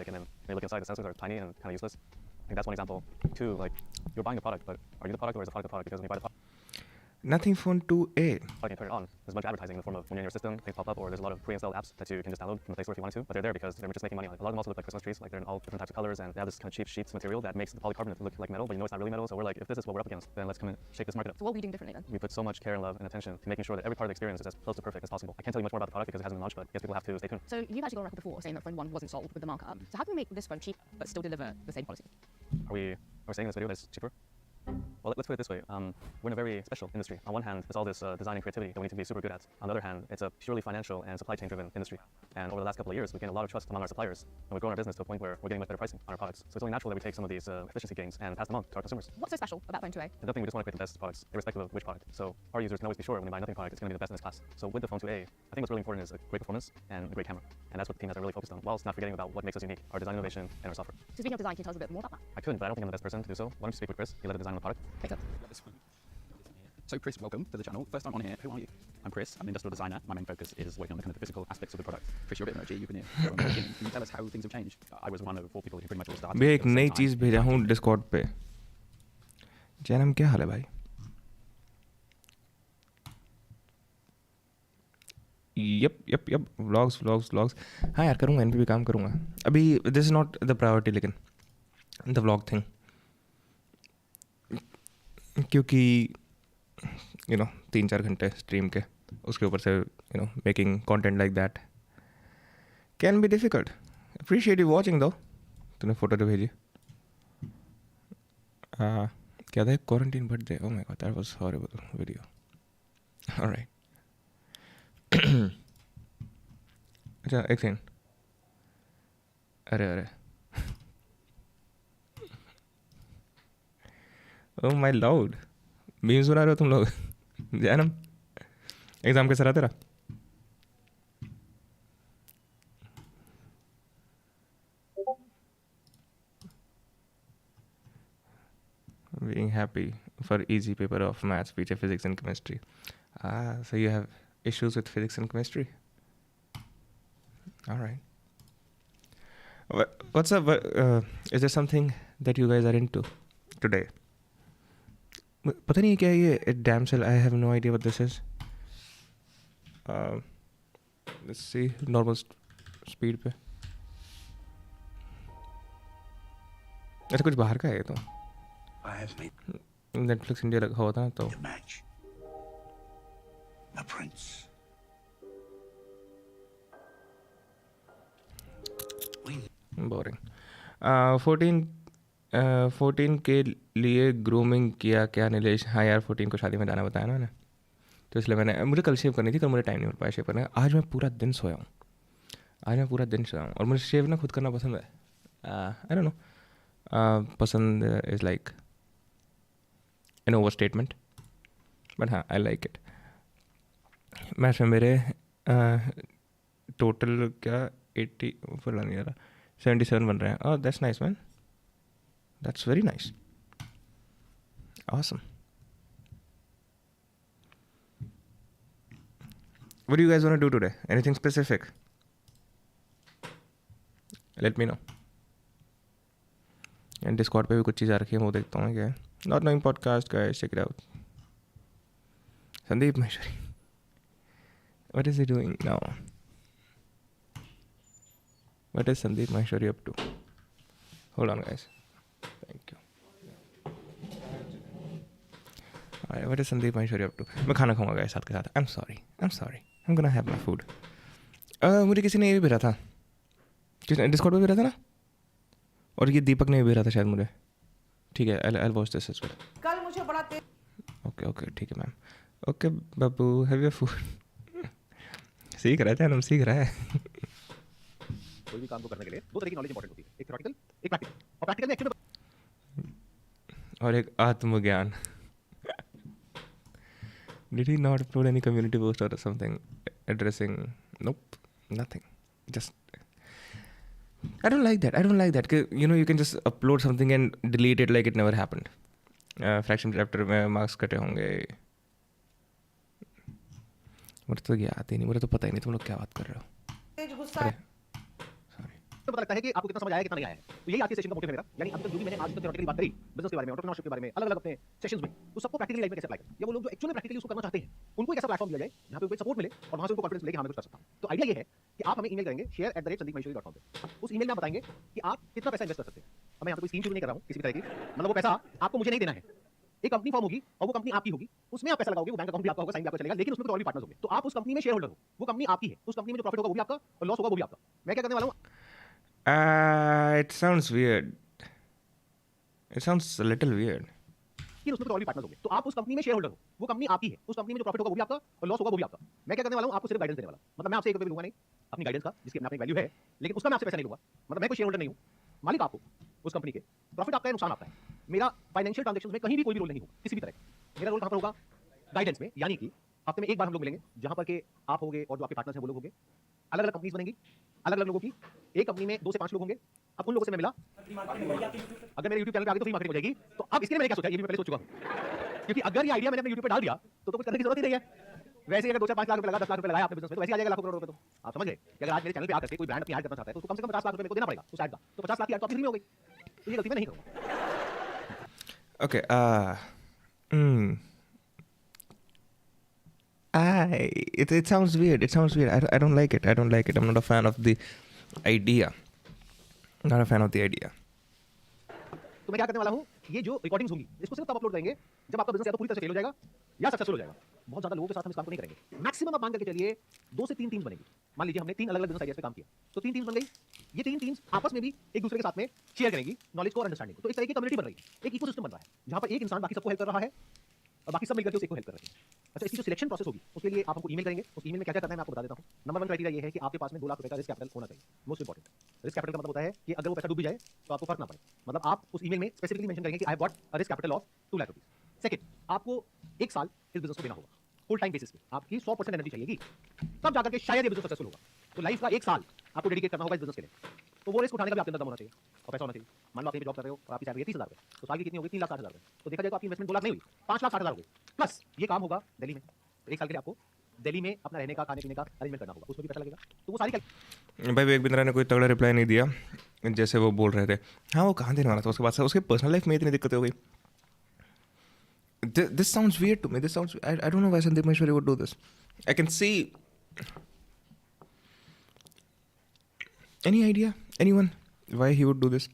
plastic, and then when you look inside, the sensors are tiny and kind of useless. I think that's one example. Two, like, you're buying a product, but are you the product or is the product the product? Because when you buy the product Nothing Phone 2A. and turn it on, there's a bunch of advertising in the form of when you're in your system, things pop up, or there's a lot of pre-installed apps that you can just download from the Play Store if you wanted to, but they're there because they're just making money on it. A lot of them also look like Christmas trees, like they're in all different types of colors, and they have this kind of cheap sheets material that makes the polycarbonate look like metal, but you know it's not really metal. So we're like, if this is what we're up against, then let's come and shake this market up. So what are we doing differently then? We put so much care and love and attention to making sure that every part of the experience is as close to perfect as possible. I can't tell you much more about the product because it hasn't been launched, but I guess people have to stay tuned. So you've actually gone on record before saying that phone 1 wasn't sold with the markup. So how can we make this phone cheap but still deliver the same quality? Are we saying in this video that it's cheaper? Well, let's put it this way. We're in a very special industry. On one hand, it's all this design and creativity that we need to be super good at. On the other hand, it's a purely financial and supply chain driven industry. And over the last couple of years, we've gained a lot of trust among our suppliers. And we've grown our business to a point where we're getting much better pricing on our products. So it's only natural that we take some of these efficiency gains and pass them on to our consumers. What's so special about phone 2A? I don't think we just want to create the best products, irrespective of which product. So our users can always be sure when they buy nothing product, it's going to be the best in its class. So with the phone 2A, I think what's really important is a great performance and a great camera. And that's what the team has really focused on, whilst not forgetting about what makes us unique, our design innovation and our software. So speaking of design, can you tell us a bit more about that? I couldn't, but I don't think I'm the best person to do so. Why don't you speak with Chris? He led the design of the product. Makes sense. So Chris, welcome to the channel. First time on here, who are you? I'm Chris, I'm an industrial designer. My main focus is working on the kind of the physical aspects of the product. Chris, you're a bit of an OG, you've been here from the beginning. Can you tell us how things have changed? I was one of 4 people who pretty much all started. मैं एक नई चीज़ भेजा हूँ Discord पे. जैनम क्या हाल है भाई? Yup vlogs. हाँ यार करूँगा, इन पे भी काम करूँगा. अभी this is not the priority, लेकिन द व्लॉग थिंग, क्योंकि 3-4 घंटे स्ट्रीम के उसके ऊपर से making content like that can be difficult. Appreciate you watching though. तूने फोटो तो भेजी. क्या था? Quarantine birthday. Oh my God, that was horrible video. Alright. अच्छा एक सेकंड. अरे ओह माय लॉर्ड, मीम सुना रहे हो तुम लोग? जानम, एग्जाम कैसा रहा तेरा? Being happy for easy paper of maths, feature physics and chemistry. So you have issues with physics and chemistry? All right. What's up? Is there something that you guys are into today? पता नहीं क्या ये damsel, I have no idea what this is. Let's see, normal speed पे. अच्छा कुछ बाहर का है तो. Netflix इंडिया रखा हुआ था तो. A prince. Boring. 14 के लिए ग्रूमिंग किया क्या नीलेश? हाँ यार 14 को शादी में जाना बताया ना मैंने, तो इसलिए मैंने, मुझे कल शेव करनी थी, कल मुझे टाइम नहीं मिल पाया शेव करने. आज मैं पूरा दिन सोया हूँ. और मुझे शेव ना खुद करना पसंद है. आई डोंट नो, पसंद is like an over statement, but हाँ आई लाइक इट. मैं मेरे टोटल क्या 80 ऊपर नहीं आ रहा, 77 बन रहे हैं. Oh that's nice man. That's very nice. Awesome. What do you guys want to do today? Anything specific? Let me know. And Discord पे भी कुछ चीज़ आ रखी है, वो देखता हूँ क्या है. Not Knowing Podcast, guys, check it out. Sandeep Maheshwari. What is he doing now? What is Sandeep Maheshwari up to? Hold on, guys. Thank you. Alright, what is Sandeep Maheshwari up to? मैं खाना खाऊंगा guys साथ के साथ. I'm sorry. I'm gonna have my food. मुझे किसी ने ये भी भेजा था. किसने? डिस्कॉर्ड पे भेजा था ना? और ये दीपक ने भी भेजा था शायद मुझे. ठीक है, I'll watch this as well. कल मुझे बड़ा Okay, ठीक है ma'am. Okay Babu, have your food. सीख रहा है, हम सीख रहा है. कोई भी काम को करने के लिए 2 तरह की नॉलेज इंपॉर्टेंट होती है, एक थ्योरेटिकल, एक प्रैक्टिकल. और प्रैक्टिकल में एक्चुअली और एक आत्मज्ञान. Did he not upload any community post or something addressing? Nope, nothing. Just I don't like that. You can just upload something and delete it like it never happened. Fraction chapter में marks कटे होंगे. मुझे तो याद ही नहीं, मुझे तो पता ही नहीं तुम लोग क्या बात कर रहे हो. तेज गुस्सा. Sorry. तो पता लगता है कि आपको कितना समझ आया कितना नहीं आया है। तो यही आज के सेशन का मोटिव है मेरा। यानी अभी तक जो भी मैंने आज तक थ्योरेटिकली बात करी बिजनेस के बारे में, एंटरप्रेन्योरशिप के बारे में, अलग-अलग अपने सेशंस में, तो सबको प्रैक्टिकली लाइफ में कैसे अप्लाई करें, या वो लोग जो एक्चुअली में प्रैक्टिकली उसको करना चाहते हैं, उनको एक ऐसा प्लेटफॉर्म दिया जाए जहां पे उनको सपोर्ट मिले और वहां से उनको कॉन्फिडेंस मिले कि हां मैं कुछ कर सकता हूं। तो आइडिया ये है कि आप हमें ईमेल करेंगे share@sandeepmaheshwari.com पे। उस ईमेल में आप बताएंगे कि आप कितना पैसा इन्वेस्ट कर सकते हैं। अब मैं यहां पे कोई स्कीम शुरू नहीं कर रहा हूं किसी भी तरह की, मतलब वो पैसा आपको मुझे नहीं देना है। एक कंपनी फॉर्म होगी और वो कंपनी आपकी होगी, उसमें आप पैसा लगाओगे, वो बैंक अकाउंट भी आपका होगा, साइन भी आपका चलेगा, लेकिन उसमें तो और भी पार्टनर्स होंगे। तो आप उस कंपनी में शेयर होल्डर हो, वो कंपनी आपकी है, उस कंपनी में जो प्रॉफिट होगा वो भी आपका और लॉस होगा वो भी आपका। मैं क्या करने वाला हूं, It sounds weird. It sounds a little weird. कि उसमें तो और भी पार्टनर्स होंगे। तो आप उस कंपनी में शेयर होल्डर हो, वो कंपनी आपकी है, उस कंपनी में जो प्रॉफिट होगा वो भी आपका और लॉस होगा वो भी आपका। मैं क्या करने वाला हूं, आपको सिर्फ गाइडेंस देने वाला। मतलब मैं आपसे एक रुपए भी लूंगा नहीं अपनी गाइडेंस का, जिसकी अपनी वैल्यू है, लेकिन उसका मैं आपसे पैसा नहीं लूंगा। मतलब मैं कोई शेयर होल्डर नहीं हूं, मालिक आप हो उस कंपनी के, प्रॉफिट आपका है, नुकसान आपका है। मेरा फाइनेंशियल ट्रांजैक्शंस में कहीं भी कोई भी रोल नहीं होगा किसी भी तरह का। मेरा रोल कहां पर होगा, गाइडेंस में, यानी कि हफ्ते में एक बार हम लोग मिलेंगे जहां पर के आप होगे और जो आपके पार्टनर्स हैं वो लोग होंगे। अलग अलग कंपनीज बनेंगी, अलग अलग लोगों की, एक कंपनी में 2 से 5 लोग होंगे। अब उन लोगों से मैं मिला, अगर मेरे YouTube चैनल पे आ गई तो फ्री मार्केटिंग हो जाएगी। तो अब इसके लिए मैंने क्या सोचा, ये भी मैं पहले सोच चुका हूं, क्योंकि अगर ये आइडिया मैंने अपने YouTube पे डाल दिया तो कुछ करने की जरूरत ही नहीं है। वैसे ही अगर 2-4-5 लाख रुपए लगा, 10 लाख रुपए लगाया आपने बिजनेस में, तो वैसे ही आ जाएगा लाखों करोड़ रुपए। तो आप समझ गए कि अगर आज मेरे चैनल पे आकर के कोई ब्रांड अपनी ऐड करना चाहता है तो उसको कम से कम 50 लाख रुपए मेरे को देना पड़ेगा उस ऐड का। तो 50 लाख की ऐड तो आपकी फ्री में हो गई। तो ये गलती मैं नहीं करूंगा। Okay. Hmm. It sounds weird. It sounds weird. I don't like it. I don't like it. I'm not a fan of the idea. Not a fan of the idea. तो मैं क्या करने वाला हूं, ये जो रिकॉर्डिंग्स होंगी इसको सिर्फ तब अपलोड करेंगे जब आपका बिजनेस या तो पूरी तरह से फेल हो जाएगा या सक्सेसफुल हो जाएगा। बहुत ज्यादा लोगों के साथ हम इस काम को नहीं करेंगे। मैक्सिमम आप मान करके चलिए 2 से 3 टीम्स बनेगी। मान लीजिए हमने 3 अलग-अलग बिजनेस आइडियाज पे काम किया, तो 3 टीम्स बन गई। ये 3 टीम्स आपस में भी एक दूसरे के साथ में शेयर करेंगी नॉलेज को और अंडरस्टैंडिंग को। तो इस तरह की कम्युनिटी बन रही है, एक इकोसिस्टम बन रहा है जहां पर एक इंसान बाकी सबको हेल्प कर रहा है और बाकी सब मिलकर के उस एक को हेल्प कर रहे हैं। अच्छा, इसकी जो सिलेक्शन प्रोसेस होगी उसके लिए आप हमको ईमेल करेंगे। उस ईमेल में क्या क्या करना है मैं आपको बता देता हूं। नंबर 1 क्राइटेरिया ये है कि आपके पास में 2 लाख रुपए का रिस्क कैपिटल होना चाहिए, मोस्ट इंपॉर्टेंट। रिस्क कैपिटल का मतलब होता है कि अगर वो पैसा डूब भी जाए तो आपको फर्क ना पड़े। मतलब आप उस ईमेल में स्पेसिफिकली मेंशन करेंगे कि I have got a risk capital of 2 lakh rupees. Second, आपको 1 साल इस बिजनेस को देना होगा फुल टाइम बेसिस पे। आपकी 100% एनर्जी चाहिएगी, तब जाकर के शायद ये बिजनेस सक्सेसफुल होगा। तो लाइफ का 1 साल आपको डेडिकेट करना होगा इस बिजनेस के लिए। तो वो रिस्क उठाने का भी आपके अंदर दम होना चाहिए और पैसा होना चाहिए। मान लो आप कहीं पे जॉब कर रहे हो और आपकी सैलरी है 30,000 रुपए, तो साल की कितनी होगी, 3,60,000 रुपए। तो देखा जाए तो आपकी इन्वेस्टमेंट 2 लाख नहीं हुई, 5,60,000 हो गई। प्लस ये काम होगा दिल्ली में, तो 1 साल के लिए आपको दिल्ली में अपना रहने का, खाने पीने का अरेंजमेंट करना होगा, उसमें भी पैसा लगेगा। तो वो सारी भाई विवेक बिंद्रा ने कोई तगड़ा रिप्लाई नहीं दिया जैसे वो बोल रहे थे। हाँ, वो कहाँ देने वाला था उसके बाद से उसके पर्सनल लाइफ में इतनी दिक्कतें हो गई। This sounds weird to me. This sounds. I don't know why Sandeep Maheshwari would do this. I can see. Any idea? Anyone? Why he would do this?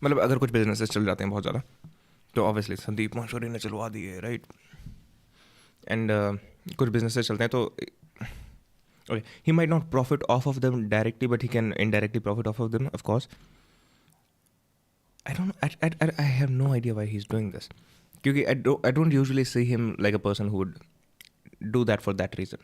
मतलब अगर कुछ बिजनेसेस चल जाते हैं बहुत ज़्यादा तो ऑब्वियसली संदीप माहेश्वरी ने चलवा दिए, राइट? एंड कुछ बिजनेसेस चलते हैं तो okay, he might not profit off of them directly, but he can indirectly profit off of them, of course. I don't know. I have no idea why he's doing this. Because I don't usually see him like a person who would do that for that reason.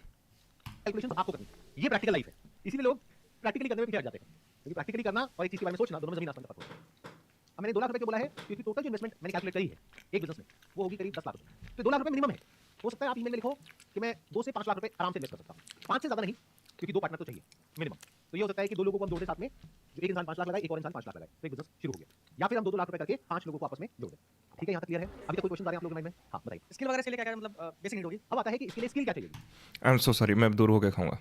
Calculations आपको करनी है। ये practical life है, इसीलिए लोग practically करने में पीछे हट जाते हैं। क्योंकि प्रैक्टिकली करना और एक चीज के बारे में सोचना दोनों में जमीन आसमान का फर्क होता है। अब मैंने 2 लाख रुपए क्यों बोला है, क्योंकि टोटल जो इन्वेस्टमेंट मैंने कैलकुलेट करी है एक बिजनेस में वो होगी करीब 10 लाख रुपए। तो 2 लाख रुपए मिनिमम है। हो सकता है आप ईमेल में लिखो कि मैं 2 से 5 लाख रुपए आराम से इन्वेस्ट कर सकता हूं, 5 से ज्यादा नहीं, क्योंकि 2 पार्टनर तो चाहिए मिनिमम। तो ये हो सकता है कि 2 लोगों को हम जोड़ दें साथ में, जो एक इंसान 5 लाख लगाए, एक और इंसान 5 लाख लगाए, तो एक बिजनेस शुरू हो गया। या फिर हम 2-2 लाख रुपए करके 5 लोगों को आपस में जोड़ दें। ठीक है, यहाँ तक क्लियर है? अभी तक कोई क्वेश्चन आ रहे हैं आप लोगों के माइंड में? हाँ, बताइए। स्किल वगैरह के लिए क्या क्या मतलब बेसिक नीड होगी? अब आता है कि इसके लिए स्किल क्या चाहिए। I'm so sorry, मैं दूर होकर खाऊंगा।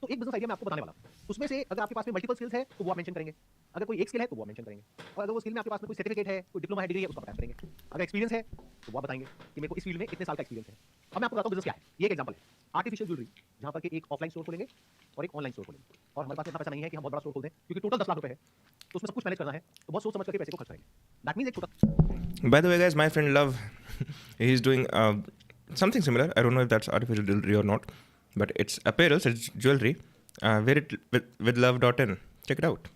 तो एक बिजनेस आइडिया मैं आपको बताने वाला हूं, उसमें से अगर आपके पास में मल्टीपल स्किल्स है तो वो आप मेंशन करेंगे। अगर कोई एक स्किल है तो वो आप मेंशन करेंगे। और अगर वो स्किल में आपके पास में कोई सर्टिफिकेट है, कोई डिप्लोमा है, डिग्री है, उसका बताया करेंगे। अगर एक्सपीरियंस है तो वो आप बताएंगे कि मेरे को इस फील्ड में इतने साल का एक्सपीरियंस है। अब मैं आपको बताता हूं बिजनेस क्या है। ये एक एग्जांपल है, आर्टिफिशियल ज्वेलरी, जहां पर के एक ऑफलाइन स्टोर खोलेंगे और एक ऑनलाइन स्टोर खोलेंगे। और हमारे पास इतना पैसा नहीं है कि हम बहुत बड़ा स्टोर खोल दें, क्योंकि टोटल 10 लाख रुपए है, तो उसमें सब कुछ मैनेज करना है, तो बहुत सोच समझ करके पैसे को खर्च करेंगे। दैट मींस एक छोटा। By the way, guys, my friend Love, he's doing something similar. I don't know if that's artificial jewelry or not, but it's apparel, it's jewelry. Wear it with love.in. Check it out.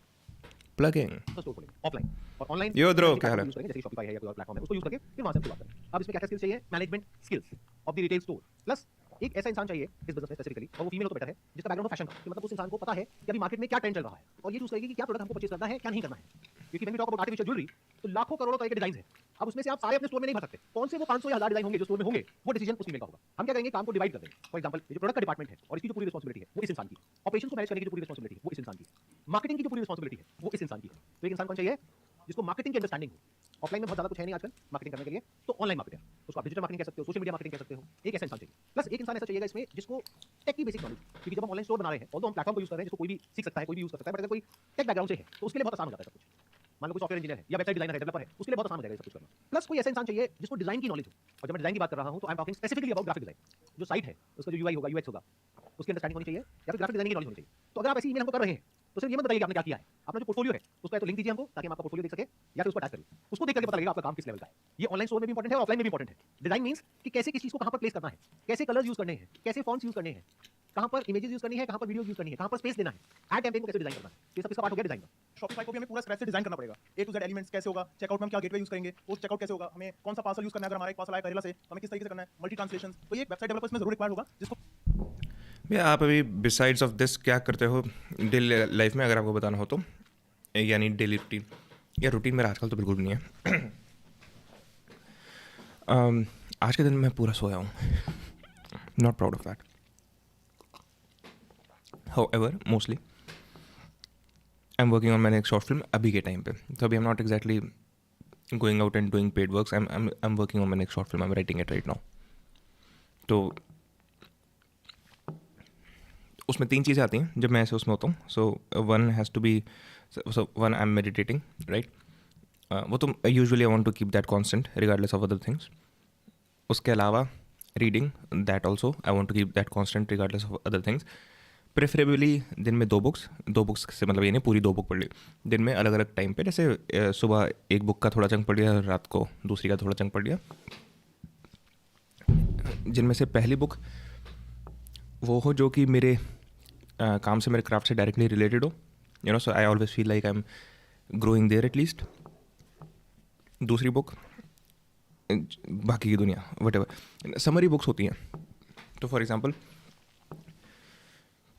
Plugging. Store खोलेंगे offline और online. यो ध्रुव, क्या हाल है? Use करेंगे, जैसे Shopify है या कोई और प्लेटफॉर्म है, उसको यूज करके फिर वहां से हम शुरुआत करें। अब इसमें क्या क्या स्किल्स चाहिए? Management skills of the retail store, plus एक ऐसा इंसान चाहिए इस बिजनेस में स्पेसिफिकली, और वो फीमेल हो तो बेटर है, जिसका बैकग्राउंड हो फैशन का, कि मतलब उस इंसान को पता है कि अभी मार्केट में क्या ट्रेंड चल रहा है और ये चूज करेगी कि क्या प्रोडक्ट हमको परचेज करना है, क्या नहीं करना है। क्योंकि when we talk about artificial jewellery तो लाखों करोड़ों तरह के डिजाइन है। अब उसमें से आप सारे अपने स्टोर में नहीं भर सकते। कौन से वो 500 या 1000 डिजाइन होंगे जो स्टोर में होंगे, वो डिसीजन उस फीमेल का होगा। हम क्या करेंगे, काम को डिवाइड कर देंगे। फॉर एग्जांपल, ये जो प्रोडक्ट का डिपार्टमेंट है और इसकी जो पूरी रिस्पांसिबिलिटी है वो इस इंसान की, ऑपरेशंस को मैनेज करने की जो पूरी रिस्पांसिबिलिटी है वो इस इंसान की, मार्केटिंग की जो पूरी रिस्पांसिबिलिटी है वो इस इंसान की है। तो एक इंसान कौन चाहिए जिसको मार्केटिंग की अंडरस्टैंडिंग हो, ऑफलाइन में बहुत ज्यादा कुछ है नहीं आजकल मार्केटिंग करने के लिए, तो ऑनलाइन मार्केटर, उसको आप डिजिटल मार्केटिंग कह सकते हो, सोशल मीडिया मार्केटिंग कह सकते हो, एक ऐसा इंसान चाहिए। प्लस एक इंसान ऐसा चाहिएगा इसमें जिसको टेक की बेसिक नॉलेज, क्योंकि जब हम ऑनलाइन स्टोर बना रहे हैं, ऑल्दो हम प्लेटफॉर्म को यूज कर रहे हैं जिसको कोई भी सीख सकता है, कोई भी यूज कर सकता है, बट अगर कोई टेक बैकग्राउंड से है तो उसके लिए बहुत आसान हो जाता है सब कुछ। मान लो कोई सॉफ्टवेयर इंजीनियर है या वेबसाइट डिजाइनर है, डेवलपर है, उसके लिए बहुत आसान हो जाएगा ये सब कुछ करना। प्लस कोई ऐसा इंसान चाहिए जिसको डिजाइन की नॉलेज हो, और जब मैं डिजाइन की बात कर रहा हूं तो I am talking specifically about graphic design. जो साइट है उसका जो यूआई होगा, यूएक्स होगा, उसकी अंडरस्टैंडिंग होनी चाहिए, या फिर ग्राफिक डिजाइनिंग की नॉलेज होनी चाहिए। तो अगर आप ऐसी ईमेल हमको कर रहे हैं तो सिर्फ ये मत बताइए कि आपने क्या किया है, अपना जो पोर्टफोलियो है उसका या तो लिंक दीजिए हमको ताकि हम आपका पोर्टफोलियो देख सके, या फिर उसको अटैच करिए, उसको देख करके पता लगेगा आपका काम किस लेवल का है। ये ऑनलाइन स्टोर में भी इंपॉर्टेंट है और ऑफलाइन में भी इंपॉर्टेंट है। डिजाइन मींस कि कैसे किस चीज को कहां पर प्लेस करना है, कैसे कलर्स यूज करने हैं, कैसे फॉन्ट्स यूज करने हैं, कहां पर इमेजेस यूज करनी है, कहां पर वीडियो यूज करनी है, कहां पर स्पेस देना है, एड कैंपेन को कैसे डिजाइन करना है, ये सब इसका पार्ट हो गया डिजाइन का। शॉपिफाई को भी हमें पूरा स्क्रैच से डिजाइन करना पड़ेगा। ए टू जेड एलिमेंट्स कैसे होगा, चेकआउट में हम क्या गेटवे यूज करेंगे, वो चेकआउट कैसे होगा, हमें कौन सा पार्सल यूज करना है, अगर हमारा एक पार्सल आया करेला से तो हमें किस तरीके से करना है, मल्टी ट्रांसलेशंस, तो ये एक वेबसाइट डेवलपर्स में जरूर रिक्वायर्ड होगा जिसको भैया आप अभी बिसाइड्स ऑफ दिस क्या करते हो डेली लाइफ में, अगर आपको बताना हो तो, यानी डेली रूटीन या रूटीन मेरा आजकल तो बिल्कुल भी नहीं है। आज के दिन मैं पूरा सोया हूँ, not proud of that. However mostly I am working on my next short film अभी के टाइम पे, तो अभी आई am not exactly going out and doing paid works, I am working on my next short film, I am writing it right now. तो उसमें 3 चीज़ें आती हैं जब मैं ऐसे उसमें होता हूँ। So one has to be, so one I am meditating, right. वो तो usually I want to keep that constant regardless of other things. उसके अलावा reading, that also I want to keep that constant regardless of other things. Preferably दिन में 2 books से मतलब ये नहीं पूरी 2 बुक पढ़ ली, दिन में अलग अलग टाइम पे, जैसे सुबह एक बुक का थोड़ा चंक पढ़ लिया, रात को दूसरी का थोड़ा चंक पढ़ लिया, जिनमें से पहली बुक वो हो जो कि मेरे काम से, मेरे क्राफ्ट से डायरेक्टली रिलेटेड हो, you know, so I always feel like I am growing there at least. दूसरी बुक बाकी की दुनिया, वट एवर समरी बुक्स होती हैं। तो फॉर एग्जांपल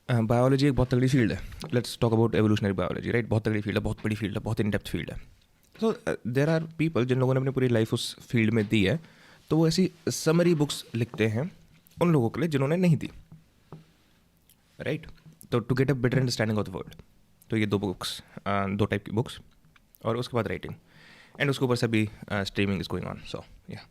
बायोलॉजी एक बहुत तगड़ी फील्ड है, let's talk about evolutionary biology, right. बहुत तगड़ी फील्ड है, बहुत बड़ी फील्ड है, बहुत इन डेप्थ फील्ड है। सो देयर आर पीपल जिन लोगों ने अपनी पूरी लाइफ उस फील्ड में दी है, तो वो ऐसी समरी बुक्स लिखते हैं उन लोगों के लिए जिन्होंने नहीं दी, राइट। तो to get a better understanding of the world, तो ये 2 बुक्स, 2 टाइप की बुक्स, और उसके बाद राइटिंग, एंड उसके ऊपर से भी स्ट्रीमिंग इज गोइंग ऑन, सो या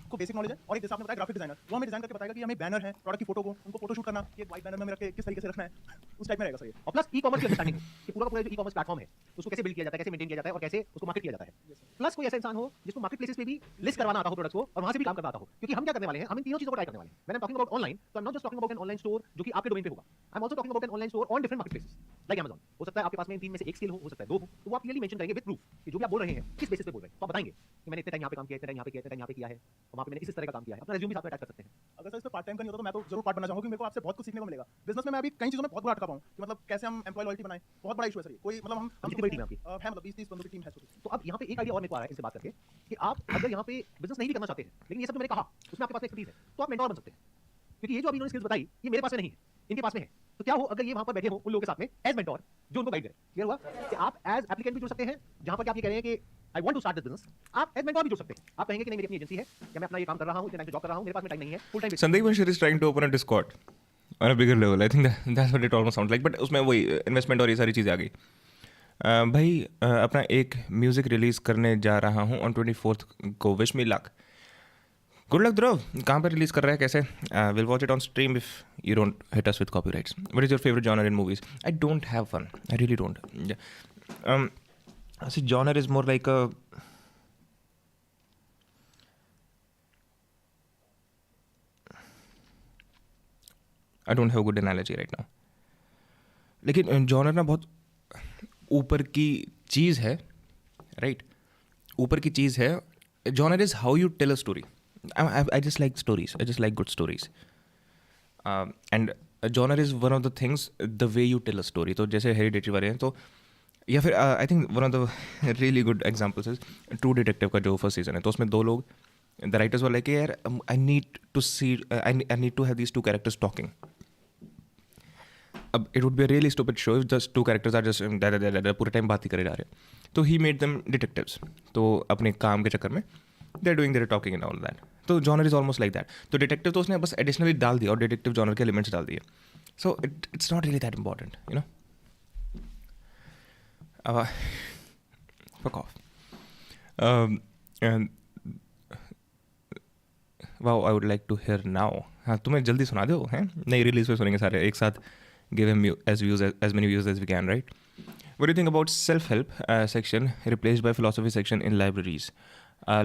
को बेसिक नॉलेज है। और एक जैसा आपने बताया ग्राफिक डिजाइनर, वो हमें डिजाइन करके बताएगा कि हमें बैनर है, प्रोडक्ट की फोटो को उनको फोटो शूट करना, ये व्हाइट बैनर में रख के किस तरीके से रखना है, उस टाइप में रहेगा सर ये। और प्लस ई-कॉमर्स की अंडरस्टैंडिंग कि पूरा का पूरा जो ई-कॉमर्स प्लेटफॉर्म है उसको कैसे बिल्ड किया जाता है, कैसे मेंटेन किया जाता है और कैसे उसको मार्केट किया जाता है। प्लस कोई ऐसा इंसान हो जिसको मार्केट प्लेसेस पे भी लिस्ट करवाना आता हो प्रोडक्ट्स को, और वहां से भी काम करना आता हो, क्योंकि हम क्या करने वाले हैं, हम इन तीनों चीजों को ट्राई करने वाले हैं। When I am talking about online, तो I am not just talking about an online store जो कि आपके डोमेन पे होगा, I am also talking about an online store on different market places like Amazon. हो सकता है आपके पास में इन 3 में से एक स्किल हो सकता है 2 हो, तो वो आप क्लियरली मेंशन करेंगे विद प्रूफ कि जो भी आप बोल रहे हैं किस बेसिस पे बोल रहे हैं, तो आप बताएंगे कि मैंने इतने टाइम यहाँ पे काम किया, इतने टाइम यहाँ पे किया, इतने टाइम यहाँ पे किया है, और वहाँ पे मैंने इस तरह का काम किया है। अपना रिज्यूम भी साथ में अटैच कर सकते हैं। अगर सर इस पे पार्ट टाइम करनी होता तो मैं तो जरूर पार्ट बनना चाहूंगा, क्योंकि मेरे को आपसे बहुत कुछ सीखने को मिलेगा। बिजनेस में मैं अभी कई चीजों में बहुत बुरा अटका पाऊं कि मतलब कैसे हम एम्प्लॉय लॉयल्टी बनाएं, बहुत बड़ा इशू है सर ये। कोई मतलब हम कितनी बड़ी टीम है आपकी? है मतलब 20-30 बंदों की टीम है छोटी। तो अब यहाँ पे एक आइडिया और मेरे को आ रहा है इनसे बात करके कि आप अगर यहाँ पे बिजनेस नहीं भी करना चाहते हैं, लेकिन ये सब जो मैंने कहा उसमें आपके पास एक्सपर्टीज है, तो आप मेंटोर बन सकते हैं, क्योंकि ये जो अभी इन्होंने स्किल्स बताई ये मेरे पास में नहीं है, इनके पास में है। तो क्या हो अगर ये वहां पर बैठे हो उन लोगों के साथ में एज मेंटोर जो उनको गाइड करे। क्लियर हुआ कि आप एज एप्लीकेंट भी जुड़ सकते हैं, जहां पर आप ये कह रहे हैं कि I want to start this business, आप एज मेंटोर भी जुड़ सकते हैं। आप कहेंगे कि नहीं मेरी अपनी एजेंसी है या मैं अपना ये काम कर रहा हूं, इतने टाइम से जॉब कर रहा हूं, मेरे पास में टाइम नहीं है, full time Sandeep Mishra is trying to open a Discord on a bigger level. I think that's what it almost sounds like. But उसमें वही इन्वेस्टमेंट और ये सारी चीज़ें आ गई। भाई अपना एक म्यूज़िक रिलीज़ करने जा रहा हूँ ऑन 24th को, wish me luck, good luck Dhruv. कहाँ पर रिलीज़ कर रहा है, कैसे? Will watch it on stream if you don't hit us with copyrights. What is your favourite genre in movies? I don't have one, I really don't. Genre is more like a I don't have good analogy right now. लेकिन genre ना बहुत ऊपर की चीज़ है, right? ऊपर की चीज़ है। Genre is how you tell a story. I just like stories. I just like good stories. And a genre is one of the things, the way you tell a story. तो जैसे hereditary वाले हैं, तो या फिर I think one of the really good examples is true detective का जो first season है, तो उसमें 2 लोग द राइटर्स वाले कि यार I need to have these 2 characters talking. अब it would be a really stupid show if just 2 characters are just पूरे टाइम बात ही करे जा रहे हैं. तो ही मेड देम डिटेक्टिव्स. तो अपने काम के चक्कर में they are doing their talking and all that. तो genre is almost like that. तो डिटेक्टिव तो उसने बस एडिशनली डाल दिया और डिटेक्टिव जॉनर के एलिमेंट्स डाल दिए. So it's not really that important, you know. Fuck off. And wow, I would like to hear now. हाँ तुम्हें जल्दी सुना दो हैं, नई रिलीज पे सुनेंगे सारे एक साथ. Give him as many views as we can, right? What do you think about self-help section replaced by philosophy section in libraries?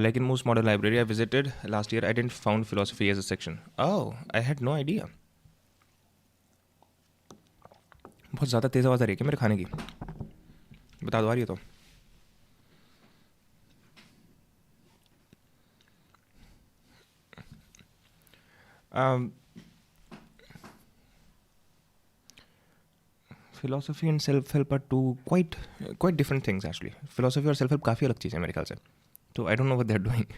Like in most modern library I visited last year, I didn't found philosophy as a section. Oh, I had no idea. बहुत ज़्यादा तेज़ आवाज़ आ रही है क्या मेरे खाने की? बता दो आ रही है तो. Philosophy and self-help are two quite different things actually. Philosophy और self-help काफ़ी अलग चीज़ है मेरे ख्याल से. So I don't know what they're doing.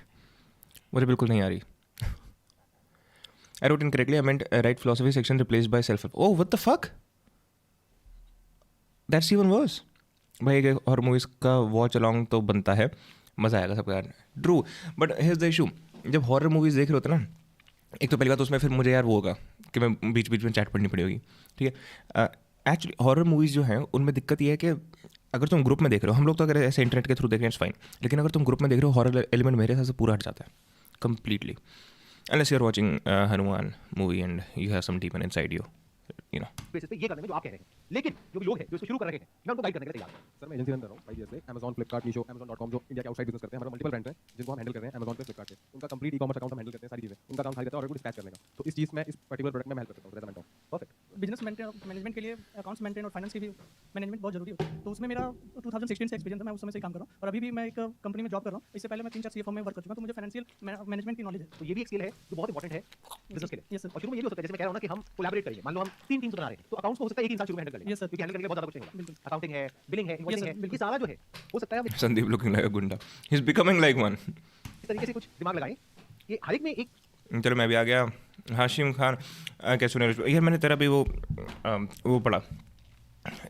मुझे बिल्कुल नहीं आ रही. I wrote incorrectly. I meant right philosophy section replaced by self-help. Oh, what the fuck? That's even worse. भाई एक हॉरर मूवीज़ का वॉच अलॉन्ग तो बनता है, मज़ा आएगा सबका यार. True, but here's the issue. जब हॉरर मूवीज़ देख रहे होते ना, एक तो पहली बात उसमें फिर मुझे यार वो होगा कि मैं बीच बीच में चैट पढ़नी पड़ी होगी. ठीक है. एक्चुअली हॉरर मूवीज़ जो हैं उनमें दिक्कत ये है कि अगर तुम ग्रुप में देख रहे हो, हम लोग तो अगर ऐसे इंटरनेट के थ्रू देख रहे हैं इट्स फाइन, लेकिन अगर तुम ग्रुप में देख रहे हो हॉरर एलिमेंट मेरे हिसाब से पूरा हट जाता है completely. Unless you're watching Hanuman movie and you have some demon inside you, you know. Basis पे ये करने में जो आप कह रहे हैं, लेकिन जो भी लोग हैं जो इसको शुरू कर रहे हैं, मैं उनको गाइड करने के लिए तैयार हूं. सर मैं एजेंसी रन कर रहा हूँ 5 ईयर से. Amazon, Flipkart, Meesho, Amazon.com जो इंडिया के आउटसाइड बिजनेस करते हैं, हमारे मल्टीपल ब्रांड्स हैं जिनको हम हैंडल कर रहे हैं Amazon पे, Flipkart पे. उनका कंप्लीट ई-कॉमर्स अकाउंट हम हैंडल करते हैं, सारी चीजें. उनका काम खाली रहता है ऑर्डर को डिस्पैच करने का. तो इस चीज में इस पर्टिकुलर प्रोडक्ट में मैं हेल्प करता हूँ, रेजमेंट हूँ. परफेक्ट. बिजनेस मैनेजमेंट के लिए अकाउंट्स मेंटेन और फाइनेंस की भी मैनेजमेंट बहुत जरूरी है. तो उसमें मेरा 2016 से एक्सपीरियंस है, मैं उस समय से काम कर रहा हूँ और अभी भी मैं एक कंपनी में जॉब कर रहा हूँ. इससे पहले मैं 3-4 CFO में वर्क कर चुका हूँ, तो मुझे फाइनेंशियल मैनेजमेंट की नॉलेज है. तो ये भी एक स्किल है जो बहुत इंपॉर्टेंट है बिजनेस के लिए. Yes sir. और शुरू में ये भी हो सकता है, जैसे मैं कह रहा हूं ना कि हम कोलैबोरेट करेंगे. मान लो हम 3 टीम्स बना रहे हैं, तो अकाउंट्स को हो सकता है एक ही इंसान शुरू में हैंडल कर ले. Yes sir. क्योंकि हैंडल करने के लिए बहुत ज्यादा कुछ नहीं बिल्कुल. होगा. अकाउंटिंग है, बिलिंग है, इनवॉइसिंग सर, है, बिल्कुल. ये सारा जो है हो सकता है हम इस Sandeep looking like a gunda. He's becoming like one. तरीके से कुछ दिमाग लगाएं कि हर एक में एक. चलो मैं भी आ गया. हाशिम खान कैसे सुने यार, मैंने तेरा भी वो पढ़ा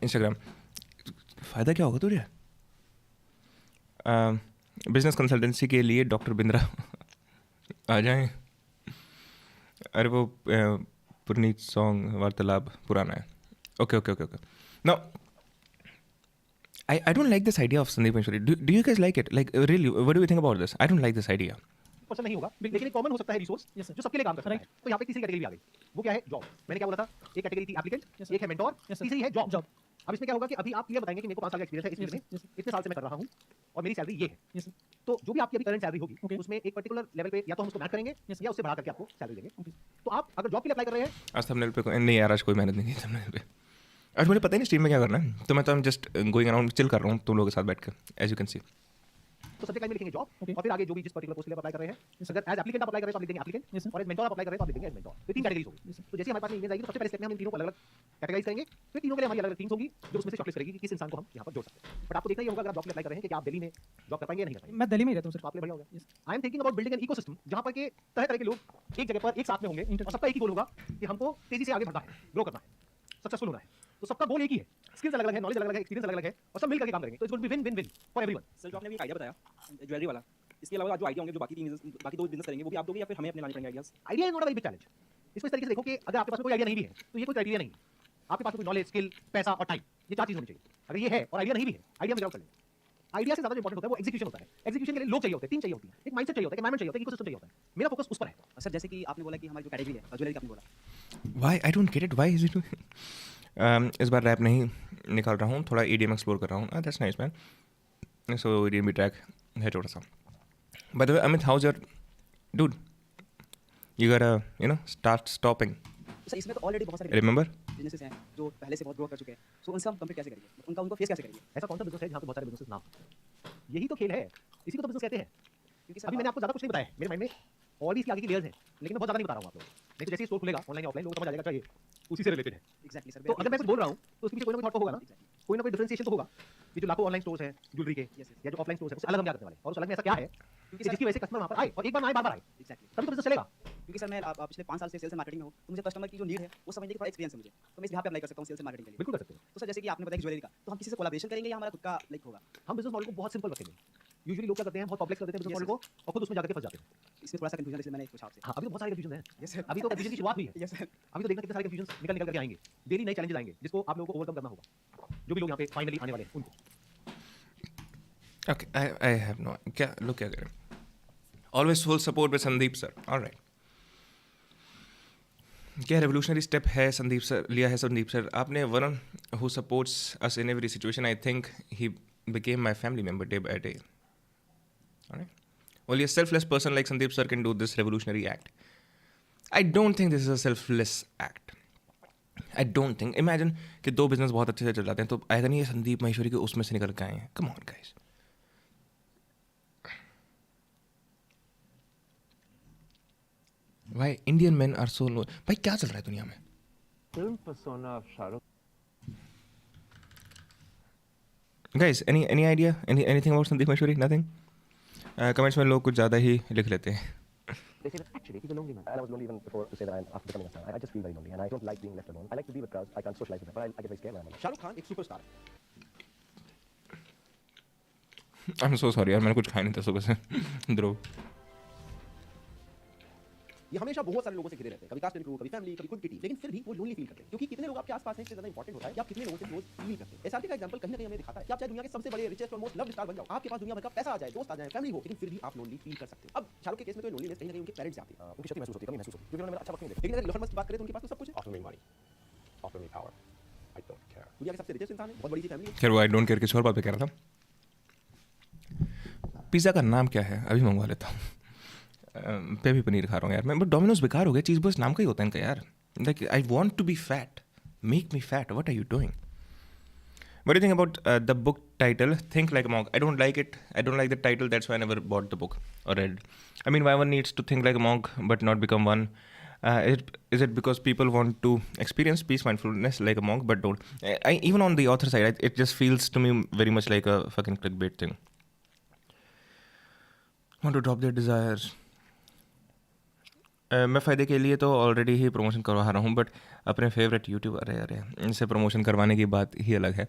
इंस्टाग्राम. फ़ायदा क्या होगा तुझे? बिजनेस कंसल्टेंसी के लिए डॉक्टर बिंद्रा आ जाएं. अरे वो पुरनीत सॉन्ग वार्तालाप पुराना है. Okay. Now I don't like this idea of Sandeep Maheshwari. Do you guys like it? Like really, what do you think about this? I don't like this idea. Person नहीं होगा, लेकिन एक कॉमन हो सकता है रिसोर्स Yes, sir. जो सबके लिए काम कर सकता है. तो यहाँ पे तीसरी कैटेगरी भी आ गई. वो क्या है? जॉब. मैंने क्या बोला था? एक कैटेगरी थी एप्लीकेंट, Yes, sir. एक है मेंटोर, Yes, sir. तीसरी है जॉब. जॉब. अब इसमें क्या होगा कि अभी आप क्लियर बताएंगे कि मेरे को 5 साल का एक्सपीरियंस है इस Yes, फील्ड में, sir. Yes, sir. इतने साल से मैं कर रहा हूँ और मेरी सैलरी ये है. Yes sir. तो जो भी आपकी अभी करंट सैलरी होगी, Okay. उसमें एक पर्टिकुलर लेवल पे या तो हम उसको मैच करेंगे Yes, sir. या उससे बढ़ा करके आपको सैलरी देंगे. Okay. तो आप अगर जॉब के लिए अप्लाई कर रहे हैं, आज थंबनेल पे नहीं यार, आज कोई मेहनत नहीं की थंबनेल पे. आज मुझे पता ही नहीं स्ट्रीम में क्या करना है, तो मैं तो जस्ट गोइंग अराउंड चिल कर रहा हूँ तुम लोगों के साथ बैठ कर, एज यू कैन सी. तो सब्जेक्ट लाइन में लिखेंगे जॉब. Okay. और फिर आगे जो भी जिस पर्टिकुलर पोस्ट के लिए अप्लाई कर रहे हैं, अगर एज एप्लीकेंट आप अप्लाई कर रहे हैं तो आप लिख देंगे एप्लीकेंट, Yes, sir. और एज मेंटोर आप अप्लाई कर रहे हैं तो आप लिख देंगे एज मेंटोर. तो 3 कैटेगरीज होगी. Yes, sir. तो जैसे हमारे पास इमेज आएगी तो सबसे पहले स्टेप में हम इन तीनों को अलग-अलग कैटेगराइज करेंगे. फिर तीनों के लिए हमारी अलग-अलग टीम्स होंगी जो उसमें से शॉर्टलिस्ट करेगी कि किस इंसान को हम यहाँ पर जोड़ सकते हैं. बट आपको देखना ये होगा अगर आप जॉब के लिए अप्लाई कर रहे हैं कि आप दिल्ली में जॉब कर पाएंगे या नहीं कर पाएंगे. मैं दिल्ली में ही रहता हूँ तो सर. आपके लिए बढ़िया हो गया. Yes. I am thinking about building an ecosystem जहाँ पर के तरह-तरह के लोग एक जगह पर एक साथ में होंगे और सबका एक ही गोल होगा कि हमको तेजी से आगे बढ़ना है, ग्रो करना है, सक्सेसफुल होना है. तो सबका गोल एक ही है. स्किल्स अलग-अलग है, नॉलेज अलग-अलग है, एक्सपीरियंस अलग-अलग है और सब मिलकर के काम करेंगे. तो it's going to be win win win for everyone. Sir जो आपने अभी एक आइडिया बताया ज्वेलरी वाला, इसके अलावा जो आइडिया होंगे जो बाकी दो बिजनेस करेंगे वो भी आप दोगे या फिर हमें अपने लाने पड़ेंगे ideas? Idea is not a very big challenge. इसको इस तरीके से देखो कि अगर आपके पास में कोई आइडिया नहीं भी है तो ये कोई क्राइटेरिया नहीं है. आपके पास में कोई नॉलेज, स्किल, पैसा और टाइम, ये 4 चीज होनी चाहिए. अगर ये है और आइडिया नहीं भी है, आइडिया में ग्राउंड कर लेंगे. आइडिया से ज्यादा जो इंपॉर्टेंट होता है वो एग्जीक्यूशन होता है. एग्जीक्यूशन के लिए लोग चाहिए होते हैं, टीम चाहिए होती है, एक माइंडसेट चाहिए होता है, एक एनवायरनमेंट चाहिए होता है, इकोसिस्टम चाहिए होता है. मेरा फोकस उस पर है. सर जैसे कि आपने बोला कि हमारी जो कैटेगरी है ज्वेलरी का आपने बोला, Why? I don't get it. Why is it? इस बार रैप नहीं निकाल रहा हूँ, थोड़ा EDM एक्सप्लोर कर रहा हूँ. That's nice man. So EDM भी ट्रैक है छोटा सा. By the way, Amit, how's your dude? You gotta start stopping. Sir इसमें तो ऑलरेडी बहुत सारे Remember? बिजनेसेस हैं जो पहले से बहुत ग्रो कर चुके हैं, सो उनसे हम कंपीट कैसे करेंगे, उनको फेस कैसे करेंगे? ऐसा कौन सा बिजनेस है जहाँ पे बहुत सारे बिजनेसेस ना हो? यही तो खेल है. इसी को तो बिजनेस कहते हैं. क्योंकि सर अभी मैंने आपको ज्यादा कुछ नहीं बताया. मेरे माइंड में और भी इसके आगे की लेयर्स हैं, लेकिन मैं बहुत ज्यादा नहीं बता रहा हूँ आप लोगों को. नहीं तो जैसे ही स्टोर खुलेगा ऑनलाइन या ऑफलाइन लोगों को समझ आ जाएगा अच्छा ये उसी से रिलेटेड है. Exactly sir. तो अगर मैं कुछ बोल रहा हूँ तो उसके पीछे कोई ना कोई थॉट तो होगा ना, कोई ना कोई डिफरेंशिएशन तो होगा. ये जो लाखों ऑनलाइन स्टोर्स हैं ज्वेलरी के Yes, yes. या जो ऑफलाइन स्टोर्स हैं उससे अलग हम क्या करने वाले हैं और उस अलग में ऐसा क्या है कि जिसकी वजह से कस्टमर वहाँ पर आए और एक बार ना आए, बार-बार आए, एग्जैक्टली तभी तो बिजनेस चलेगा. क्योंकि सर मैं पिछले 5 साल से सेल्स एंड मार्केटिंग में हूँ, तो मुझे कस्टमर की जो नीड है वो समझने की थोड़ा एक्सपीरियंस है मुझे, तो मैं इस यहाँ पे अप्लाई कर सकता हूँ सेल्स एंड मार्केटिंग के लिए. बिल्कुल कर सकते हो. तो सर जैसे कि आपने बताया कि ज्वेलरी का, तो हम किसी से कोलैबोरेशन करेंगे या हमारा खुद का लाइक होगा? हम बिजनेस मॉडल को बहुत सिंपल रखेंगे. यूजुअली लोग क्या करते हैं, बहुत कॉम्प्लेक्स कर देते हैं बिजनेस Yes, मॉडल को और खुद उसमें जाकर के फंस जाते हैं. इसमें थोड़ा सा कंफ्यूजन है इसलिए मैंने पूछा आपसे. हाँ, अभी तो बहुत सारे कंफ्यूजन हैं. Yes sir. अभी तो कंफ्यूजन की शुरुआत हुई है. Yes sir. अभी तो देखना कितने सारे कंफ्यूजन निकल करके आएंगे. डेली नए चैलेंजेस आएंगे जिसको आप लोगों को ओवरकम करना होगा. जो भी लोग यहाँ पे फाइनली आने वाले हैं उनको. Okay, I have no. क्या लोग क्या करें? Always full support with Sandeep sir. Alright. क्या रेवोल्यूशनरी स्टेप है संदीप सर लिया है संदीप सर आपने? One who supports us in every situation. I think he became my family member day by day. Alright. Only a selfless person like Sandeep sir can do this revolutionary act. I don't think this is a selfless act. I don't think. Imagine कि दो business बहुत अच्छे से चल जाते हैं तो आएगा नहीं ये संदीप महेश्वरी के उसमें से निकल के आए हैं. Come on guys. Why Indian men are so low? भाई क्या चल रहा है दुनिया में? Film persona of Shah Rukh. Guys, any idea? Anything about Sandeep Maheshwari? Nothing? Comments में लोग कुछ ज़्यादा ही लिख लेते हैं. They say that actually he's a lonely man. And I was lonely even before to say that after becoming a star. I just feel very lonely and I don't like being left alone. I like to be with crowds. I can't socialize with them, but I get very scared when I'm alone. Shah Rukh Khan एक superstar है. I'm so sorry यार मैंने कुछ खाया नहीं था सुबह से. ध्रुव. ये हमेशा बहुत सारे लोगों से घिरे रहते हैं, कभी कास्ट एंड क्रू, कभी फैमिली, कभी खुद की टीम, लेकिन फिर भी वो लोनली फील करते हैं क्योंकि कितने लोग आपके आसपास हैं इससे ज्यादा इंपॉर्टेंट होता है कि आप कितने लोगों से क्लोज फील करते हैं. एसआरके का एग्जांपल कहीं ना कहीं हमें दिखाता है कि आप चाहे दुनिया के सबसे बड़े रिचेस्ट और मोस्ट लव्ड स्टार बन जाओ, आपके पास दुनिया भर का पैसा आ जाए, दोस्त आ जाए, फैमिली हो, लेकिन फिर भी आप लोनली फील कर सकते हो. अब शाहरुख के केस में तो लोनलीनेस कहीं ना कहीं उनके पेरेंट्स से आती है, उनकी शक्ति महसूस होती है, कमी महसूस होती है क्योंकि उन्होंने मेरा अच्छा वक्त नहीं देखा. लेकिन अगर इलोन मस्क की बात करें तो उनके पास तो सब कुछ है. Offer me money. Offer me power. I don't care. दुनिया के सबसे रिचेस्ट इंसान है, बहुत बड़ी सी फैमिली है. खैर वो आई डोंट केयर किसी और बात पे कह रहा था. पिज़्ज़ा का नाम क्या है? अभी मंगवा लेता हूँ. पेरी पनीर खा रहा हूँ यार मैं. बट डोमिनोज बेकार हो गया. चीज़ बस नाम का ही होता है इनका यार. Like I want to be fat. Make me fat. What are you doing? What do you think about the book title, Think Like a Monk? I don't like it. I don't like the title. That's why I never bought the book or read. I mean, why one needs to think like a monk but not become one? Is it because people want to experience peace, mindfulness like a monk but don't? Even on the author side, it just feels to me very much like a fucking clickbait thing. Want to drop their desires. मैं फ़ायदे के लिए तो already ही promotion करवा रहा हूँ but अपने favourite YouTuber अरे इनसे प्रमोशन करवाने की बात ही अलग है.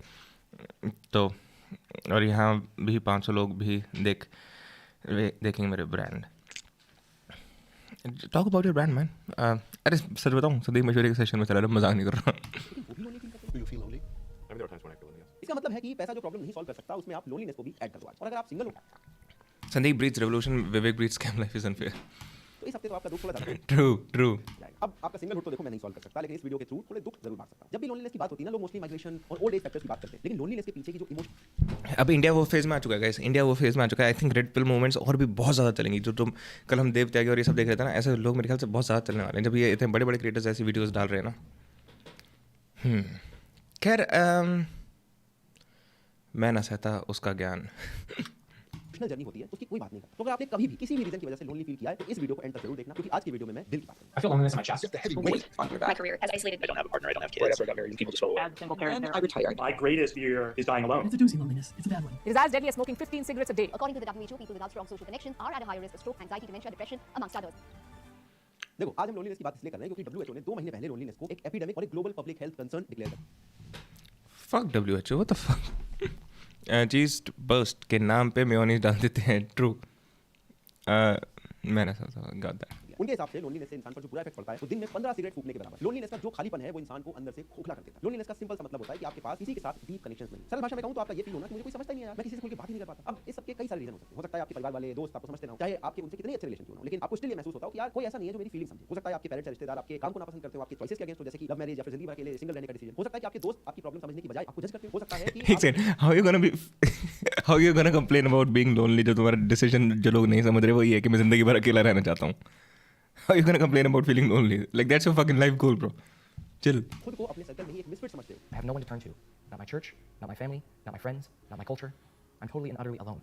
तो और यहाँ भी 500 लोग भी देखेंगे मेरे brand. Talk about your brand man. अरे सच बताऊँ संदीप महेश्वरी के सेशन में चला रहा, मजाक नहीं कर रहा. Do you feel lonely? I mean, there are times when I feel lonely. इसका मतलब है कि पैसा जो प्रॉब्लम नहीं सॉल्व कर सकता उसमें आप लोनलीनेस को भी ऐड कर दो. और अगर आप सिंगल हो Sandeep breeds revolution, Vivek breeds scam, life is unfair. तो इस हफ्ते तो आपका दुख थोड़ा ज्यादा ट्रू. अब आपका सिंगल हुड तो देखो मैं नहीं सॉल्व कर सकता, लेकिन इस वीडियो के थ्रू थोड़े दुख जरूर बांट सकता हूं. जब भी लोनलीनेस की बात होती है ना, लोग मोस्टली माइग्रेशन और ओल्ड एज फैक्टर्स की बात करते हैं, लेकिन लोनलीनेस के पीछे की जो इमोशन. अब इंडिया वो फेज में आ चुका है गाइस. इंडिया वो फेज में आ चुका है. I think red pill movements और भी बहुत ज़्यादा चलेंगी. जो तुम कल हम देव त्यागी और ये सब देख रहे थे ना, ऐसे लोग मेरे ख्याल से बहुत ज़्यादा चलने वाले हैं जब ये इतने बड़े बड़े क्रिएटर्स ऐसी वीडियोज़ डाल रहे हैं ना. खैर मैं ना सहता उसका ज्ञान. जर्नी होती है उसकी कोई बात नहीं करता. तो अगर आपने कभी भी किसी भी रीजन की वजह से लोनली फील किया है तो इस वीडियो को एंड तक जरूर देखना, क्योंकि आज की वीडियो में मैं दिल की बात करूंगा. I feel loneliness in my chest. Just a heavy weight on your My back. career has isolated I don't have a partner. I don't have kids. Right after I got married, people just go away. single parent. And I retired. My greatest fear is dying alone. It's a juicy loneliness. It's a bad one. It is as deadly as smoking 15 cigarettes a day. According to the WHO, people without strong social connections are at a higher risk of stroke, anxiety, dementia, depression, amongst others. देखो आज हम loneliness की बात इसलिए कर रहे हैं क्योंकि WHO ने 2 महीने पहले लोनलीनेस को एक एपिडेमिक और एक global public health concern declare कर. Fuck WHO, what the fuck. चीज़ बर्स्ट के नाम पे मेयोनीज डाल देते हैं. ट्रू. मैंने सोचा गॉट दैट. उनके हिसाब से लोनलीनेस से इंसान पर जो बुरा इफेक्ट पड़ता है वो दिन में 15 सिगरेट फूकने के बराबर. लोनलीनेस का जो खालीपन है वो इंसान को अंदर से खोखला कर देता है. लोनलीनेस का सिंपल सा मतलब होता है कि आपके पास किसी के साथ डीप कनेक्शंस नहीं. सरल भाषा में कहूं तो आपका ये फील होना कि मुझे कोई समझता ही नहीं है यार, मैं किसी से खुल के बात ही नहीं कर पाता. अब इस सब के कई सारे रीजन हो सकता है आपके परिवार वाले दोस्त आपको समझते ना हो, चाहे आपके उनसे कितने अच्छे रिलेशन क्यों ना हो, लेकिन आपको स्टिल ये महसूस होता हो कि यार कोई ऐसा नहीं है जो मेरी फीलिंग समझे. हो सकता है आपके पेरेंट्स रिश्तेदार आपके काम को नापसंद करते हो, आपके चॉइसेस के अगेंस्ट हो, जैसे कि लव मैरिज या फिर जिंदगी भर अकेले सिंगल रहने का डिसीजन. हो सकता है कि आपके दोस्त आपकी प्रॉब्लम समझने की बजाय आपको जज करते हो सकता है कि एक second, how you gonna complain about being lonely? जो तुम्हारा डिसीजन जो लोग नहीं समझ रहे वो ये है कि मैं जिंदगी भर अकेला रहना चाहता हूँ. How are you gonna complain about feeling lonely? Like that's your fucking life goal, bro. Chill. खुद को अपने सर्कल में ही एक मिसफिट समझते हो. I have no one to turn to. Not my church, not my family, not my friends, not my culture. I'm totally and utterly alone.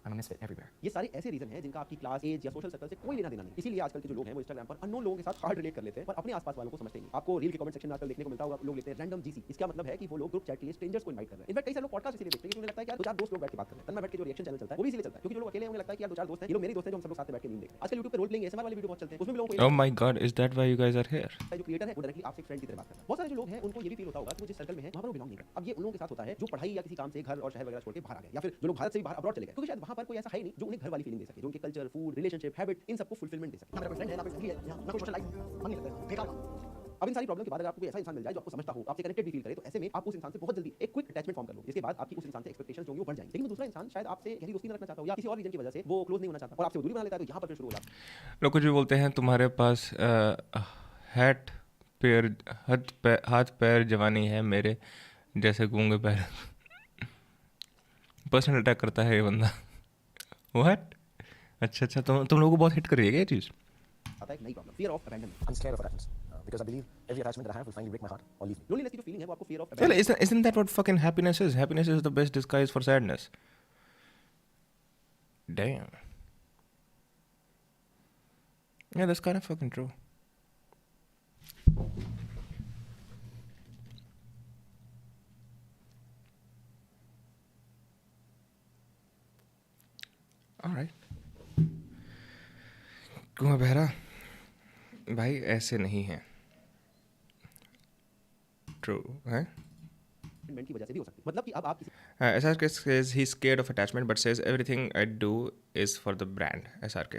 I'm a misfit everywhere. ये सारे ऐसे रीजन हैं जिनका आपकी क्लास, एज या social circle से कोई लेना देना नहीं. इसीलिए आजकल के जो लोग हैं वो इंस्टाग्राम पर अननोन लोगों के साथ हार्ड रिलेट कर लेते हैं पर अपने आसपास वालों को समझते नहीं. आपको रील के कमेंट सेक्शन में आजकल देखने को मिलता होगा लोग लेते हैं रैंडम जीसी. इसका मतलब है कि वो लोग ग्रुप चैट के लिए स्ट्रेंजर्स को इनवाइट कर रहे हैं. इनफैक्ट कई सारे लोग पॉडकास्ट इसलिए देखते हैं क्योंकि उन्हें लगता है कि यार दो चार दोस्त लोग बैठ के बात कर रहे हैं. तन्मय भट्ट के जो रिएक्शन चैनल चलता है वो भी इसलिए चलता है क्योंकि जो लोग अकेले हैं उन्हें लगता है कि यार दो चार दोस्त हैं, ये लोग मेरे दोस्त हैं जो हम सब लोग साथ में बैठ के मीम देख रहे हैं. आजकल YouTube पे रोल प्लेइंग एएसएमआर वाले वीडियो बहुत चलते हैं. उसमें भी लोगों को Oh my God, is that why you guys are here? जो क्रिएटर है वो डायरेक्टली आपसे फ्रेंड की तरह बात करता है. बहुत सारे जो लोग हैं उनको ये भी फील होता होगा कि वो जिस सर्कल में है वहां पर वो बिलोंग नहीं करता. अब ये उन लोगों के साथ होता है जो पढ़ाई या किसी काम से घर और शहर वगैरह छोड़ के बाहर आ गए या फिर जो लोग भारत से भी बाहर अब्रॉड चले गए क्योंकि शायद वहां पर कोई ऐसा है नहीं जो उन्हें घर वाली फीलिंग दे सके, जो उनके culture, food, relationship, habit in सबको फुलफिलमेंट दे सके. ना मेरा कोई फ्रेंड है, ना कोई जिंदगी है, ना कोई सोशल लाइफ, मन नहीं लगता है, बेकार काम. अब इन सारी प्रॉब्लम के बाद अगर आपको कोई ऐसा इंसान मिल जाए जो आपको समझता हो, आपसे कनेक्टेड भी फील करे, तो ऐसे में आप उस इंसान से बहुत जल्दी एक क्विक अटैचमेंट फॉर्म कर लो, जिसके बाद आपकी उस इंसान से एक्सपेक्टेशंस जो होंगी वो बढ़ जाएंगी। लेकिन वो दूसरा इंसान शायद आपसे गहरी दोस्ती न रखना चाहता हो या किसी और रीजन की वजह से वो क्लोज नहीं होना चाहता और आपसे वो दूरी बना लेता है, तो यहाँ पर फिर शुरू हो जाता है। लोग कुछ भी बोलते हैं, तुम्हारे पास हाथ पैर जवानी है, मेरे जैसे गूंगे पैर। पर्सनल अटैक करता है ये बंदा। व्हाट? अच्छा, तुम लोगों को बहुत हिट कर रही है क्या ये चीज़? आता है एक नई problem, fear of abandonment. I'm scared of attachments because I believe every attachment that I have will finally break my heart or leave me. Loneliness की जो फीलिंग है वो आपको fear of Well, isn't that what fucking happiness is? Happiness is the best disguise for sadness. Damn. Yeah, that's kind of fucking true. All right. कुआं बहरा भाई ऐसे नहीं है। ट्रू है। की वजह से भी हो सकती है, मतलब कि अब आप किसी SRK says he's scared of attachment but says everything I do is for the brand. SRK.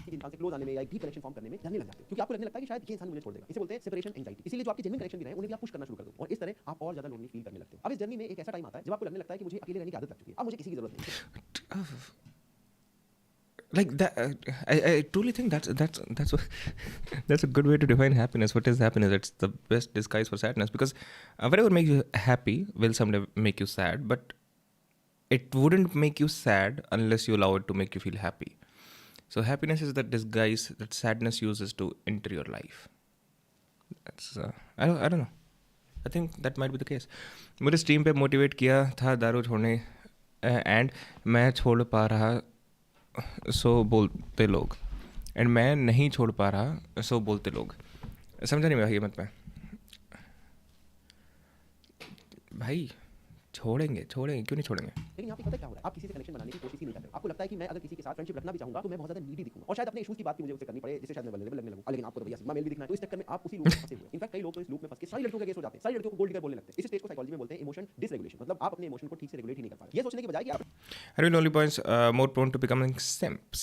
इंसान से क्लोज आने में या एक डीप कनेक्शन फॉर्म करने में डरने लग जाते हो, क्योंकि आपको लगने लगता है कि शायद ये इंसान मुझे छोड़ देगा। इसे बोलते हैं सेपरेशन एंजाइटी। इसीलिए जो आपके जेन्युइन कनेक्शन भी रहे उन्हें भी आप पुश करना शुरू कर दो और इस तरह आप और ज्यादा लोनली फील करने लगते हो। अब इस जर्नी में एक ऐसा टाइम आता है जब आपको लगने लगता है कि मुझे अकेले रहने की आदत लग चुकी है, अब मुझे किसी की जरूरत नहीं है। Like that, I truly think that's a good way to define happiness. What is happiness? It's the best disguise for sadness, because whatever makes you happy will someday make you sad, but it wouldn't make you sad unless you allow it to make you feel happy. So happiness is the disguise that sadness uses to enter your life. That's I don't know. I think that might be the case. मुझे stream पे motivate किया था दारू छोड़ने, and मैं छोड़ पा रहा सो बोलते लोग, एंड मैं नहीं छोड़ पा रहा सो बोलते लोग। समझा नहीं भाई, मत में भाई छोड़ेंगे क्यों नहीं छोड़ेंगे। लेकिन यहाँ पे पता क्या हो रहा है, आप किसी से कनेक्शन बनाने की कोशिश ही नहीं करते। आपको लगता है कि मैं अगर किसी के साथ फ्रेंडशिप रखना भी चाहूंगा तो मैं बहुत ज्यादा नीडी दिखूंगा और शायद अपने इश्यूज की बात भी मुझे उससे करनी पड़े, जिससे शायद मैं वल्नरेबल लगने लगूं। लेकिन आपको तो भैया सिग्मा मेल भी दिखना है, तो इस चक्कर में आप उसी लूप में फंसे हुए हैं। इनफैक्ट कई लोग तो इस लूप में फंस के सारी लड़कियों के अगेंस्ट हो जाते हैं, सारी लड़कियों को गोल्ड डिगर बोलने लगते हैं। इस स्टेज को साइकोलॉजी में बोलते हैं इमोशन डिसरेगुलेशन, मतलब आप अपने इमोशन को ठीक से रेगुलेट ही नहीं कर पा रहे। ये सोचने की बजाय कि आप Are we lonely boys more prone to becoming simps?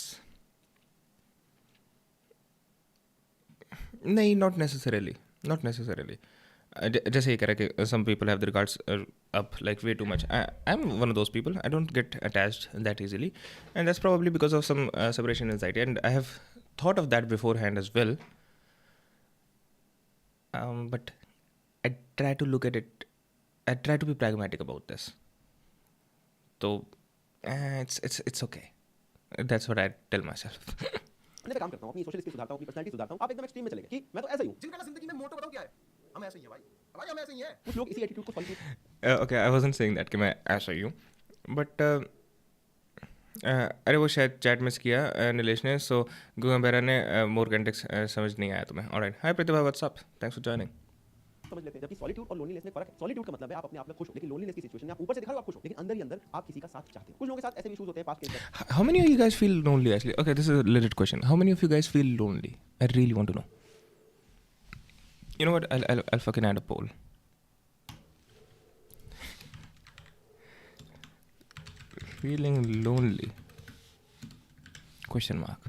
नहीं, not necessarily. जैसे ये कह रहा है कि some people have the regards up like way too much. I'm one of those people. I don't get attached that easily, and that's probably because of some separation anxiety, and I have thought of that beforehand as well. But I try to look at it. I try to be pragmatic about this. So it's okay. That's what I tell myself. मैं काम करता हूं, अपनी social skill सुधारता हूं, अपनी personality सुधारता हूं। आप एकदम एक्सट्रीम में चले गए कि मैं तो ऐसा ही हूं। जिनका ना जिंदगी में मोटो बताओ क्या है, हम ऐसे ही हैं भाई हम ऐसे ही हैं। कुछ लोग इसी एटीट्यूड को follow Okay, I wasn't saying that कि मैं ऐसा ही हूँ, but अरे वो शायद चैट मिस किया नीलेश ने, सो गुआ बेरा ने मोर कंटेक्स्ट समझ नहीं आया तुम्हें। Alright, hi Pratibha, what's up, thanks for joining. समझ लेते हैं। जबकि सॉलिट्यूड और लोनलीनेस में फर्क है। सॉलिट्यूड का मतलब है आप अपने आप में खुश हो, लेकिन लोनलीनेस की सिचुएशन में आप ऊपर से दिखा रहे हो आप खुश हो, लेकिन अंदर ही अंदर आप किसी का साथ चाहते हो। कुछ लोगों के साथ ऐसे भी इश्यूज होते हैं पास्ट के। How many of you guys feel lonely actually? Okay, this is a legit question. How many of you guys feel lonely? I really want to know. You know what? I'll fucking add a poll. Feeling lonely? Question mark.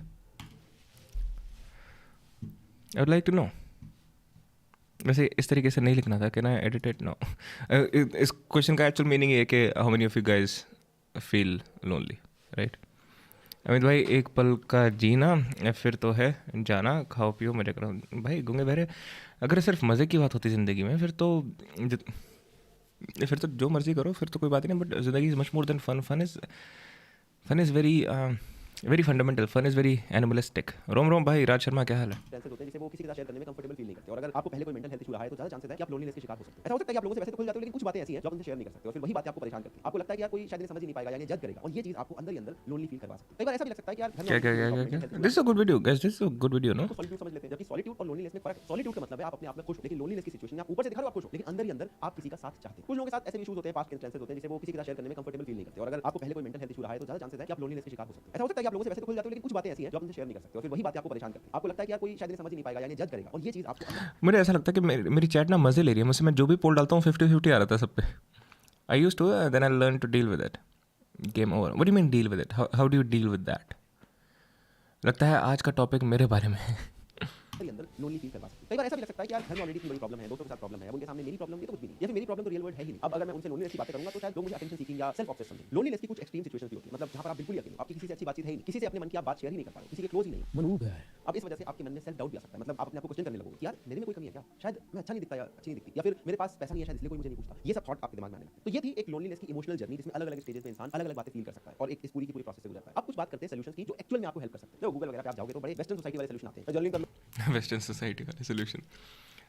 I would like to know. वैसे इस तरीके से नहीं लिखना था कि ना edited no. इस क्वेश्चन का एक्चुअल मीनिंग ये है कि how many of you guys feel lonely, right? Amit भाई, एक पल का जीना फिर तो है जाना, खाओ पियो मजे करो। भाई गूंगे बहरे, अगर सिर्फ मज़े की बात होती ज़िंदगी में फिर तो जो मर्जी करो, फिर तो कोई बात ही नहीं। बट ज़िंदगी is much more than fun. Fun is very fundamental. Fun is very animalistic. रोम भाई, राज शर्मा, क्या हाल है? टेंशन होते हैं जिसे वो किसी के साथ शेयर करने में कंफर्टेबल फील नहीं करते, और अगर आपको पहले कोई मेंटल हेल्थ इशू रहा है तो ज्यादा चांसेस है कि आप लोनलीनेस के शिकार हो सकते हैं। ऐसा हो सकता है कि आप लोगों से वैसे तो खुल जाते हो, लेकिन कुछ बातें ऐसी हैं जो आप उनसे शेयर नहीं कर सकते और फिर वही बातें आपको परेशान करती हैं। आपको लगता है कि यार कोई शायद इन्हें समझ ही नहीं पाएगा या ये जज करेगा, और ये चीज आपको अंदर ही अंदर लोनली फील करवा सकती है। कई बार ऐसा भी लग सकता है कि यार क्या this is a good video guys, this is a good video no. Solitude समझ लेते हैं। जबकि सॉलिट्यूड और लोनलीनेस में फर्क है। सॉलिट्यूड का मतलब है आप अपने आप में खुश हो, लेकिन लोनलीनेस की सिचुएशन में आप ऊपर से दिखा रहे हो आप खुश हो, लेकिन अंदर ही अंदर आप किसी का साथ चाहते हैं। कुछ लोगों के साथ ऐसे इश्यूज होते हैं, पास्ट के इंस्टेंसेस होते हैं जिसे वो किसी के साथ शेयर करने में कंफर्टेबल फील नहीं करते, और अगर आपको पहले कोई मेंटल हेल्थ इशू रहा है तो ज्यादा चांसेस है कि आप लोनलीनेस के शिकार हो सकते हैं। ऐसा हो सकता है कि आप लोगों से वैसे तो खुल जाते हो, लेकिन कुछ बातें ऐसी हैं जो आप उनसे शेयर नहीं कर सकते और फिर वही बातें आपको परेशान करती हैं। आपको लगता है कि यार कोई शायद इन्हें समझ ही नहीं पाएगा या ये जज करेगा, और ये चीज आपको मुझे ऐसा लगता है कि मेरी चैट ना मजे ले रही है मुझसे। मैं जो भी पोल डालता हूँ 50-50 आ रहा था सब पे। I used to, then I learn to deal with it. Game over. What do you mean deal with it? How do you deal with that? लगता है आज का टॉपिक मेरे बारे में है। अंदर लोनली फील करवा सकती है। कई बार ऐसा भी लग सकता है कि यार घर में ऑलरेडी इतनी बड़ी प्रॉब्लम है, दोस्तों के साथ प्रॉब्लम है, अब उनके सामने मेरी प्रॉब्लम ये तो कुछ भी नहीं, या फिर मेरी प्रॉब्लम तो रियल वर्ल्ड है ही नहीं। अब अगर मैं उनसे लोनलीनेस की बातें करूंगा तो शायद लोग मुझे अटेंशन सीकिंग या सेल्फ ऑब्सेस्ड समझेंगे। लोनलीनेस की कुछ एक्सट्रीम सिचुएशंस भी होती है, मतलब जहां पर आप बिल्कुल ही अकेले हो, आपकी किसी से अच्छी बातचीत है ही नहीं, किसी से अपने मन की आप बात शेयर ही नहीं कर पा रहे, किसी के क्लोज ही नहीं। मन उब है। अब इस वजह से आपके मन में सेल्फ डाउट भी आ सकता है, मतलब आप अपने आप को क्वेश्चन करने लगोगे कि यार मेरे में कोई कमी है क्या, शायद मैं अच्छा नहीं दिखता या अच्छी नहीं दिखती, या फिर मेरे पास पैसा नहीं है शायद इसलिए कोई मुझे नहीं पूछता। ये सब थॉट आपके दिमाग में आने लगते हैं। तो ये थी एक लोनलीनेस की इमोशनल जर्नी जिसमें अलग अलग स्टेजेस में इंसान अलग अलग बातें फील कर सकता है और एक इस पूरी की पूरी प्रोसेस से गुजरता है। अब कुछ बात करते हैं सॉल्यूशंस की जो एक्चुअल में आपको हेल्प कर सकते हैं। तो गूगल वगैरह पे आप जाओगे तो बड़े वेस्टर्न सोसाइटी वाले सॉल्यूशन आते हैं, जर्नलिंग कर लो। वेस्टर्न सोसाइटी वाले सोल्यूशन।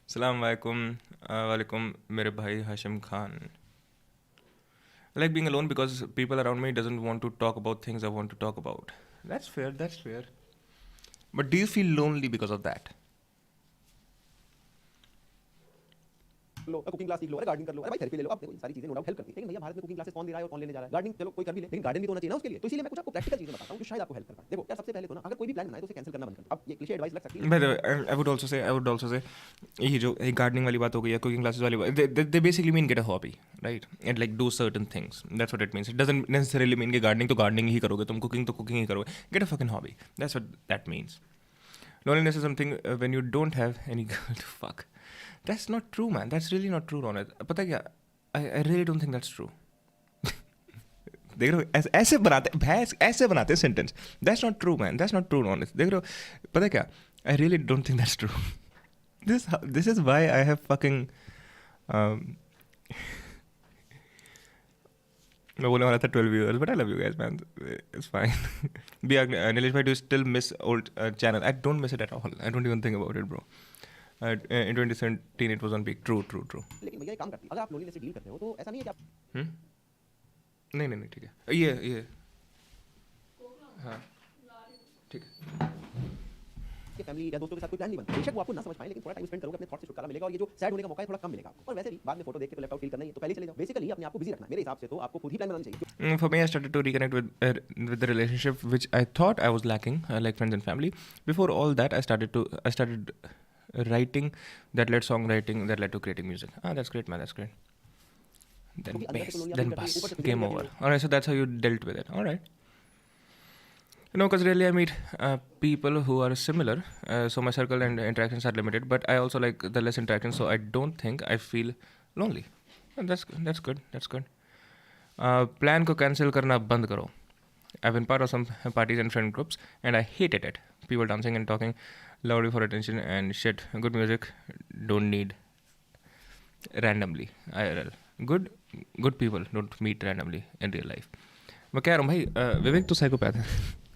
अस्सलाम वालेकुम मेरे भाई Hashim Khan. I like being alone because people around me doesn't want to talk about things I want to talk about. That's fair. But do you feel lonely because of that? Low, cooking class सीख लो, अरे gardening कर लो, अरे भाई therapy ले लो। अब देखो ये सारी चीजें नो डाउट हेल्प करती है, लेकिन भैया भारत में कुकिंग क्लासेस कौन दे रहा है और कौन लेने जा रहा है? गार्डनिंग चलो कोई कर भी ले, लेकिन गार्डन भी तो होना चाहिए ना उसके लिए। तो इसीलिए मैं कुछ आपको प्रैक्टिकल चीजें बताता हूं जो शायद आपको हेल्प कर पाए। देखो यार सबसे पहले तो ना अगर कोई भी प्लान बनाए तो उसे कैंसिल करना बंद कर दो। अब ये क्लीशे एडवाइस लग सकती है। By the way, I would also say ये जो गार्डनिंग वाली बात हो गई या कुकिंग क्लासेस वाली बात, they basically mean get a hobby, right? And like do certain things. That's what it means. It doesn't necessarily mean कि गार्डनिंग तो गार्डनिंग ही करोगे, तुम कुकिंग तो कुकिंग ही करोगे. Get a fucking hobby. That's what that means. Loneliness is something when you don't have any girl to fuck. That's not true, man. That's really not true, Ronit. पता क्या? I really don't think that's true. देख रहे हो ऐसे बनाते भैंस ऐसे बनाते हैं sentence. That's not true, man. That's not true, Ronit. देख रहे हो पता क्या? I really don't think that's true. This is why I have fucking मैं बोलने वाला था 12 viewers, but I love you guys, man. It's fine. Nilesh bhai, do you still miss old channel? I don't miss it at all. I don't even think about it, bro. In 2017 it was on peak. True. लेकिन भैया एक काम करती है, अगर आप loneliness से deal करते हो तो ऐसा नहीं है कि आप नहीं ठीक है ये हाँ ठीक है कि फैमिली या दोस्तों के साथ कोई प्लान नहीं बनता। बेशक वो आपको ना समझ पाए लेकिन थोड़ा टाइम स्पेंड करोगे अपने थॉट से छुटकारा मिलेगा और ये जो सैड होने का मौका है थोड़ा कम मिलेगा आपको। और वैसे भी बाद में फोटो देख के लेफ्ट आउट फील करना ही है तो पहले चले जाओ। बेसिकली अपने आप को बिजी रखना मेरे हिसाब से तो आपको खुद ही प्लान बनाना चाहिए। For me, I started to reconnect with the relationship which I thought I was lacking, like friends and family. Before all that, I started writing. That led songwriting. That led to creating music. That's great, man. That's great. Then bus, game over. Alright, so that's how you dealt with it. Alright. Because really I meet people who are similar, so my circle and interactions are limited, but I also like the less interactions, so I don't think I feel lonely. And that's good. Plan को cancel करना बंद करो. I've been part of some parties and friend groups, and I hated it. People dancing and talking loudly for attention and shit. Good music don't need randomly. IRL. Good people don't meet randomly in real life. मैं कह रहा हूँ भाई विवेक तो psychopath है.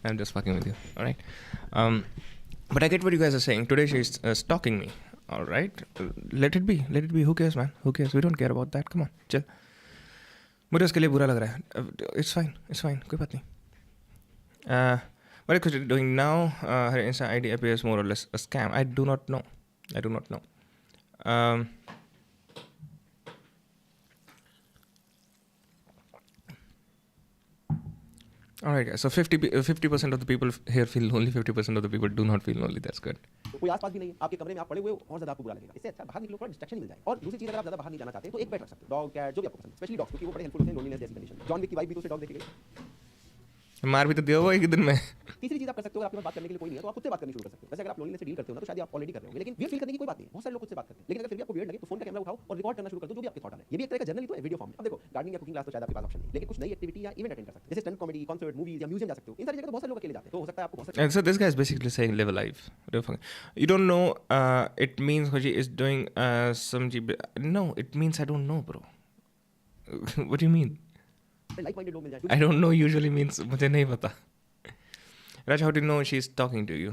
I'm just fucking with you, alright? But I get what you guys are saying. Today she's stalking me, alright? Let it be. Who cares, man? Who cares? We don't care about that. Come on, chill. मुझे उसके लिए बुरा लग रहा है. It's fine. कोई बात नहीं. What is she doing now? Her Insta ID appears more or less a scam. I do not know. Alright guys, so 50% of the people here feel lonely, 50% of the people do not feel lonely. That's good. तो कोई आसपास भी नहीं है, आपके कमरे में आप पड़े हुए हो और ज्यादा आपको बुरा लगेगा। इससे अच्छा बाहर निकलो, थोड़ा डिस्ट्रैक्शन मिल जाए। और दूसरी चीज अगर आप ज्यादा बाहर नहीं जाना चाहते तो एक पेट रख सकते हो, डॉग कैट जो भी आपको पसंद है, स्पेशली डॉग्स क्योंकि वो बड़े हेल्पफुल होते हैं लोनलीनेस जैसी कंडीशन। जॉन विक की वाइफ भी तो उसे डॉग देखे गई। मार भी तो दिया हुआ एक दिन में। तीसरी चीज आप कर सकते हो, अगर आपके पास बात करने के लिए कोई नहीं है तो आप खुद से बात करनी शुरू कर सकते हो। वैसे अगर आप लोनलीनेस से डील करते हो ना तो शायद आप ऑलरेडी कर रहे होंगे, लेकिन वियर्ड फील करने की कोई बात नहीं है। बहुत सारे लोग खुद से बात करते हैं, लेकिन अगर फिर भी आपको वियर्ड लगे तो फोन का कैमरा उठाओ और रिकॉर्ड करना शुरू कर दो जो भी आपके थॉट आ रहे हैं। ये भी एक तरह का जर्नल ही तो है वीडियो फॉर्म में। अब देखो गार्डनिंग या कुकिंग क्लास तो शायद आपके पास ऑप्शन नहीं, लेकिन कुछ नई एक्टिविटी या इवेंट अटेंड कर सकते हैं, जैसे स्टैंड कॉमेडी, कॉन्सर्ट, मूवीज या म्यूजियम जा सकते हो। इन सारी जगह तो बहुत सारे लोग अकेले जाते हैं, तो हो सकता है आपको बहुत And so this guy is basically saying live a life. You don't know. It means Hoji is doing some. No, it means I don't know, bro. What do you mean? Like-minded लोग मिल जाए। I don't know usually means मुझे नहीं पता. Raj, how do you know she's talking to you?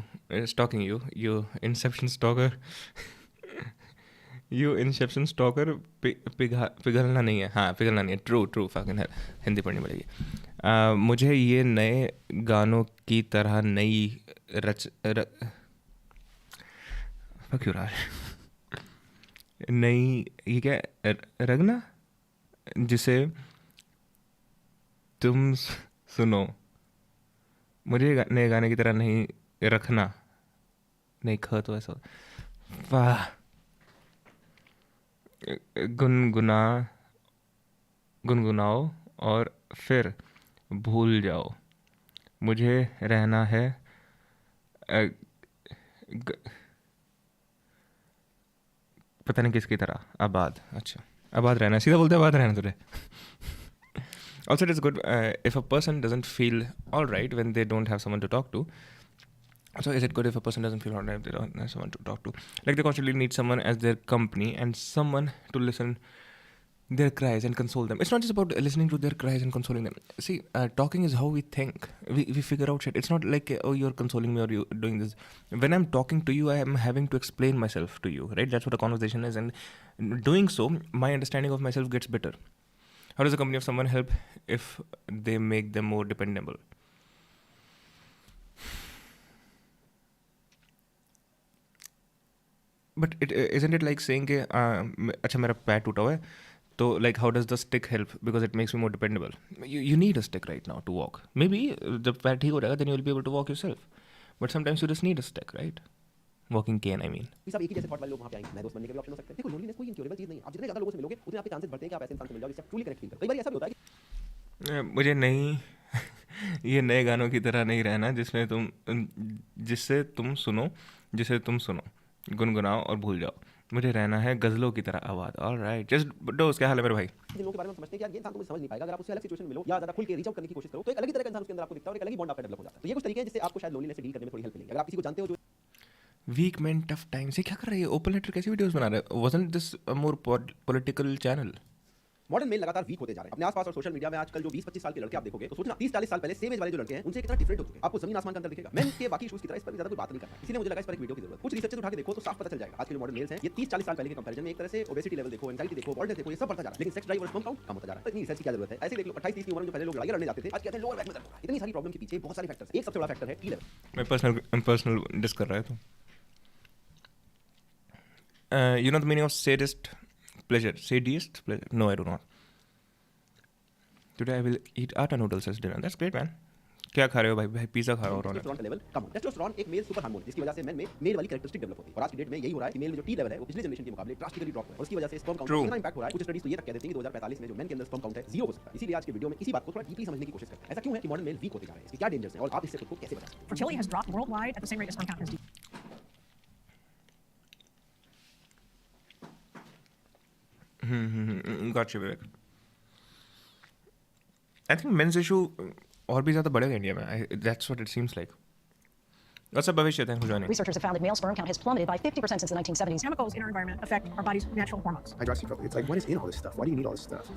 Stalking you? You Inception stalker. You Inception stalker. पिघलना नहीं है. हाँ पिघलना नहीं है. True. Fucking hell. हिंदी पढ़नी पड़ेगी. मुझे ये नए गानों की तरह नई fuck you Raj. नई ये क्या रगना जिसे तुम सुनो. मुझे नए गाने की तरह नहीं रखना. नहीं ख तो ऐसा वाह. गुनगुनाओ और फिर भूल जाओ. मुझे रहना है पता नहीं किसकी तरह आबाद. अच्छा, आबाद रहना, सीधा बोलते आबाद रहना तुझे. Also, it is good if a person doesn't feel all right when they don't have someone to talk to. So, is it good if a person doesn't feel all right if they don't have someone to talk to? Like, they constantly need someone as their company and someone to listen their cries and console them. It's not just about listening to their cries and consoling them. See, talking is how we think. We figure out shit. It's not like, oh, you're consoling me or you're doing this. When I'm talking to you, I am having to explain myself to you, right? That's what a conversation is. And doing so, my understanding of myself gets better. How does a company of someone help if they make them more dependable? But isn't it like saying कि अच्छा मेरा पैर टूटा हुआ है, तो like how does the stick help because it makes me more dependable? You need a stick right now to walk. Maybe जब पैर ठीक हो जाएगा then you will be able to walk yourself. But sometimes you just need a stick, right? Walking cane, I mean. सब एक ही जैसे thought वाले लोग वहां पे आएंगे, मैं दोस्त बनने के भी ऑप्शन हो सकते हैं. देखो लोनलीनेस कोई इनक्योरेबल चीज नहीं है. आप जितने ज्यादा लोगों से मिलोगे उतने आपके चांसेस बढ़ते हैं कि आप ऐसे इंसान से मिल जाओ जिससे आप ट्रूली कनेक्ट फील करो. कई बार ऐसा भी होता है कि मुझे नहीं ये नए गानों की तरह नहीं रहना जिससे तुम सुनो गुनगुनाओ और भूल जाओ. मुझे रहना है गजलों की तरह आवाज. ऑलराइट, जस्ट दोस्त, क्या हाल है मेरे भाई? जिन लोगों के बारे में हम समझते हैं कि यार ये इंसान तो मुझे समझ नहीं पाएगा. अगर आप उससे अलग सिचुएशन में मिलो या ज्यादा खुल के रीच आउट करने की कोशिश करो तो एक अलग ही तरह का इंसान उसके अंदर आपको दिखता है और एक अलग ही बॉन्ड आपका डेवलप हो जाता है. तो ये कुछ तरीके हैं जिससे आपको शायद लोनलीनेस से डील करने में थोड़ी हेल्प मिलेगी. अगर आप किसी को जानते हो जो वीक मैन टफ टाइम से क्या कर रही है? ओपन लेटर कैसी वीडियोस बना रहे हैं? Wasn't this a more political channel? Modern male लगातार वीक होते जा रहे हैं. अपने आसपास और सोशल मीडिया में आजकल जो 20-25 साल के लड़के आप देखोगे तो सोचना 30-40 साल पहले सेम एज वाले जो लड़के हैं उनसे कितना डिफरेंट हो चुके हैं. आपको जमीन आसमान का अंतर दिखेगा. मेन के बाकी इश्यूज की तरह इस पर ज्यादा कोई बात नहीं करता. इसलिए मुझे लगा इस पर एक वीडियो की जरूरत. कुछ रिसर्चेस उठा के देखो तो साफ पता चल जाएगा. आज के जो मॉडर्न मेल्स हैं ये 30-40 साल पहले के कंपैरिजन में एक तरह से ओबेसिटी लेवल देखो, एंजाइटी देखो, बॉल्डनेस देखो, ये सब बढ़ता जा रहा है. लेकिन सेक्स ड्राइव और स्पर्म काउंट कम होता जा रहा है. तो इतनी रिसर्च की क्या जरूरत है? ऐसे देख लो 28-30 की उम्र में जो पहले लोग लड़ाई लड़ने जाते थे आज कहते हैं लोअर बैक में दर्द हो रहा है. इतनी सारी प्रॉब्लम के पीछे बहुत सारे फैक्टर्स. एक सबसे बड़ा फैक्टर है टी लेवल. मैं पर्सनल डिस कर रहा है तो you know the meaning of sadist pleasure? Sadist pleasure? No, I do not. Today I will eat atta noodles as dinner. That's great, man. क्या खा रहे हो भाई? पिज्जा खा रहा हो. टेस्टोस्टेरोन का लेवल कम हो. टेस्टोस्टेरोन एक मेल सुपर हार्मोन है जिसकी वजह से मेन में मेल वाली कैरेक्टरिस्टिक डेवलप होती है. और आज की डेट में यही हो रहा है कि मेल में जो टी लेवल है वो पिछले जनरेशन के मुकाबले ड्रास्टिकली ड्रॉप हुआ है. और उसकी वजह से स्पर्म काउंट में कितना इंपैक्ट हो रहा है. कुछ स्टडीज तो ये तक कह देती हैं कि 2045 में जो मेन के अंदर स्पर्म काउंट है 0 हो सकता है. इसीलिए आज के वीडियो में इसी बात को थोड़ा डीपली समझने की कोशिश करते हैं. ऐसा क्यों है कि मॉडर्न मेल वीक होते जा रहे हैं? इसके क्या डेंजर्स हैं और आप इससे खुद को कैसे बचा सकते हैं? Fertility has dropped worldwide at the same rate as sperm count has decreased. Gotcha, Vivek. I think men's issue और भी ज़्यादा बढ़ेगा इंडिया में. That's what it seems like. What's up, Bhavish? Thanks for joining. Researchers have found that male sperm count has plummeted by 50% since the 1970s. Chemicals in our environment affect our body's natural hormones. Hydroxytropin. It's like, what is in all this stuff? Why do you need all this stuff?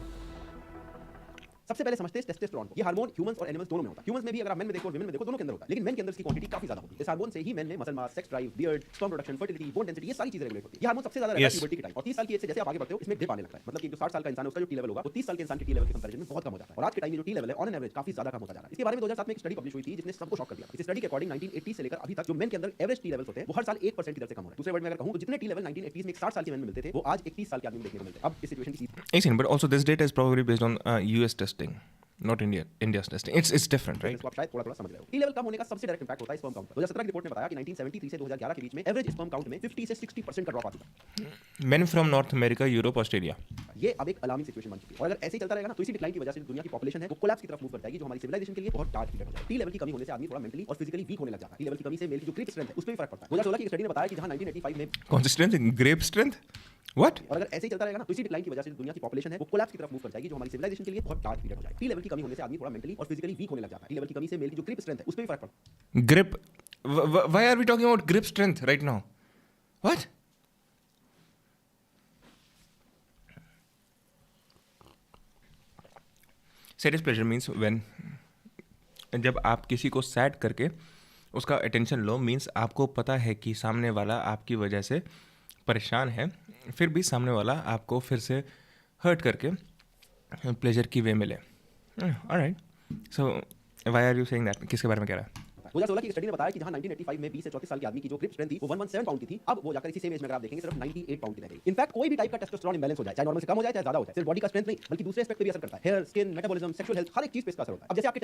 सबसे पहले समझते हैं testosterone को. ये hormone humans और animals दोनों में होता है. ह्यूमंस में भी अगर आप मेन में देखो और विमेन में देखो दोनों के अंदर होता है. लेकिन मेन के अंदर इसकी क्वांटिटी काफी ज्यादा होती है. इस हार्मोन से ही मेन में muscle mass, sex drive, beard, sperm production, fertility, bone density ये सारी चीजें रेगुलेट होती है. ये हार्मोन सबसे ज्यादा रहता है प्यूबर्टी के टाइम. और 30 साल की एज से जैसे आप आगे बढ़ते हो इसमें डिप आने लगता है. मतलब कि जो 60 साल का इंसान है उसका जो टी लेवल होगा वो 30 साल के इंसान के टी लेवल के कंपैरिजन में बहुत कम हो जाता है. और आज के टाइम में जो टी लेवल है ऑन एन एवरेज काफी ज्यादा कम होता जा रहा है. इसके बारे में 2007 में एक स्टडी पब्लिश हुई थी जिसने सबको शॉक कर दिया. इस स्टडी के अकॉर्डिंग 1980 से लेकर अभी तक जो मेन के अंदर एवरेज टी लेवल्स होते हैं वो हर साल 1% की दर से कम हो रहे हैं. दूसरे वर्ड में अगर कहूं तो जितने टी लेवल 1980s में एक 60 साल के मेन में मिलते थे वो आज 31 साल के आदमी में देखने को मिलते हैं. अब इस सिचुएशन की But also this data is probably based on US testing, not India's testing. It's different, right? तो आप शायद थोड़ा समझ रहे हो. टी लेवल कम होने का सबसे डायरेक्ट इंपैक्ट होता है स्पर्म काउंट पर. 2017 की रिपोर्ट में बताया कि 1973 से 2011 के बीच में एवरेज स्पर्म काउंट में 50 से 60% का ड्रॉप आ चुका है. Men from North America, Europe, Australia. ये अब एक अलार्मिंग सिचुएशन बन चुकी है. और अगर ऐसे ही चलता रहेगा ना तो इसी डिक्लाइन की वजह से दुनिया की पॉपुलेशन है वो कोलैप्स की तरफ मूव कर जाएगी जो हमारी सिविलाइजेशन के लिए बहुत डार्क पीरियड हो जाएगा. टी लेवल की कमी होने से आदमी थोड़ा मेंटली और फिजिकली वीक होने लग जाता है. टी लेवल की कमी से मेल की जो ग्रिप स्ट्रेंथ है उस पर भी फर्क पड़ता है. 2016 की स्टडी ने बताया कि जहां 1985 में कौन सी स्ट्रेंथ? Grape strength? What? और अगर ऐसे ही चलता रहेगा ना तो इसी डिक्लाइन की वजह से दुनिया की पॉपुलेशन है वो कोलैप्स की तरफ मूव कर जाएगी जो हमारी सिविलाइजेशन के लिए बहुत डार्क पीरियड हो जाएगा. टी लेवल की कमी होने से आदमी थोड़ा मेंटली और फिजिकली वीक होने लग जाता है. टी लेवल की कमी से मेल की जो ग्रिप स्ट्रेंथ है उस पर भी फर्क पड़ता है. Grip? Why are we talking about grip strength right now? What? Sadist pleasure means when जब आप किसी को सैड करके उसका अटेंशन लो, मीन्स आपको पता है कि सामने वाला आपकी वजह से परेशान है, फिर भी सामने वाला आपको फिर से हर्ट करके प्लेजर की वे मिले. Alright, so why are you saying that? किसके बारे में कह रहा है? 2016 की स्टडी ने बताया कि जहां 1985 में 20 से 34 साल के आदमी की जो ग्रिप स्ट्रेंथ थी वो 117 पाउंड की थी, अब वो जाकर इसी सेम एज में अगर आप देखेंगे सिर्फ 98 पाउंड की रह गई. इनफैक्ट कोई भी टाइप का टेस्टोस्टेरोन इंबैलेंस हो जाए, चाहे नॉर्मल से कम हो जाए चाहे ज्यादा हो जाए, सिर्फ बॉडी का स्ट्रेंथ नहीं बल्कि दूसरे एस्पेक्ट पे भी असर करता है. Hair, skin, metabolism, sexual health, हर एक चीज पे इसका असर होता है. अब जैसे आपके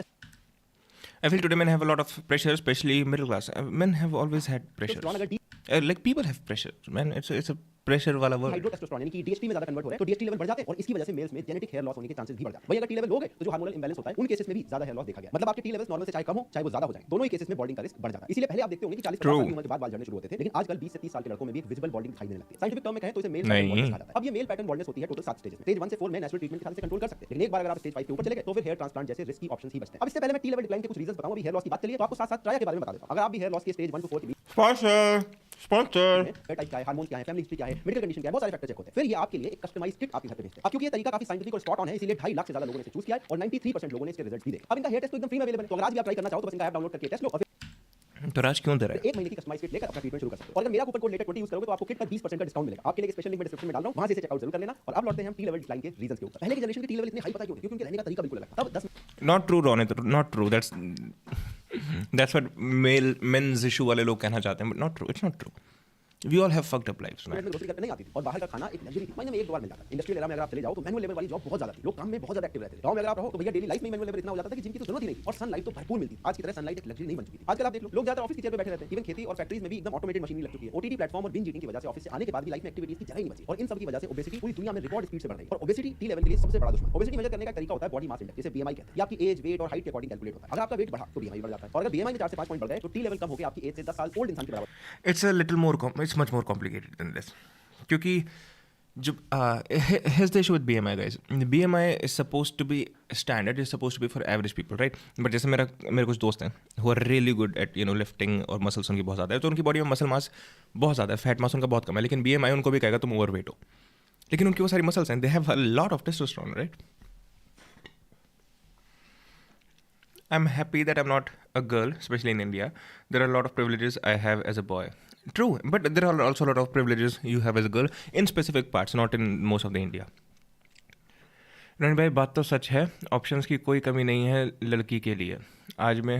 I feel today men have a lot of pressure, especially middle class. Men have always had pressure. Like people have pressure, man. It's a pressure वाला वर्ड। हाइड्रोटेस्टोस्टेरोन यानी कि डीएचटी में ज्यादा कन्वर्ट हो रहा है, तो डीएचटी लेवल बढ़ जाते हैं और इसकी वजह से मेल्स में जेनेटिक हेयर लॉस होने के चांसेस भी बढ़ जाते हैं। वही अगर टी लेवल लो गए तो जो हार्मोनल इंबैलेंस होता है उन केसेस में भी ज्यादा हेयर लॉस देखा गया। मतलब आपके टी लेवल्स नॉर्मल से चाहे कम हो चाहे वो ज्यादा हो जाए, दोनों ही केसेस में बॉल्डिंग का रिस्क बढ़ जाता है। इसलिए पहले आप देखते होंगे कि 40-50 साल की उम्र के बाद बाल झड़ने शुरू होते थे, लेकिन आजकल 20 से 30 साल के लड़कों में भी एक विजिबल बॉल्डिंग दिखाई देने लगती है। साइंटिफिक टर्म में कहें तो इसे मेल पैटर्न बॉल्डिंग कहा जाता है। अब ये मेल पैटर्न बॉल्डिंग होती है टोटल 7 स्टेजेस में। स्टेज 1 से 4 में नेचुरल ट्रीटमेंट के साथ से कंट्रोल कर सकते हैं, लेकिन एक बार अगर आप स्टेज 5 के ऊपर चले गए तो फिर हेयर ट्रांसप्लांट जैसे रिस्की ऑप्शंस ही बचते हैं। अब इससे पहले मैं टी लेवल डिक्लाइन के कुछ रीजंस बताऊं, अभी हेयर लॉस की बात चलिए तो आपको साथ-साथ ट्राया के बारे में बता देता हूं। अगर आप भी हेयर लॉस के स्टेज 1 to 4 के बीच स्पॉन्सर टाइप क्या है, हार्मोन क्या है, फैमिली हिस्ट्री क्या है, मेडिकल कंडीशन क्या है, बहुत सारे फैक्टर चेक होते हैं। फिर ये आपके लिए एक कस्टमाइज्ड किट आपके घर पे भेजते हैं। अब क्योंकि ये तरीका काफी साइंटिफिक और स्पॉट ऑन है, इसलिए 2.5 लाख से ज्यादा लोगों ने इसे चूज किया है और 93% लोगों ने इसके रिजल्ट भी देखे। अब इनका हेयर टेस्ट तो एकदम फ्री में अवेलेबल है, तो अगर आज भी आप ट्राई करना चाहो तो बस इनका ऐप डाउनलोड करके टेस्ट लो और तो राज क्यों दे रहा है? 1 महीने की कस्टमाइज्ड किट लेकर अपना ट्रीटमेंट शुरू कर सकते हो। और अगर मेरा कूपन कोड लेटर 20 यूज करोगे तो आपको किट पर 20% का डिस्काउंट मिलेगा। आपके लिए एक स्पेशल लिंक मैं डिस्क्रिप्शन में डाल रहा हूं, वहां से इसे चेकआउट जरूर कर लेना। और अब लौटते हैं हम टी लेवल डिक्लाइन के रीजंस के ऊपर। पहले की जनरेशन के टी लेवल इतने हाई पता क्यों? क्योंकि उनके रहने का तरीका बिल्कुल अलग था। तब 10 not true Ronit, not true. That's what men's issue वाले लोग कहना चाहते हैं, but not true, it's not true. We all have fucked up lives, man. में ग्रोसरी करने नहीं आती थी और बाहर का खाना एक लग्जरी थी। महीने में एक दो बार मिल जाता है। इंडस्ट्रियल एरा में अगर आप चले जाओ तो मैनुअल लेबर वाली जॉब बहुत ज्यादा थी, लोग काम में बहुत ज्यादा एक्टिव रहते थे। गांव में अगर आप रहो तो भैया डेली लाइफ में मैनुअल लेबर इतना हो जाता था कि जिम की तो जरूरत ही नहीं थी और सनलाइट तो भरपूर मिलती थी। आज की तरह सनलाइट एक लग्जरी नहीं बन चुकी थी। आजकल आप देख लो लोग ज्यादा ऑफिस की चेयर पे बैठे रहते हैं। इवन खेती और फैक्ट्रीज में भी एकदम ऑटोमेटेड मशीनरी लग चुकी है। ओटीटी प्लेटफॉर्म और बिंज ईटिंग की वजह से ऑफिस से आने के बाद भी लाइफ में एक्टिविटीज की जगह ही नहीं बची और इन सब की वजह से ओबेसिटी पूरी दुनिया में रिकॉर्ड स्पीड से बढ़ रही है। और ओबेसिटी टी लेवल के लिए सबसे बड़ा दुश्मन। ओबेसिटी मेजर करने का तरीका होता है बॉडी मास इंडेक्स, जिसे बीएमआई कहते हैं। ये आपकी एज, वेट और हाइट के अकॉर्डिंग कैलकुलेट होता है। अगर आपका वेट बढ़ा तो बीएमआई बढ़ जाता है और अगर बीएमआई में 4 से 5 पॉइंट बढ़ गए तो टी लेवल कम होकर आपकी एज से 10 साल ओल्ड इंसान के बराबर। It's a little more, it's much more complicated than this. क्योंकि जो here's the issue with BMI, guys. The BMI is supposed to be standard, is supposed to be for average people, right? But जैसे मेरे कुछ दोस्त हैं who are really good at lifting और muscles उनकी बहुत ज़्यादा है, तो उनकी बॉडी में मसल मास बहुत ज़्यादा है, फैट मास उनका बहुत कम है, लेकिन BMI उनको भी कहेगा तुम ओवरवेट हो, लेकिन उनकी वो सारी मसल्स हैं, they have a lot of testosterone, right? I'm happy that I'm not a girl, especially in India. There are a lot of privileges I have as a boy. True, but there are also a lot of privileges you have as a girl in specific parts, not in most of the India. रण भाई बात तो सच है, options की कोई कमी नहीं है लड़की के लिए। आज मैं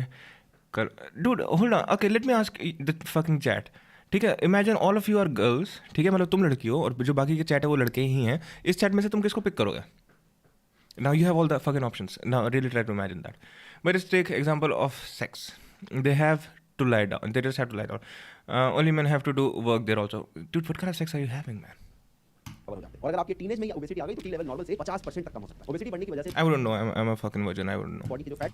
dude, hold on, okay, let me ask the fucking chat. ठीक है, imagine all of you are girls, ठीक है, मतलब तुम लड़की हो और जो बाकी के चैट है वो लड़के ही हैं। इस चैट में से तुम किसको पिक करोगे? Now you have all the fucking options. Now really try to imagine that. But let's take example of sex. They have to lie down. They just have to lie down. Only men have to do work there also. Dude, what kind of sex are you having, man? और अगर आपके teenage में obesity आ गई तो T level normal से 50% तक कम हो सकता है। ओबेसिटी बढ़ने की वजह से I wouldn't know. I'm a fucking virgin. I wouldn't know. Body के जो फैट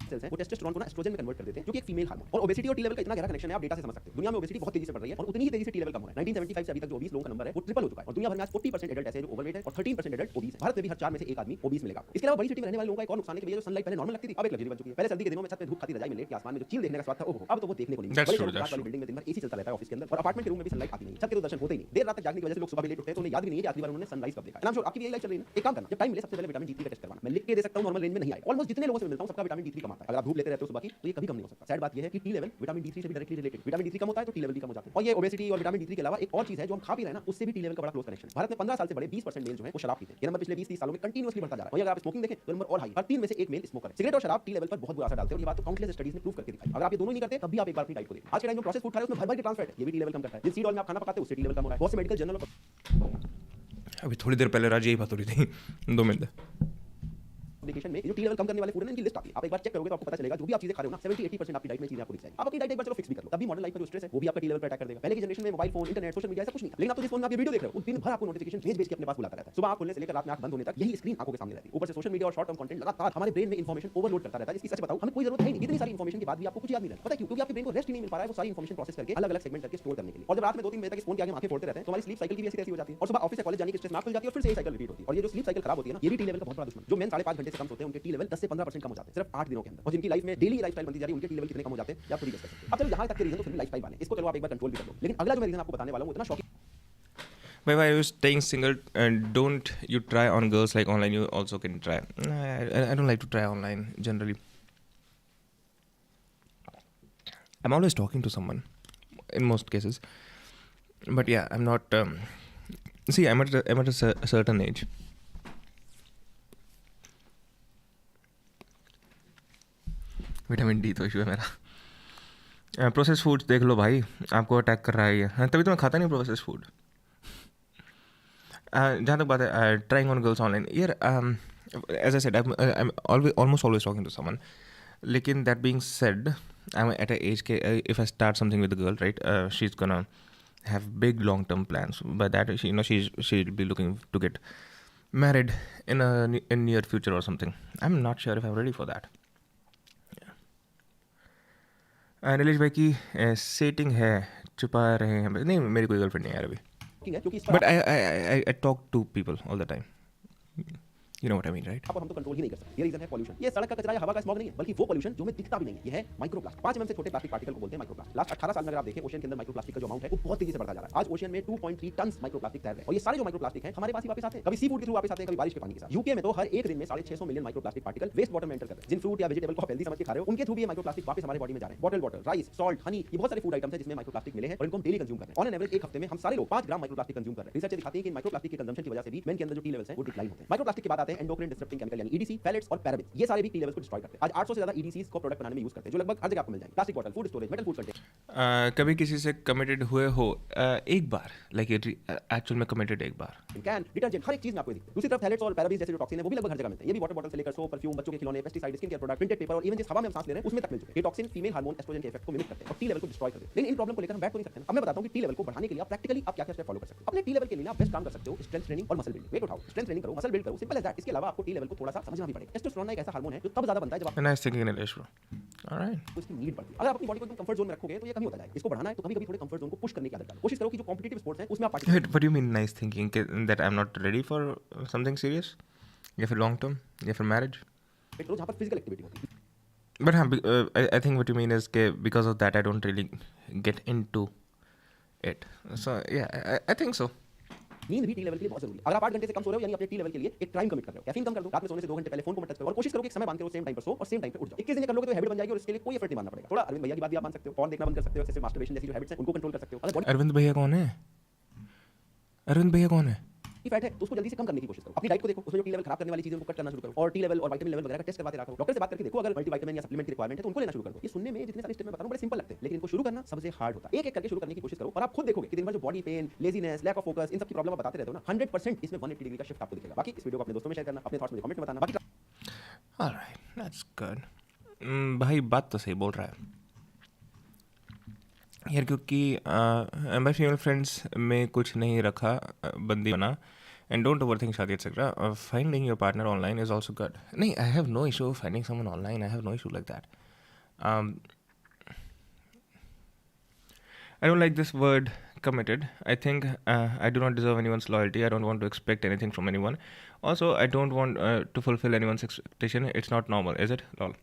सेल्स हैं वो टेस्टोस्टेरोन को ना एस्ट्रोजन में कन्वर्ट कर देते हैं, जो कि एक फीमेल हार्मोन। और ओबेसिटी और टी लेवल का इतना गहरा कनेक्शन है, आप डेटा से समझ सकते हो। दुनिया में ओबेसिटी बहुत तेजी से बढ़ रही है और उतनी ही तेजी से टी लेवल कम हो रहा है। 1975 से अभी तक जो ओबीस लोगों का नंबर है वो ट्रिपल हो चुका है और दुनिया भर में आज 40% एडल्ट ऐसे हैं जो ओवरवेट है और 13% एडल्ट ओबीस है। भारत में भी हर 4 में से एक आदमी ओबीस मिलेगा आपको। इसके अलावा बड़ी सिटी में रहने वाले लोगों का एक और नुकसान है कि भैया जो सनलाइट पहले नॉर्मल लगती थी अब एक लग्जरी बन चुकी है। पहले सर्दी के दिनों में छत पे धूप खाती रजाई में लेट के आसमान में जो चील देखने का स्वाद था ओहो, अब तो वो देखने को नहीं मिलता। बड़ी बिल्डिंग में दिन भर एसी चलता रहता है ऑफिस के अंदर और अपार्टमेंट के रूम में भी सनलाइट आती नहीं है। छत के तो दर्शन होते ही नहीं। देर रात तक जागने की वजह से लोग सुबह भी लेट उठते हैं तो उन्हें याद भी नहीं है कि आखिरी बार उन्होंने सनराइज कब देखा। नाम छोड़, आपकी भी यही लाइफ चल रही है ना। एक काम करना, जब टाइम मिले सबसे पहले विटामिन D3 का टेस्ट करवाना। मैं लिख के दे सकता हूं, नॉर्मल रेंज में नहीं आएगा। ऑलमोस्ट जितने लोगों से मिलता हूं सबका विटामिन D3 कम आता है। अगर आप धूप लेते रहते हो सुबह की तो ये कभी कम नहीं हो सकता। सैड बात ये है कि टी लेवल विटामिन D3 से भी डायरेक्टली रिलेटेड। विटामिन D3 कम होता है तो टी लेवल भी कम हो जाता है। और ये ओबेसिटी और विटामिन D3 के अलावा एक और चीज है जो हम खा पी रहे हैं ना, उससे भी टी लेवल का बड़ा क्लोज कनेक्शन है। भारत में 15 साल से बड़े 20% मेल जो है वो शराब पीते हैं। ये नंबर पिछले 20-30 सालों में कंटीन्यूअसली बढ़ता जा रहा है। और अगर आप स्मोकिंग देखें तो नंबर और हाई, हर 3 में से 1 मेल स्मोकर है। सिगरेट और शराब टी लेवल पर बहुत बुरा असर डालते हैं और ये बात तो काउंटलेस स्टडीज ने प्रूव करके दिखाई। अगर आप ये दोनों नहीं करते तब भी आप एक बार अपनी डाइट को देखिए। आज के टाइम में प्रोसेस फूड खा रहे हैं उसमें भर के ट्रांस फैट है, ये भी टी लेवल कम करता है। जिस सीड ऑयल में आप खाना पकाते हैं उससे टी लेवल कम हो रहा है। बहुत से मेडिकल जर्नल अभी थोड़ी देर पहले राज यही बात हो रही थी, 2 मिनट एप्लीकेशन में जो टी लेवल कम करने वाले फूड है इनकी लिस्ट आती है। आप एक बार चेक करोगे तो आपको पता चलेगा जो भी आप चीजें खा रहे हो ना 70-80% आपकी डाइट में चीजें आपको दिख जाएगी। आप अपनी डाइट एक बार चलो फिक्स भी कर लो, तभी मॉडर्न लाइफ का जो स्ट्रेस है वो भी आपका टी लेवल पर अटैक कर देगा। पहले की जनरेशन में mobile phone, internet, social media ऐसा कुछ नहीं था, लेकिन आप तो जिस फोन में आप ये वीडियो देख रहे हो दिन भर आपको नोटिफिकेशन भेज के अपने पास बुलाता रहता है। सुबह आप खुलने से लेकर रात में आंख बंद होने तक यही स्क्रीन आंखों के सामने रहती है। ऊपर से सोशल मीडिया और शॉर्ट टर्म कंटेंट लगातार हमारे ब्रेन में इंफॉर्मेशन ओवरलोड करता रहता है, जिसकी सच बताऊं हमें कोई जरूरत है नहीं। इतनी सारी इंफॉर्मेशन के बाद भी आपको कुछ याद नहीं रहता। पता है क्यों? क्योंकि आपके ब्रेन को रेस्ट ही नहीं मिल पा रहा है वो सारी इंफॉर्मेशन प्रोसेस करके अलग-अलग सेगमेंट करके स्टोर करने के लिए। और जब रात में 2-3 बजे तक इस फोन के आगे आंखें फोड़ते रहते हैं तो हमारी स्लीप साइकिल की भी ऐसी हो जाती है और सुबह ऑफिस से कॉलेज जाने की स्ट्रेस में खुल जाती है और फिर से ये साइकिल रिपीट होती है। और ये जो स्लीप साइकिल खराब होती है ना, ये भी टी लेवल का बहुत बड़ा दुश्मन। जो मेन 5.5 घंटे से कम सोते हैं उनके टी लेवल 10 से 15% कम हो जाते हैं सिर्फ 8 दिनों के अंदर। और जिनकी लाइफ में डेली लाइफस्टाइल बनती जा रही है उनके टी लेवल कितने कम हो जाते हैं आप खुद ही गेस कर सकते हैं। अब चलो यहाँ तक के रीजन तो फिर भी लाइफस्टाइल वाले, इसको चलो आप एक बार कंट्रोल भी कर लो। लेकिन अगला जो मैं रीजन आपको बताने वाला हूँ इतना shocking. By I was staying single, and don't you try on girls like online? You also can try. I don't like to try online generally. I'm always talking to someone, in most cases. But yeah, I'm not. See, I'm at a certain age. Vitamin D तो issue है मेरा। Process foods देख लो भाई, आपको attack कर रहा है ये। हाँ, तभी तो मैं खाता नहीं प्रोसेस फूड। जहाँ तक बात है ट्राइंग ऑन गर्ल्स ऑनलाइन, यार as I said I am almost always talking to someone. लेकिन that being said, I am at a age के if I start something with the girl, right, she is gonna have big long-term plans. By that, she'll be looking to get married in near future or something. I'm not sure if I'm ready for that. Nilesh भाई की setting है, छुपा रहे हैं नहीं, मेरी कोई girlfriend नहीं है यार अभी, but I talk to people all the time. You know what I mean, right? हम तो कंट्रोल ही नहीं कर सकते. ये रीजन है पॉल्यूशन. ये सड़क का कचरा या हवा का स्मॉग नहीं है, बल्कि वो पॉल्यूशन जो हमें दिखता भी नहीं है. ये है माइक्रोप्लास्टिक. 5 mm से छोटे प्लास्टिक पार्टिकल को बोलते हैं माइक्रोप्लास्टिक. लास्ट 18 साल में अगर आप देखें ओशन के अंदर माइक्रोप्लास्टिक का जो अमाउंट है वो बहुत तेजी से बढ़ता जा रहा है. आज ओशन में 2.3 टन माइक्रोप्लास्टिक तैर रहे हैं. और ये सारे जो माइक्रोप्लास्टिक हैं हमारे पास ही वापस आते हैं. कभी सी फूड के थ्रू वापस आते हैं, कभी बारिश के पानी के साथ. यूके में तो हर एक दिन में 650 million microplastic particle waste water में एंटर कर रहे हैं. जिन फ्रूट या वेजिटेबल को आप हेल्दी समझ के खा रहे हो, उनके थ्रू भी ये माइक्रोप्लास्टिक वापस हमारे बॉडी में जा रहे हैं. Bottle water, rice, salt, Honey, ये बहुत सारे फूड आइटम्स हैं जिसमें माइक्रोप्लास्टिक मिले हैं और इनको हम डेली कंज्यूम कर रहे हैं. ऑन एन एवरेज एक हफ्ते में हम सारे लोग 5 ग्राम माइक्रोप्लास्टिक कंज्यूम कर रहे हैं. रिसर्च दिखाती है कि माइक्रोप्लास्टिक के कंजम्पशन की वजह से भी मेन के अंदर जो टी लेवल्स हैं वो डिक्लाइन होते हैं. माइक्रोप्लास्टिक के बाद आते हैं एंडोक्राइन डिस्टर्बिंग केमिकल यानी ईडीसी, पैलेट्स और पैराबिन. ये सारे भी टी लेवल्स को डिस्ट्रॉय करते हैं. आज 800 से ज्यादा ईडीसीज को प्रोडक्ट बनाने में यूज करते हैं जो लगभग हर जगह आपको मिल जाएंगे. Plastic bottle, food storage, metal food container. कभी किसी से कमिटेड हुए हो एक बार, लाइक एक्चुअल में कमिटेड एक बार. कैन, डिटर्जेंट, हर एक चीज में आपको दिखते हैं. दूसरी तरफ हैलेट्स और पैराबीन जैसे जो टॉक्सिन है वो भी लगभग हर जगह मिलते हैं. ये भी वाटर बॉटल से लेकर सोप, परफ्यूम, बच्चों के खिलौने, pesticide, skin care product, printed paper और इवन जिस हवा में हम सांस ले रहे हैं उसमें तक मिल चुके हैं. ये टॉक्सिन फीमेल हार्मोन एस्ट्रोजन के इफेक्ट को मिमिक करते हैं और टी लेवल को डिस्ट्रॉय करते हैं. लेकिन इन प्रॉब्लम को लेकर हम बैठ तो नहीं सकते. अब मैं बताता हूं कि टी लेवल को बढ़ाने के लिए आप प्रैक्टिकली आप क्या-क्या स्टेप फॉलो कर सकते हो. अपने टी लेवल के लिए आप बेस्ट काम कर सकते हो स्ट्रेंथ ट्रेनिंग और मसल बिल्डिंग. वेट उठाओ, स्ट्रेंथ ट्रेनिंग करो, मसल बिल्ड करो, सिंपल एज दैट. इसके अलावा आपको टी लेवल को थोड़ा सा समझना भी पड़ेगा. टेस्टोस्टेरोन एक ऐसा हार्मोन है जो तब ज्यादा बनता है जब आप nice thinking Nilesh bro. Alright. तो इसकी नीड पड़ती है. अगर आप अपनी बॉडी को एकदम कंफर्ट जोन में रखोगे तो ये कभी होता जाएगा. इसको बढ़ाना है तो कभी-कभी थोड़े कंफर्ट जोन को पुश करने की आदत डालो. कोशिश करो कि जो कॉम्पिटिटिव स्पोर्ट्स हैं उसमें आप participate. What do you mean nice thinking? That I'm not ready for something serious? या फिर long term? या फिर marriage? करो जहां पर फिजिकल एक्टिविटी होती है. But हाँ, I think what you mean is कि because of that I don't really get into it. So yeah, I think so. नींद भी टी लेवल के लिए बहुत जरूरी है. अगर आप 8 घंटे से कम सो रहे हो यानी अपने टी लेवल के लिए एक टाइम कमिट कर रहे हो. कैफीन कम कर दो. रात में सोने से 2 घंटे पहले फोन को मत टच करो और कोशिश करो कि एक समय बांध के सेम टाइम पर सो और सेम टाइम पे उठ जाओ. 21 दिन कर लोगे तो हैबिट बन जाएगी और इसके लिए कोई एफर्ट नहीं मानना पड़ेगा. थोड़ा अरविंद भैया की बात भी आप मान सकते हो. फोन देखना बंद कर सकते हो. एक्सेसिव मास्टरबेशन जैसी जो हैबिट्स हैं उनको कंट्रोल कर सकते हो. अगर अरविंद भैया कौन है? अरविंद भैया कौन है? बॉडी फैट है तो उसको जल्दी से कम करने की कोशिश करो. अपनी डाइट को देखो, उसमें जो टी लेवल खराब करने वाली चीजें उनको कट करना शुरू करो और टी लेवल और विटामिन लेवल वगैरह का टेस्ट करवाते रखो. डॉक्टर से बात करके देखो. अगर मल्टीविटामिन या सप्लीमेंट की रिक्वायरमेंट है तो उनको लेना शुरू कर दो. ये सुनने में जितने सारे स्टेप मैं बता रहा हूं बड़े सिंपल लगते हैं लेकिन इनको शुरू करना सबसे हार्ड होता है. एक-एक करके शुरू करने की कोशिश करो और आप खुद देखोगे कि दिन भर जो body pain, laziness, lack of focus इन सब की प्रॉब्लम आप बताते रहते हो ना, 100% इसमें 180 डिग्री का शिफ्ट आपको दिखेगा. बाकी इस वीडियो को अपने दोस्तों में शेयर करना, अपने थॉट्स मुझे कमेंट में बताना. बाकी Alright, that's good. भाई बात तो सही बोल रहा है यार, क्योंकि मैं फीमेल फ्रेंड्स में कुछ नहीं रखा, बंदी बना. And don't overthink शादी etc. Finding your partner online is also good. नहीं, I have no issue finding someone online. I have no issue like that. I don't like this word committed. I think I do not deserve anyone's loyalty. I don't want to expect anything from anyone. Also, I don't want to fulfill anyone's expectation. It's not normal, is it? Lol.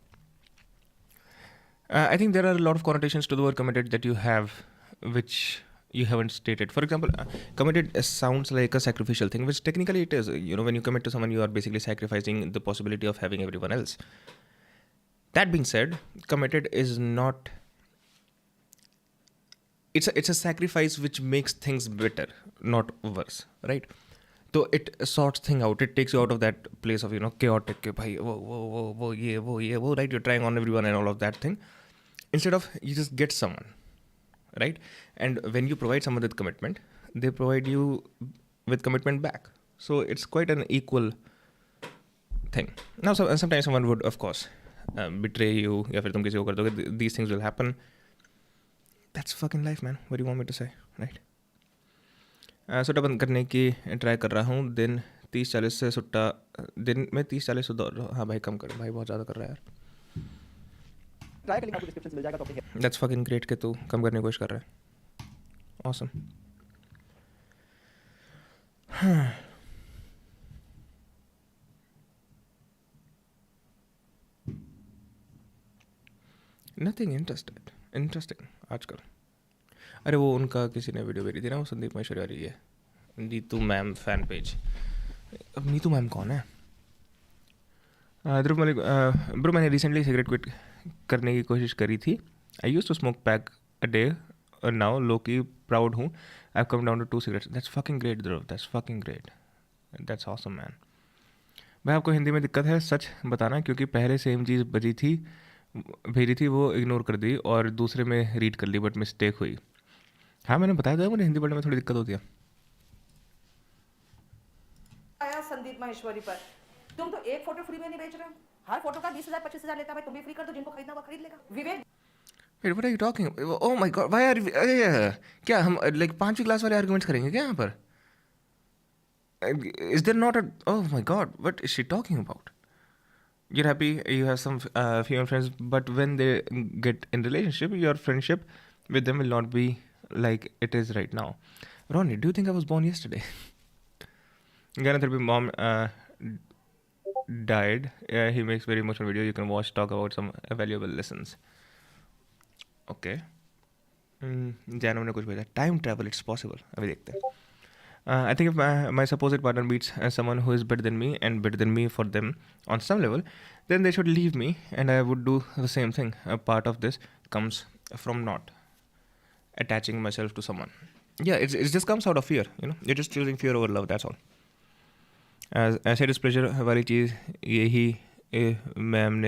I think there are a lot of connotations to the word committed that you have, which you haven't stated. For example, committed sounds like a sacrificial thing, which technically it is. You know, when you commit to someone, you are basically sacrificing the possibility of having everyone else. That being said, committed is not... It's a sacrifice which makes things better, not worse, right? So it sorts thing out. It takes you out of that place of, you know, chaotic, bhai, wo, right? You're trying on everyone and all of that thing. Instead of, you just get someone, right? And when you provide someone with commitment, they provide you with commitment back. So it's quite an equal thing. Now, sometimes someone would, of course, betray you, या फिर तुम किसी को कर दोगे. These things will happen. That's fucking life, man. What do you want me to say, right? सुट्टा बंद करने की ट्राई कर रहा हूँ. दिन 30-40 से सुट्टा दिन में 30-40 से दौड़. हाँ भाई, कम कर भाई, बहुत ज़्यादा कर रहा है यार. ट्राई करके आपको डिस्क्रिप्शन मिल जाएगा तो अपने That's fucking great कि तू कम करने की कोशिश कर रहा है. Awesome. Nothing interesting आजकल. अरे वो उनका किसी ने वीडियो भेजी थी ना, वो संदीप महेश्वरी वाली है, नीतू मैम फैन पेज. अब नीतू मैम कौन है? ध्रुव मलिक ब्रो, मैंने रिसेंटली सिगरेट क्विट करने की कोशिश करी थी. I used to smoke pack a day और नाउ लोकी प्राउड हूँ. I have come down to 2 cigarettes. That's fucking great Dhruv, that's fucking great. That's awesome man. भाई आपको हिंदी में दिक्कत है सच बताना, क्योंकि पहले सेम चीज़ भेजी थी वो इग्नोर कर दी और दूसरे में रीड कर ली बट मिस्टेक हुई. हाँ मैंने बताया था मुझे हिंदी पढ़ने में थोड़ी दिक्कत होती है. आया संदीप माहेश्वरी पर, तुम तो एक फोटो फ्री में नहीं बेच रहे हो. हर फोटो का 20,000 25,000 लेता है. तुम भी फ्री कर दो, जिनको खरीदना होगा खरीद लेगा. विवेक Wait, what are you talking? Oh my god, why are we, क्या हम like 5वीं क्लास वाले आर्गुमेंट्स करेंगे क्या यहाँ पर? Is there not a, oh my god, what is she talking about? You're happy, you have some female friends, but when they get in relationship, your friendship with them will not be like it is right now. Ronnie, do you think I was born yesterday? Ghana therapy mom died. He makes very emotional video. You can watch, talk about some valuable lessons. Okay. Jainam ने कुछ भेजा. Time travel, it's possible. अभी देखते हैं. I think if my supposed partner meets someone who is better than me and better than me for them on some level, then they should leave me and I would do the same thing. A part of this comes from not attaching myself to someone. Yeah, it just comes out of fear, you know. You're just choosing fear over love, that's all. ऐसे displeasure वाली चीज़ यही ma'am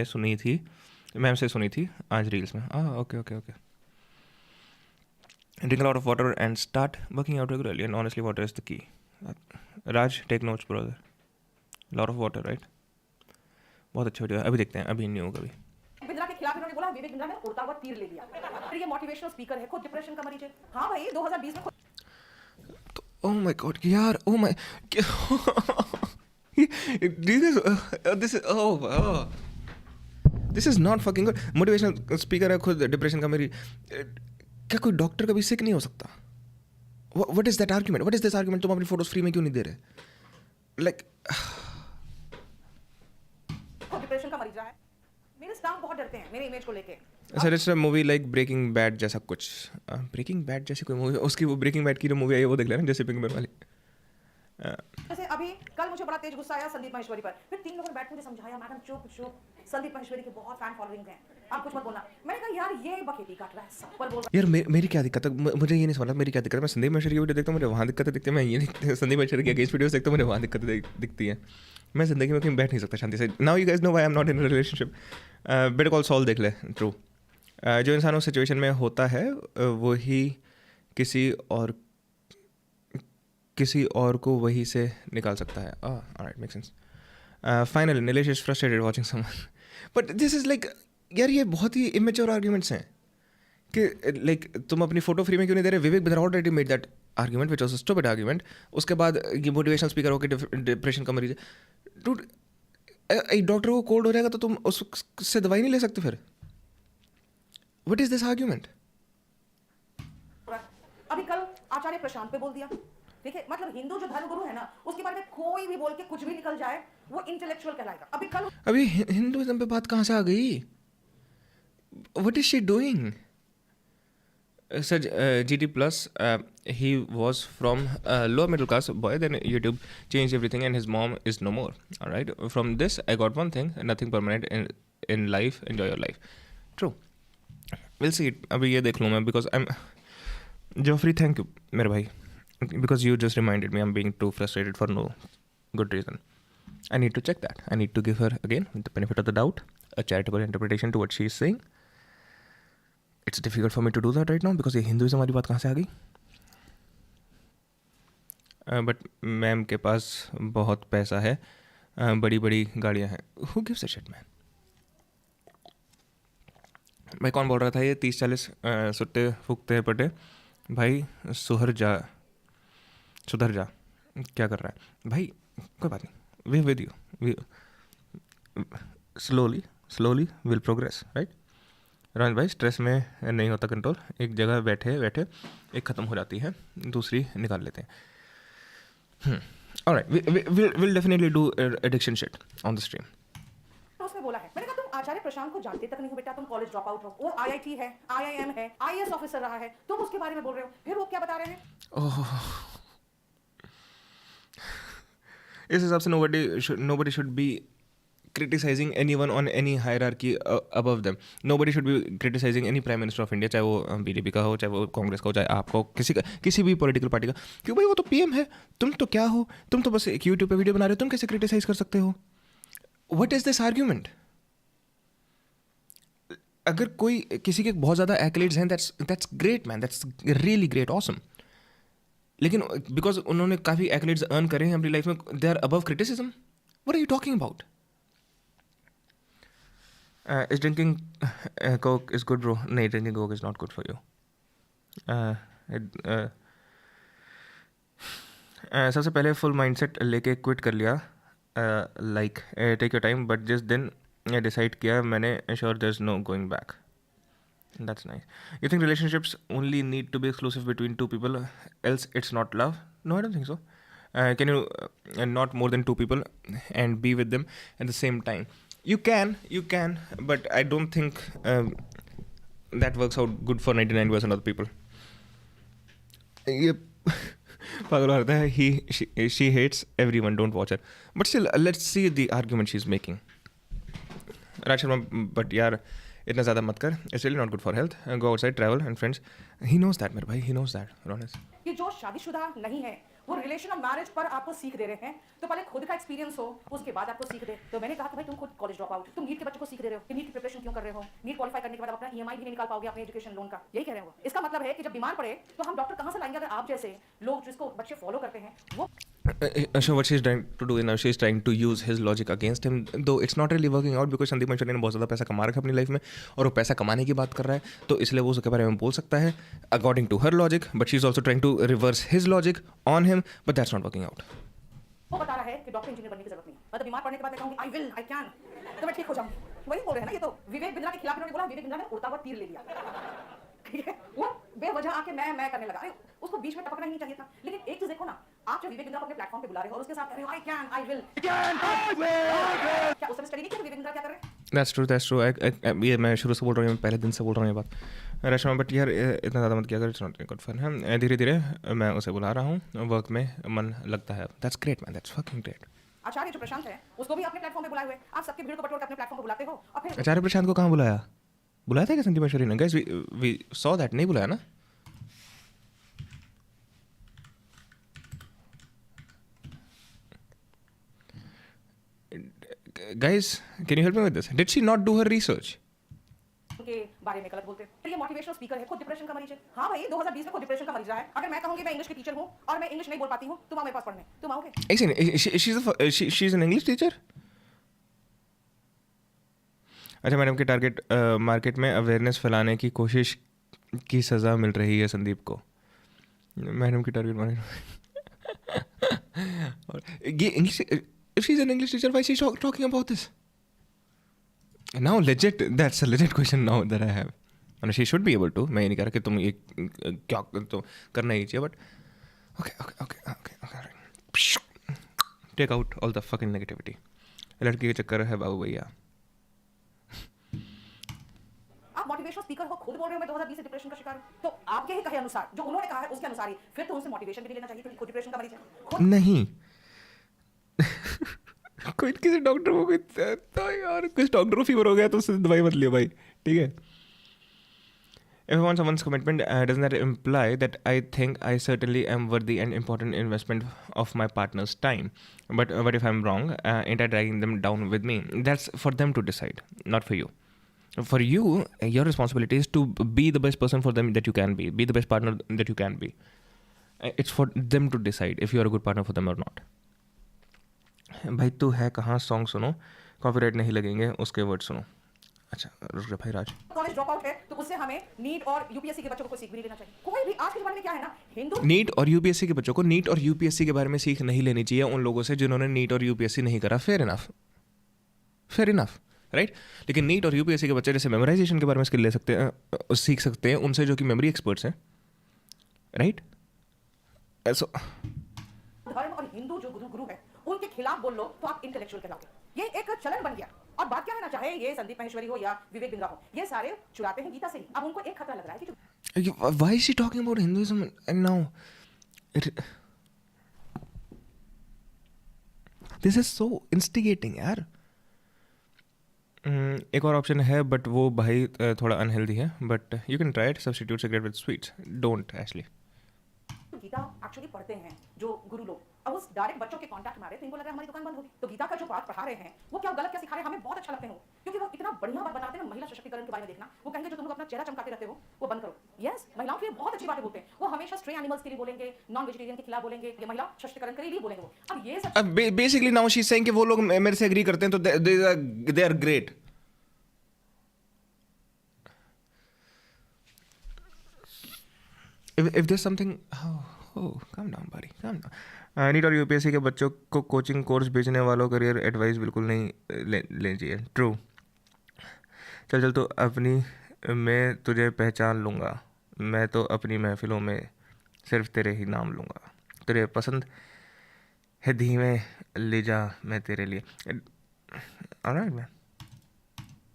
से सुनी थी आज reels में. Okay. Drink a lot of water and start working out regularly, and honestly water is the key. Raj, take notes brother. Lot of water, right? बहुत अच्छा वीडियो. अभी देखते हैं, अभी नहीं होगा. अभी बिंद्रा के खिलाफ इन्होंने बोला विवेक बिंद्रा ने उड़ता हुआ तीर ले लिया. फिर ये मोटिवेशनल स्पीकर है, खुद डिप्रेशन का मरीज है. हाँ भाई 2020 में Oh my god, यार, oh my do you guys this is not fucking good. Motivational speaker है, खुद डिप्रेशन का मरीज. क्या कोई डॉक्टर कभी सिक नहीं हो सकता? What is that argument? What is this argument? तुम अपनी फोटोज फ्री में क्यों नहीं दे रहे? Like डिप्रेशन का मरीज है. मेरे स्टाफ बहुत डरते हैं मेरे इमेज को लेके. Sir it's a movie like breaking bad जैसा कुछ. ब्रेकिंग बैड जैसी कोई मूवी, उसकी वो ब्रेकिंग बैड की जो मूवी आई है वो देख लेना, जैसे पिंकमैन वाली. जैसे अभी कल मुझे बड़ा तेज गुस्सा आया संदीप माहेश्वरी पर. फिर 3 लोगों ने बैठ के मुझे समझाया, मैडम चुप. संदीप माहेश्वरी के बहुत फैन फॉलोइंग हैं, आप कुछ मत बोलना. मैंने कहा यार ये बखेती काट रहा है, सब पर बोल रहा है. यार मेरी क्या दिक्कत है? मुझे ये नहीं समझ मेरी क्या दिक्कत है. मैं संदीप माहेश्वरी की वीडियो देखता हूँ, मुझे वहाँ दिक्कतें दिखती है. मैं ये नहीं संदीप माहेश्वरी की अगेंस्ट वीडियोस देखता हूँ, मुझे वहाँ दिक्कतें दिखती हैं. मैं जिंदगी में कहीं बैठ नहीं सकता शांति से. Now you guys know why I am not in a relationship. Better call Saul देख ले. ट्रू. जो इंसान उस सिचुएशन में होता है वो ही किसी और को वही से निकाल सकता है. Alright, make sense. Finally Nilesh is frustrated watching someone. But this is like, यार ये बहुत ही इमेच्योर आर्ग्यूमेंट्स हैं कि लाइक तुम अपनी फोटो फ्री में क्यों नहीं दे रहे. Vivek Bindra already made that argument which was a stupid argument. उसके बाद ये मोटिवेशनल स्पीकर होकर डिप्रेशन का मरीज है. डूड, एक डॉक्टर को कोल्ड हो जाएगा तो तुम उससे दवाई नहीं ले सकते फिर. What is this argument? अभी कल आचार्य प्रशांत पे बोल दिया. ठीक है, मतलब हिंदू जो धर्मगुरु है ना, उसके बारे में कोई भी बोल के कुछ भी निकल जाए वो इंटेलेक्चुअल कहलाएगा. अभी हिंदुइज्म पे बात कहाँ से आ गई? What is she doing? Sir, GT Plus, he was from lower middle class boy. Then YouTube changed everything, and his mom is no more. All right. From this, I got one thing: nothing permanent in life. Enjoy your life. True. We'll see it. अभी ये देख लूँ मैं, because I'm Geoffrey. Thank you, मेरे भाई, because you just reminded me I'm being too frustrated for no good reason. I need to check that. I need to give her again the benefit of the doubt, a charitable interpretation to what she is saying. It's difficult for me to do that right now because ये Hinduism वाली बात कहाँ से आ गई? But ma'am के पास बहुत पैसा है, बड़ी बड़ी गाड़ियाँ हैं. Who gives a shit, man? भाई कौन बोल रहा था ये 30-40 सुट्टे फूकते हैं पटे? भाई सुधर जा. क्या कर रहा है भाई? कोई बात नहीं. We with you. Slowly we'll progress, right? Ramesh भाई, स्ट्रेस में नहीं होता कंट्रोल. एक जगह बैठे एक ख़त्म हो जाती है, दूसरी निकाल लेते हैं. Alright, we'll definitely do addiction shit on the stream. उसमें बोला है, मैंने कहा तुम आचार्य प्रशांत को जानते तक नहीं हो बेटा, तुम कॉलेज ड्रॉप आउट हो. वो IIT है, IIM है, IAS ऑफिसर रहा है, तुम उसके बारे में बोल रहे हो. फिर वो क्या बता रहे हैं? इस हिसाब से nobody should be criticizing anyone on any hierarchy above them. Nobody should be criticizing any prime minister of India, चाहे वो BJP का हो, चाहे वो कांग्रेस का हो, चाहे आपका हो, किसी भी पॉलिटिकल पार्टी का. क्यों भाई, वो तो PM है, तुम तो क्या हो? तुम तो बस एक YouTube पे वीडियो बना रहे हो, तुम कैसे क्रिटिसाइज कर सकते हो? What is this argument? अगर कोई किसी के बहुत ज़्यादा accolades हैं, that's great man, that's really great, awesome. लेकिन बिकॉज उन्होंने काफ़ी accolades earn करे हैं अपनी लाइफ में, they are above criticism. What are you talking about? Is drinking Coke is good, bro. नहीं, drinking Coke is not good for you. सबसे पहले फुल माइंडसेट लेके क्विट कर लिया. Like take your time, but जिस दिन decide किया मैंने, sure there is no going back. That's nice. You think relationships only need to be exclusive between two people, else it's not love? No, I don't think so. Can you not more than two people and be with them at the same time? You can, but I don't think that works out good for 99% of the people. Yep. पागल होता है. She hates everyone. Don't watch her. But still, let's see the argument she's making. Raj Sharma, but यार इतना ज़्यादा मत कर. It's really not good for health. Go outside, travel and friends. He knows that मेरे भाई. He knows that. Ronis. कि जो शादीशुदा नहीं है वो रिलेशन और मैरिज पर आपको सीख दे रहे हैं, तो पहले खुद का एक्सपीरियंस हो, उसके बाद आपको सीख दे. तो मैंने कहा कि भाई तुम खुद कॉलेज ड्रॉप आउट, तुम नीट के बच्चों को सीख दे रहे हो कि नीट की प्रिपरेशन क्यों कर रहे हो, नीट क्वालिफाई करने के बाद अपना ईएमआई भी नहीं निकाल पाओगे अपने एजुकेशन लोन का. यही कह रहे हो. इसका मतलब है कि जब बीमार पड़े तो हम डॉक्टर कहां से लाएंगे अगर आप जैसे लोग जिसको बच्चे फॉलो करते हैं वो. So what she's trying to do now, she's trying to use his logic against him, though it's not really working out because Sandeep Manchurian ने बहुत ज़्यादा पैसा कमा रखा है अपनी लाइफ में और वो पैसा कमाने की बात कर रहा है, तो इसलिए वो उसके बारे में बोल सकता है according to her logic, but she's also trying to reverse his logic on him, but that's not working out. वो बता रहा है कि डॉक्टर इंजीनियर बनने की जरूरत नहीं. मतलब बीमार पड़ने के बाद मैं कहूंगी आई विल, आई कैन, तो मैं ठीक हो जाऊंगी. वही बोल रहे हैं ना. ये तो विवेक बिंद्रा के खिलाफ इन्होंने बोला, विवेक बिंद्रा ने उड़ता हुआ तीर ले लिया. ठीक है, वो बेवजह आके मैं करने लगा. उसको बीच में टपकना ही नहीं चाहिए था. लेकिन एक चीज देखो ना, आप जब विवेक बिंद्रा को अपने प्लेटफॉर्म पे बुला रहे हो और उसके साथ कह रहे हो आई कैन, आई विल, क्या उस समय स्टडी नहीं किया विवेक बिंद्रा क्या कर रहे हैं? That's true. ये मैं शुरू से बोल रहा हूँ, पहले दिन से बोल रहा हूँ ये बात. रश्मा, बट यार इतना ज़्यादा मत किया अगर. It's not good fun. हम धीरे धीरे मैं उसे बुला रहा हूँ, वर्क में मन लगता है. That's great man, that's fucking great. Acharya जो प्रशांत है उसको भी अपने प्लेटफॉर्म पे बुलाए हुए. आप सबके भीड़ को बटोर के अपने प्लेटफॉर्म पे बुलाते हो और फिर आचार्य प्रशांत को कहाँ बुलाया था क्या संदीप मंचूरियन ने? Guys we saw that. नहीं बुलाया ना? Guys, can you help me with this? Did she not do her research? के बारे में गलत बोलते हैं. ये मोटिवेशनल स्पीकर है, खुद डिप्रेशन का मरीज है. हाँ भाई 2020 में खुद डिप्रेशन का मरीज रहा है. अगर मैं कहूंगी मैं इंग्लिश की टीचर हूँ और मैं इंग्लिश नहीं बोल पाती हूँ, तुम आओ मेरे पास पढ़ने. तुम आओगे? She's an English teacher? अच्छा, मैडम के टारगेट मार्केट में अवेयरनेस फैलाने की कोशिश की सज़ा मिल रही है संदीप को. मैडम की टारगेट मार्केट ये English. If she's an English teacher, why is she talking about this? Now, that's a legit question now that I have. And she should be able to. मैं ये नहीं कह रहा कि तुम ये क्या तो करना ही चाहिए, but okay. Take out all the fucking negativity. लड़की के चक्कर है बाबू भैया. आप मोटिवेशनल स्पीकर हो, खुद बोल रहे हो मैं 2020 से डिप्रेशन का शिकार हूं, तो आपके ही कहे अनुसार जो उन्होंने कहा है उसके अनुसार ही फिर तो उनसे मोटिवेशन भी नहीं लेना चाहिए क्योंकि खुद डिप्रेशन का मरीज है. नहीं. कोई किसी डॉक्टर को तो यार कुछ डॉक्टर को फीवर हो गया तो उससे दवाई मत लियो भाई. ठीक है. If I want someone's commitment, doesn't that imply that I think I certainly am worthy and important investment of my partner's time? But what if I'm wrong? Ain't I dragging them down with me? That's for them to decide, not for you. For you, your responsibility is to be the best person for them that you can be the best partner that you can be. It's for them to decide if you are a good partner for them or not. भाई तू है कहाँ? Song सुनो, copyright नहीं लगेंगे, उसके word सुनो. अच्छा रुक जा भाई राज. कॉलेज ड्रॉप आउट है तो उससे हमें नीट और यूपीएससी के बच्चों को सीख भी नहीं लेना चाहिए. कोई भी आज के जमाने में क्या है ना, हिंदू नीट और यूपीएससी के बच्चों को नीट और यूपीएससी के बारे में सीख नहीं लेनी चाहिए उन लोगों से जिन्होंने नीट और यूपीएससी नहीं करा. Fair enough right. लेकिन नीट और यूपीएससी के बच्चे जैसे मेमोराइजेशन के बारे में स्किल ले सकते हैं, सीख सकते हैं उनसे जो कि मेमोरी एक्सपर्ट्स हैं. राइट. ऐसा धर्म और हिंदू जो गुरु है उनके खिलाफ बोल लो तो आप इंटेलेक्चुअल कहलाओगे. ये एक चलन बन गया. और बात क्या है ना, चाहे ये संदीप महेश्वरी हो या विवेक बिंद्रा हो, ये सारे चुराते हैं गीता से ही. अब उनको एक खतरा लग रहा है कि why is she talking about Hinduism and now this is so instigating यार. एक और ऑप्शन है बट वो भाई थोड़ा अनहेल्दी है, but you can try it. Substitute cigarette with sweets. Don't actually. Gita actually पढ़ते हैं जो गुरु लोग, अब उस डायरेक्ट बच्चों के कांटेक्ट में आ रहे तो इनको लग रहा है हमारी दुकान बंद होगी. तो गीता का जो पाठ पढ़ा रहे हैं वो क्या गलत क्या सिखा रहे हैं हमें बहुत अच्छा लगते हैं क्योंकि वो इतना बढ़िया बात बताते हैं. महिला सशक्तिकरण के बारे में देखना, वो कहेंगे जो तुम लोग अपना चेहरा चमकाते रहते हो वो बंद करो. यस, महिलाओं के लिए बहुत अच्छी बातें बोलते हैं. वो हमेशा स्ट्रे एनिमल्स के लिए बोलेंगे, नॉन वेजिटेरियन के खिलाफ बोलेंगे, ये महिला सशक्तिकरण के लिए बोलेंगे. वो अब ये सब basically now she is saying कि वो लोग मेरे से एग्री करते हैं तो they are great. if there's something, calm down buddy, calm down. NEET और यूपीएससी के बच्चों को कोचिंग कोर्स भेजने वालों करियर एडवाइस बिल्कुल नहीं लेनी चाहिए. ट्रू. चल तो अपनी मैं तुझे पहचान लूँगा. मैं तो अपनी महफिलों में सिर्फ तेरे ही नाम लूँगा. तेरे पसंद है धीमे ले जा मैं तेरे लिए. Alright man.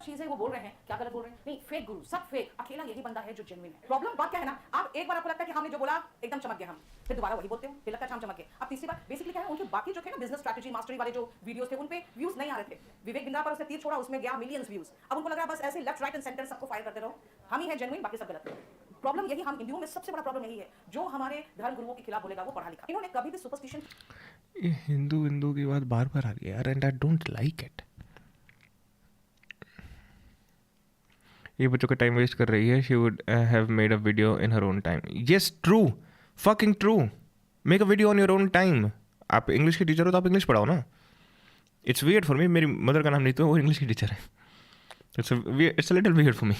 चीजें वो बोल रहे हैं, क्या गलत बोल रहे हैं? नहीं, फेक गुरु, सब फेक. अकेला यही बंदा है जो जेन्युइन है. प्रॉब्लम बात क्या है ना, आप एक बार आपको लगता है कि हमने जो बोला एकदम चमक गया, हम फिर दोबारा वही बोलते हो, फिर लगता है हम चमक गए. अब तीसरी बार बेसिकली क्या है, उनके बाकी जो थे ना बिजनेस स्ट्रैटेजी मास्टरी वाले जो वीडियोस थे, उन पे व्यूज नहीं आ रहे थे. विवेक बिंद्रा पर उसने तीर छोड़ा, उसमें गया मिलियंस व्यूज. अब उनको लग रहा है बस ऐसे लेफ्ट राइट एंड सेंटर सबको फायर करते रहो, हम ही है जेन्युइन, बाकी सब गलत है. प्रॉब्लम यही, हम हिंदुओं में सबसे बड़ा प्रॉब्लम यही है, जो हमारे धर्म गुरुओं के खिलाफ बोलेगा वो पढ़ा लिखा. इन्होंने कभी भी सुपरस्टिशन, ये हिंदू की बात बार बार आ रही है यार, and I don't like it. ये बच्चों का टाइम वेस्ट कर रही है. She would have made a video in her own time. Yes true, fucking true. Make a video on your own time. आप इंग्लिश के टीचर हो तो आप इंग्लिश पढ़ाओ ना. It's weird for me. मेरी मदर का नाम नहीं तो वो इंग्लिश की टीचर है. It's a little weird for me.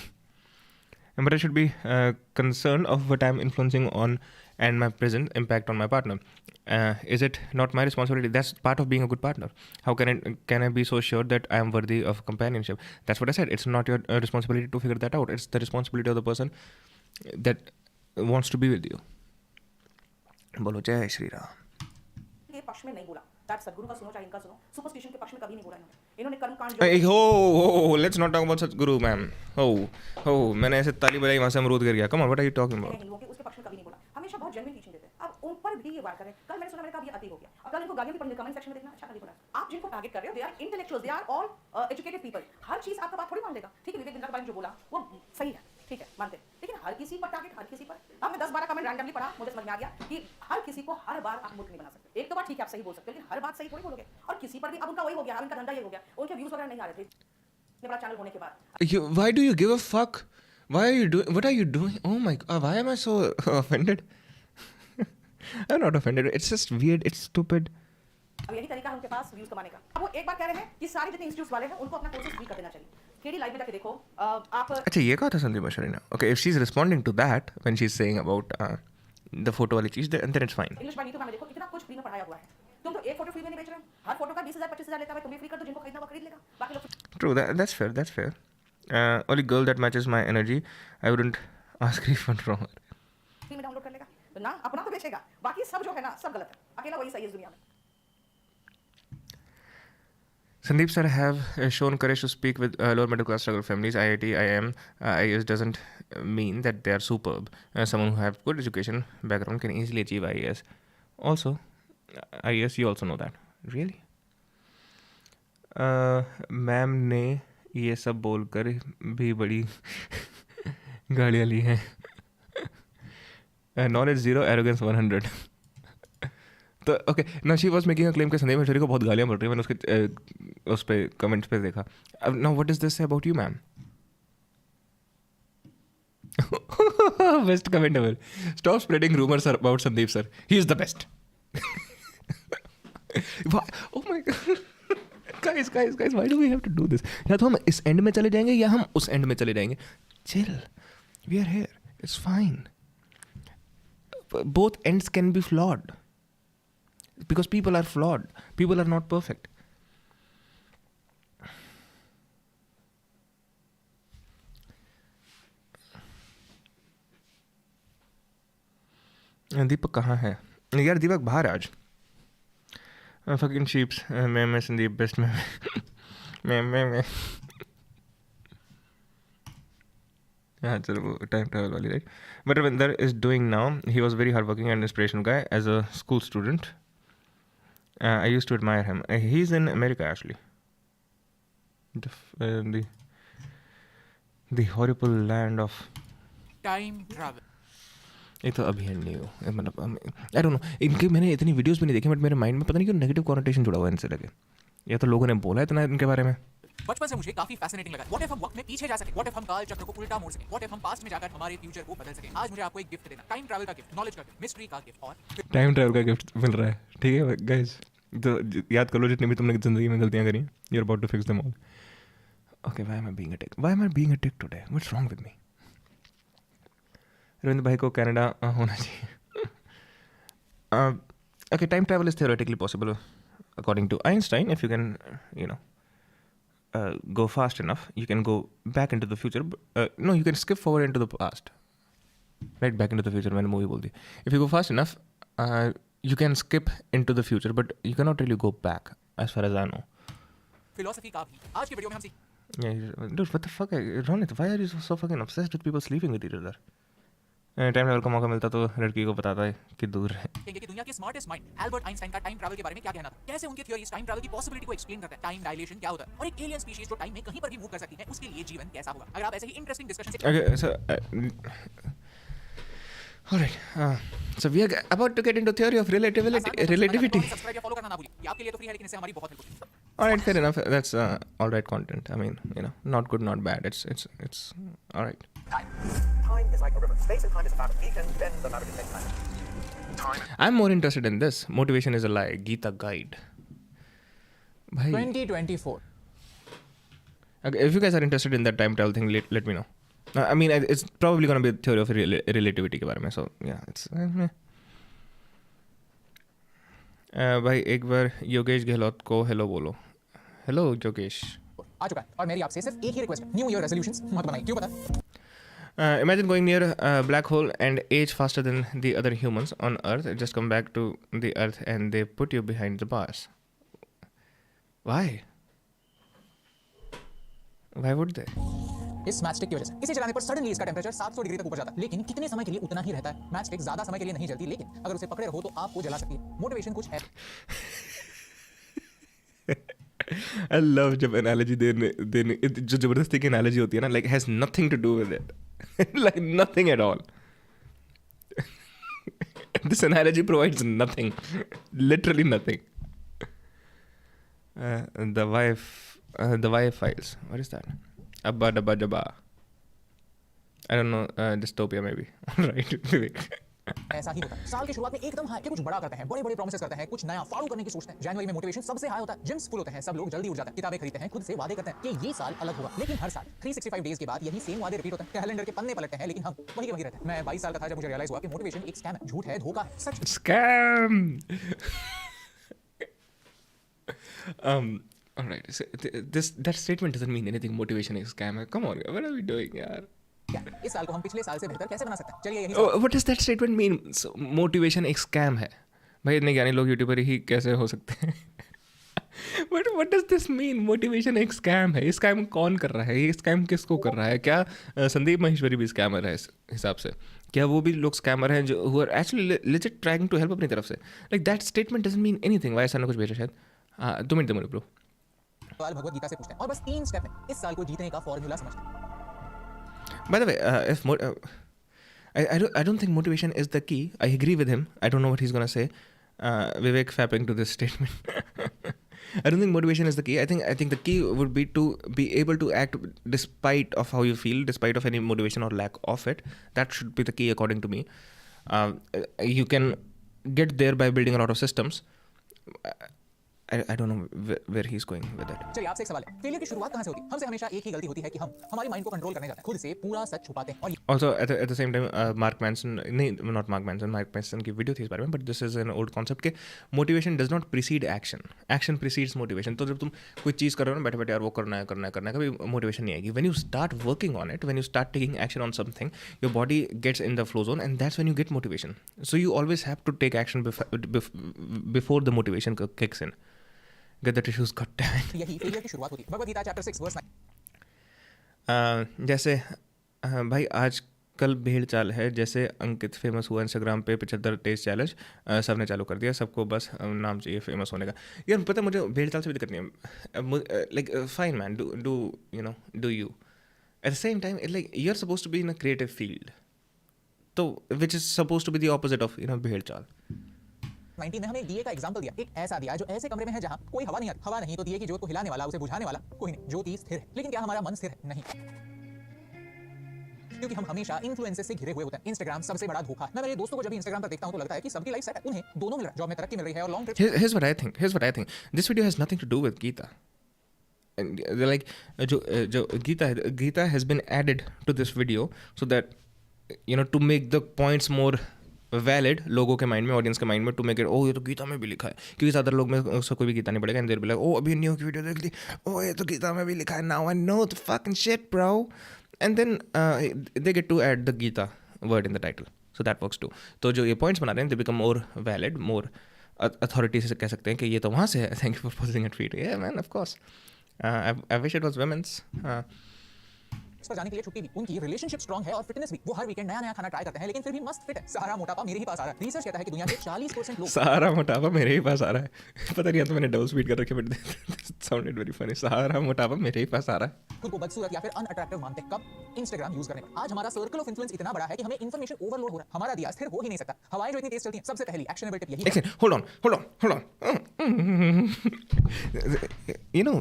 But I should be concerned of what I'm influencing on and my present impact on my partner. Is it not my responsibility? That's part of being a good partner. How can I be so sure that I am worthy of companionship? That's what I said. It's not your responsibility to figure that out. It's the responsibility of the person that wants to be with you. बोलो जय श्री राम. के पक्ष में नहीं बोला. चाहे सदगुरु का सुनो चाहे इनका सुनो, सुपरस्टिशन के पक्ष में कभी नहीं बोला इन्होंने कर्म कांड. Let's not talk about सदगुरु मैम. मैंने ऐसे ताली बजाई वहां से अमरूद गिर गया. Come on, what are you talking about? हिंदुओं के उसके पक्ष में कभी नहीं बोला. हमेशा बहुत जेन्युइन टीचिंग देते हैं. अब उन पर भी ये बात करें. कल मैंने सुना, मैंने कहा ये अति हो गया. अब कल इनको गालियां भी पढ़नी, कमेंट सेक्शन में देखना, अच्छा नहीं बोला. आप जिनको टारगेट कर रहे हो, they are intellectuals, they are all educated people. हर चीज आपका बात थोड़ी मान लेगा. ठीक है, विवेक बिंद्रा के बारे में जो बोला वो सही है, ठीक है, मानते हैं. लेकिन हर किसी पर टारगेट, हर किसी पर. अब मैं 10-12 कमेंट रैंडमली पढ़ा, मुझे समझ में आ गया कि हर किसी को हर बार आप मूर्ख नहीं बना सकते. एक तो बात ठीक है, आप सही बोल सकते हो, लेकिन हर बात सही थोड़ी बोलोगे. और किसी पर भी अब उनका वही हो गया, अब इनका धंधा ये हो गया. उनके व्यूज वगैरह नहीं आ रहे थे इतने बड़ा चैनल होने के बाद. Why do you give a fuck? Why are you doing? What are you doing? Oh my God! Why am I so offended? I'm not offended. It's just weird. It's stupid. अब यही तरीका है उनके पास views कमाने का. अब वो एक बार कह रहे हैं कि सारे जितने इंस्टीट्यूट्स वाले हैं उनको अपना कोर्सेज फ्री कर देना चाहिए. केडी लाइव में जाके देखो. आप अच्छा ये कहा था संदीप मशहरी ने. Okay, if she's responding to that when she's saying about the photo वाली चीज, then it's fine. इंग्लिश पढ़नी तो मैं देखो कितना कुछ फ्री में पढ़ाया हुआ है. तुम तो एक फोटो फ्री में नहीं बेच रहे हो. हर फोटो का 20,000-25,000 लेता है. तुम भी फ्री कर दो, जिनको खरीदना वो खरीद लेगा. बाकी लोग True, that's fair. That's fair. Only girl that matches my energy, I wouldn't ask refund from her. Free में डाउनलोड कर लेगा. तो ना अपना तो बेचेगा, बाकी सब जो है ना सब गलत है. अकेला वही सही है इस दुनिया में. Sandeep sir have shown courage to speak with lower middle class struggle families. IIT, IIM, IAS doesn't mean that they are superb. Someone who have good education background can easily achieve IAS. Also, IAS, you also know that. Really? Ma'am ने ये सब बोलकर भी बड़ी गालियाँ ली हैं. Knowledge 0, arrogance 100. तो okay ना, she was making a claim कि संदीप मशहरी को बहुत गालियाँ पड़ रही है. मैंने उसके उस पर कमेंट्स पे देखा. अब now what is this about you ma'am? Best comment ever. Stop spreading rumours about Sandeep sir, he is the best. Oh my God, guys why do we have to do this? या तो हम इस and में चले जाएंगे या हम उस एंड में चले जाएंगे. Chill, we are here, it's fine. Both ends can be flawed. Because people are flawed. People are not perfect. Deepak कहाँ है यार? दीपक बाहर आज. Fucking sheeps. मैं संदीप बेस्ट में मैं हाँ चलो वो टाइम ट्रैवल वाली right. But Ravinder is doing now. He was very hard working and inspirational guy as a school student. I used to admire him. He's in America actually. The horrible land of time travel. ये तो अभी नहीं हो, मतलब आई don't no. इनके मैंने इतनी videos भी नहीं देखी, बट मेरे माइंड में पता नहीं क्यों नेगेटिव कॉनोटेशन जुड़ा हुआ है इनसे लगे. या तो लोगों ने बोला इतना इनके बारे में. बचपन से मुझे काफी फैसिनेटिंग लगा. व्हाट इफ हम वक्त में पीछे जा सके? व्हाट इफ हम काल चक्र को उल्टा मोड़ सके? व्हाट इफ हम पास्ट में जाकर हमारे फ्यूचर को बदल सके? आज मुझे आपको एक गिफ्ट देना. टाइम ट्रैवल का गिफ्ट, नॉलेज का गिफ्ट, मिस्ट्री का गिफ्ट और टाइम ट्रैवल का गिफ्ट मिल रहा है. ठीक है गाइस, तो याद कर लो जितनी भी तुमने जिंदगी में गलतियां करी, you are about to fix them all. Okay, why am I being a tick? Why am I being a tick today? What's wrong with me? Ravindra भाई को कनाडा होना चाहिए. Okay, time travel is theoretically possible according to Einstein. If you can, go fast enough, you can go back into the future. No, you can skip forward into the past. Right, back into the future. मैंने movie बोल दी. If you go fast enough, you can skip into the future, but you cannot really go back, as far as I know. Philosophy का भी आज की video में हम Yeah, dude, what the fuck, Ronit? Why are you so fucking obsessed with people sleeping with each other? Time travel का मौका मिलता तो लड़की को बताता है कि दूर है. सीखेंगे कि दुनिया के स्मार्टेस्ट माइंड एल्बर्ट आइंस्टाइन का टाइम ट्रैवल के बारे में क्या कहना था, कैसे उनकी थ्योरीज टाइम ट्रैवल की पॉसिबिलिटी को एक्सप्लेन करते हैं, टाइम डायलेशन क्या होता है और एक एलियन स्पीशीज जो टाइम में कहीं पर भी मूव कर सकती है उसके लिए जीवन कैसा होगा. अगर आप ऐसे ही इंटरेस्टिंग डिस्कशन से Okay, so all right. So we are about to get into theory of relativity. Subscribe या फॉलो करना ना भूलिए. ये आपके लिए तो फ्री है लेकिन इससे हमारी बहुत हेल्प होती है. All right, fair enough. That's all right content. I mean, not good, not bad. It's all right. Time is like a river. Space and time is a fabric. We can bend the fabric at any time. I'm more interested in this. Motivation is a lie. Gita guide. Bhai. 2024. Okay, if you guys are interested in that time travel thing, let me know. I mean, it's probably going to be a theory of relativity के बारे में. So yeah, it's. भाई एक बार योगेश गहलोत को hello बोलो. Hello Yogesh. आ चुका है और मेरी आपसे सिर्फ एक ही रिक्वेस्ट है, न्यू ईयर रेजोल्यूशंस मत बनाइए. क्यों पता? Imagine going near a black hole and age faster than the other humans on Earth. Just come back to the Earth and they put you behind the bars. Why? Why would they? इस matchstick की वजह से इसे चलाने पर suddenly इसका temperature 700 degree तक ऊपर जाता है, लेकिन कितने समय के लिए उतना ही रहता है. मैचस्टिक ज्यादा समय के लिए नहीं जलती, लेकिन अगर उसे पकड़े रहो तो आपको जला सकती है. मोटिवेशन कुछ है. I love जब analogy देने जो जबरदस्ती की analogy होती है ना, like has nothing to do with it. Like nothing at all. This analogy provides nothing. Literally nothing. The wife files. What is that? Abba dabba jabba. I don't know. Dystopia maybe. Right. ऐसा ही होता है. साल की शुरुआत में एकदम high के कुछ बड़ा करते हैं, बड़े बड़े प्रॉमिसेस करते हैं, कुछ नया फाड़ू करने की सोचते हैं. जनवरी में मोटिवेशन सबसे हाई होता है, जिम्स फुल होते हैं, सब लोग जल्दी उठ जाते हैं, किताबें खरीदते हैं, खुद से वादे करते हैं कि ये साल अलग होगा. लेकिन हर साल 365 डेज के बाद यही सेम वादे रिपीट होते हैं. कैलेंडर के पन्ने पलटते हैं, लेकिन हम वही के वही रहते हैं. मैं 22 साल का था जब मुझे रियलाइज हुआ कि मोटिवेशन एक स्कैम है, झूठ है, धोखा है, सच Scam. All right. So that statement doesn't mean anything. Motivation is scam. Come on, what are we doing, yaar? इस साल को हम पिछले साल से बेहतर कैसे बना सकते हैं. चलिए यही What does that statement mean? So, motivation एक scam है. भाई इतने ज्ञानी लोग यूट्यूबर ही कैसे हो सकते हैं? But what does this mean? Motivation एक scam है. ये scam कौन कर रहा है? ये scam किसको कर रहा है? क्या संदीप महेश्वरी भी scammer है इस हिसाब से? क्या वो भी लोग scammer हैं जो who are actually legit trying to help अपनी तरफ से? Like that statement doesn't mean anything. Why ऐसा ना कुछ भेजा शायद? 2 मिनट दे मुझे ब्रो. सवाल भगवत गीता से पूछते हैं और बस 3 स्टेप है इस साल को जीतने का फॉर्मूला समझते हैं. By the way, I don't think motivation is the key. I agree with him. I don't know what he's gonna say. Vivek fapping to this statement. I don't think motivation is the key. I think the key would be to be able to act despite of how you feel, despite of any motivation or lack of it. That should be the key according to me. You can get there by building a lot of systems. I don't know where he's going with that. चलिए आपसे एक सवाल है, failure की शुरुआत कहाँ से होती है? हमसे हमेशा एक ही गलती होती है कि हम हमारी माइंड को कंट्रोल करने जाते हैं, खुद से पूरा सच छुपाते हैं. और Also at the same time, Mark Manson की वीडियो थी इस बारे में, but this is an old concept कि motivation does not precede action. Action precedes motivation. तो जब तुम कोई चीज़ कर रहे हो ना, बैठे यार वो करना है कभी motivation नहीं आएगी. When you start working on it, when you start taking action on something, your body gets in the flow zone and that's when you get motivation. So you always have to take action before the motivation kicks in. Get the tissues, god damn it. यही failure की शुरुआत होती है. Bhagavad Gita chapter 6 verse 9. जैसे भाई आज कल भेड़ चाल है, जैसे अंकित फेमस हुआ इंस्टाग्राम पे 75 डेज चैलेंज, सबने चालू कर दिया, सबको बस नाम चाहिए फेमस होने का. यार पता मुझे भेड़ चाल से भी दिक्कत नहीं है. Like fine man, do you at the same time like you are suppose to be in a creative field, तो which is suppose to be the opposite of भेड़ चाल. 19 में हमने दिए का एग्जांपल दिया, एक ऐसा दिया जो ऐसे कमरे में है जहां कोई हवा नहीं आती. हवा नहीं तो दिए की ज्योत को हिलाने वाला, उसे बुझाने वाला कोई नहीं. ज्योति स्थिर है, लेकिन क्या हमारा मन स्थिर है? नहीं, क्योंकि हम हमेशा इन्फ्लुएंसेस से घिरे हुए होते हैं. इंस्टाग्राम सबसे बड़ा धोखा. मैं मेरे दोस्तों को जब इंस्टाग्राम पर देखता हूं तो लगता है कि सबकी लाइफ सेट है, उन्हें दोनों मिल रहा है, जॉब में तरक्की मिल रही है और long trip. Here's what I think. This video has nothing to do with Gita. And like जो Gita has been added to this video so that to make the points more valid लोगों के mind में, audience के mind में, to make it ये तो गीता में भी लिखा है, क्योंकि ज़्यादा लोग में उसको कोई भी गीता नहीं पड़ेगा, एंड देयर बी लाइक अभी न्यू की वीडियो देख ली, ये तो गीता में भी लिखा है, now I know the fucking shit bro, and then they get to add the Gita word in the title, so that works too. तो जो ये पॉइंट्स बना रहे हैं they become more valid, more authority से कह सकते हैं कि ये तो वहाँ से है, thank you for posting it tweet. Yeah man of course I wish it was women's. इस पर जाने के लिए छुट्टी भी, उनकी रिलेशनशिप स्ट्रांग है और फिटनेस भी, वो हर वीकेंड नया नया खाना ट्राई करते हैं लेकिन फिर भी मस्त फिट है. सारा मोटापा मेरे ही पास आ रहा है. रिसर्च कहता है कि दुनिया के 40% लोग सारा मोटापा मेरे ही पास आ रहा है. पता नहीं तो मैंने डबल स्पीड कर रखे, बट साउंडेड वेरी फनी. सारा मोटापा मेरे ही पास आ रहा है. खुद को बदसूरत या फिर अनअट्रैक्टिव मानते कब? इंस्टाग्राम यूज करने पर. आज हमारा सर्कल ऑफ इन्फ्लुएंस इतना बड़ा है कि हमें इंफॉर्मेशन ओवरलोड हो रहा है. हमारा दिया स्थिर हो ही नहीं सकता. हवाएं जो इतनी तेज चलती हैं, सबसे पहली एक्शनेबल टिप यही है. Hold on. You know,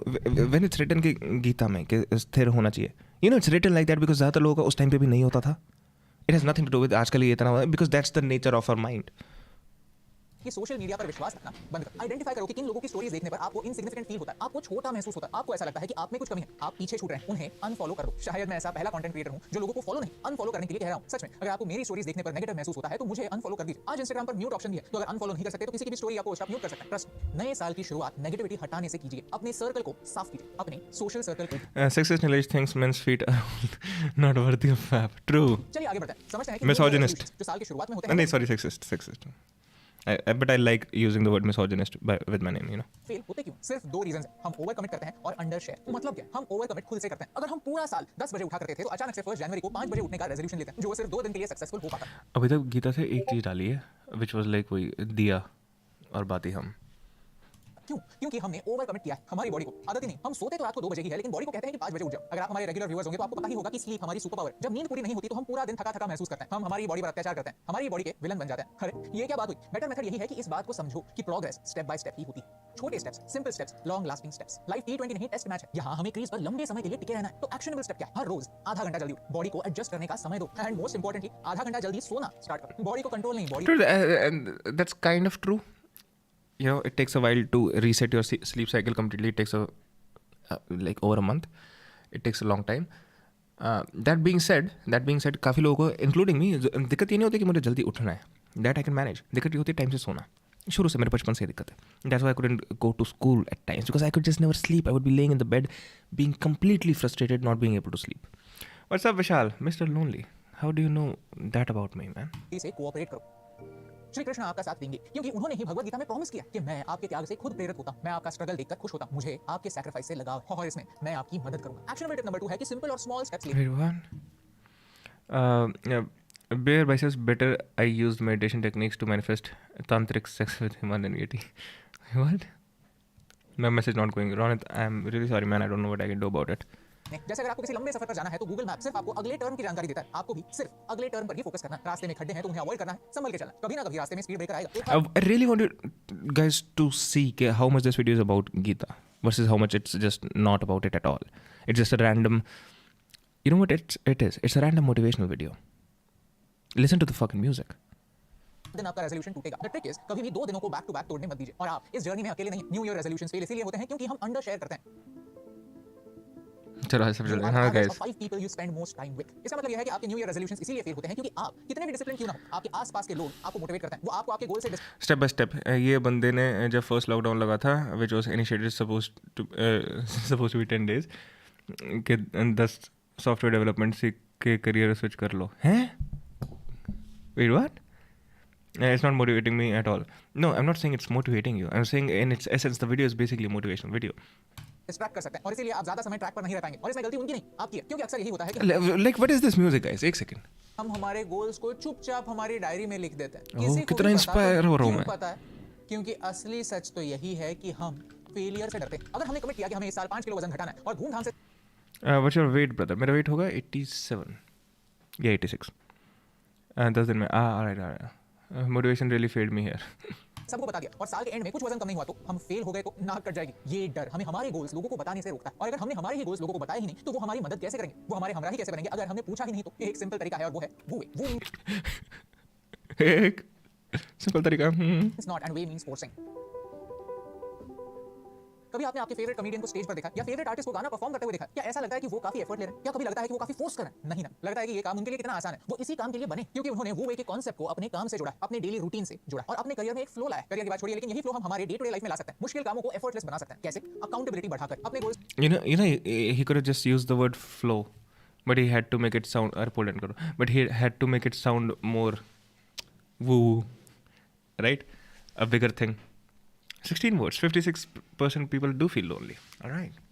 when it's written कि गीता में कि स्थिर होना चाहिए, you know it's written like that because ज़्यादातर लोगों का उस टाइम पे भी नहीं होता था. It has nothing to do with आजकल ये इतना, because that's the nature of our mind. कि सोशल मीडिया पर विश्वास रखना बंद करो. आइडेंटिफाई करो कि किन लोगों की स्टोरीज देखने पर आपको इनसिग्निफिकेंट फील होता है, आपको छोटा महसूस होता है, आपको ऐसा लगता है कि आप में कुछ कमी है, आप पीछे छूट रहे हैं. उन्हें अनफॉलो कर दो. शायद मैं ऐसा पहला कंटेंट क्रिएटर हूं जो लोगों को फॉलो नहीं अनफॉलो करने के लिए कह रहा हूं. सच में अगर आपको मेरी स्टोरीज देखने पर नेगेटिव महसूस होता है तो मुझे अनफॉलो कर दीजिए. आज इंस्टाग्राम पर म्यूट ऑप्शन भी है, तो अगर अनफॉलो नहीं कर सकते तो किसी की भी स्टोरी आपको स्टॉप म्यूट कर सकता है. ट्रस्ट, नए साल की शुरुआत नेगेटिविटी हटाने से कीजिए. अपने सर्कल को साफ कीजिए, अपने सोशल सर्कल को. Sexist knowledge thinks men's feet are not worthy of fap. True. चलिए आगे बढ़ते हैं. समझते हैं कि Misogynist. जो साल की शुरुआत में होते हैं. नहीं, sorry, sexist. But I like using the word misogynist with my name, you know. Fail होते क्यों? सिर्फ 2 रीजंस हैं. हम ओवर कमिट करते हैं और अंडर शेयर. मतलब क्या? हम ओवर कमिट खुद से करते हैं. अगर हम पूरा साल 10 बजे उठा करते थे तो अचानक से 1 जनवरी को 5 बजे उठने का रेजोल्यूशन लेते हैं, जो सिर्फ 2 दिन के लिए सक्सेसफुल हो पाता है. अभी तक गीता से एक चीज़ डाली है, which was like वही दिया और बाती हम. क्यों? क्योंकि हमने ओवर कमिट किया है हमारी बॉडी को. आदत ही नहीं. हम सोते तो रात को 2 बजे की है, लेकिन बॉडी को कहते हैं कि 5 बजे उठ जाओ. अगर आप हमारे रेगुलर व्यूअर्स होंगे तो आपको पता ही होगा कि स्लीप हमारी सुपर पावर. जब नींद पूरी नहीं होती तो हम पूरा दिन थका महसूस करते हैं. हम हमारी बॉडी पर अत्याचार करते हैं, हमारी बॉडी के विलन बन जाते हैं. अरे ये क्या बात हुई? बेटर मेथड यही है कि इस बात को समझो कि प्रोग्रेस स्टेप बाय स्टेप ही होती है. छोटे steps, simple steps, long lasting steps. Life T20 नहीं टेस्ट मैच है. यहाँ हमें क्रीज पर लंबे समय के लिए टिके रहना है. तो एक्शनेबल स्टेप क्या है? हर रोज आधा घंटा जल्दी उठ, बॉडी को एडजस्ट करने का समय दो. एंड मोस्ट इंपोर्टेंटली आधा घंटा जल्दी सोना स्टार्ट करो. बॉडी को कंट्रोल नहीं, body. That's kind of true. You know, it takes a while to reset your sleep cycle completely. It takes like over a month. It takes a long time. That being said, काफ़ी लोगों को, including me, दिक्कत ये नहीं होती कि मुझे जल्दी उठना है. That I can manage. दिक्कत ये होती है टाइम से सोना. शुरू से मेरे बचपन से दिक्कत है. That's why I couldn't go to school at times, because I could just never sleep. I would be laying in the bed, being completely frustrated, not being able to sleep. What's up, Vishal? Mr. Lonely. How do you know that about me, man? इसे cooperate करो. श्री कृष्ण आपका साथ देंगे क्योंकि उन्होंने ही भगवत गीता में promise किया कि मैं आपके त्याग से खुद प्रेरित होता हूं. मैं आपका स्ट्रगल देखकर खुश होता हूं. मुझे आपके सैक्रिफाइस से लगाव है और इसमें मैं आपकी मदद करूंगा. एक्शनेबल टिप नंबर 2 है कि सिंपल और स्मॉल स्टेप्स लीजिए. Bear biceps better. I used meditation techniques to manifest tantric sex with Himalayan yeti. What? My message not going. Ronit, I'm really sorry, man. I don't know what I can do about it. जैसे अगर आपको किसी लंबे सफर पर जाना है तो Google map सिर्फ आपको अगले टर्न की जानकारी देता है. आपको भी सिर्फ अगले टर्न पर ही फोकस करना है. रास्ते में खड्डे हैं तो उन्हें अवॉइड करना है. संभल के चलना. कभी ना कभी रास्ते में स्पीड ब्रेकर आएगा. I really want you guys to see how much this video is about Gita versus how much it's just not about it at all. It's just a random, you know what it is? It's a random motivational video. Listen to the fucking music. दिन आपका resolution टूटेगा. The trick is कभी भी 2 दिनों को back to back तोड़ने मत दीजिए. और आप इस जर्नी में अकेले नहीं. न्यू ईयर रेजोल्यूशंस फेल इसीलिए होते हैं क्योंकि हम अंडर शेयर करते हैं. चलो सब चलते हैं. हाँ guys, 5 people you spend most time with. इसका मतलब यह है कि आपके न्यू ईयर रेजोल्यूशंस इसीलिए फेल होते हैं क्योंकि आप कितने भी डिसिप्लिन क्यों ना हो, आपके आसपास के लोग आपको मोटिवेट करते हैं. वो आपको आपके गोल से स्टेप बाय स्टेप. ये बंदे ने जब फर्स्ट लॉकडाउन लगा था, which was initiated supposed to be 10 days, कि 10 सॉफ्टवेयर डेवलपमेंट सीख के करियर स्विच कर लो. हैं? Wait, what? It's not motivating me at all. No, I'm not saying it's motivating you. I'm saying in its essence, the video is basically a motivational video. Distract कर सकते हैं और इसीलिए आप ज्यादा समय ट्रैक पर नहीं रह पाएंगे. और इसमें गलती उनकी नहीं, आपकी है. क्योंकि अक्सर यही होता है कि Like what is this music, guys? एक सेकंड. हम हमारे गोल्स को चुपचाप हमारी डायरी में लिख देते हैं. किसी को कितना इंस्पायर हो रहा हूं मैं. पता है क्योंकि असली सच तो यही है कि हम फेलियर से डरते हैं. अगर हमने कमिट किया कि हमें इस साल 5 किलो वजन घटाना है और धूमधाम से. What's your weight, brother? मेरा weight होगा 87 या 86. 10 दिन में. Alright. Motivation really failed me here. सबको बता दिया और साल के एंड में कुछ वजन कम नहीं हुआ तो हम फेल हो गए तो नाक कट जाएगी. ये डर हमें हमारे गोल्स लोगों को बताने से रोकता है. और अगर हमने हमारे ही गोल्स लोगों को बताए ही नहीं तो वो हमारी मदद कैसे करेंगे? वो हमारे हमराही कैसे बनेंगे? अगर हमने पूछा ही नहीं तो एक सिंपल तरीका है और वो है वो एक सिंपल तरीका. It's not and way means forcing. कभी आपने आपके फेवरेट कॉमेडियन को स्टेज पर देखा या फेवरेट आर्टिस्ट को गाना परफॉर्म करते हुए देखा? क्या ऐसा लगता है कि वो काफी एफर्ट ले रहे हैं या कभी लगता है कि वो काफी फोर्स कर रहे हैं? नहीं ना, लगता है कि ये काम उनके लिए कितना आसान है। वो इसी काम के लिए बने क्योंकि उन्होंने वो वे के कॉन्सेप्ट को अपने काम से जोड़ा, अपने डेली रूटीन से जोड़ा और अपने करियर में एक फ्लो लाया। करियर की बात छोड़िए, लेकिन यही फ्लो हम हमारे डे टू डे लाइफ में ला सकते हैं। मुश्किल कामों को एफर्टलेस बना सकते हैं। कैसे? अकाउंटेबिलिटी बढ़ाकर, अपने goals You know, he could have just used the word flow, but he had to make it sound. But he had to make it sound more woo, right? A bigger thing. 16 words. 56% people do feel lonely. All right.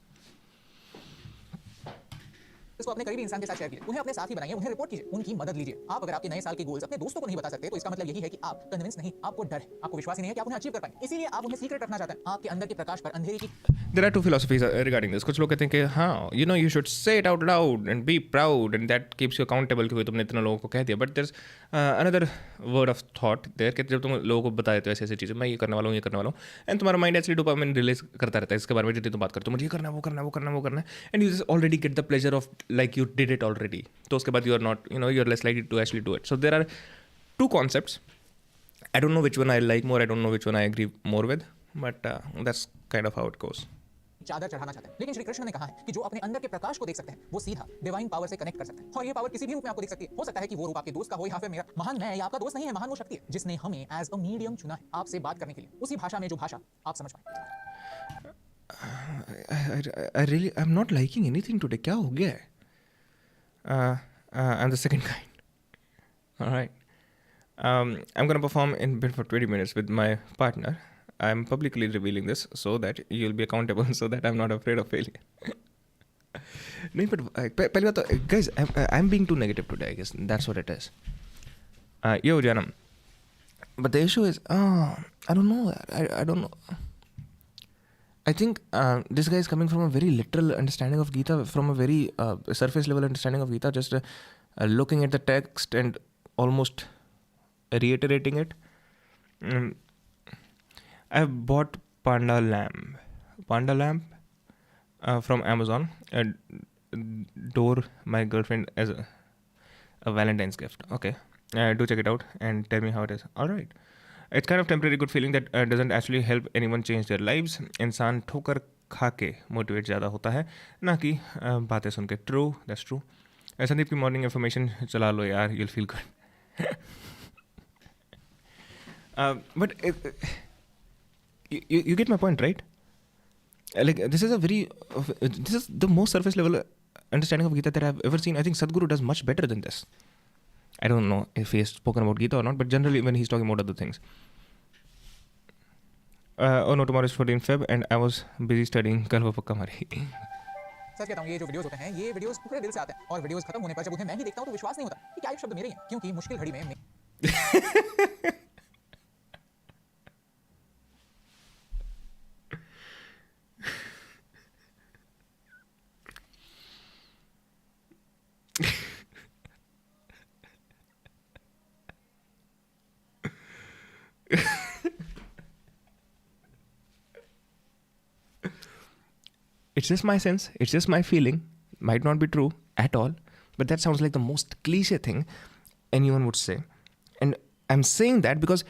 इसको अपने करीबी इंसान के साथ share कीजिए, उन्हें अपने साथ ही बनाइए, उन्हें रिपोर्ट कीजिए, उनकी मदद लीजिए। आप अगर आपके नए साल के गोल्स अपने दोस्तों को नहीं बता सकते तो इसका मतलब यही है कि आप कन्विंस नहीं, आपको डर है, आपको विश्वास ही नहीं है कि आप उन्हें अचीव कर पाएंगे। इसीलिए आप उन्हें सीक्रेट रखना चाहते हैं, आपके अंदर के प्रकाश पर अंधेरे की। There are two philosophies regarding this. कुछ लोग कहते हैं कि हाँ, you should say it out loud and be proud and that keeps you accountable क्योंकि तुमने इतना लोगों को कह दिया. But there's another word of thought there कि जब तुम लोगों को बता देते हो ऐसी चीज़ें, मैं ये करने वाला हूँ, ये करने वाला हूँ, and तुम्हारा माइंड एक्चुअली डोपामाइन रिलीज करता रहता है इसके बारे में जितनी तुम बात करते हो, मुझे ये करना है, वो करना है, वो करना है, वो करना है, and you just already get the pleasure of like you did it already. तो उसके बाद you are not, you're less likely to actually do it. So there are two concepts. I don't know which one I like more. I don't know which one I agree more with. But that's kind of how it goes. चादर चढ़ाना चाहते हैं, लेकिन श्री कृष्ण ने कहा है कि जो अपने अंदर के प्रकाश को देख सकते हैं वो सीधा डिवाइन पावर से कनेक्ट कर सकते हैं और ये पावर किसी भी रूप में आपको दिख सकती है। हो सकता है कि वो रूप आपके दोस्त का हो या फिर मेरा। महान मैं या आपका दोस्त नहीं है, महान वो शक्ति है जिसने हमें एज अ मीडियम चुना है आपसे बात करने के लिए, उसी भाषा में जो भाषा आप समझ पाए। I'm not liking anything today. क्या हो गया है? I'm the second kind. All right. I'm gonna perform in bed for 20 minutes with my partner. I'm publicly revealing this so that you'll be accountable, so that I'm not afraid of failure. नहीं, but पहली बात तो guys, I'm being too negative today. I guess that's what it is. Yo, Janam. But the issue is, I don't know. I don't know. I think this guy is coming from a very literal understanding of Gita, from a very surface level understanding of Gita, just looking at the text and almost reiterating it. I've bought Panda Lamp from Amazon and adore my girlfriend as a Valentine's gift. Okay, do check it out and tell me how it is. All right. It's kind of temporary good feeling that doesn't actually help anyone change their lives. इंसान ठोकर खा के motivate ज़्यादा होता है ना कि बातें सुन के। True, that's true. संदीप की मॉर्निंग इन्फॉर्मेशन चला लो यार, you'll feel good. But you get my point, right? Like this is the most surface level understanding of Gita that I've ever seen. I think Sadhguru does much better than this. I don't know if he has spoken about Gita or not, but generally when he's talking about other things. Oh no, tomorrow is 14th Feb and I was busy studying Kalva Pakka Mari. सच कहता हूँ, ये जो videos होते हैं ये videos पूरे दिल से आते हैं और वीडियोस खत्म होने पर जब उन्हें मैं ही देखता हूँ तो विश्वास नहीं होता कि क्या ये शब्द मेरे ही हैं, क्योंकि मुश्किल घड़ी में It's just my sense, it's just my feeling, might not be true at all, but that sounds like the most cliche thing anyone would say. And I'm saying that because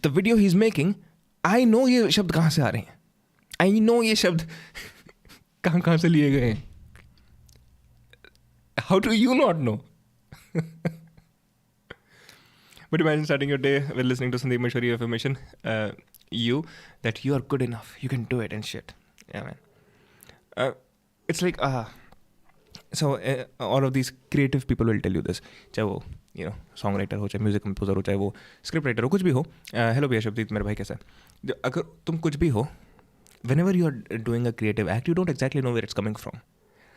the video he's making, I know ये शब्द कहाँ से आ रहे हैं. I know ये शब्द कहाँ से लिए गए हैं. How do you not know? But imagine starting your day with listening to Sandeep Maheshwari affirmation, that you are good enough, you can do it and shit. Yeah, man. It's like, so all of these creative people will tell you this. चाहे वो song writer हो, चाहे music composer हो, चाहे वो script writer हो, कुछ भी हो. Hello भैया शब्दीप, मेरा भाई कैसा है? अगर तुम कुछ भी हो, whenever you are doing a creative act, you don't exactly know where it's coming from.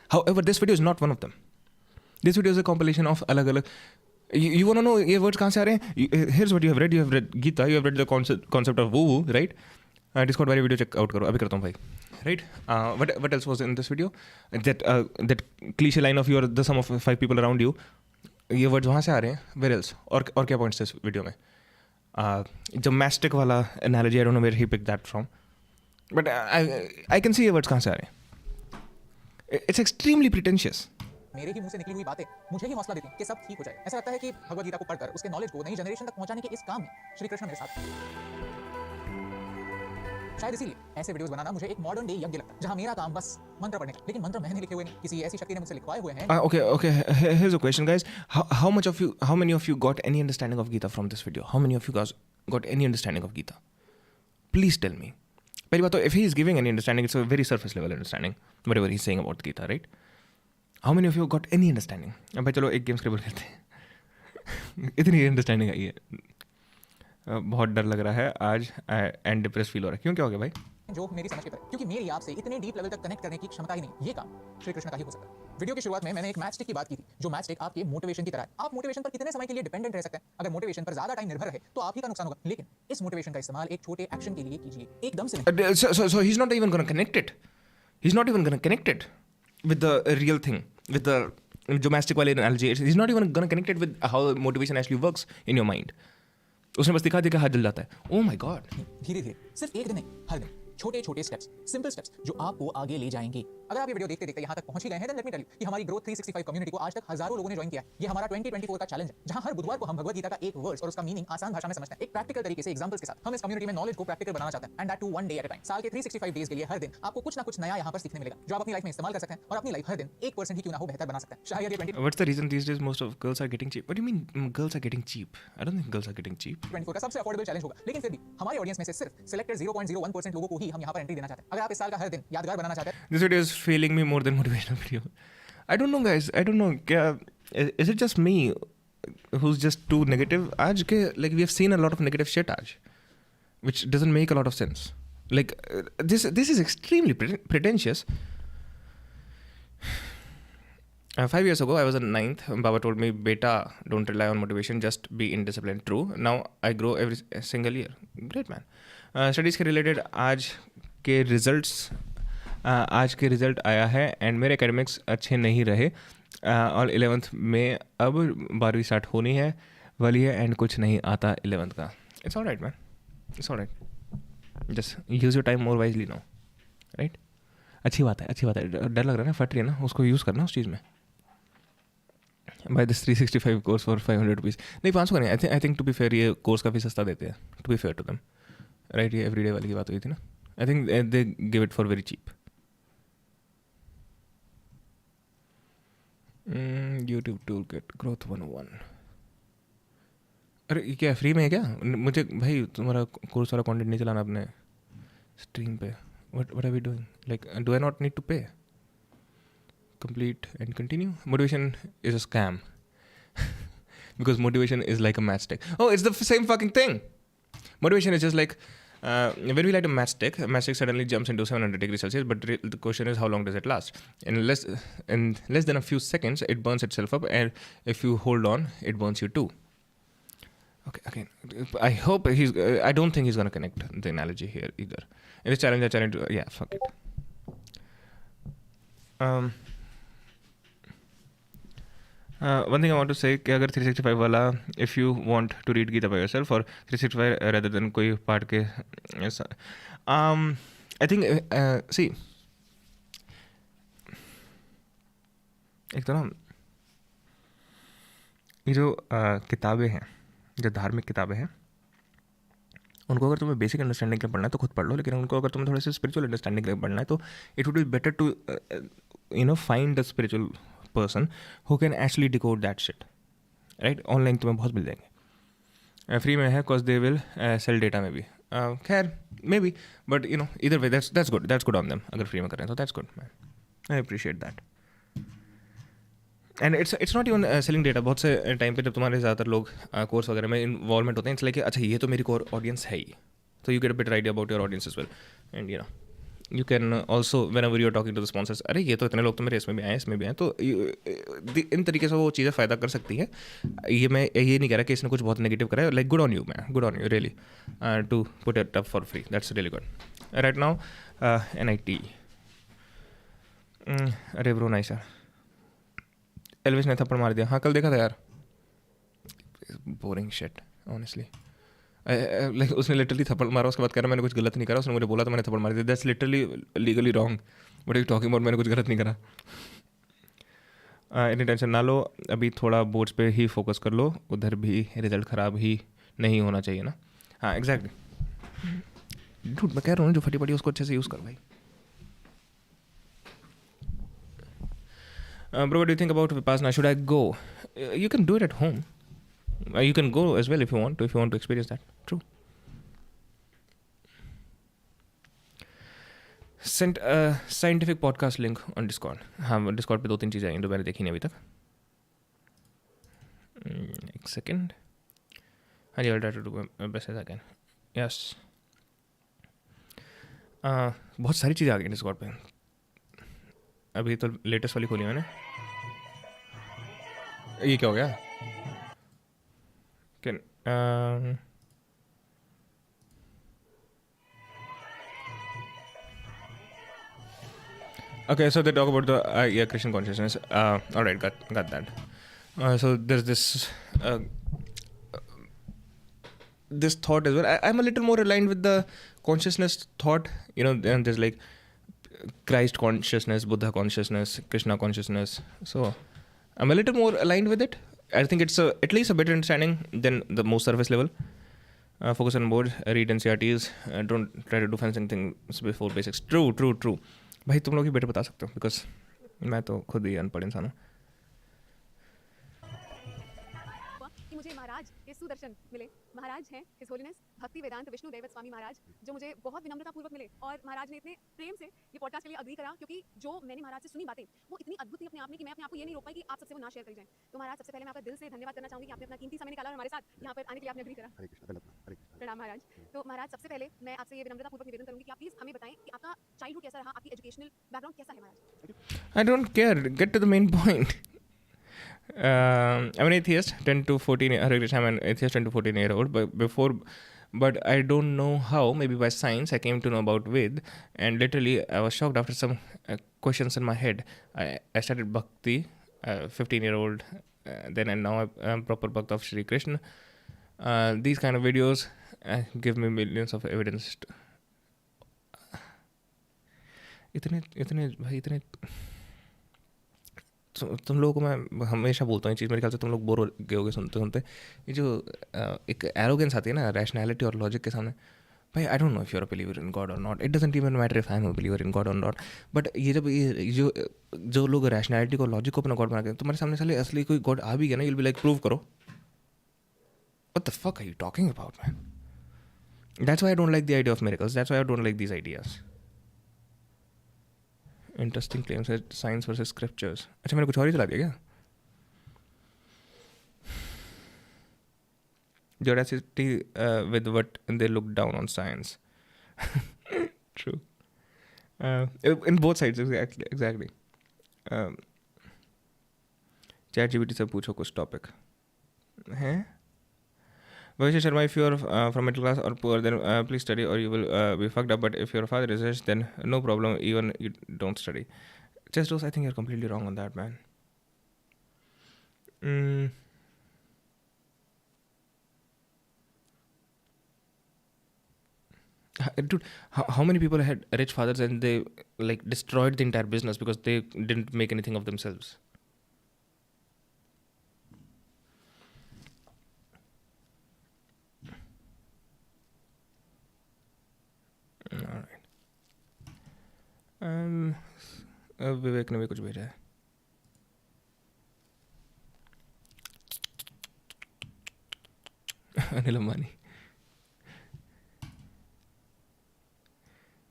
However, this video is not one of them. This video is a compilation of अलग-अलग. You want to know ये words कहाँ से आ रहे हैं? Here's what you have read. You have read Gita. You have read the concept of woo, right? Discord वाली video check out करो. अभी करता हूँ भाई. Right? What else was in this video? That cliche line of you are the sum of 5 people around you. ये words वहाँ से आ रहे हैं. Where else? और क्या points थे इस video में? Gymnastic वाला analogy, I don't know where he picked that from. But I can see ये words कहाँ से आ रहे हैं. It's extremely pretentious. मेरे ही मुंह से निकली हुई बातें मुझे ही हौसला देती हैं कि सब ठीक हो जाए। ऐसा लगता है कि भगवद गीता को पढ़कर उसके नॉलेज को नई जनरेशन तक पहुंचाने के इस काम में श्री कृष्ण मेरे साथ। शायद इसीलिए ऐसे वीडियोस बनाना मुझे एक मॉडर्न डे यज्ञ लगता है, जहां मेरा काम बस मंत्र पढ़ने का, लेकिन मंत्र मैंने लिखे हुए नहीं, किसी ऐसी शक्ति ने मुझसे लिखवाए हुए हैं। Okay. Here's a question, guys. How many of you got any understanding of Gita from this video? How many of you guys got any understanding of Gita? Please tell me. पहली बात तो, if he is giving any understanding, it's a very surface level understanding, whatever he's saying about Gita, right? How many of you got any understanding? अब भाई चलो एक game scribble करते हैं। इतनी अंडरस्टैंडिंग आई है, बहुत डर लग रहा है आज एंड डिप्रेस फील हो रहा है। क्यों, क्या हो गया भाई? जो मेरी समझ के परे, क्योंकि मेरी आपसे इतने डीप लेवल तक कनेक्ट करने की क्षमता ही नहीं। ये काम श्री कृष्ण का ही हो सकता है। वीडियो की शुरुआत में मैंने एक मैच स्टिक की बात की थी, जो मैच स्टिक आपके मोटिवेशन की तरह है। आप मोटिवेशन पर कितने समय के लिए डिपेंडेंट रह सकते हैं? अगर मोटिवेशन पर ज्यादा टाइम निर्भर रहे तो आप ही का नुकसान होगा, लेकिन इस मोटिवेशन का इस्तेमाल एक छोटे एक्शन के लिए कीजिए, एकदम से। So he's not even going to connect it. He's not even going to connect it with the real thing, with the domestic वाले analogy. He's not even going to connect it with how motivation actually works in your mind. उसने बस दिखा दिया कि हाथ जल जाता है। Oh my God. धीरे धीरे, सिर्फ एक दिन नहीं, हर दिन छोटे छोटे स्टेप्स, सिंपल स्टेप्स जो आपको आगे ले जाएंगे। अगर आप ये वीडियो देखते देखते यहाँ तक पहुंच ही गए हैं, then let me tell you कि हमारी ग्रोथ 365 कम्युनिटी को आज तक हजारों लोगों ने ज्वाइन किया है। ये हमारा 2024 का चैलेंज है, जहां हर बुधवार को हम भगवद गीता का एक वर्स और उसका मीनिंग आसान भाषा में समझते हैं, एक प्रैक्टिकल तरीके से एग्जांपल्स के साथ। हम इस कम्युनिटी में नॉलेज को प्रैक्टिकल बनाना चाहते हैं, and that too one day at a time. साल के 365 डेज के लिए हर दिन आपको कुछ ना कुछ नया यहाँ पर सीखने मिलेगा, जो आप अपनी लाइफ में इस्तेमाल कर सकते हैं और अपनी लाइफ हर दिन 1% ही क्यों ना हो बेहतर बना सकते हैं। शायद ये 20 What's the reason these days most of girls are getting cheap? What do you mean girls are getting cheap? I don't think girls are getting cheap. 24 का सबसे अफोर्डेबल चैलेंज होगा, लेकिन फिर भी हमारे ऑडियंस में से सिर्फ सिलेक्टेड 0.01% लोगों को ही हम यहाँ पर एंट्री देना चाहते हैं। अगर आप इस साल का हर दिन यादगार बनाना चाहते हैं। This video is failing me more than motivational video. I don't know, guys. I don't know. क्या, is it just me who's just too negative? आज के, like, we have seen a lot of negative shit आज, which doesn't make a lot of sense. Like, this is extremely pretentious. 5 years ago, I was in 9th. Baba told me, "Beta, don't rely on motivation. Just be indisciplined." True. Now I grow every single year. Great, man. Studies के related आज के result आया है and मेरे academics अच्छे नहीं रहे और 11th में अब 12वीं स्टार्ट होनी है वाली है एंड कुछ नहीं आता 11th का। It's all right man, it's all right, just use your time more wisely now, right? अच्छी बात है, अच्छी बात है। डर लग रहा है ना, फट रही है ना, उसको यूज़ करना उस चीज़ में। Buy this 365 course for 500 rupees, नहीं 500 का नहीं। I think to be fair ये कोर्स काफ़ी सस्ता देते हैं, to be fair to them, right? ये एवरीडे वाली की बात हुई थी ना। I think they give it for very cheap. YouTube Toolkit Growth 101। अरे ये क्या फ्री में है क्या? मुझे भाई तुम्हारा कोर्स वाला कंटेंट नहीं चलाना अपने स्ट्रीम पे। What are we doing? Like, do I not need to pay? Complete and continue. Motivation is a scam because motivation is like a matchstick. Oh, it's the same fucking thing. Motivation is just like when we light a matchstick suddenly jumps into 700 degrees Celsius, but the question is how long does it last? In less than a few seconds, it burns itself up, and if you hold on, it burns you too. Okay, again, I hope I don't think he's going to connect the analogy here either. In this challenge, yeah, fuck it. One thing I want to say कि अगर 365 वाला, if you want to read Gita by yourself or 365 rather than कोई part के, I think see, एक तो ना ये जो किताबें हैं, जो धार्मिक किताबें हैं, उनको अगर तुम्हें बेसिक अंडरस्टैंडिंग के लिए पढ़ना है तो खुद पढ़ लो, लेकिन उनको अगर तुम्हें थोड़े से स्पिरिचुअल अंडरस्टैंडिंग के लिए पढ़ना है तो it would be better to find a spiritual person who can actually decode that shit, right? Online तुम्हें बहुत मिल जाएंगे, फ्री में है, cause they will sell data में भी, खैर may be, but either way that's good on them। अगर free में कर रहे हैं तो that's good, man, I appreciate that। And it's not even selling data. बहुत से टाइम पे जब तुम्हारे ज़्यादातर लोग कोर्स वगैरह में इन्वॉल्वमेंट होते हैं, इट्स लाइक अच्छा ये तो मेरी कोर ऑडियंस है ही, तो you get a better idea about your audience as well, and you can also whenever you're talking to the sponsors, अरे ये तो इतने लोग तो मेरे इसमें भी आए, इसमें भी आए, तो इन तरीके से वो चीज़ें फ़ायदा कर सकती है। ये मैं ये नहीं कह रहा कि इसने कुछ बहुत नेगेटिव करा है, like good on you man, good on you really to put it up for free, that's really good. Right now NIT, अरे ब्रो नाइस यार, एल्विस ने थप्पड़ मार दिया, हाँ कल देखा था यार, बोरिंग शिट ऑनेस्टली। लाइक उसने लिटरली थप्पड़ मारा, उसके बाद कह रहा मैंने कुछ गलत नहीं करा, उसने मुझे बोला तो मैंने थप्पड़ मार दिया, that's literally legally wrong, what are you talking about, मैंने कुछ गलत नहीं करा। इतनी टेंशन ना लो, अभी थोड़ा बोर्ड्स पे ही फोकस कर लो, उधर भी रिजल्ट ख़राब ही नहीं होना चाहिए ना। हाँ एग्जैक्टली, Dude, मैं कह रहा हूँ जो फटी पड़ी उसको अच्छे से यूज़ कर भाई. Bro, what do you think about Vipassana? Should I go? You can do it at home. You can go as well if you want to experience that. True. Sent scientific podcast link on Discord. हाँ, Discord पे 2-3 चीज़ें आई जो मैंने देखी नहीं अभी तक. एक सेकेंड. हाँ जी, I'll try to do my best as I can. Yes. बहुत सारी चीज़ें आ गई Discord पे. अभी तो लेटेस्ट वाली खोली मैंने. ये क्या हो गया? Can okay, so they talk about the Christian consciousness. All right, got that. So there's this this thought as well. I'm a little more aligned with the consciousness thought. You know, and there's like Christ consciousness, Buddha consciousness, Krishna consciousness. So I'm a little more aligned with it. I think it's at least a better understanding than the most surface level. Focus on board, read NCRTs, don't try to do fancy things before basics. True. भाई तुम लोग ही better बता सकते हो because मैं तो खुद ही अनपढ़ इंसान हूँ. कि मुझे महाराज के सुदर्शन मिले. महाराज हैं हिज होलीनेस भक्ति वेदांत विष्णु देवत स्वामी महाराज, जो मुझे बहुत विनम्रता पूर्वक मिले और महाराज ने इतने प्रेम से ये पॉडकास्ट के लिए अग्री करा, क्योंकि जो मैंने महाराज से सुनी बातें वो इतनी अद्भुत थी अपने आप में कि मैं अपने आप को ये नहीं रोक पाई कि आप सबसे वो ना शेयर करी जाए. तो महाराज, सबसे पहले मैं आपका दिल से धन्यवाद करना चाहूंगी कि आपने अपना कीमती समय निकाला और हमारे साथ यहाँ पर आने के लिए आपने अग्री करा. प्रणाम महाराज. तो महाराज, सबसे पहले मैं आपसे ये विनम्रता पूर्वक निवेदन करूंगी कि आप प्लीज हमें बताएं कि आपका चाइल्डहुड कैसा रहा, आपकी एजुकेशनल बैकग्राउंड कैसा है महाराज. I don't care. Get to the main point. I'm an atheist, 10 to 14. Hare Krishna, I'm an atheist, 10 to 14-year-old. But I don't know how. Maybe by science, I came to know about Ved, and literally, I was shocked after some questions in my head. I started bhakti, 15-year-old, then and now I'm proper bhakt of Shri Krishna. These kind of videos give me millions of evidence. इतने तुम लोगों को मैं हमेशा बोलता हूँ ये चीज़, मेरे ख्याल से तुम लोग बोर हो गए होगे सुनते सुनते. ये जो एक एरोगेंस आती है ना रैशनैलिटी और लॉजिक के सामने. भाई I don't know if you are a believer in God or not. It doesn't even matter if I am a believer in God or not. But ये जब ये जो लोग रैशनैलिटी को लॉजिक को अपना गॉड बना के तुम्हारे सामने साले असली कोई गॉड आ भी गया ना, you'll be like प्रूव करो. What the fuck are you talking about, man? That's why I don't like the idea of miracles. That's why I don't like these ideas. Interesting claims that science versus scriptures. अच्छा, मैंने कुछ और ही चला दिया क्या? Judicity with what they look down on science. True. In both sides, exactly. ChatGPT से पूछो कुछ टॉपिक हैं. Vaishya Sharma, if you are from middle class or poor, then please study or you will be fucked up. But if your father is rich, then no problem, even you don't study. Chestos, I think you're completely wrong on that, man. Dude, how many people had rich fathers and they like destroyed the entire business because they didn't make anything of themselves? Alright. विवेक ने भी कुछ भेजा है. अनिल अंबानी.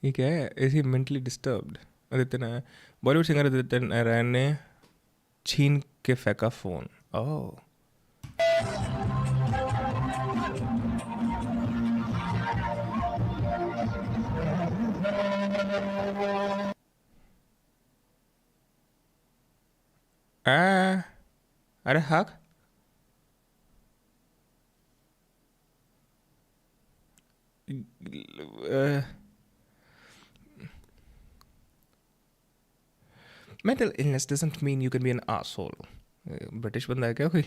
ये क्या है? Is he mentally disturbed? Aditya Narayan. Bollywood singer Aditya Narayan ने छीन के फेंका फोन. ओह. अरे हक. Mental illness doesn't mean you can be an asshole. British banda hai kya koi?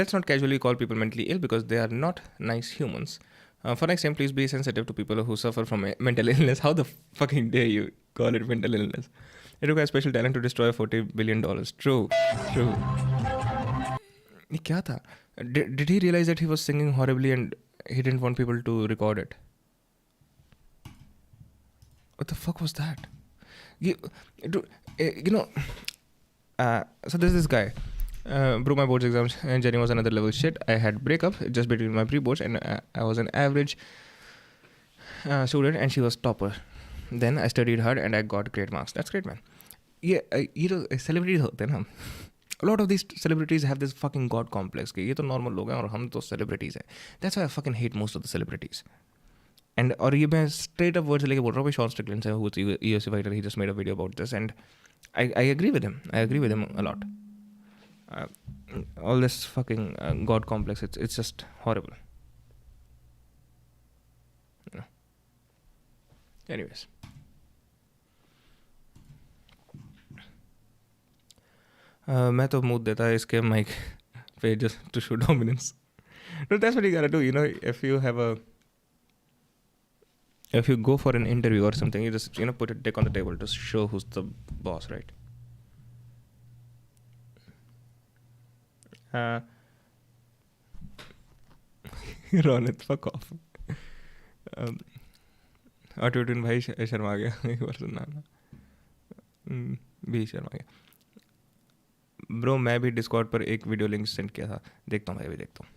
Let's not casually call people mentally ill because they are not nice humans. For next time, please be sensitive to people who suffer from mental illness. How the fucking dare you call it mental illness? It requires special talent to destroy $40 billion. True. ये क्या था? Did he realize that he was singing horribly and he didn't want people to record it? What the fuck was that? So there's this guy. Bro, my boards exams and Jenny was another level shit. I had breakup just between my pre-boards, and I was an average student, and she was topper. Then I studied hard and I got great marks. That's great, man. Yeah, celebrities होते हैं ना. A lot of these celebrities have this fucking god complex कि ये तो normal लोग हैं और हम तो celebrities हैं. That's why I fucking hate most of the celebrities. And और ये मैं straight up words लेके बोल रहा हूँ. Sean Strickland है, who's a UFC fighter. He just made a video about this, and I agree with him. I agree with him a lot. All this fucking god complex, it's just horrible. Yeah. Anyways. मैं तो mood देता है इसके mic पे just to show dominance. No, that's what you gotta do. You know, if you go for an interview or something, you just put a dick on the table to show who's the boss, right? Ronit, fuck off. Autotune भाई शर्मा गया एक बार सुनना ना भी शर्मा गया. Bro मैं भी Discord पर एक वीडियो लिंक सेंड किया था. देखता हूँ भाई, अभी देखता हूँ.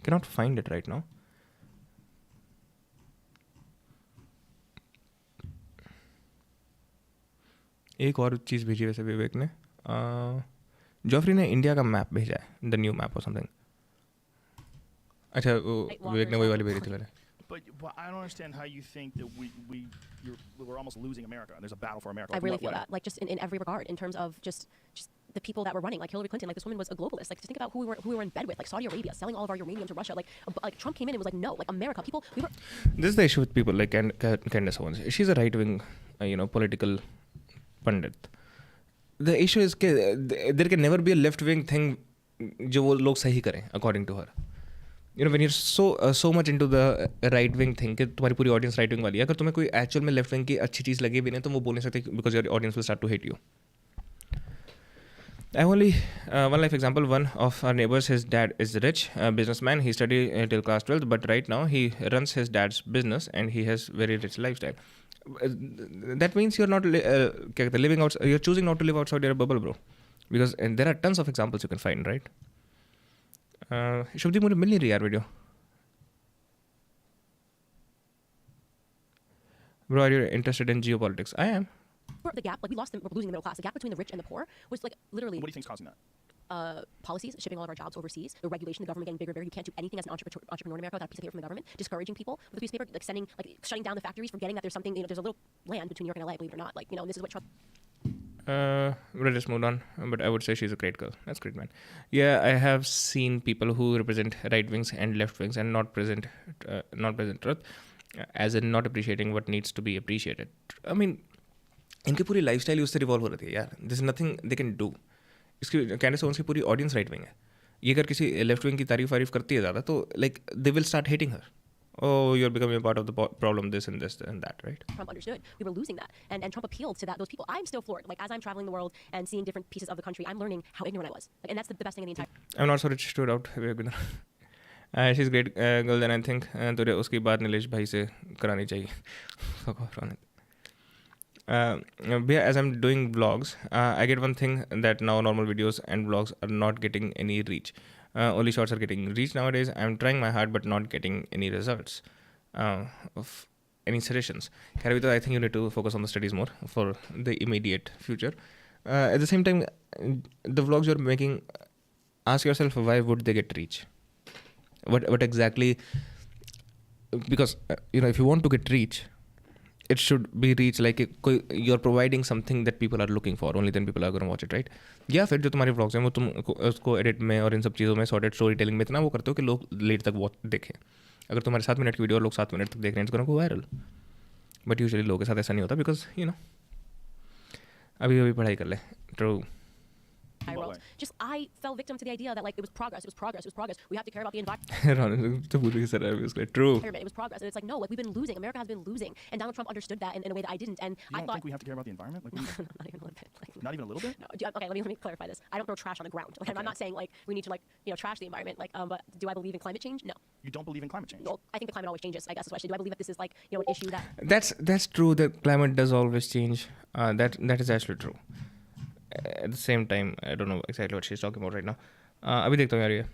Cannot find it right now. एक और चीज़ भेजी वैसे विवेक ने. जॉफरी ने इंडिया का मैप भेजा है, द न्यू मैप और समथिंग. अच्छा विवेक ने वही वाली भेजी थी मैंने. But I don't understand how you think that we're almost losing America. There's a battle for America. I really feel that, like just in every regard, in terms of just the people that were running, like Hillary Clinton. Like this woman was a globalist. Like to think about who we were in bed with, like Saudi Arabia, selling all of our uranium to Russia. Like Trump came in and was like, no, like America, people, we were. This is the issue with people like Candace Owens. She's a right-wing, political pundit. The issue is that there can never be a left-wing thing जो वो लोग सही करें according to her. When you're so much into the right-wing thing कि तुम्हारी पूरी audience right-wing वाली है, अगर तुम्हें कोई actual में left-wing की अच्छी चीज़ लगी भी नहीं तो वो बोल नहीं सकते because your audience will start to hate you. I have only one life example. One of our neighbors, his dad is rich, a businessman. He studied till class 12th, but right now he runs his dad's business and he has very rich lifestyle. That means you're not living out. You're choosing not to live outside your bubble, bro. Because there are tons of examples you can find, right? Shubhdeep मुझे मिल नहीं रही यार video. Bro, are you interested in geopolitics? I am. The gap, like we're losing the middle class. The gap between the rich and the poor was like literally. What do you think is causing that? Policies, shipping all of our jobs overseas, the regulation, the government getting bigger and bigger. You can't do anything as an entrepreneur in America without a piece of paper from the government, discouraging people with a piece of paper, like shutting down the factories, forgetting that there's something, there's a little land between New York and LA, believe it or not. Like, and this is what Trump. We'll just move on, but I would say she's a great girl. That's great, man. Yeah, I have seen people who represent right wings and left wings and not present truth, as in not appreciating what needs to be appreciated. I mean, इनकी पूरी lifestyle उससे revolve हो रही है यार. This is nothing they can do. इसकी कैंडिस Owens की पूरी ऑडियंस राइट विंग है. ये अगर किसी लेफ्ट विंग की तारीफ करती है ज़्यादा तो like they will start hating her. Oh, you're becoming a part of the problem, this and that, right? Trump understood. We were losing that. And Trump appealed to those people. I'm still floored. Like, as I'm traveling the world and seeing different pieces of the country, I'm learning how ignorant I was. Like, and that's the best thing in the entire... I'm not so rich stood out. She's a great girl, and I think तुझे उसकी बात नीलेश भाई से करानी चाहिए. Fuck off, Ronit. As I'm doing vlogs, I get one thing that now normal videos and vlogs are not getting any reach. Only shorts are getting reach nowadays. I'm trying my hard but not getting any results. Of any suggestions? Karavita, I think you need to focus on the studies more for the immediate future. At the same time, the vlogs you're making, ask yourself why would they get reach? What exactly? Because if you want to get reach, it should be reach like you're providing something that people are looking for. Only then people are going to watch it, right? या फिर जो तुम्हारे vlogs हैं वो तुम उसको edit में और इन सब चीज़ों में सॉर्टेड स्टोरी टेलिंग में इतना वो करते हो कि लोग लेट तक वो देखें. अगर तुम्हारे 7 मिनट की वीडियो और लोग 7 मिनट तक देख रहे हैं it's gonna go viral. But usually लोगों के साथ ऐसा नहीं होता बिकॉज अभी पढ़ाई कर ले. True. entire what world. way? Just I fell victim to the idea that like it was progress. We have to care about the environment. तो पूरी की तरह उसके true. It was progress, and it's like no, like we've been losing. America has been losing, and Donald Trump understood that in a way that I didn't. And You I don't thought think we have to care about the environment? Like, not even a little bit. Like, not even a little bit? No, okay, let me clarify this. I don't throw trash on the ground. Like, I'm not saying like we need to like trash the environment. Like, but do I believe in climate change? No. You don't believe in climate change? Well, I think the climate always changes. I guess is what I should do. I believe that this is like an issue that. That's true. The climate does always change. That is actually true. At the same time, I don't know exactly what she's talking about right now. अभी देखता हूँ यार ये.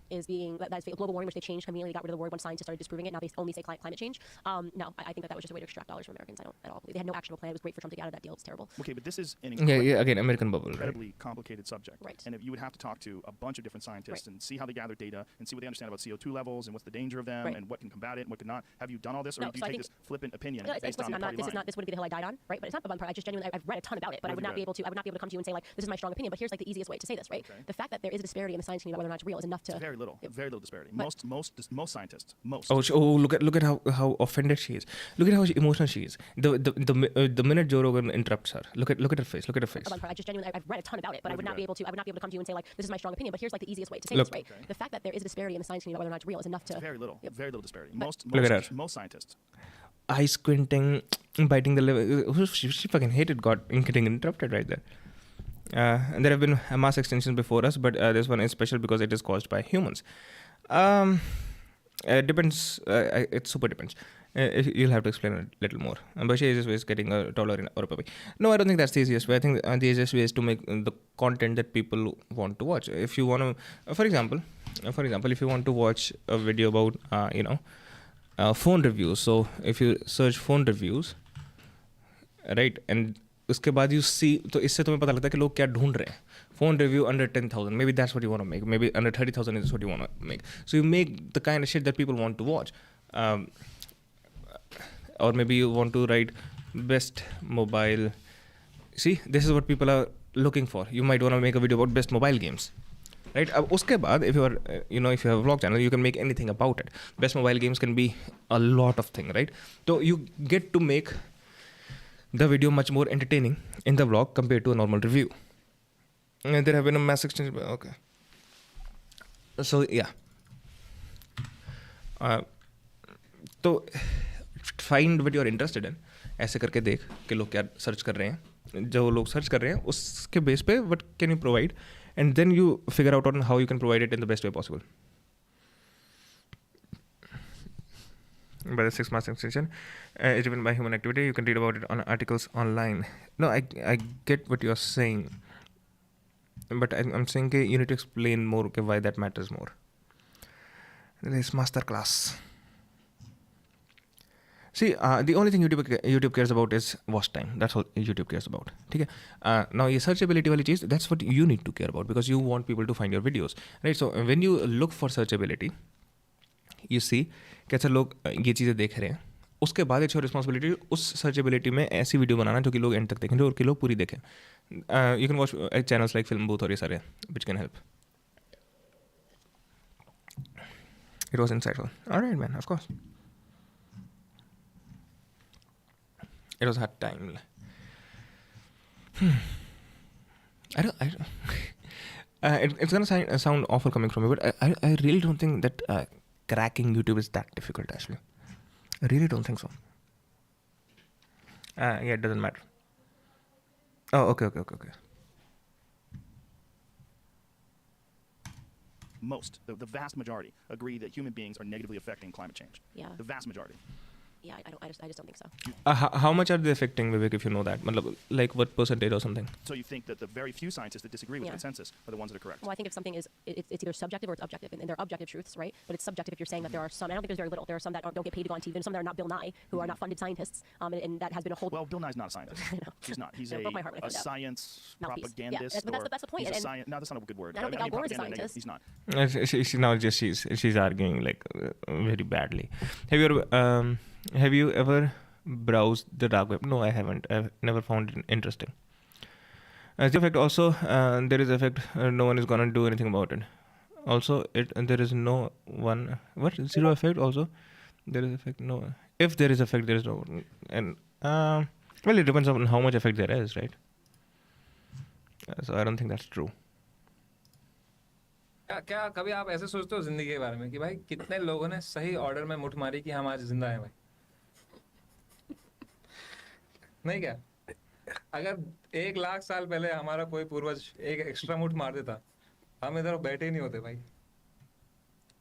Is being that's global warming, which they changed conveniently, got rid of the word when scientists started disproving it. Now they only say climate change. No, I think that was just a way to extract dollars from Americans. I don't at all believe they had no actionable plan. It was great for Trump to get out of that deal. It's terrible. Okay, but this is an again American bubble, incredibly complicated subject. Right. And if you would have to talk to a bunch of different scientists and see how they gather data and see what they understand about CO2 levels and what's the danger of them and what can combat it and what cannot. Have you done all this, or No, do you so I take think- this flippant opinion No, based on the party line? this wouldn't be the hill I died on, right? But it's not the one part. I just genuinely I've read a ton about it, but I would not be able to come to you and say like this is my strong opinion. But here's like the easiest way to say this, right? The fact that there is a disparity in the science community about whether or not it's real is enough to Very little disparity. But- Most scientists, look at how offended she is. Look at how emotional she is. The minute Joe Rogan interrupts her, look at her face. I just genuinely I've read a ton about it, but I would not be able to come to you and say like this is my strong opinion. But here's like the easiest way to say Look. this, right? The fact that there is a disparity in the science community about whether or not it's real is enough to very little disparity. Look at her. Most scientists. Eye squinting, biting the lip. She fucking hated God getting interrupted right there. And there have been mass extinctions before us, but this one is special because it is caused by humans. It depends. It super depends. You'll have to explain a little more. But the easiest way is getting a toddler or a puppy. No, I don't think that's the easiest way. I think the easiest way is to make the content that people want to watch. If you want to, for example, if you want to watch a video about, phone reviews. So if you search phone reviews, right, and उसके बाद you see, तो इससे तुम्हें पता लगता है कि लोग क्या ढूंढ रहे हैं. Phone review under 10,000. Maybe that's what you want to make. Maybe under 30,000 is what you want to make. So you make the kind of shit that people want to watch. Or maybe you want to write best mobile. See, this is what people are looking for. You might want to make a video about best mobile games. Right? उसके बाद, if you are, if you have a vlog channel, you can make anything about it. Best mobile games can be a lot of things, right? So you get to make the video much more entertaining in the vlog compared to a normal review. And there have been a mass exchange. Okay. So yeah. तो find what you are interested in. ऐसे करके देख कि लोग क्या search कर रहे हैं. जो लोग सर्च कर रहे हैं उसके बेस पे what can you provide, and then you figure out on how you can provide it in the best way possible. By the 6th mass extinction is driven by human activity. You can read about it on articles online. No, I get what you're saying, but I'm saying you need to explain more why that matters more. This master class. See, the only thing YouTube cares about is watch time. That's all YouTube cares about. Okay? Now, ये searchability वाली चीज़, that's what you need to care about because you want people to find your videos, right? So when you look for searchability, you see कैसे लोग ये चीज़ें देख रहे हैं. उसके बाद इट्स योर रिस्पॉन्सिबिलिटी उस सर्चेबिलिटी में ऐसी वीडियो बनाना जो कि लोग एंड तक देखें, जो कि लोग पूरी देखें. You can watch channels like film booth और ये सारे which can help. It was insightful. All right, man. Of course. It was hard time. I don't. It's gonna sound awful coming from me, but I really don't think that cracking YouTube is that difficult. Actually, I really don't think so. Yeah, it doesn't matter. Oh, okay. The vast majority agree that human beings are negatively affecting climate change. Yeah. The vast majority. Yeah, I just don't think so. How much are they affecting, Vivek, if you know that? Like what percentage or something? So you think that the very few scientists that disagree with consensus are the ones that are correct? Well, I think if something is, it's either subjective or it's objective, and there are objective truths, right? But it's subjective if you're saying that there are some. I don't think there's very little. There are some that don't get paid to go on TV, and some that are not Bill Nye, who are not funded scientists, and that has been a whole. Well, Bill Nye's not a scientist. He's not. He's broke my heart when I a found out. science Mouthpiece. propagandist. Yeah, but that's the point. He's a And- no, that's not a good word. I don't think Al Gore is a propaganda scientist. He's not. She now just she's arguing like very badly. Have you ever browsed the dark web? No, I haven't. I've never found it interesting. As the effect also, there is effect. No one is gonna do anything about it. Also, there is no one. What zero effect? Also, there is effect. No. If there is effect, there is no one. And well, it depends on how much effect there is, right? So I don't think that's true. क्या कभी आप ऐसे सोचते हो जिंदगी के बारे में कि भाई कितने लोगों ने सही ऑर्डर में मुठ मारी कि हम आज जिंदा हैं भाई? नहीं क्या? अगर 1 लाख साल पहले हमारा कोई पूर्वज एक एक्स्ट्रा मुठ मार देता, हम इधर बैठे ही नहीं होते भाई.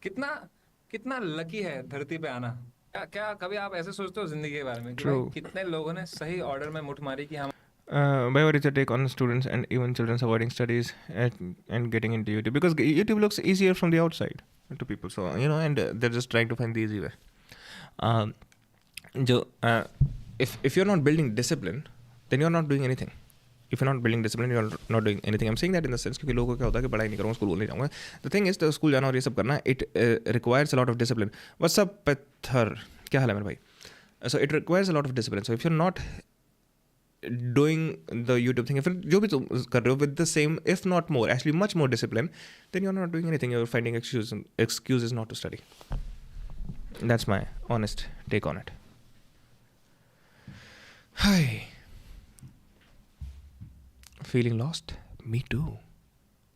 कितना लकी है धरती पे आना. क्या कभी आप ऐसे सोचते हो जिंदगी के बारे में कि भाई कितने लोगों ने सही ऑर्डर में मुठ मारी कि हम By what is your take on students and even children avoiding studies and getting into YouTube? Because YouTube looks easier from the outside to people. So, you know, and they're just trying to find the easy way. If you're not building discipline, then you're not doing anything. If you're not building discipline, you're not doing anything. I'm saying that in the sense क्योंकि लोगों को क्या होता है कि पढ़ाई नहीं करूँगा, स्कूल नहीं जाऊँगा. The thing is, the school जाना और ये सब करना, it requires a lot of discipline. What's up, Pethar? क्या हाल है मेरे भाई? So it requires a lot of discipline. So if you're not doing the YouTube thing, if जो भी तुम कर रहे हो with the same, if not more, actually much more discipline, then you're not doing anything. You're finding excuses not to study. That's my honest take on it. Hi. Feeling lost? Me too.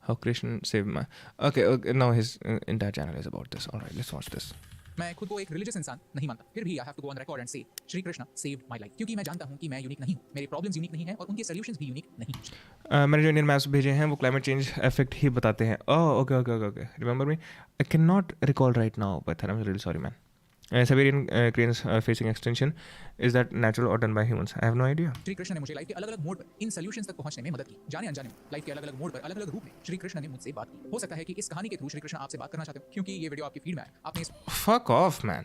How Krishna saved my... Okay, now his entire channel is about this. Alright, let's watch this. मैं खुद को एक religious इंसान नहीं मानता, फिर भी I have to go on record and say Shri Krishna saved my life, क्योंकि मैं जानता हूं कि मैं यूनिक नहीं हूं, मेरे प्रॉब्लम्स यूनिक नहीं हैं और उनके सॉल्यूशंस भी यूनिक नहीं. मैंने जो इंडियन मैप्स भेजे हैं वो क्लाइमेट चेंज इफेक्ट ही बताते हैं. Oh okay remember me. I can not recall right now but I am really sorry man. Siberian cranes facing extinction, is that natural or done by humans? I have no idea. Shri Krishna ने मुझे life के अलग-अलग mode पर इन solutions तक पहुंचने में मदद की. जाने अनजाने में लाइफ के अलग-अलग मोड पर अलग-अलग रूप में श्री कृष्ण ने मुझसे बात की. हो सकता है कि इस कहानी के थ्रू श्री कृष्ण आपसे बात करना चाहते हो, क्योंकि ये वीडियो आपकी फीड में आया. आपने इस Fuck off man.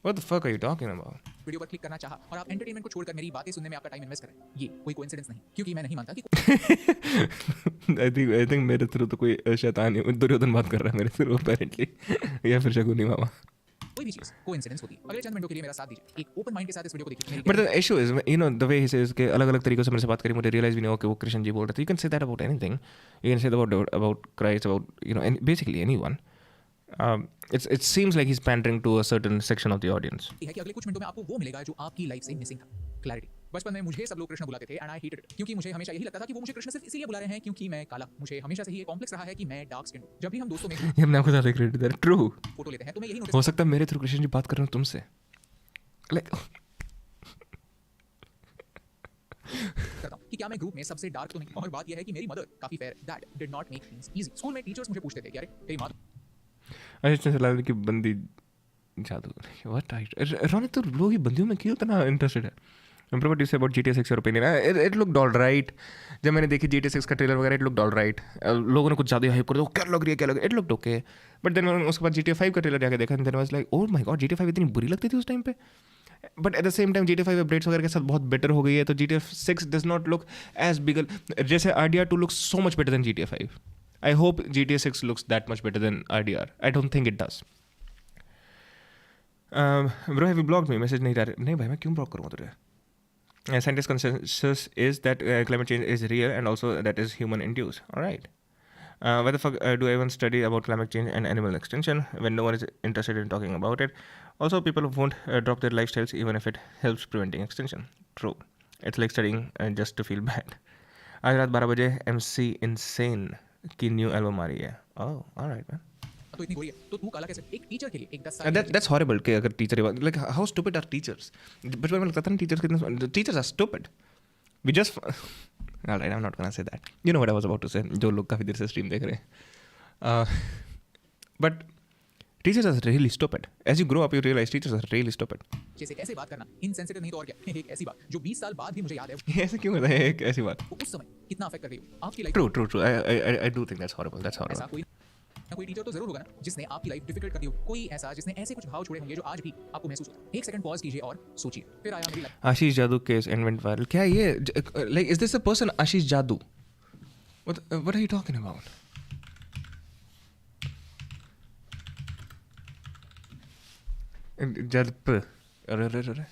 What the fuck are you talking about? Video पर क्लिक करना चाहा और आप एंटरटेनमेंट को छोड़कर मेरी बातें सुनने में आपका टाइम इन्वेस्ट करें. ये कोई कोइंसिडेंस नहीं, क्योंकि मैं नहीं मानता कि I think मेरे थ्रू तो कोई शैतान है, दुर्योधन बात कर रहा है मेरे थ्रू apparently. या फिर शकुनी मामा. कोई भी चीज कोइंसिडेंस होती है. अगले चंद मिनटों के लिए मेरा साथ दीजिए. एक ओपन माइंड के साथ इस वीडियो को देखिए. But the issue is, you know, the way he says कि अलग-अलग तरीकों से मेरे से बात करी, मुझे रियलाइज भी नहीं हो कि वो कृष्ण जी बोल रहे थे. You can say that about anything. You can say that about Christ, about, you know, basically anyone. It seems like he's pandering to a certain section of the audience. है कि अगले कुछ मिनटों में आपको वो मिलेगा जो आपकी लाइफ से मिसिंग था. क्लैरिटी. बचपन में मुझे सब लोग कृष्ण बुलाते थे एंड आई हेटेड इट, क्योंकि मुझे हमेशा यही लगता था कि वो मुझे कृष्ण सिर्फ इसीलिए बुला रहे हैं क्योंकि मैं काला. मुझे हमेशा से ही ये कॉम्प्लेक्स रहा है कि मैं डार्क स्किन. जब भी हम दोस्तों में ये अपने आप को ज़्यादा क्रेडिट दे रहा है. ट्रू. फोटो लेते हैं तो मैं यही नोटिस हो सकता है मेरे थ्रू कृष्ण जी बात कर रहे हो तुमसे. Like करता हूं कि क्या मैं ग्रुप में सबसे डार्क तो नहीं. और बात यह है कि मेरी मदर काफी fair. That did not make things easy. School में टीचर्स मुझे पूछते थे कि अरे तेरी मां अच्छा चला कि बंदी जादू. What right? रोने तो लोग ही बंदियों में क्यों इतना इंटरेस्टेड है? What do you say about GTA 6 your opinion? It looked all right. जब मैंने देखी GTA 6 का ट्रेलर वगैरह, it looked all right. लोगों ने कुछ ज़्यादा हाइप कर दिया, क्या लग रही है, it looked okay. But then उसके बाद GTA 5 का ट्रेलर जाके देखा, and then I was like, oh my god, GTA 5 इतनी बुरी लगती थी उस टाइम पे. But at the same time GTA 5 updates वगैरह के साथ बहुत बेटर हो गई है, तो GTA 6 does not look as big. जैसे RDR 2 looks so much better than GTA 5. I hope GTA 6 looks that much better than RDR. I don't think it does. Bro, have you blocked me? Message नहीं डाल. नहीं भाई, मैं क्यों block करूँगा तुझे? Scientist consensus is that climate change is real and also that is human induced. All right. Why the fuck do I even study about climate change and animal extinction when no one is interested in talking about it? Also, people won't drop their lifestyles even if it helps preventing extinction. True. It's like studying just to feel bad. आज रात 12 बजे MC Insane की new album आ रही है. Oh, all right, man. तो इतनी बुरी है तो तू काला कैसे? एक टीचर के लिए एक 10 साल. That's horrible कि अगर teacher like how stupid are teachers? बचपन में लगता था ना teachers are stupid. We just all right, I'm not gonna say that. You know what I was about to say. जो लोग काफी देर से स्ट्रीम देख रहे हैं. But teachers are really stupid. As you grow up, you realize teachers are really stupid. जैसे ऐसे बात करना इनसेंसिटिव नहीं तो और क्या. एक ऐसी बात जो 20 साल बाद भी मुझे याद है. ऐसे क्यों करता है एक ऐसी बात? उस समय कितना अफेक्ट कर रही हो आपकी life. True. I do think that's horrible. That's horrible. ऐसा कोई टीचर तो जरूर होगा ना जिसने आपकी लाइफ डिफिकल्ट कर दी हो. कोई ऐसा जिसने ऐसे कुछ भाव छोड़े होंगे जो आज भी आपको महसूस होता है. एक सेकंड पॉज कीजिए और सोचिए. फिर आया मेरी लाइफ. आशीष जादू केस इन्वेंट वायरल. क्या ये like is this a person आशीष जादू? What are you talking about? जद अरे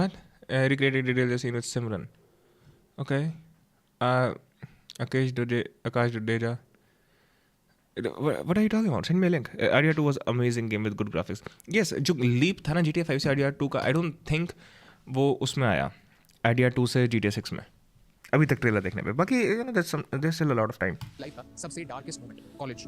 what? Recreated details scene with Simran. Okay. Akash Dudeja. What are you talking about? Send me a link. RDR 2 was amazing game with good graphics. Yes, जो leap था ना GTA 5 से RDR 2 का, I don't think वो उसमें आया. Idea 2 से GTA 6 में, अभी तक ट्रेलर देखने पे। बाकी there's still a lot of time. Life का सबसे डार्केस्ट मोमेंट, कॉलेज।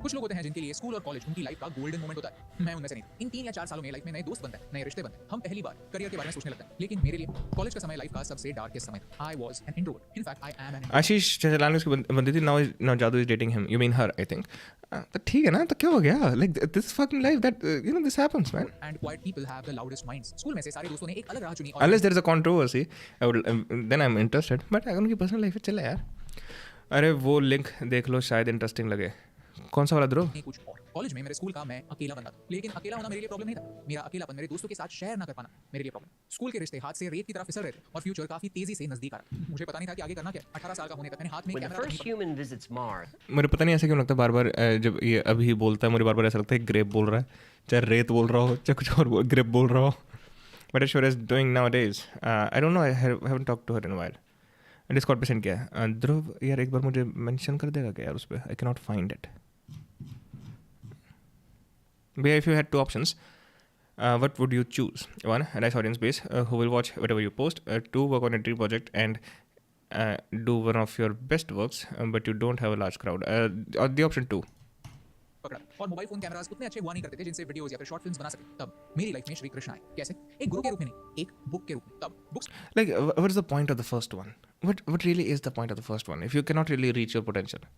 कुछ लोग होते हैं जिनके लिए स्कूल और कॉलेज उनकी लाइफ का गोल्डन मोमेंट होता है। मैं उनमें से नहीं। इन 3 या 4 सालों में लाइफ में नए दोस्त बनते हैं, नए रिश्ते बनते हैं, हम पहली बार करियर के बारे में सोचने लगते हैं। लेकिन मेरे लिए कॉलेज का समय लाइफ का सबसे डार्केस्ट समय था। I was an introvert. In fact I am an Ashish Chanchalani उसकी बंदी थी, now Jadoo is dating him, you mean her, I think. तो ठीक है ना, तो क्या हो गया? Like this fucking life that this happens man. And quite people have the loudest minds. School में से सारे दोस्तों ने एक अलग राह चुनी और unless there is a controversy then I am interested, but अगर उनकी पर्सनल लाइफ है चले यार। अरे वो लिंक देख लो, शायद इंटरेस्टिंग लगे। कौन सा वाला ध्रुव? कुछ और। कॉलेज में मेरे स्कूल का मैं अकेला बंदा था, लेकिन अकेला होना मेरे लिए प्रॉब्लम नहीं था। मेरा अकेलापन मेरे दोस्तों के साथ शेयर ना कर पाना मेरे लिए प्रॉब्लम। स्कूल के रिश्ते हाथ से रेत की तरफ फिसल रहे थे और फ्यूचर काफी तेजी से नजदीक आ रहा। मुझे पता नहीं था कि आगे करना क्या। 18 साल का होने तक मैंने हाथ में कैमरा। मुझे पता नहीं ऐसे क्यों लगता है बार-बार जब ये अभी बोलता है, मुझे बार-बार ऐसा लगता है ग्रेप बोल रहा है, चाहे रेत बोल रहा हो, चाहे कुछ और ग्रेप बोल रहा हो। But it sure is doing nowadays. I don't know, I haven't talked to her in a while. Discord पे सेंड किया है। ध्रुव यार एक बार मुझे मेंशन कर देगा क्या यार उस पे? I can not find it. But if you had 2 options, what would you choose? 1, a nice audience base who will watch whatever you post. 2, work on a dream project and do one of your best works, but you don't have a large crowd. Or the option 2. पकड़ा। और mobile phone cameras उतने अच्छे हुआ नहीं करते थे जिनसे videos या फिर शॉर्ट फिल्म्स बना सके। तब मेरी लाइफ में श्री कृष्ण आए। कैसे? एक गुरु के रूप में नहीं, एक बुक के रूप में। तब books Like, what is the point of the first one? What really is the point of the first one? If you cannot really reach your potential.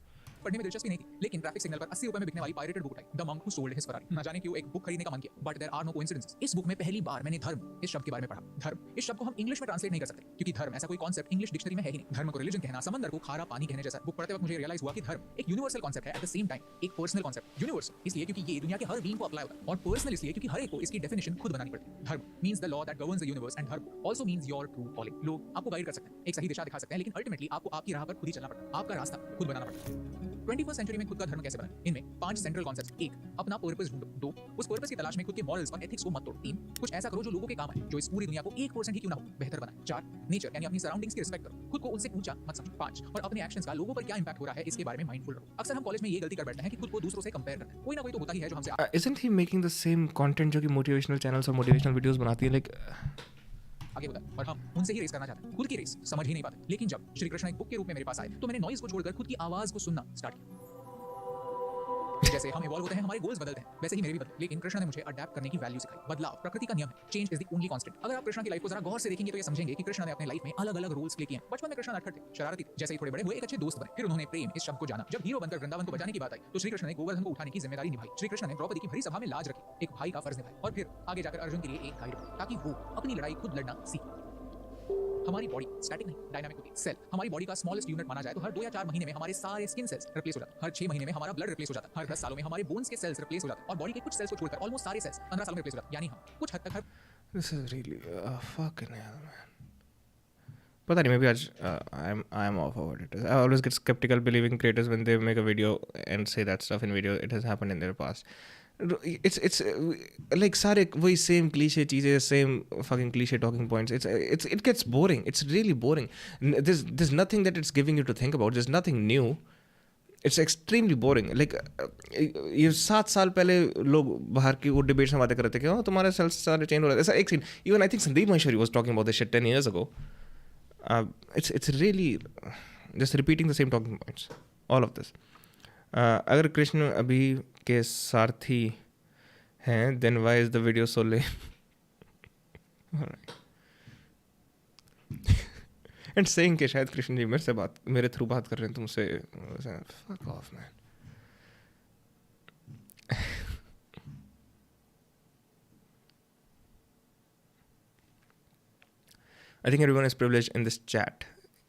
पढ़ने में दिलचस्पी नहीं थी, लेकिन ट्रैफिक सिग्नल पर 80 रुपए में बिकने वाली पायरेटेड बुक उठाई, the monk who sold his Ferrari. ना जाने क्यों एक बुक खरीदने का मन किया, but there are no coincidences. इस बुक में पहली बार मैंने धर्म इस शब्द के बारे में पढ़ा। धर्म इस शब्द को हम इंग्लिश में ट्रांसलेट नहीं कर सकते, क्योंकि धर्म ऐसा कोई कॉन्सेप्ट इंग्लिश डिक्शनरी में है ही नहीं। धर्म को रिलीजन कहना समंदर को खारा पानी कहने जैसा। बुक पढ़ते वक्त मुझे रियलाइज हुआ कि धर्म एक यूनिवर्सल कॉन्सेप्ट है, एट द सेम टाइम एक पर्सनल कॉन्सेप्ट। यूनिवर्सल इसलिए क्योंकि ये दुनिया के हर बीइंग को अप्लाई होता है, और पर्सनल इसलिए क्योंकि हर एक को इसकी डेफिनेशन खुद बनानी पड़ती है। Dharma means the law that governs the universe, and dharma also means your true calling. लोग आपको गाइड कर सकते हैं, एक सही दिशा दिखा सकते हैं, लेकिन अल्टीमेटली आपको आपकी राह पर खुद ही चलना पड़ता है। आपका रास्ता खुद बनाना पड़ता है। 21वीं सेंचुरी में खुद का धर्म कैसे बना? इनमें 5 सेंट्रल कॉन्सेप्ट्स। 1, अपना पर्पस ढूंढो। 2, उस पर्पस की तलाश में खुद के मॉरल्स और एथिक्स को मत तोड़ो। 3, कुछ ऐसा करो जो लोगों के काम आए, जो इस पूरी दुनिया को 1% ही क्यों ना हो बेहतर बनाए। 4, नेचर यानी अपनी सराउंडिंग्स की रिस्पेक्ट करो, खुद को उनसे ऊंचा मत समझो। 5, और अपने एक्शंस का लोगों पर क्या इंपैक्ट हो रहा है इसके बारे में माइंडफुल रहो। अक्सर हम कॉलेज में ये गलती कर बैठते हैं कि खुद को दूसरों से कंपेयर करते हैं। कोई ना कोई तो होता ही है जो हमसे Isn't he making the same content जो कि मोटिवेशनल चैनल्स और मोटिवेशनल वीडियोस बनाती है? लाइक आगे होता है, और हम उनसे ही रेस करना चाहते हैं, खुद की रेस समझ ही नहीं पाते। लेकिन जब श्री कृष्ण एक बुक के रूप में मेरे पास आए, तो मैंने नॉइज को छोड़कर खुद की आवाज को सुनना स्टार्ट किया। जैसे हम इवॉल्व होते हैं, हमारे गोल्स बदलते हैं, वैसे ही मेरे भी बदले। लेकिन कृष्ण ने मुझे अडैप्ट करने की वैल्यू सिखाई। बदलाव प्रकृति का नियम है, change is the only constant. अगर आप कृष्ण की लाइफ को जरा गौर से देखेंगे तो ये समझेंगे कि कृष्ण ने अपने लाइफ में अलग-अलग रोल्स प्ले किए हैं। बचपन में कृष्ण नटखट थे, शरारती थे। जैसे ही थोड़े बड़े हुए, एक अच्छे दोस्त बने। फिर उन्होंने प्रेम इस शब्द को जाना। जब हीरो बनकर वृंदावन को बचाने की बात आई, तो श्री कृष्ण ने गोवर्धन को उठाने की जिम्मेदारी निभाई। श्री कृष्ण ने द्रौपदी की भरी सभा में लाज रखी, एक भाई का फर्ज निभाया, और फिर आगे जाकर अर्जुन के लिए एक गाइड बना, ताकि वो अपनी लड़ाई खुद लड़ना सीखे। हमारी बॉडी स्टैटिक नहीं, डायनामिक होती है। सेल हमारी बॉडी का स्मॉलेस्ट यूनिट माना जाए तो हर 2 या 4 महीने में हमारे सारे स्किन सेल्स रिप्लेस हो जाते हैं। हर 6 महीने में हमारा ब्लड रिप्लेस हो जाता है। हर 10 सालों में हमारे बोन्स के सेल्स रिप्लेस हो जाते हैं, और बॉडी के कुछ सेल्स को छोड़कर ऑलमोस्ट सारे सेल्स 15 सालों में रिप्लेस हो जाते हैं। यानी हम कुछ हद तक हर This is really fucking hell, man. पता नहीं, maybe आज I am off about it. I always get skeptical believing creators when they make a video and say that stuff in video. It has happened in their past. It's like सारे वही same cliche चीजें, same fucking cliche talking points. It gets boring. It's really boring. There's nothing that it's giving you to think about. There's nothing new. It's extremely boring. Like ये 7 साल पहले लोग बाहर की वो डिबेट्स में बातें कर रहे थे कि हाँ तुम्हारे सेल्स सारे चेंज हो रहे थे। ऐसा एक scene, even I think Sandeep Maheshwari was talking about this shit 10 years ago. It's really just repeating the same talking points. All of this. अगर कृष्ण अभी के सारथी हैं, then why is the video so lame? Alright. And saying कि शायद कृष्ण जी मेरे through बात कर रहे हैं तुमसे, fuck off man. I think everyone is privileged in this chat,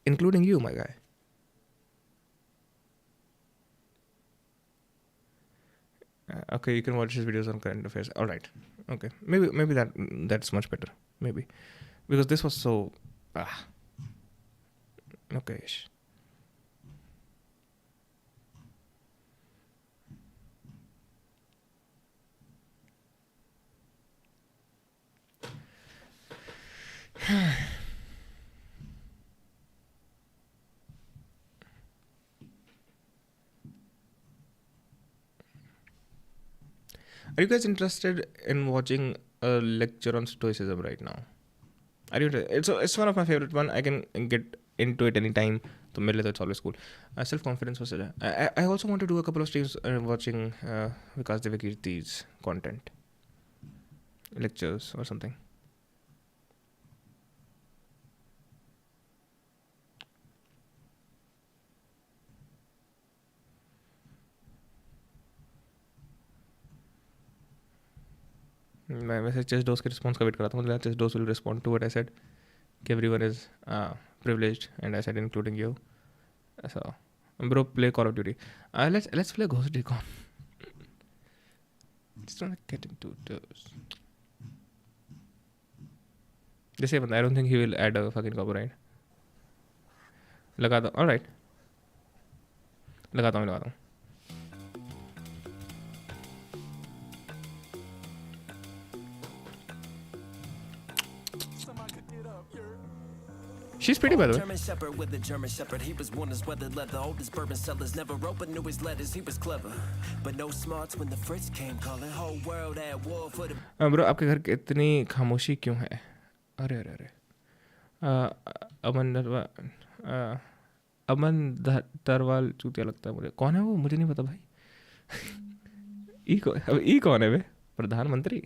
including you, my guy. Okay, you can watch his videos on current affairs. All right. Okay. Maybe that's much better. Maybe. Because this was so okay-ish. Are you guys interested in watching a lecture on stoicism right now? It's one of my favorite one. I can get into it anytime. So मेरे लिए तो it's always cool. Self confidence was it. I also want to do a couple of streams watching Vikas Devakirti's content, lectures or something. मैं वैसे chest dose के response का wait कर रहा था. मुझे लगा chest dose will respond to what I said कि everyone is privileged, and I said including you. So bro, play Call of Duty. Let's play Ghost Recon. Just want to get into those. This even I don't think he will add a fucking copyright. लगा दो. All right. लगाता हूँ. She's pretty, by the way. German Shepherd with a German Shepherd. He was born as weather leather. Oldest bourbon sellers never opened knew his letters. He was clever, but no smarts when the Fritz came calling. Whole world at war for the. Bro, आपके घर की इतनी खामोशी क्यों है? अरे. अमन तरवाल चूतिया लगता है मुझे. कौन है वो? मुझे नहीं पता भाई. ई कौन है बे? प्रधानमंत्री.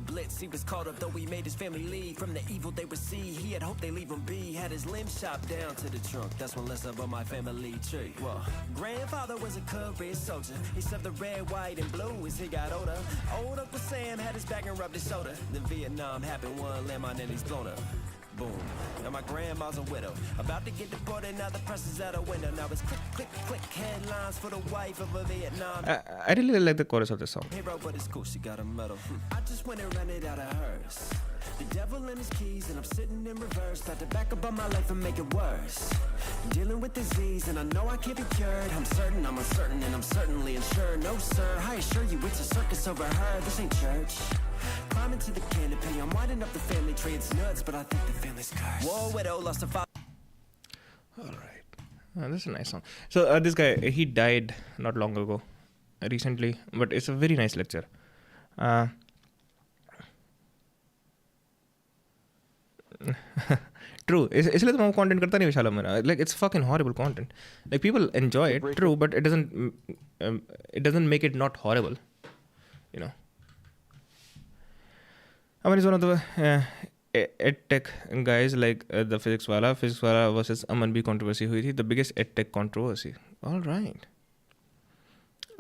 Blitz, he was caught up though he made his family leave from the evil they would see. He had hoped they leave him be. Had his limbs chopped down to the trunk. That's one less about my family tree. Well, grandfather was a career soldier. He served the red, white, and blue as he got older. Old Uncle Sam had his back and rubbed his shoulder. Then Vietnam happened, one landmine and he's blown up. Boom. Now my grandma's a widow. About to get deported, now the press is out a window. Now it's click, click, click. Headlines for the wife of a Vietnam. I really like the chorus of this song. Hero, but it's cool, she got a medal. I just went and ran it out of hers. The devil and his keys, and I'm sitting in reverse. Got to back up on my life and make it worse. Dealing with disease, and I know I can't be cured. I'm certain, I'm uncertain, and I'm certainly insured. No, sir, I assure you it's a circus over her. This ain't church. Climbing to the canopy, I'm winding up the family tree. It's nuts, but I think the family's cursed. War widow lost a father. Alright. This is a nice song. So this guy, he died not long ago. Recently. But it's a very nice lecture. True. इसलिए तो मैं content करता नहीं विशाला मेरा. Like it's fucking horrible content. Like people enjoy it, true, but it doesn't make it not horrible. You know. Aman is one of the edtech guys, like the physics wala versus Aman B controversy hui thi, the biggest edtech controversy. All right.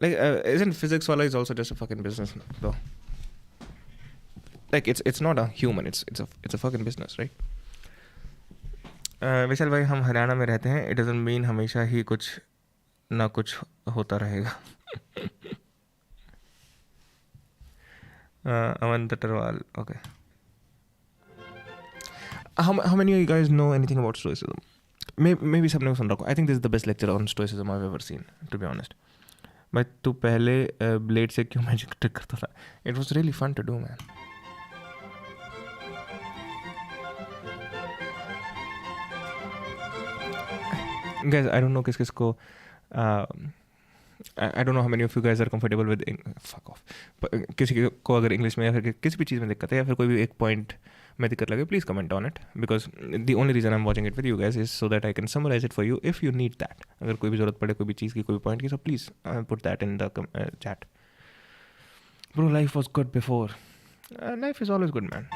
Like isn't physics wala is also just a fucking business though? Like it's not a human, it's a fucking business, right? विशाल भाई हम हरियाणा में रहते हैं. It doesn't mean हमेशा ही कुछ ना कुछ होता रहेगा. Aman Tattarwal, okay. How many of you guys know anything about stoicism? Maybe सबने सुन रखा. I think this is the best lecture on stoicism I've ever seen, to be honest. भाई तू पहले ब्लेड से क्यों मैजिक ट्रिक करता था? It was really fun to do, man. Guys, I don't know किस को I don't know how many of you guys are comfortable with fuck off. किसी को अगर इंग्लिश में या फिर किसी भी चीज़ में दिक्कत है या फिर कोई भी एक पॉइंट में दिक्कत लगे, please comment on it, because the only reason I am watching it with you guys is so that I can summarise it for you if you need that. अगर कोई भी ज़रूरत पड़े कोई भी चीज़ की, कोई भी पॉइंट की, so please put that in the chat. Bro, life was good before. Life is always good, man.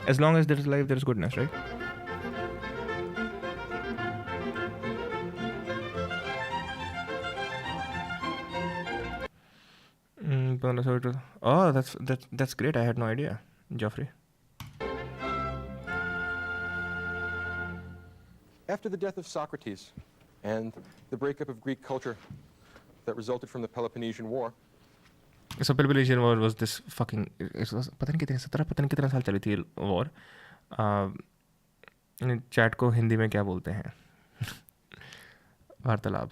As long as there is life there is goodness, right? Oh, that's great. I had no idea, Geoffrey. After the death of Socrates and the breakup of Greek culture that resulted from the Peloponnesian War. So Peloponnesian War was this fucking. It was पता नहीं कितने साल चली थी war. Chat को हिंदी में क्या बोलते हैं? वार्तालाप.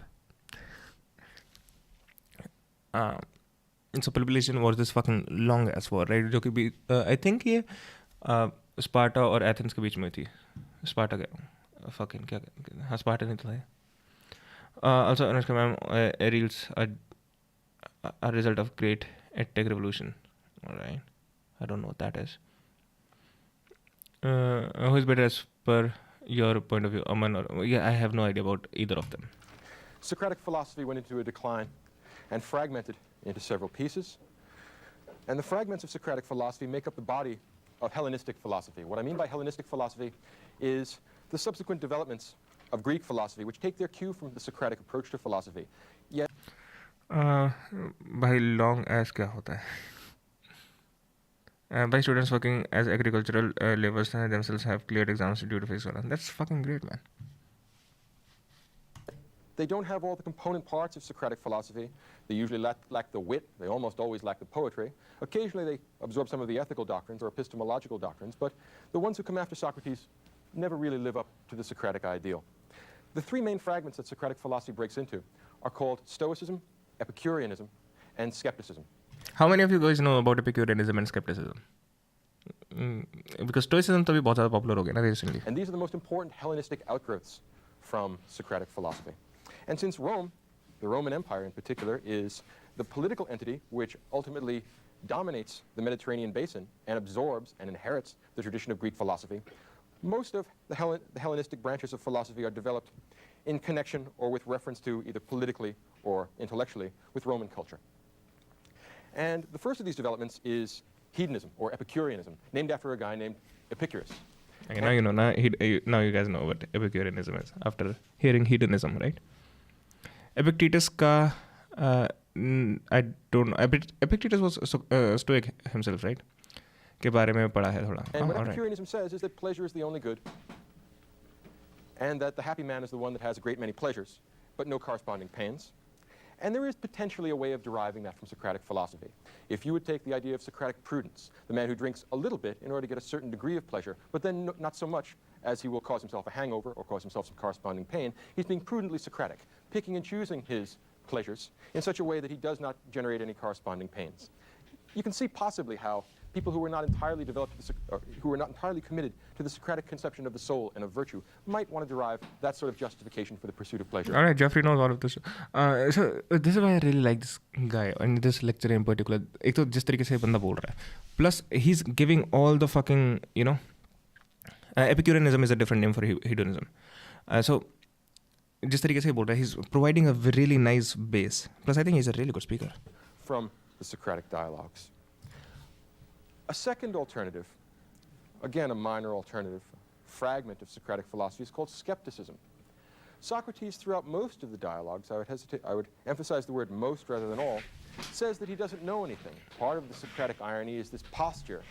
So Peloponnesian was this fucking long ass war, right? जो कि भी I think ये स्पार्टा और एथेंस के बीच में थी. स्पार्टा क्या fucking क्या, हाँ स्पार्टा नहीं था. Also Anushka ma'am, Aerials a result of great edtech revolution. All right, I don't know what that is. Who is better as per your point of view, Aman or I have no idea about either of them. Socratic philosophy went into a decline and fragmented into several pieces. And the fragments of Socratic philosophy make up the body of Hellenistic philosophy. What I mean by Hellenistic philosophy is the subsequent developments of Greek philosophy, which take their cue from the Socratic approach to philosophy. Yet, भाई long as क्या होता है? By students working as agricultural laborers themselves have cleared exams due to physical. That's fucking great, man. they don't have all the component parts of Socratic philosophy. They usually lack the wit. They almost always lack the poetry. Occasionally they absorb some of the ethical doctrines or epistemological doctrines, but the ones who come after Socrates never really live up to the Socratic ideal. The three main fragments that Socratic philosophy breaks into are called Stoicism, Epicureanism, and Skepticism. How many of you guys know about Epicureanism and skepticism? Because Stoicism to bhi bahut zyada popular ho gaya na recently. And these are the most important Hellenistic outgrowths from Socratic philosophy. And since Rome, the Roman Empire in particular, is the political entity which ultimately dominates the Mediterranean basin and absorbs and inherits the tradition of Greek philosophy, most of the Hellenistic branches of philosophy are developed in connection or with reference to either politically or intellectually with Roman culture. And the first of these developments is hedonism or Epicureanism, named after a guy named Epicurus. Okay, now you know. Now you guys know what Epicureanism is after hearing hedonism, right? Epictetus ka, I don't know. Epictetus was Stoic himself, right? के बारे में पढ़ा है थोड़ा. And what Epicureanism says is that pleasure is the only good, and that the happy man is the one that has a great many pleasures, but no corresponding pains. And there is potentially a way of deriving that from Socratic philosophy. If you would take the idea of Socratic prudence, the man who drinks a little bit in order to get a certain degree of pleasure, but then not so much as he will cause himself a hangover or cause himself some corresponding pain, he's being prudently Socratic, picking and choosing his pleasures in such a way that he does not generate any corresponding pains. You can see possibly how people who were not entirely developed, who were not entirely committed to the Socratic conception of the soul and of virtue, might want to derive that sort of justification for the pursuit of pleasure. All right, Jeffrey knows all of this. So this is why I really like this guy and this lecture in particular. एक तो जिस तरीके से बंदा बोल रहा है, plus he's giving all the fucking, you know, Epicureanism is a different name for hedonism. So जिस तरीके से बोल रहा है, he's providing a really nice base. Plus I think he's a really good speaker. From the Socratic dialogues. A second alternative, again a minor alternative, fragment of Socratic philosophy is called skepticism. Socrates, throughout most of the dialogues, I would emphasize the word most rather than all, says that he doesn't know anything. Part of the Socratic irony is this posture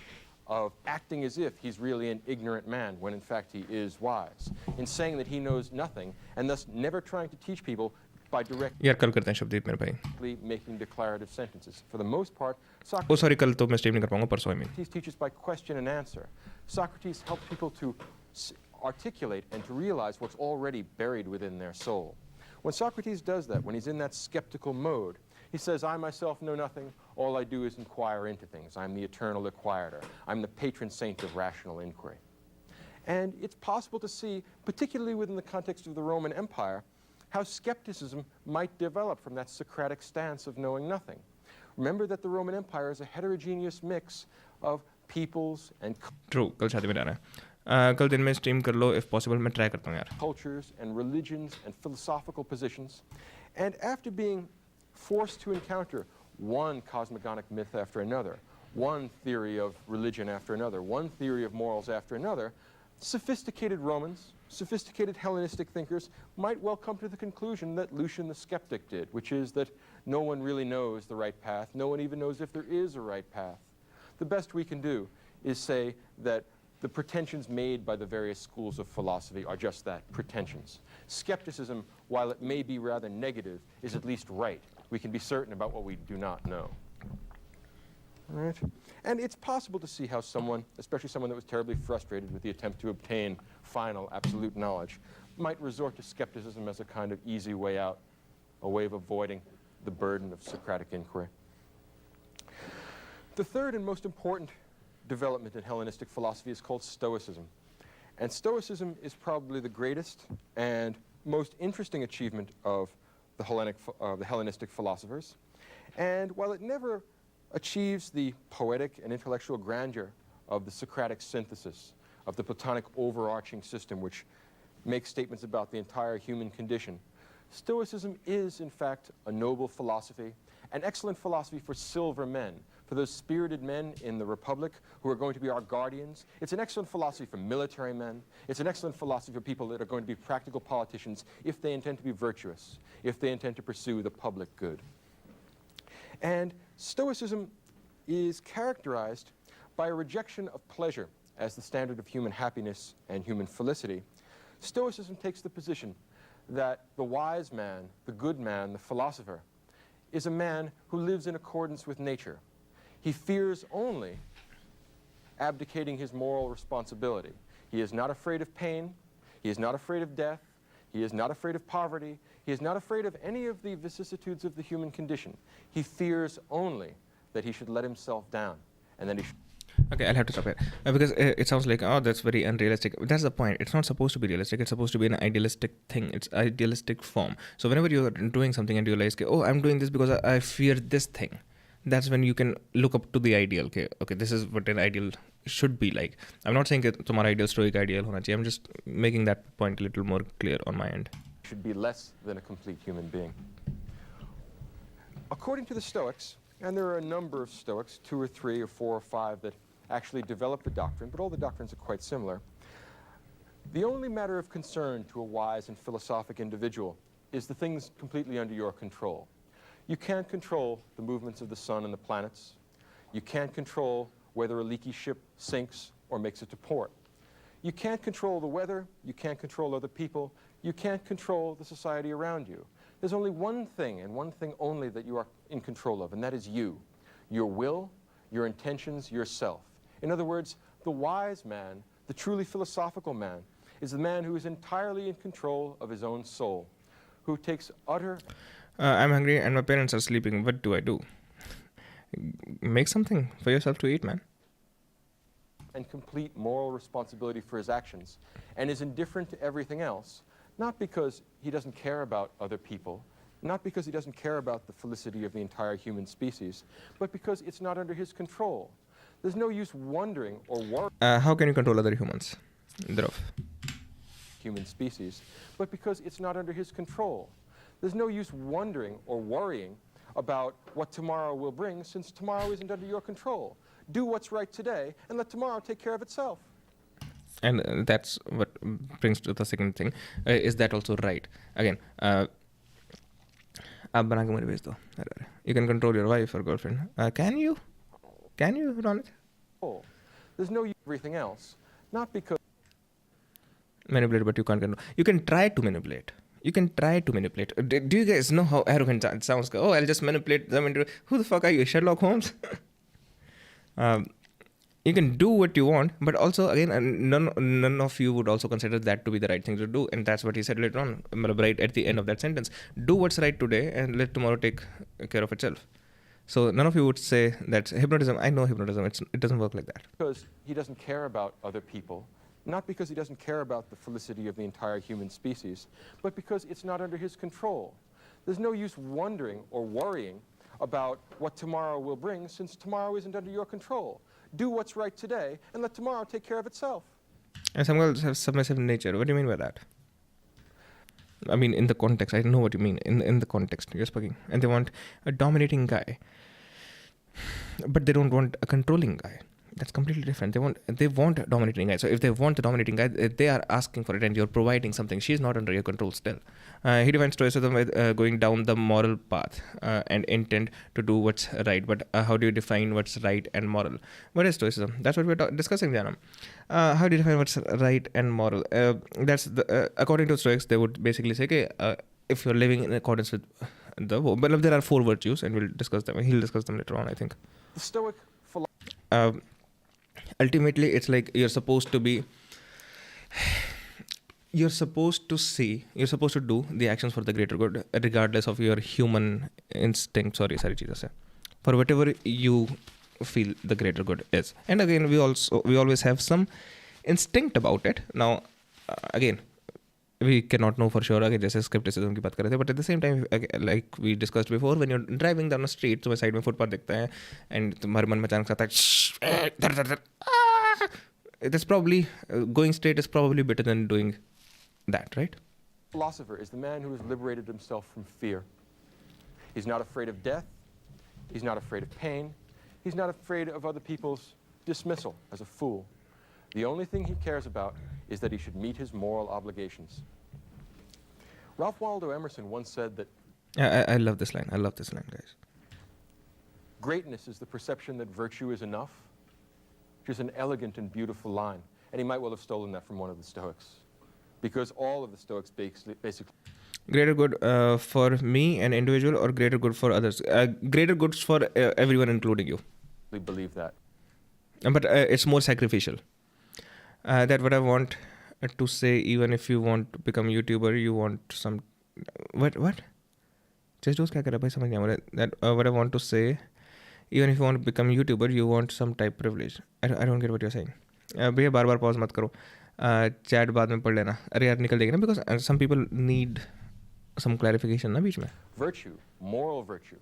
of acting as if he's really an ignorant man when in fact he is wise, in saying that he knows nothing and thus never trying to teach people by directly making declarative sentences. For the most part, Socrates teaches by question and answer. Socrates helps people to articulate and to realize what's already buried within their soul. When Socrates does that, when he's in that skeptical mode, he says, I myself know nothing, all I do is inquire into things. I'm the eternal inquirer. I'm the patron saint of rational inquiry. And it's possible to see, particularly within the context of the Roman Empire, how skepticism might develop from that Socratic stance of knowing nothing. Remember that the Roman Empire is a heterogeneous mix of peoples and कल शादी में जाना है. कल दिन में stream कर लो if possible. मैं try करता हूँ यार. Cultures and religions and philosophical positions, and after being forced to encounter one cosmogonic myth after another, one theory of religion after another, one theory of morals after another, sophisticated Romans, sophisticated Hellenistic thinkers might well come to the conclusion that Lucian the Skeptic did, which is that no one really knows the right path. No one even knows if there is a right path. The best we can do is say that the pretensions made by the various schools of philosophy are just that, pretensions. Skepticism, while it may be rather negative, is at least right. We can be certain about what we do not know. Right? And it's possible to see how someone, especially someone that was terribly frustrated with the attempt to obtain final, absolute knowledge, might resort to skepticism as a kind of easy way out, a way of avoiding the burden of Socratic inquiry. The third and most important development in Hellenistic philosophy is called Stoicism. And Stoicism is probably the greatest and most interesting achievement of the Hellenistic philosophers. And while it never achieves the poetic and intellectual grandeur of the Socratic synthesis, of the Platonic overarching system which makes statements about the entire human condition, Stoicism is, in fact, a noble philosophy, an excellent philosophy for silver men, for those spirited men in the Republic who are going to be our guardians. It's an excellent philosophy for military men. It's an excellent philosophy for people that are going to be practical politicians if they intend to be virtuous, if they intend to pursue the public good. And Stoicism is characterized by a rejection of pleasure as the standard of human happiness and human felicity. Stoicism takes the position that the wise man, the good man, the philosopher, is a man who lives in accordance with nature. He fears only abdicating his moral responsibility. He is not afraid of pain. He is not afraid of death. He is not afraid of poverty. He is not afraid of any of the vicissitudes of the human condition. He fears only that he should let himself down and that he should. Okay, I'll have to stop here. Because it sounds like, oh, that's very unrealistic. That's the point. It's not supposed to be realistic. It's supposed to be an idealistic thing. It's idealistic form. So whenever you're doing something and you realize, oh, I'm doing this because I fear this thing, that's when you can look up to the ideal. Okay, this is what an ideal should be like. I'm not saying that तुम्हारा ideal stoic ideal होना चाहिए. I'm just making that point a little more clear on my end. Should be less than a complete human being. According to the Stoics, and there are a number of Stoics, 2 or 3 or 4 or 5 that actually develop the doctrine, but all the doctrines are quite similar. The only matter of concern to a wise and philosophic individual is the things completely under your control. You can't control the movements of the sun and the planets. You can't control whether a leaky ship sinks or makes it to port. You can't control the weather. You can't control other people. You can't control the society around you. There's only one thing and one thing only that you are in control of, and that is you, your will, your intentions, yourself. In other words, the wise man, the truly philosophical man, is the man who is entirely in control of his own soul, who takes utter... I'm hungry and my parents are sleeping. What do I do? Make something for yourself to eat, man. And complete moral responsibility for his actions, and is indifferent to everything else, not because he doesn't care about other people, not because he doesn't care about the felicity of the entire human species, but because it's not under his control. There's no use wondering or worrying. How can you control other humans? Dhruv. Human species, but because it's not under his control. There's no use wondering or worrying about what tomorrow will bring, since tomorrow isn't under your control. Do what's right today and let tomorrow take care of itself. And that's what brings to the second thing. Is that also right? Again, you can control your wife or girlfriend. Can you? Can you, Ronit? There's no use everything else. Not because... Manipulate, but you can't control. You can try to manipulate. You can try to manipulate. Do you guys know how arrogant it sounds? Oh, I'll just manipulate them into... Who the fuck are you, Sherlock Holmes? You can do what you want, but also, again, none of you would also consider that to be the right thing to do. And that's what he said later on, right at the end of that sentence. Do what's right today and let tomorrow take care of itself. So none of you would say that hypnotism, I know hypnotism, it doesn't work like that. Because he doesn't care about other people, not because he doesn't care about the felicity of the entire human species, but because it's not under his control. There's no use wondering or worrying about what tomorrow will bring, since tomorrow isn't under your control. Do what's right today and let tomorrow take care of itself. And some girls have submissive nature. What do you mean by that? I mean, in the context, I know what you mean. In the context, you're speaking. And they want a dominating guy. But they don't want a controlling guy. That's completely different. They want a dominating guy. So if they want the dominating guy, they are asking for it and you're providing something. She's not under your control still. He defines stoicism with going down the moral path and intent to do what's right. But how do you define what's right and moral? What is stoicism? That's what we're discussing, Janam. How do you define what's right and moral? That's according to Stoics, they would basically say, okay, if you're living in accordance with but there are 4 virtues, and we'll discuss them. He'll discuss them later on, I think. The Stoic philosophy. Ultimately, it's like you're supposed to be... You're supposed to do the actions for the greater good, regardless of your human instinct. Sorry, cheezes hai. For whatever you feel the greater good is. And again, we always have some instinct about it. Now, again, we cannot know for sure, जैसे skepticism की बात कर रहे थे, but at the same time, like we discussed before, when you're driving down the street, तुम्हें side में footpath दिखता है, and तुम्हारे मन में अचानक आता है, that's probably going straight is probably better than doing that, right? Philosopher is the man who has liberated himself from fear. He's not afraid of death. He's not afraid of pain. He's not afraid of other people's dismissal as a fool. The only thing he cares about is that he should meet his moral obligations. Ralph Waldo Emerson once said that I love this line. I love this line, guys. Greatness is the perception that virtue is enough. Just an elegant and beautiful line. And he might well have stolen that from one of the Stoics. Because all of the Stoics basically... Greater good for me, an individual, or greater good for others? Greater goods for everyone, including you. believe that. But it's more sacrificial. That what I want to say, even if you want to become YouTuber, you want some... What? Just क्या कर रहा है भाई, समझ नहीं आ रहा. That what I want to say, even if you want to become YouTuber, you want some type privilege. I don't get what you're saying. भैया बार pause मत करो. Chat बाद में पढ़ लेना. अरे यार निकल देगा ना, because some people need some clarification ना बीच में. Virtue, moral virtue,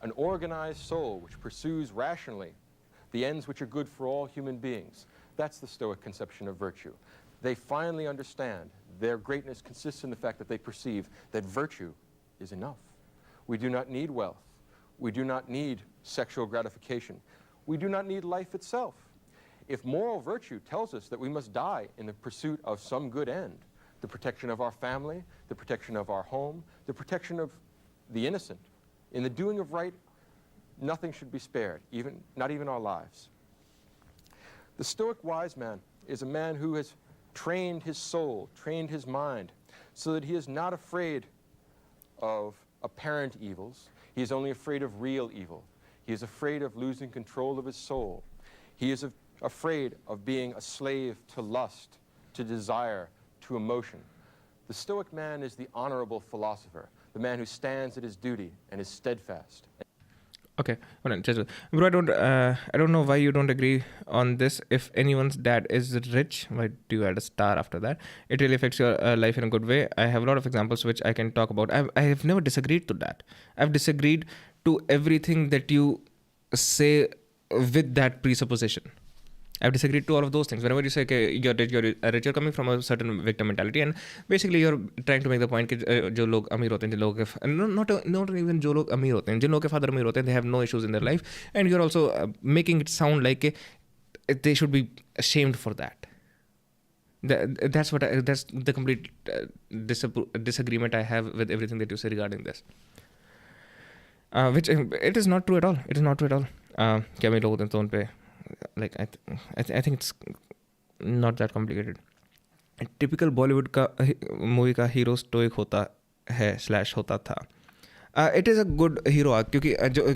an organized soul which pursues rationally the ends which are good for all human beings. That's the Stoic conception of virtue. They finally understand their greatness consists in the fact that they perceive that virtue is enough. We do not need wealth. We do not need sexual gratification. We do not need life itself. If moral virtue tells us that we must die in the pursuit of some good end, the protection of our family, the protection of our home, the protection of the innocent, in the doing of right, nothing should be spared, not even our lives. The Stoic wise man is a man who has trained his soul, trained his mind, so that he is not afraid of apparent evils. He is only afraid of real evil. He is afraid of losing control of his soul. He is afraid of being a slave to lust, to desire, to emotion. The Stoic man is the honorable philosopher, the man who stands at his duty and is steadfast. Okay, hold on, just, bro, I don't know why you don't agree on this. If anyone's dad is rich, why do you add a star after that? It really affects your life in a good way. I have a lot of examples which I can talk about. I have never disagreed to that. I've disagreed to everything that you say with that presupposition. I've disagreed to all of those things. Whenever you say okay, you're rich, you're coming from a certain victim mentality, and basically you're trying to make the point that जो लोग अमीर होते हैं, जिन लोगों के not even जो लोग अमीर होते हैं, जिन लोगों के father अमीर होते हैं, they have no issues in their life, and you're also making it sound like they should be ashamed for that. That's the complete disagreement I have with everything that you say regarding this. Which it is not true at all. It is not true at all. क्या मैं लोग होते हैं पे like I think it's not that complicated. A typical Bollywood का movie का hero stoic होता है / होता था. It is a good hero arc क्योंकि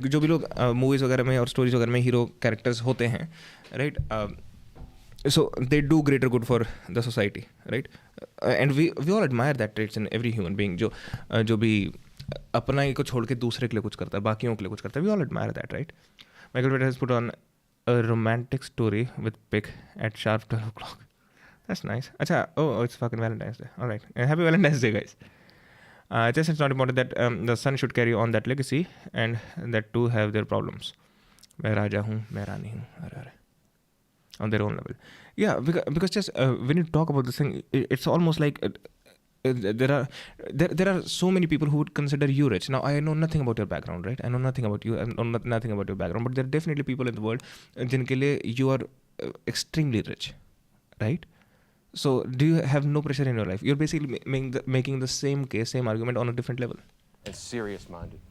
जो भी लोग movies वगैरह में और stories वगैरह में hero characters होते हैं, right? So they do greater good for the society, right? And we all admire that traits in every human being. जो भी अपना ही को छोड़ के दूसरे के लिए कुछ करता है, बाकियों के लिए कुछ करता है. We all admire that, right? Michael Witt has put on a romantic story with pic at sharp 12 o'clock. That's nice. Achha, it's fucking Valentine's Day. All right. Happy Valentine's Day, guys. Just it's not important that the son should carry on that legacy and that two have their problems. मैं राजा हूँ, मैं रानी हूँ. अरे. On their own level. Yeah, because just when you talk about this thing, it's almost like there are so many people who would consider you rich. Now, I know nothing about your background, right? I know nothing about you. I know nothing about your background. But there are definitely people in the world जिनके लिए you are extremely rich, right? So, do you have no pressure in your life? You're basically making the same case, same argument on a different level. And serious-minded.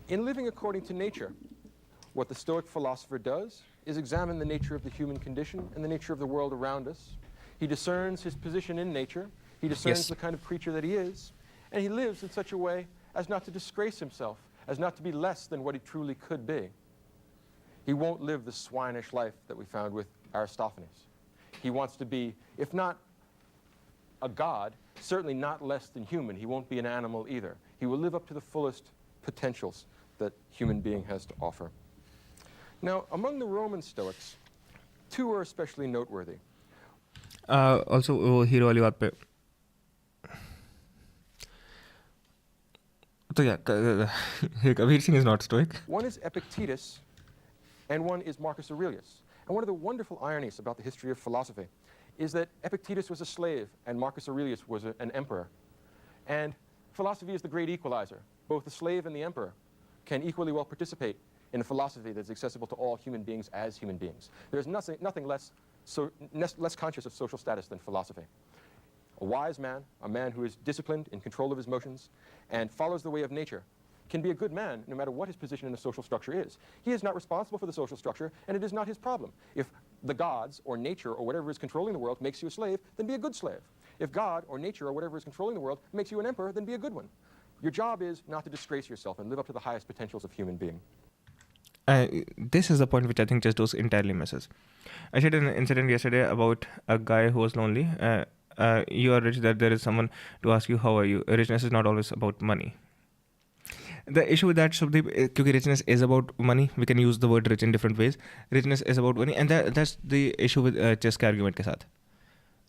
In living according to nature, what the Stoic philosopher does is examine the nature of the human condition and the nature of the world around us. He discerns his position in nature, he discerns the kind of creature that he is, and he lives in such a way as not to disgrace himself, as not to be less than what he truly could be. He won't live the swinish life that we found with Aristophanes. He wants to be, if not a god, certainly not less than human. He won't be an animal either. He will live up to the fullest potentials that human being has to offer. Now, among the Roman Stoics, two are especially noteworthy. Also वो hero वाली बात पे तो क्या Kabir Singh is not stoic. One is Epictetus and one is Marcus Aurelius. And one of the wonderful ironies about the history of philosophy is that Epictetus was a slave and Marcus Aurelius was an emperor. And philosophy is the great equalizer. Both the slave and the emperor can equally well participate in a philosophy that's accessible to all human beings as human beings. There's nothing less conscious of social status than philosophy. A wise man, a man who is disciplined, in control of his motions, and follows the way of nature, can be a good man no matter what his position in the social structure is. He is not responsible for the social structure, and it is not his problem. If the gods or nature or whatever is controlling the world makes you a slave, then be a good slave. If God or nature or whatever is controlling the world makes you an emperor, then be a good one. Your job is not to disgrace yourself and live up to the highest potentials of human being. This is the point which I think Just Dose entirely misses. I shared an incident yesterday about a guy who was lonely. You are rich, that there is someone to ask you, how are you? Richness is not always about money. The issue with that, Shubdeep, because richness is about money, we can use the word rich in different ways. Richness is about money, and that's the issue with chess ke argument ke saath.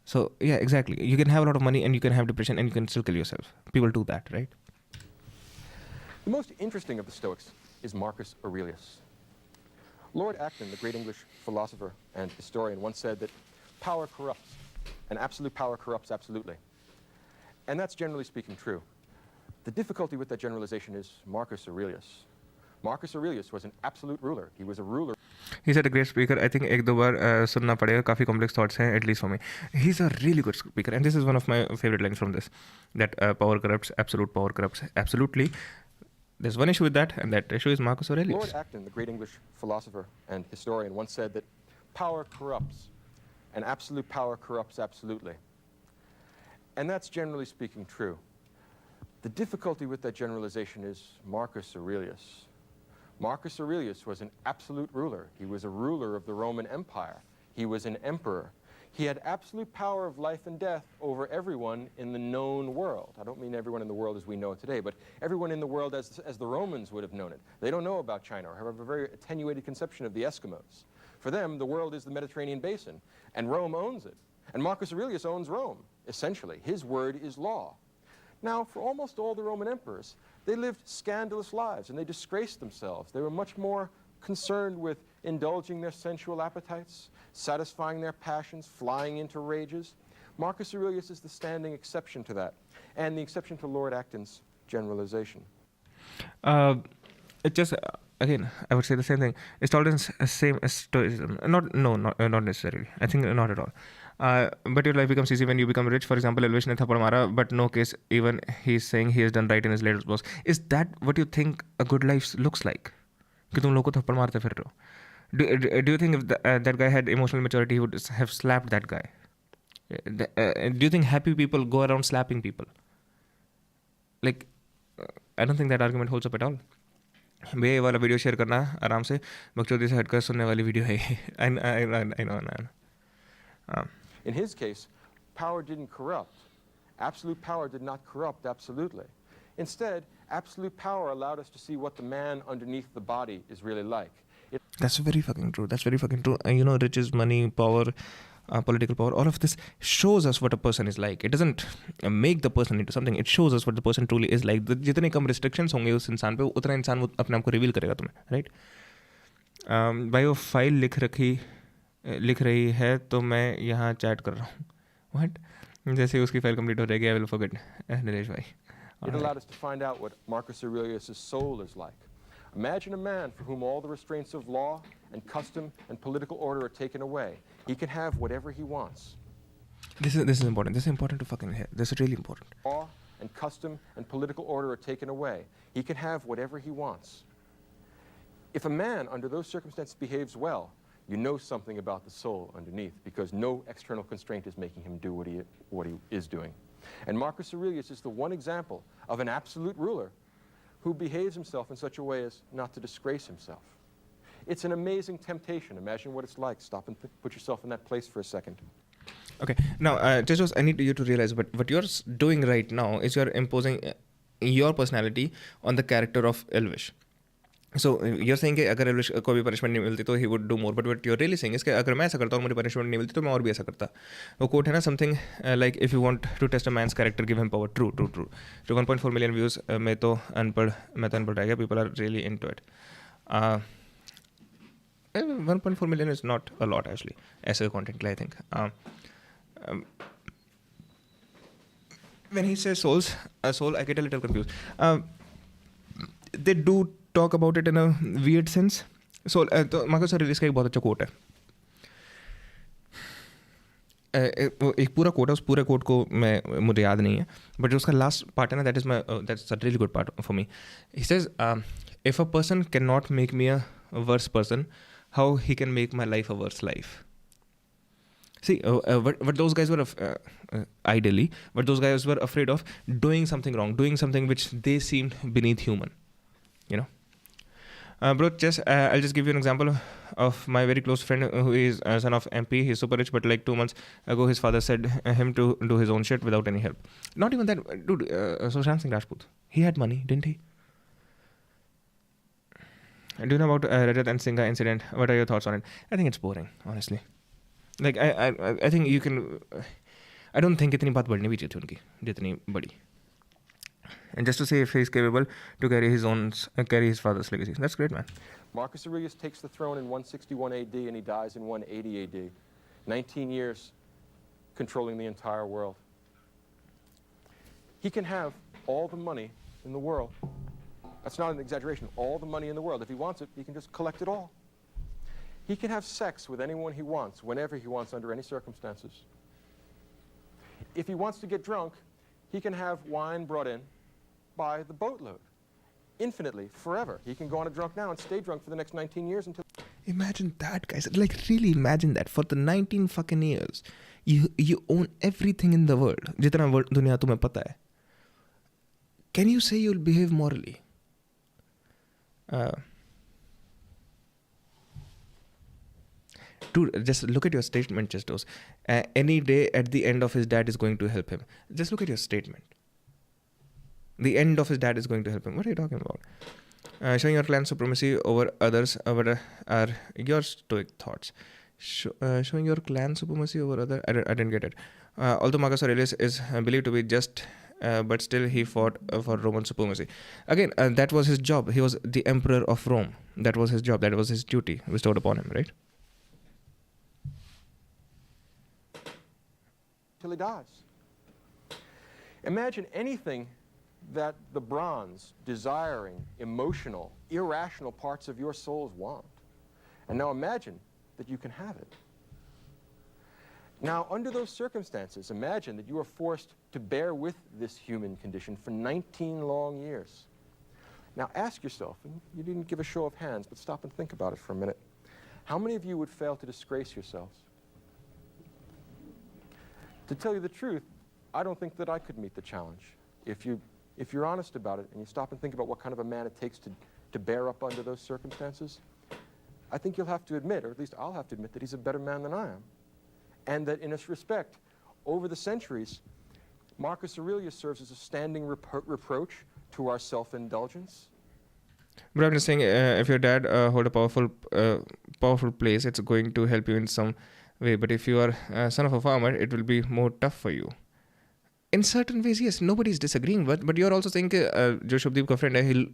So, yeah, exactly. You can have a lot of money and you can have depression and you can still kill yourself. People do that, right? The most interesting of the Stoics is Marcus Aurelius. Lord Acton, the great English philosopher and historian, once said that power corrupts, and absolute power corrupts absolutely. And that's generally speaking true. The difficulty with that generalization is Marcus Aurelius. Marcus Aurelius was an absolute ruler. He was a ruler. He's a great speaker. I think एक दो बार सुनना पड़ेगा. काफ़ी complex thoughts हैं, at least for me. He's a really good speaker, and this is one of my favorite lines from this. That power corrupts, absolute power corrupts absolutely. There's one issue with that, and that issue is Marcus Aurelius. Lord Acton, the great English philosopher and historian, once said that power corrupts, and absolute power corrupts absolutely. And that's generally speaking true. The difficulty with that generalization is Marcus Aurelius. Marcus Aurelius was an absolute ruler. He was a ruler of the Roman Empire. He was an emperor. He had absolute power of life and death over everyone in the known world. I don't mean everyone in the world as we know it today, but everyone in the world as the Romans would have known it. They don't know about China or have a very attenuated conception of the Eskimos. For them, the world is the Mediterranean basin, and Rome owns it. And Marcus Aurelius owns Rome, essentially. His word is law. Now, for almost all the Roman emperors, they lived scandalous lives and they disgraced themselves. They were much more concerned with indulging their sensual appetites, satisfying their passions, flying into rages. Marcus Aurelius is the standing exception to that, and the exception to Lord Acton's generalization. It just, again, I would say the same thing. Is tolerance the same as Stoicism? Not necessarily. I think not at all. But your life becomes easy when you become rich. For example, Elvish ne thapad mara, but no case, even he's saying he has done right in his latest post. Is that what you think a good life looks like? कि तुम लोगों को थप्पड़ मारते फिर रहे हो. Do you think if that guy had emotional maturity, he would have slapped that guy? Do you think happy people go around slapping people? Like, I don't think that argument holds up at all. भैया ये वाला video share करना आराम से बकचोदी से हटकर सुनने वाली वीडियो है. I know. In his case, power didn't corrupt. Absolute power did not corrupt absolutely. Instead, absolute power allowed us to see what the man underneath the body is really like. That's very fucking true. That's very fucking true. You know, riches, money, power, political power, all of this shows us what a person is like. It doesn't make the person into something. It shows us what the person truly is like. जितने कम restrictions होंगे उस इंसान पे, उतना इंसान वो अपने आप को reveal करेगा तुम्हें, right? भाई वो फाइल लिख रही है तो मैं यहाँ चैट कर रहा हूँ. What? जैसे उसकी फाइल कंप्लीट हो जाएगी, I will forget. नरेश भाई. It allowed us to find out what Marcus Aurelius' soul is like. Imagine a man for whom all the restraints of law and custom and political order are taken away. He can have whatever he wants. This is important. This is important to fucking hear. This is really important. Law and custom and political order are taken away. He can have whatever he wants. If a man under those circumstances behaves well, you know something about the soul underneath, because no external constraint is making him do what he is doing. And Marcus Aurelius is the one example of an absolute ruler who behaves himself in such a way as not to disgrace himself. It's an amazing temptation. Imagine what it's like. Stop and put yourself in that place for a second. Okay, now, Tejas, I need you to realize what you're doing right now is you're imposing your personality on the character of Elvish. So, you're saying कि अगर Elvish को भी punishment नहीं मिलती तो he would do more. But what you're really saying is कि अगर मैं ऐसा करता हूँ मुझे punishment नहीं मिलती तो मैं और भी ऐसा करता. वो quote है ना, something like if you want to test a man's character, give him power. True. To 1.4 million views मैं तो अनपढ़ रह गया. People are really into it. 1.4 million is not a lot actually as a content के लिए, I think. When he says soul, I get a little confused. They do talk about it in a weird sense. So तो Marcus Aurelius का एक बहुत अच्छा coat है. एक पूरा कोट है, उस पूरे कोट को मुझे याद नहीं है, बट जो उसका लास्ट पार्ट है ना, that's a really good part for me. He says if a person can not make me a worse person, how he can make my life a worse life. See, what those guys were ideally, what those guys were afraid of doing something wrong, doing something which they seemed beneath human, you know. Bro, I'll just give you an example of my very close friend who is a son of MP. He's super rich, but like 2 months ago, his father said him to do his own shit without any help. Not even that, dude. Sushant Singh Rajput, he had money, didn't he? Do you know about Rajat and Singha incident? What are your thoughts on it? I think it's boring, honestly. Like I think you can. I don't think इतनी बात बढ़नी भी चाहिए थी उनकी जितनी बड़ी. And just to say if he's capable to carry his father's legacy, that's great, man. Marcus Aurelius takes the throne in 161 AD and he dies in 180 AD. 19 years controlling the entire world. He can have all the money in the world. That's not an exaggeration. All the money in the world. If he wants it, he can just collect it all. He can have sex with anyone he wants, whenever he wants, under any circumstances. If he wants to get drunk, he can have wine brought in by the boatload. Infinitely, forever. He can go on a drunk now and stay drunk for the next 19 years until... Imagine that, guys. Like, really imagine that. For the 19 fucking years, you own everything in the world. Jitna dunya tumhe pata hai. Can you say you'll behave morally? Dude, just look at your statement, Justos. Any day at the end of his dad is going to help him. Just look at your statement. The end of his dad is going to help him. What are you talking about? Showing your clan supremacy over others are your stoic thoughts. Showing your clan supremacy over others, I didn't get it. Although Marcus Aurelius is believed to be just, but still he fought for Roman supremacy. Again, that was his job. He was the emperor of Rome. That was his job. That was his duty bestowed upon him, right? Till he dies. Imagine anything that the bronze, desiring, emotional, irrational parts of your souls want. And now imagine that you can have it. Now, under those circumstances, imagine that you are forced to bear with this human condition for 19 long years. Now, ask yourself, and you didn't give a show of hands, but stop and think about it for a minute. How many of you would fail to disgrace yourselves? To tell you the truth, I don't think that I could meet the challenge. If you're honest about it and you stop and think about what kind of a man it takes to bear up under those circumstances, I think you'll have to admit, or at least I'll have to admit, that he's a better man than I am. And that in this respect, over the centuries, Marcus Aurelius serves as a standing reproach to our self-indulgence. But I'm just saying, if your dad hold a powerful place, it's going to help you in some way. But if you are son of a farmer, it will be more tough for you. In certain ways, yes, nobody's disagreeing. But you're also saying that Jo Shubdeep ka friend hai, he'll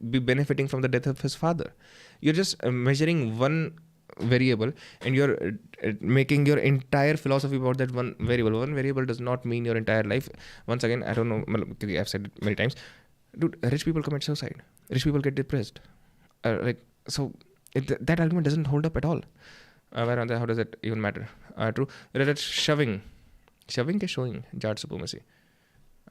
be benefiting from the death of his father. You're just measuring one variable and you're making your entire philosophy about that one variable. One variable does not mean your entire life. Once again, I don't know, I've said it many times. Dude, rich people commit suicide. Rich people get depressed. That argument doesn't hold up at all. How does it even matter? True. That's shoving ke showing Jat supremacy.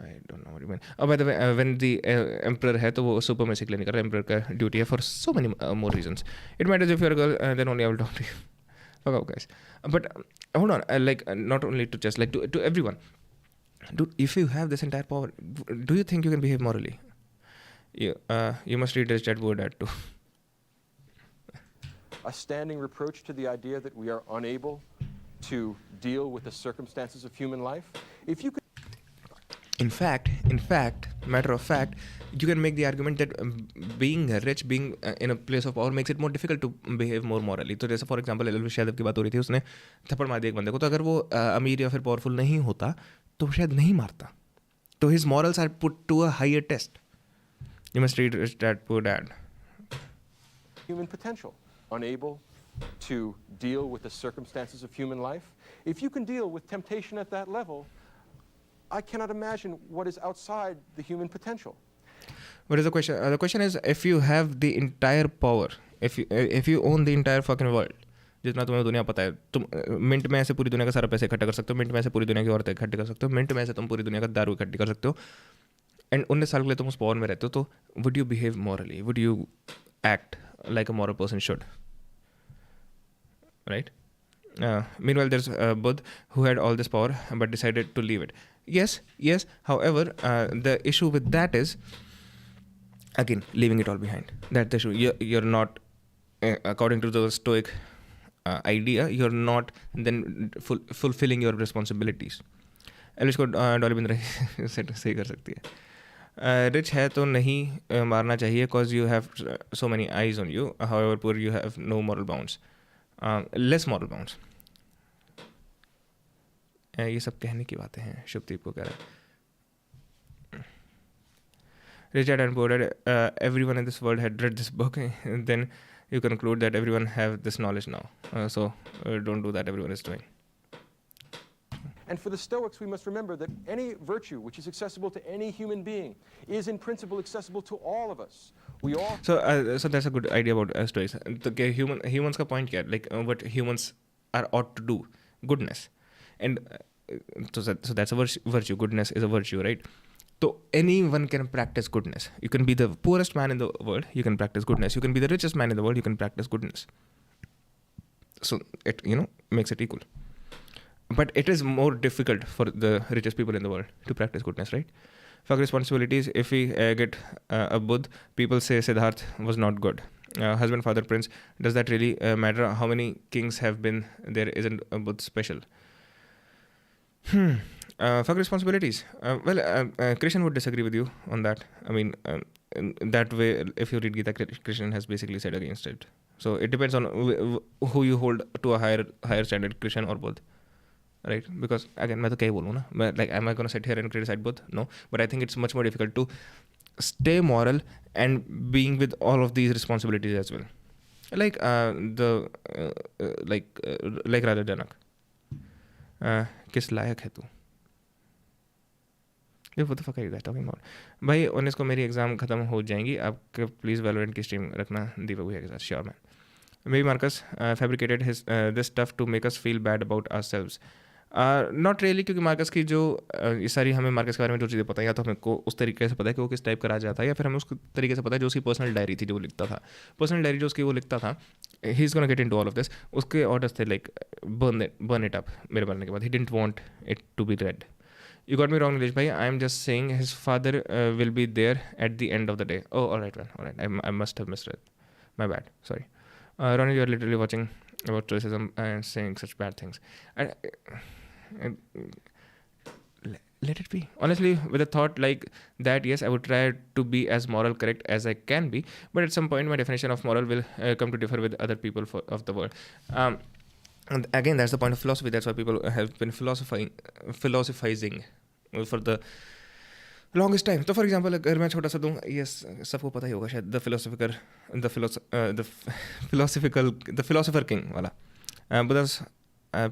I don't know what you mean. By the way, when the emperor hai, to wo supremacy ke liye nahi kar raha. Emperor ka duty hai for so many more reasons. It matters if you're a girl, then only I will talk to you. Fuck off, guys. But hold on, not only to just to everyone. Dude, if you have this entire power, do you think you can behave morally? You must read Rich Dad Poor Dad too. A standing reproach to the idea that we are unable to deal with the circumstances of human life. If you could... In fact, matter of fact, you can make the argument that being rich, being in a place of power makes it more difficult to behave more morally. तो जैसे for example Elvish Yadav की बात हो रही थी, उसने थप्पड़ मार दिया एक बंदे को, तो अगर वो अमीर या फिर पावरफुल नहीं होता तो शायद नहीं मारता. तो his morals are put to a higher test. You must read Rich Dad Poor Dad. Human potential. unable to deal with the circumstances of human life. If you can deal with temptation at that level, I cannot imagine what is outside the human potential. What is the question? The question is, if you have the entire power, if you own the entire fucking world, जितना तुम्हें दुनिया पता है, तुम minute में ऐसे पूरी दुनिया का सारा पैसे इकट्ठा कर सकते हो, मिनट में ऐसे पूरी दुनिया की औरतें इकट्ठी कर सकते हो, मिनट में ऐसे तुम पूरी दुनिया का दारू इकट्ठी कर सकते हो, एंड 19 साल के लिए तुम उस पावर में रहते हो, तो would you behave morally? Would you act like a moral person should? Right? Meanwhile, there's Buddha who had all this power but decided to leave it. Yes. However, the issue with that is, again, leaving it all behind. That's the issue. You're not, according to the Stoic idea, you're not then fulfilling your responsibilities. इसको डॉली बिंद्रा सही कर सकती है. Rich है तो नहीं मारना चाहिए cause you have so many eyes on you. However, poor, you have no moral bounds. Less moral bounds. ये सब कहने की बातें हैं. शुभदीप को कह रहा है. Rich Dad and Poor Dad, everyone in this world had read this book, and then you conclude that everyone have this knowledge now. So don't do that. Everyone is doing. And for the Stoics, we must remember that any virtue which is accessible to any human being is in principle accessible to all of us. We all. So that's a good idea about Stoics. The humans का point क्या है? Like what humans are ought to do, goodness, and so that's a virtue. Goodness is a virtue, right? So anyone can practice goodness. You can be the poorest man in the world, you can practice goodness. You can be the richest man in the world, you can practice goodness. So it makes it equal. But it is more difficult for the richest people in the world to practice goodness, right? Fuck responsibilities. If we get a Buddha, people say Siddharth was not good. Husband, father, prince. Does that really matter? How many kings have been? There isn't a Buddha special. Fuck responsibilities. Krishna would disagree with you on that. I mean, that way, if you read Gita, Krishna has basically said against it. So it depends on who you hold to a higher standard, Krishna or Buddha. Right? Because again, मैं तो क्या ही बोलूँ ना, मैं like am I going to sit here and criticize both? No, but I think it's much more difficult to stay moral and being with all of these responsibilities as well. Like like Raja Janak. किस लायक है तू? What the fuck are you guys talking about? भाई 19 को मेरी exam खत्म हो जाएंगी, आप प्लीज़ वैलोरेंट की स्ट्रीम रखना दीपक भैया के साथ. Sure man. Maybe Marcus fabricated this stuff to make us feel bad about ourselves. Not really, क्योंकि मार्कस की जो ये सारी हमें मार्कस के बारे में जो चीज़ें पता है, या तो हमें को उस तरीके से पता है कि वो किस टाइप का राजा था, या फिर हमें उस तरीके से पता है जो उसकी पर्सनल डायरी थी जो वो लिखता था. पर्सनल डायरी जो उसकी वो लिखता था, he is gonna get into all of this. उसके ऑर्डर्स थे लाइक बर्न इट अप मेरे मरने के बाद. He didn't want it to be read. You got me wrong, Nilesh bhai. I'm just saying his father will be there at the end of the day. Oh, all right, man. All right. I must have misread. My bad. Sorry. Ronnie, you are literally watching about racism and saying such bad things. Let it be. Honestly, with a thought like that, yes, I would try to be as moral correct as I can be. But at some point, my definition of moral will come to differ with other people of the world. And again, that's the point of philosophy. That's why people have been philosophizing for the longest time. So, for example, अगर मैं छोटा सा दूँ, yes, सबको पता ही होगा शायद, the philosopher king वाला. Buddha's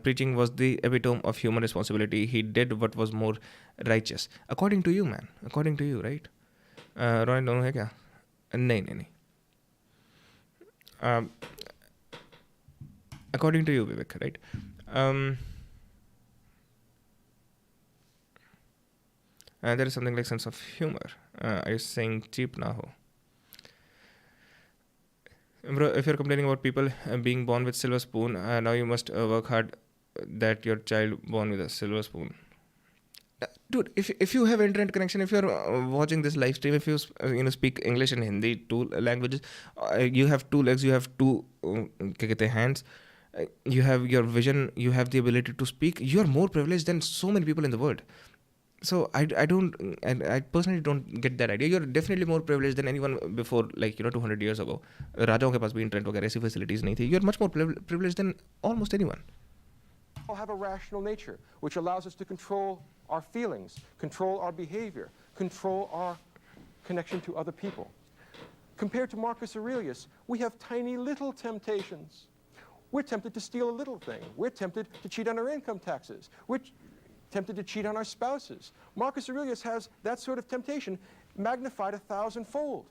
preaching was the epitome of human responsibility. He did what was more righteous, according to you, man. According to you, right? Roy, दोनों है क्या? नहीं. According to you, Vivek, right? There is something like sense of humor. Are you saying cheap na ho? Bro, if you're complaining about people being born with silver spoon, now you must work hard that your child born with a silver spoon. Dude, if you have internet connection, if you're watching this live stream, if you speak English and Hindi, two languages, you have two legs, you have two hands, you have your vision, you have the ability to speak, you are more privileged than so many people in the world. So I personally don't get that idea. You're definitely more privileged than anyone before, like 200 years ago. राजाओं के पास भी internet वगैरह ऐसी facilities नहीं थी. You're much more privileged than almost anyone. We all have a rational nature which allows us to control our feelings, control our behavior, control our connection to other people. Compared to Marcus Aurelius, we have tiny little temptations. We're tempted to steal a little thing. We're tempted to cheat on our income taxes. We're tempted to cheat on our spouses. Marcus Aurelius has that sort of temptation magnified 1,000-fold.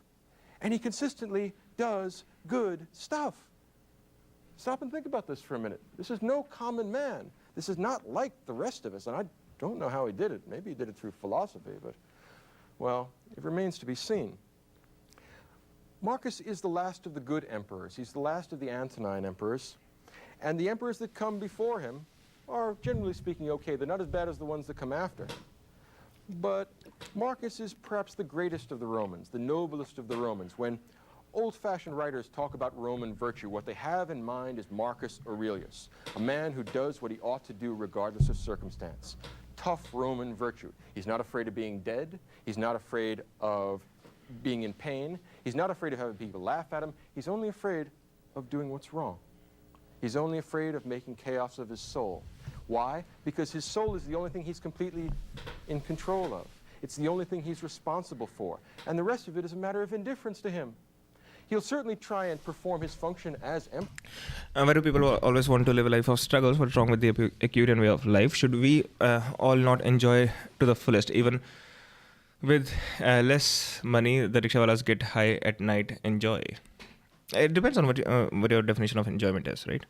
And he consistently does good stuff. Stop and think about this for a minute. This is no common man. This is not like the rest of us. And I don't know how he did it. Maybe he did it through philosophy, but, well, it remains to be seen. Marcus is the last of the good emperors. He's the last of the Antonine emperors. And the emperors that come before him are, generally speaking, okay. They're not as bad as the ones that come after. But Marcus is perhaps the greatest of the Romans, the noblest of the Romans. When old-fashioned writers talk about Roman virtue, what they have in mind is Marcus Aurelius, a man who does what he ought to do regardless of circumstance. Tough Roman virtue. He's not afraid of being dead. He's not afraid of being in pain. He's not afraid of having people laugh at him. He's only afraid of doing what's wrong. He's only afraid of making chaos of his soul. Why? Because his soul is the only thing he's completely in control of. It's the only thing he's responsible for. And the rest of it is a matter of indifference to him. He'll certainly try and perform his function as emperor. Why do people always want to live a life of struggles? What's wrong with the Epicurean way of life? Should we all not enjoy to the fullest? Even with less money, the rickshawalas get high at night, enjoy. It depends on what your definition of enjoyment is, right?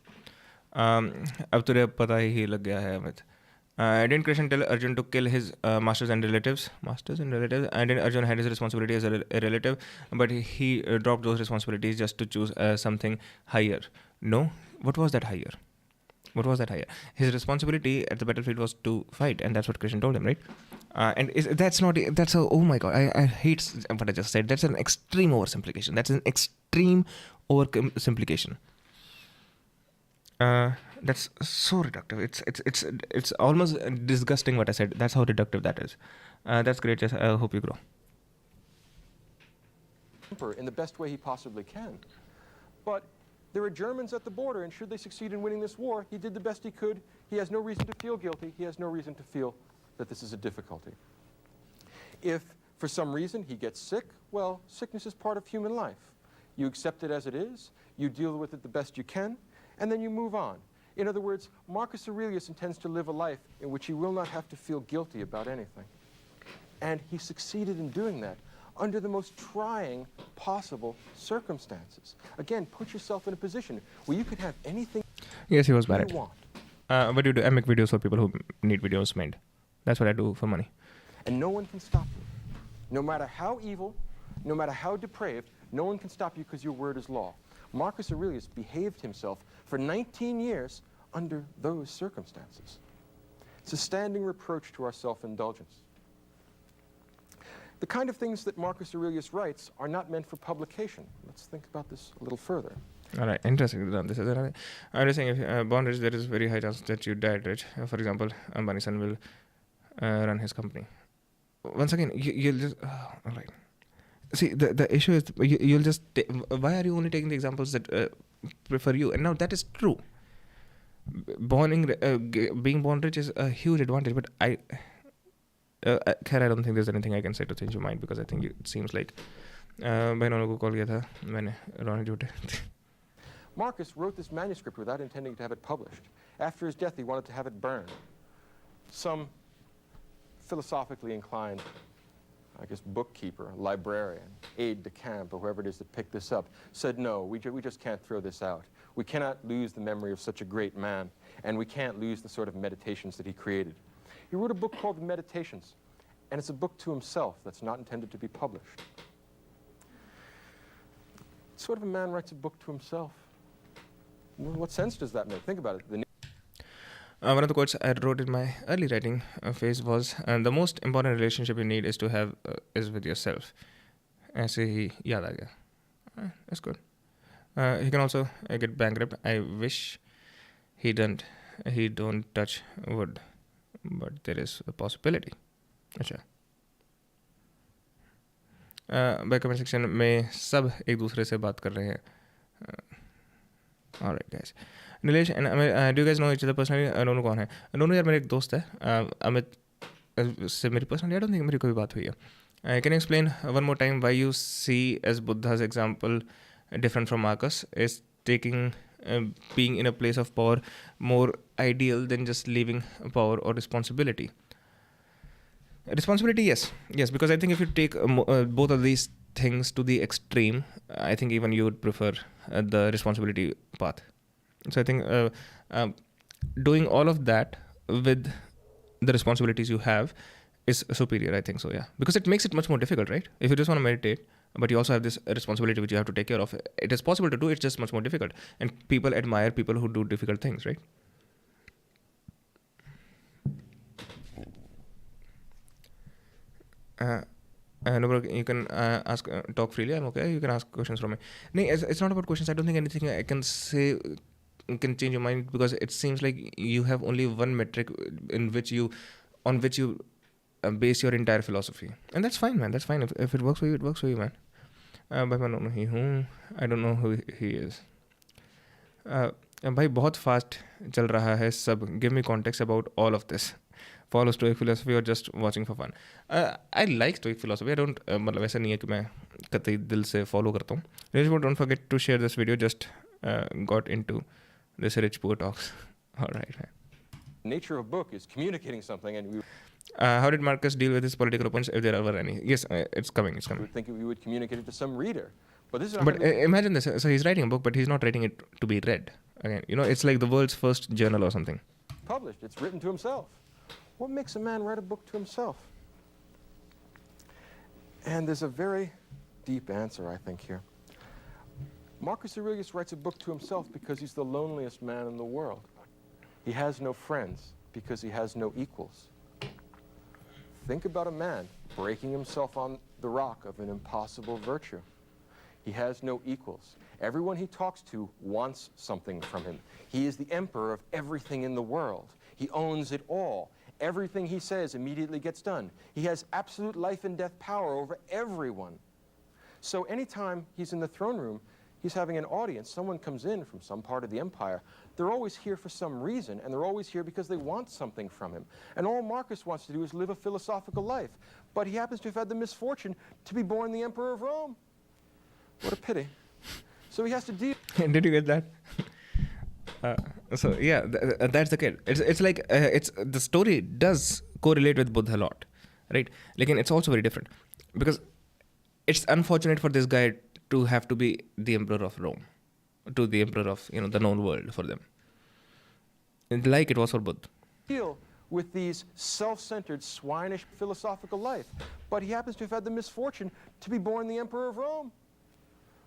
अब तुझे पता ही लग गया है Amit. Didn't Krishna tell Arjun to kill his masters and relatives? And then Arjun had his responsibility as a relative, but he dropped those responsibilities just to choose something higher. No? What was that higher? His responsibility at the battlefield was to fight, and that's what Krishna told him, right? Oh my God, I hate what I just said. That's an extreme oversimplification. That's so reductive. It's almost disgusting what I said. That's how reductive that is. That's great. I hope you grow. In the best way he possibly can. But there are Germans at the border, and should they succeed in winning this war, he did the best he could. He has no reason to feel guilty. He has no reason to feel that this is a difficulty. If, for some reason, he gets sick, well, sickness is part of human life. You accept it as it is, you deal with it the best you can, and then you move on. In other words, Marcus Aurelius intends to live a life in which he will not have to feel guilty about anything. And he succeeded in doing that under the most trying possible circumstances. Again, put yourself in a position where you can have anything yes, he was bad you at want. What do you do? I make videos for people who need videos made. That's what I do for money. And no one can stop you. No matter how evil, no matter how depraved, no one can stop you because your word is law. Marcus Aurelius behaved himself for 19 years under those circumstances. It's a standing reproach to our self-indulgence. The kind of things that Marcus Aurelius writes are not meant for publication. Let's think about this a little further. All right, interesting. This is I'm just saying, if born rich, there is very high chance that you died rich. For example, Ambani's son will run his company. Once again, you'll just all right. See, the issue is you'll just why are you only taking the examples that prefer you? And now that is true. Being born rich is a huge advantage, but I don't think there's anything I can say to change your mind, because I think it seems like बहनों को call किया था मैंने रोने झूठे. Marcus wrote this manuscript without intending to have it published. After his death, he wanted to have it burned. Some philosophically inclined, I guess, bookkeeper, librarian, aide-de-camp, or whoever it is that picked this up, said, no, we just can't throw this out. We cannot lose the memory of such a great man, and we can't lose the sort of meditations that he created. He wrote a book called The Meditations, and it's a book to himself that's not intended to be published. What sort of a man writes a book to himself? What sense does that make? Think about it. One of the quotes I wrote in my early writing phase was, the most important relationship you need is to have is with yourself. ऐसे ही याद आ गया. That's good. He can also get bankrupt. I wish he don't touch wood, but there is a possibility. अच्छा. By comment section में सब एक दूसरे से बात कर रहे हैं. All right, guys. Nilesh and do you guys know each other personally? Nonu कौन है? Nonu यार मेरा एक दोस्त है. अमित से मेरी personally I don't think मेरी कोई बात हुई है. Can you explain one more time why you see as Buddha's example different from Marcus? Is taking being in a place of power more ideal than just leaving power or responsibility? Responsibility, yes, because I think if you take both of these things to the extreme, I think even you would prefer the responsibility path. So I think doing all of that with the responsibilities you have is superior, I think so, yeah. Because it makes it much more difficult, right? If you just want to meditate, but you also have this responsibility which you have to take care of, it is possible to do, it's just much more difficult. And people admire people who do difficult things, right? No, bro, you can talk freely. I'm okay. You can ask questions from me. No, it's not about questions. I don't think anything I can say can change your mind, because it seems like you have only one metric on which you base your entire philosophy, and that's fine, man. That's fine. If it works for you, it works for you, man. But I don't know who he is. भाई बहुत fast चल रहा है सब. Give me context about all of this. Follow Stoic philosophy or just watching for fun? I like Stoic philosophy. I don't मतलब ऐसा नहीं है कि मैं कतई दिल से follow करता हूँ. Don't forget to share this video. Just got into this rich poor talks. All right, man. Nature of book is communicating something, and we. How did Marcus deal with his political opponents, if there are any? Yes, it's coming. We would think we would communicate it to some reader, but this is. But imagine this. So he's writing a book, but he's not writing it to be read. Again, it's like the world's first journal or something. Published. It's written to himself. What makes a man write a book to himself? And there's a very deep answer, I think, here. Marcus Aurelius writes a book to himself because he's the loneliest man in the world. He has no friends because he has no equals. Think about a man breaking himself on the rock of an impossible virtue. He has no equals. Everyone he talks to wants something from him. He is the emperor of everything in the world. He owns it all. Everything he says immediately gets done. He has absolute life and death power over everyone. So anytime he's in the throne room, he's having an audience, someone comes in from some part of the empire, they're always here for some reason, and they're always here because they want something from him. And all Marcus wants to do is live a philosophical life. But he happens to have had the misfortune to be born the emperor of Rome. What a pity. So he has to deal. Did you get that? So yeah, that's the kid. It's like the story does correlate with Buddha a lot, right? Like, it's also very different, because it's unfortunate for this guy to have to be the emperor of Rome, to the emperor of the known world for them, like it was for Buddha. Deal with these self-centered, swinish philosophical life, but he happens to have had the misfortune to be born the emperor of Rome.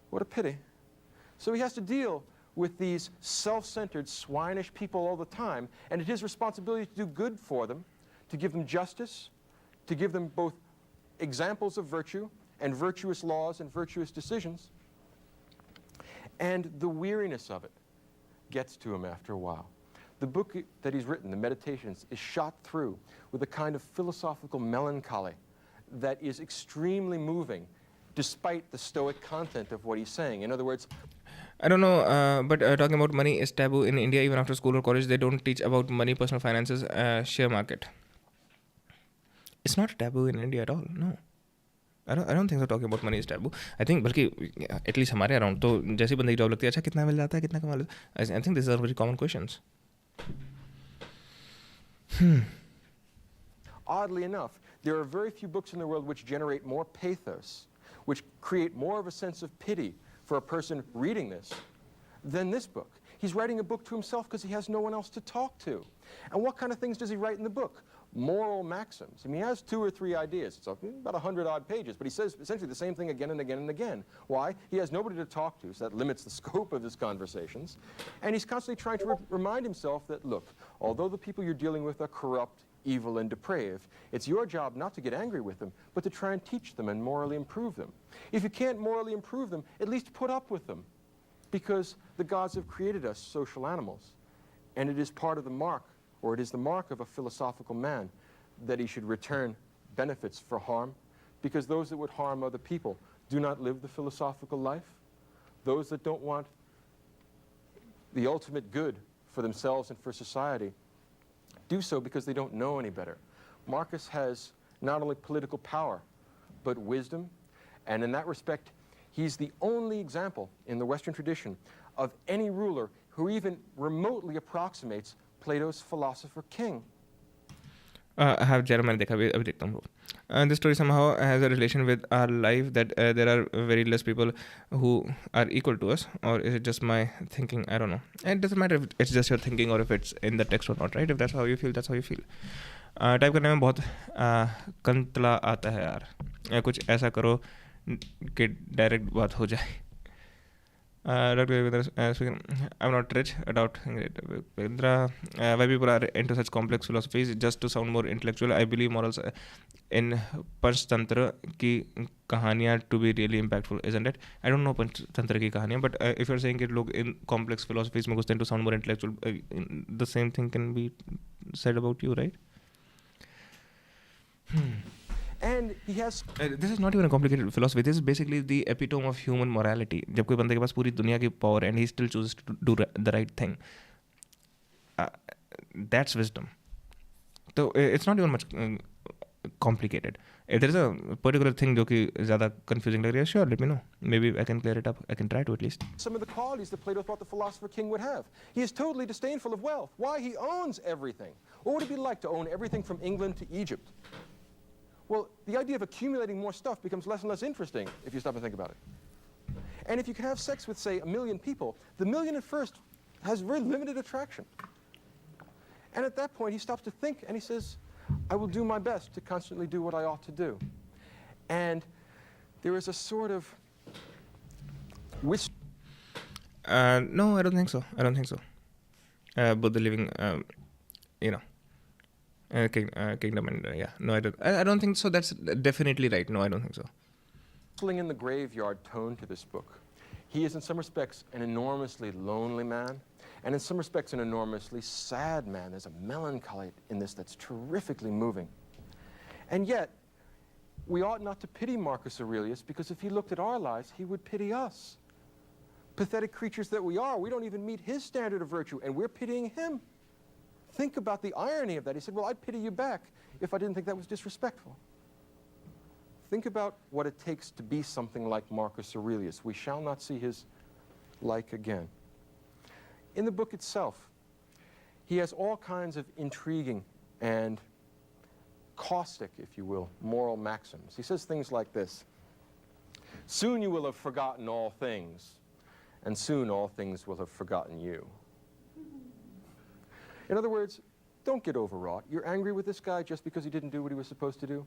What a pity. So he has to deal with these self-centered, swinish people all the time, and it's his responsibility to do good for them, to give them justice, to give them both examples of virtue and virtuous laws and virtuous decisions. And the weariness of it gets to him after a while. The book that he's written, the Meditations, is shot through with a kind of philosophical melancholy that is extremely moving, despite the stoic content of what he's saying. In other words, I don't know, but talking about money is taboo in India. Even after school or college, they don't teach about money, personal finances, share market. It's not taboo in India at all. No, I don't think so. Talking about money is taboo. I think, बल्कि at least हमारे around तो जैसी बंदे की job लगती है, अच्छा कितना मिल जाता है, कितना कमा लेते हैं. I think these are very common questions. Oddly enough, there are very few books in the world which generate more pathos, which create more of a sense of pity for a person reading this than this book. He's writing a book to himself because he has no one else to talk to. And what kind of things does he write in the book? Moral maxims. I mean, he has 2 or 3 ideas. It's about 100-odd pages, but he says essentially the same thing again and again and again. Why? He has nobody to talk to, so that limits the scope of his conversations. And he's constantly trying to remind himself that, look, although the people you're dealing with are corrupt, evil, and depraved, it's your job not to get angry with them, but to try and teach them and morally improve them. If you can't morally improve them, at least put up with them, because the gods have created us social animals, and it is part of the mark, or it is the mark of a philosophical man, that he should return benefits for harm, because those that would harm other people do not live the philosophical life. Those that don't want the ultimate good for themselves and for society do so because they don't know any better. Marcus has not only political power, but wisdom. And in that respect, he's the only example in the Western tradition of any ruler who even remotely approximates Plato's philosopher king. I have Jeremiah dekha abhi dekhta hu. This story somehow has a relation with our life, that there are very less people who are equal to us, or is it just my thinking? I don't know. It doesn't matter if it's just your thinking or if it's in the text or not, right? If that's how you feel, that's how you feel. Type करने में बहुत कंतला आता है यार, कुछ ऐसा करो कि डायरेक्ट बात हो जाए. I'm not rich, adopt Indra. Why people are into such complex philosophies just to sound more intellectual. I believe morals in Panchtantra ki kahaniyan to be really impactful, isn't it? I don't know Panchtantra ki kahaniyan, but if you're saying it look in complex philosophies mein ghusते हैं to sound more intellectual, the same thing can be said about you, right? And he has this is not even a complicated philosophy. This is basically the epitome of human morality. जब कोई बंदे के पास पूरी दुनिया की power and he still chooses to do the right thing, that's wisdom. So it's not even much complicated. If there is a particular thing जो कि ज़्यादा confusing लग रही है, sure, let me know. Maybe I can clear it up. I can try to at least. Some of the qualities that Plato thought the philosopher king would have. He is totally disdainful of wealth. Why? He owns everything. What would it be like to own everything from England to Egypt? Well, the idea of accumulating more stuff becomes less and less interesting if you stop and think about it. And if you can have sex with, say, 1 million people, the million at first has very limited attraction. And at that point, he stops to think and he says, I will do my best to constantly do what I ought to do. And there is a sort of wisdom. No, I don't think so. I don't think so. Buddha living, kingdom and no, I don't think so. That's definitely right. No, I don't think so. Whistling in the graveyard tone to this book. He is in some respects an enormously lonely man, and in some respects an enormously sad man. There's a melancholy in this that's terrifically moving. And yet, we ought not to pity Marcus Aurelius, because if he looked at our lives, he would pity us. Pathetic creatures that we are, we don't even meet his standard of virtue, and we're pitying him. Think about the irony of that. He said, well, I'd pity you back if I didn't think that was disrespectful. Think about what it takes to be something like Marcus Aurelius. We shall not see his like again. In the book itself, he has all kinds of intriguing and caustic, if you will, moral maxims. He says things like this: soon you will have forgotten all things, and soon all things will have forgotten you. In other words, don't get overwrought. You're angry with this guy just because he didn't do what he was supposed to do.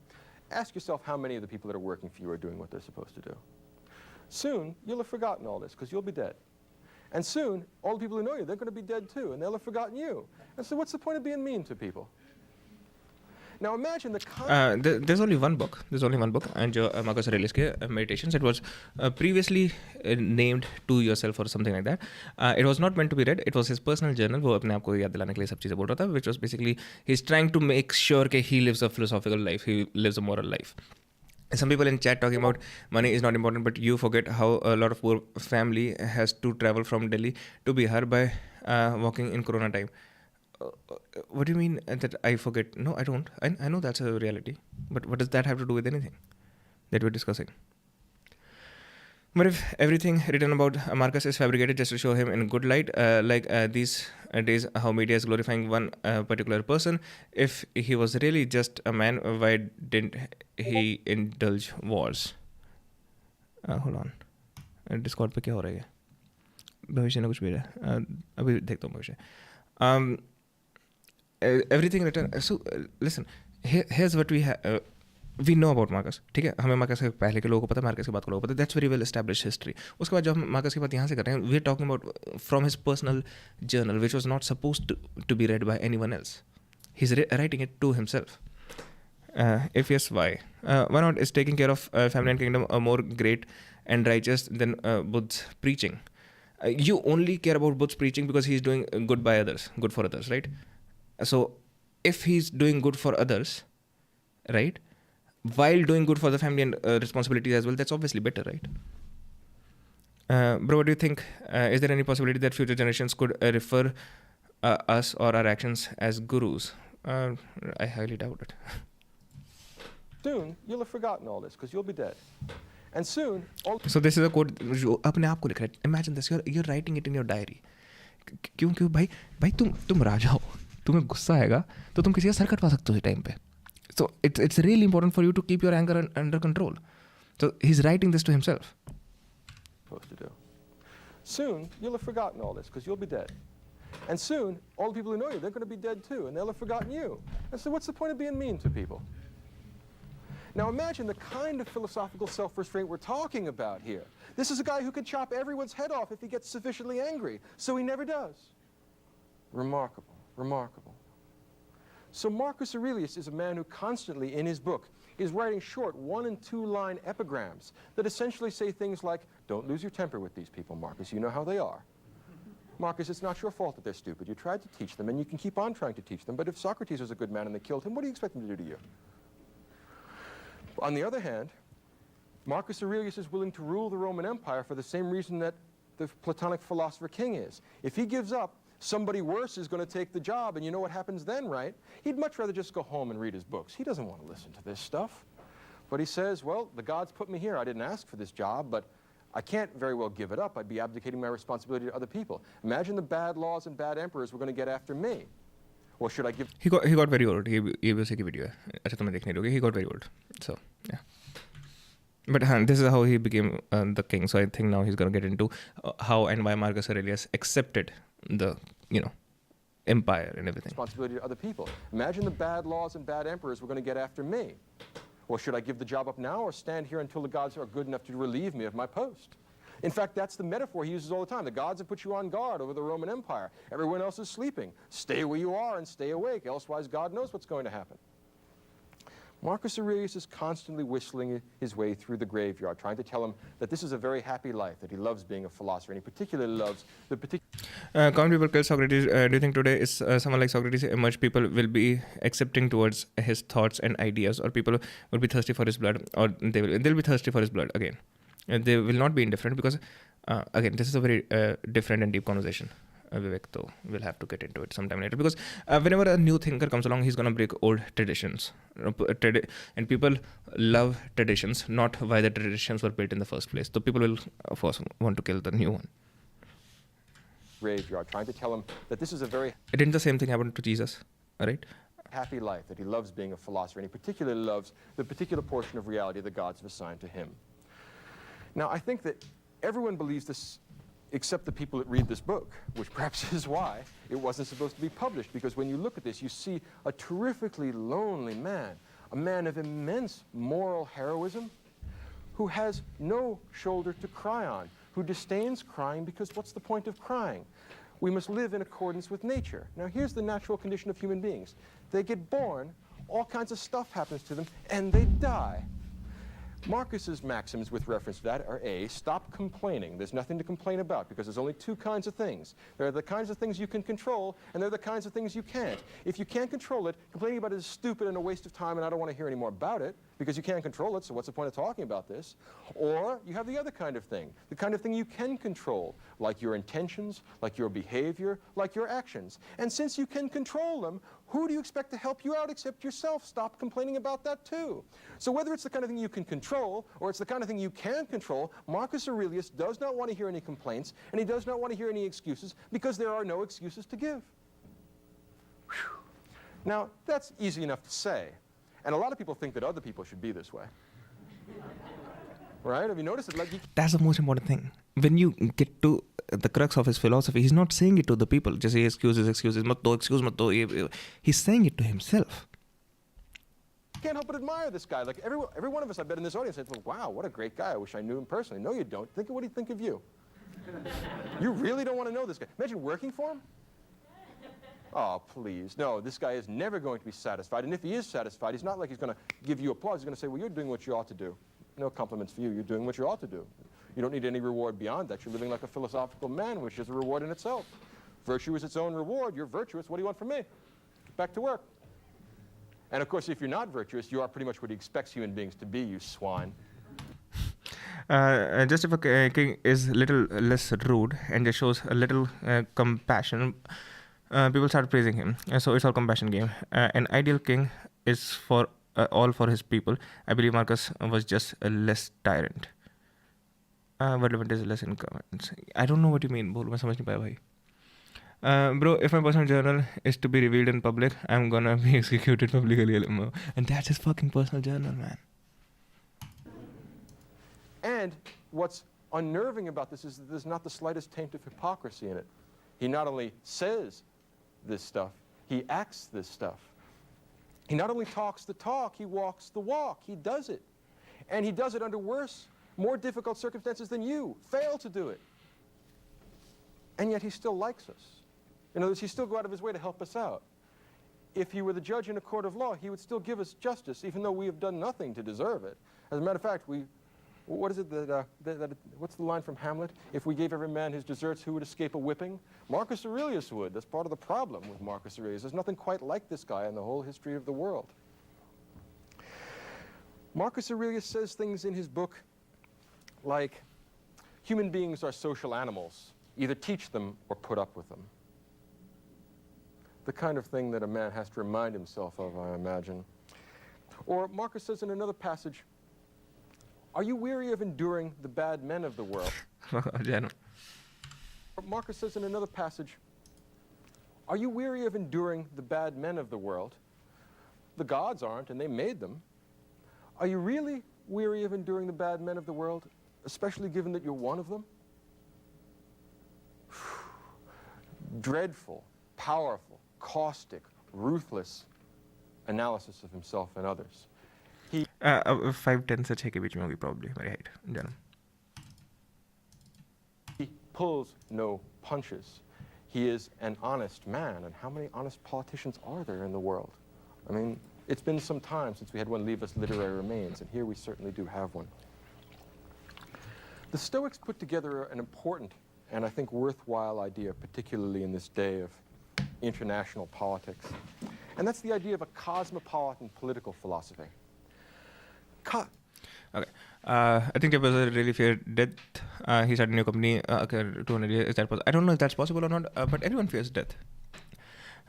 Ask yourself how many of the people that are working for you are doing what they're supposed to do. Soon, you'll have forgotten all this because you'll be dead. And soon, all the people who know you, they're going to be dead too, and they'll have forgotten you. And so what's the point of being mean to people? Now imagine the there's only one book. And Marcus Aurelius ke Meditations. It was previously named To Yourself or something like that. It was not meant to be read. It was his personal journal. वो अपने आप को याद दिलाने के लिए सब चीजें बोल रहा था. Which was basically he's trying to make sure that he lives a philosophical life. He lives a moral life. Some people in chat talking about money is not important, but you forget how a lot of poor family has to travel from Delhi to Bihar by walking in Corona time. What do you mean that I forget? No, I don't. I know that's a reality. But what does that have to do with anything that we're discussing? But if everything written about Marcus is fabricated just to show him in good light, like these days how media is glorifying one particular person, if he was really just a man, why didn't he indulge wars? Hold on. Discord पे क्या हो रहा है? भविष्य ने कुछ भेजा. अभी देखता हूँ भविष्य. Everything written. So listen, here's what we know about Marcus. ठीक है, हमें Marcus के पहले के लोगों को पता है, Marcus के बाद के लोगों को पता है. That's very well established history. उसके बाद जब हम Marcus की बात यहाँ से कर रहे हैं, we're talking about from his personal journal, which was not supposed to be read by anyone else. He's writing it to himself. If yes, why? Why not? Is taking care of family and kingdom more great and righteous than Buddha's preaching? You only care about Buddha's preaching because he's doing good by others, good for others, right? So if he's doing good for others, right, while doing good for the family and responsibilities as well, that's obviously better, right? Bro, what do you think? Is there any possibility that future generations could refer us or our actions as gurus? I highly doubt it. soon you'll have forgotten all this because you'll be dead. And soon all So this is a quote जो अपने आप को लिख रहा है. Imagine this, you're writing it in your diary. क्यों भाई तुम राजा हो, तुम्हें गुस्सा आएगा तो तुम किसी का सर कटवा सकते हो इस टाइम पे. So it's really important for you to keep your anger under control. So he's writing this to himself. Supposed to do. Soon you'll have forgotten all this because you'll be dead. And soon all the people who know you, they're going to be dead too, and they'll have forgotten you. And so what's the point of being mean to people? Now imagine the kind of philosophical self-restraint we're talking about here. This is a guy who can chop everyone's head off if he gets sufficiently angry, so he never does. Remarkable, remarkable. So Marcus Aurelius is a man who constantly, in his book, is writing short 1- and 2-line epigrams that essentially say things like, don't lose your temper with these people, Marcus, you know how they are. Marcus, it's not your fault that they're stupid. You tried to teach them, and you can keep on trying to teach them, but if Socrates was a good man and they killed him, what do you expect them to do to you? On the other hand, Marcus Aurelius is willing to rule the Roman Empire for the same reason that the Platonic philosopher King is. If he gives up, somebody worse is going to take the job, and you know what happens then, right? He'd much rather just go home and read his books. He doesn't want to listen to this stuff. But he says, well, the gods put me here. I didn't ask for this job, but I can't very well give it up. I'd be abdicating my responsibility to other people. Imagine the bad laws and bad emperors were going to get after me. Or should I give... He got very old. ये भी उसी की video है. अच्छा तुम्हें देखने दोगे. He got very old. So yeah. But this is how he became the king. So I think now he's going to get into how and why Marcus Aurelius accepted the empire and everything. Responsibility to other people. Imagine the bad laws and bad emperors were going to get after me. Or should I give the job up now or stand here until the gods are good enough to relieve me of my post? In fact, that's the metaphor he uses all the time. The gods have put you on guard over the Roman Empire. Everyone else is sleeping. Stay where you are and stay awake, elsewise God knows what's going to happen. Marcus Aurelius is constantly whistling his way through the graveyard, trying to tell him that this is a very happy life, that he loves being a philosopher, and he particularly loves the particular... Can't people kill Socrates? Do you think today is someone like Socrates emerge, people will be accepting towards his thoughts and ideas, or people will be thirsty for his blood, or they'll be thirsty for his blood again? They will not be indifferent because, again, this is a very different and deep conversation. Vivek, though, we'll have to get into it sometime later, because whenever a new thinker comes along, he's going to break old traditions. And people love traditions, not why the traditions were built in the first place. So people will, of course, want to kill the new one. Graveyard, trying to tell him that this is a very... Didn't the same thing happen to Jesus, right? Happy life, that he loves being a philosopher, and he particularly loves the particular portion of reality the gods have assigned to him. Now, I think that everyone believes this except the people that read this book, which perhaps is why it wasn't supposed to be published, because when you look at this, you see a terrifically lonely man, a man of immense moral heroism, who has no shoulder to cry on, who disdains crying because what's the point of crying? We must live in accordance with nature. Now, here's the natural condition of human beings. They get born, all kinds of stuff happens to them, and they die. Marcus's maxims with reference to that are A, stop complaining. There's nothing to complain about because there's only two kinds of things. There are the kinds of things you can control, and there are the kinds of things you can't. If you can't control it, complaining about it is stupid and a waste of time, and I don't want to hear any more about it because you can't control it, so what's the point of talking about this? Or you have the other kind of thing, the kind of thing you can control, like your intentions, like your behavior, like your actions. And since you can control them, who do you expect to help you out except yourself? Stop complaining about that too. So whether it's the kind of thing you can control or it's the kind of thing you can't control, Marcus Aurelius does not want to hear any complaints, and he does not want to hear any excuses because there are no excuses to give. Whew. Now, that's easy enough to say, and a lot of people think that other people should be this way. Right? Have you noticed it? Like that's the most important thing. When you get to the crux of his philosophy, he's not saying it to the people. Just say excuses, excuse me. He's saying it to himself. You can't help but admire this guy. Like every one of us, I bet, in this audience, said, wow, what a great guy. I wish I knew him personally. No, you don't. Think of what he'd think of you. You really don't want to know this guy. Imagine working for him. Oh, please. No, this guy is never going to be satisfied. And if he is satisfied, he's not like he's going to give you applause. He's going to say, well, you're doing what you ought to do. No compliments for you. You're doing what you ought to do. You don't need any reward beyond that. You're living like a philosophical man, which is a reward in itself. Virtue is its own reward. You're virtuous. What do you want from me? Back to work. And of course, if you're not virtuous, you are pretty much what he expects human beings to be, you swine. Justifier King is a little less rude and just shows a little compassion. People start praising him. So it's all compassion game. An ideal king is for all for his people. I believe Marcus was just a less tyrant. But Levant is less in comments. I don't know what you mean. बोल मैं समझ नहीं पाया भाई. Bro, if my personal journal is to be revealed in public, I'm gonna be executed publicly. And that's his fucking personal journal, man. And what's unnerving about this is that there's not the slightest taint of hypocrisy in it. He not only says this stuff, he acts this stuff. He not only talks the talk, he walks the walk. He does it. And he does it under worse, more difficult circumstances than you fail to do it. And yet he still likes us. In other words, he still go out of his way to help us out. If he were the judge in a court of law, he would still give us justice, even though we have done nothing to deserve it. As a matter of fact, what is it what's the line from Hamlet? If we gave every man his deserts, who would escape a whipping? Marcus Aurelius would. That's part of the problem with Marcus Aurelius. There's nothing quite like this guy in the whole history of the world. Marcus Aurelius says things in his book like, human beings are social animals. Either teach them or put up with them. The kind of thing that a man has to remind himself of, I imagine. Or Marcus says in another passage, are you weary of enduring the bad men of the world? Marcus says in another passage, are you weary of enduring the bad men of the world? The gods aren't, and they made them. Are you really weary of enduring the bad men of the world, especially given that you're one of them? Dreadful, powerful, caustic, ruthless analysis of himself and others. 5'10" से 6 के बीच में होगी probably मेरी height. Jana. He pulls no punches. He is an honest man, and how many honest politicians are there in the world? I mean, it's been some time since we had one leave us literary remains, and here we certainly do have one. The Stoics put together an important and I think worthwhile idea, particularly in this day of international politics. And that's the idea of a cosmopolitan political philosophy. Okay. I think it was a really fair death. He started a new company. 200 years. Is that I don't know if that's possible or not, but everyone fears death.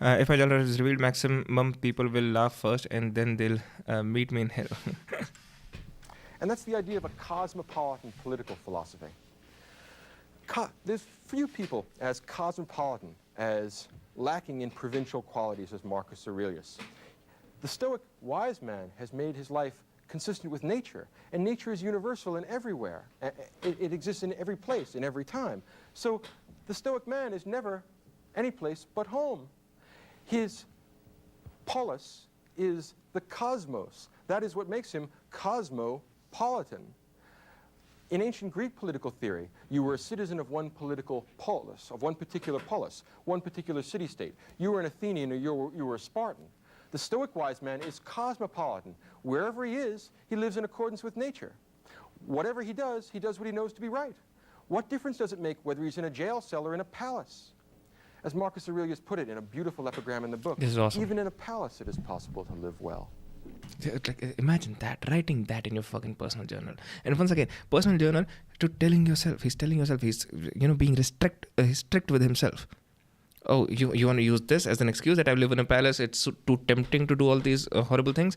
If my journal is revealed, maximum people will laugh first and then they'll meet me in hell. And that's the idea of a cosmopolitan political philosophy. There's few people as cosmopolitan, as lacking in provincial qualities as Marcus Aurelius. The Stoic wise man has made his life consistent with nature, and nature is universal and everywhere. It exists in every place, in every time. So the Stoic man is never any place but home. His polis is the cosmos. That is what makes him cosmopolitan. In ancient Greek political theory, you were a citizen of one political polis, of one particular polis, one particular city-state. You were an Athenian or you were a Spartan. The Stoic wise man is cosmopolitan. Wherever he is, he lives in accordance with nature. Whatever he does what he knows to be right. What difference does it make whether he's in a jail cell or in a palace? As Marcus Aurelius put it in a beautiful epigram in the book, this is awesome. Even in a palace it is possible to live well. Like, imagine that, writing that in your fucking personal journal. And once again, personal journal to telling yourself, he's being strict with himself. Oh, you want to use this as an excuse that I live in a palace, it's too tempting to do all these horrible things.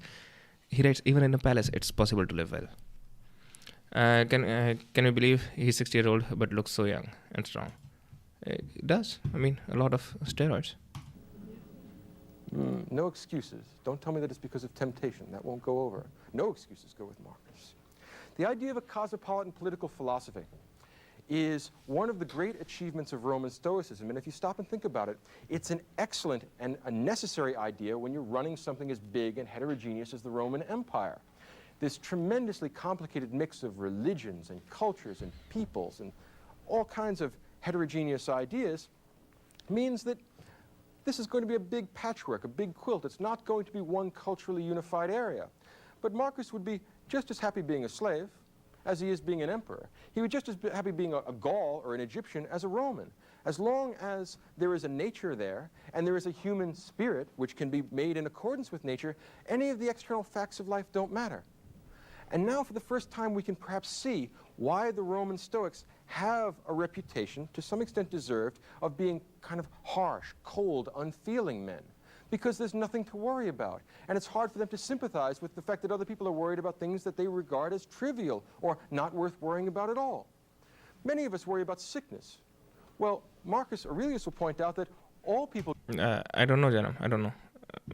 He writes, even in a palace, it's possible to live well. Can you believe he's 60-year-old but looks so young and strong? It does. I mean, a lot of steroids. No excuses. Don't tell me that it's because of temptation. That won't go over. No excuses go with Marcus. The idea of a cosmopolitan political philosophy is one of the great achievements of Roman Stoicism. And if you stop and think about it, it's an excellent and a necessary idea when you're running something as big and heterogeneous as the Roman Empire. This tremendously complicated mix of religions and cultures and peoples and all kinds of heterogeneous ideas means that this is going to be a big patchwork, a big quilt. It's not going to be one culturally unified area. But Marcus would be just as happy being a slave as he is being an emperor. He would just as happy being a Gaul or an Egyptian as a Roman. As long as there is a nature there and there is a human spirit which can be made in accordance with nature, any of the external facts of life don't matter. And now for the first time we can perhaps see why the Roman Stoics have a reputation, to some extent deserved, of being kind of harsh, cold, unfeeling men. because there's nothing to worry about. And it's hard for them to sympathize with the fact that other people are worried about things that they regard as trivial or not worth worrying about at all. Many of us worry about sickness. Well, Marcus Aurelius will point out that all people I don't know, Janam. I don't know.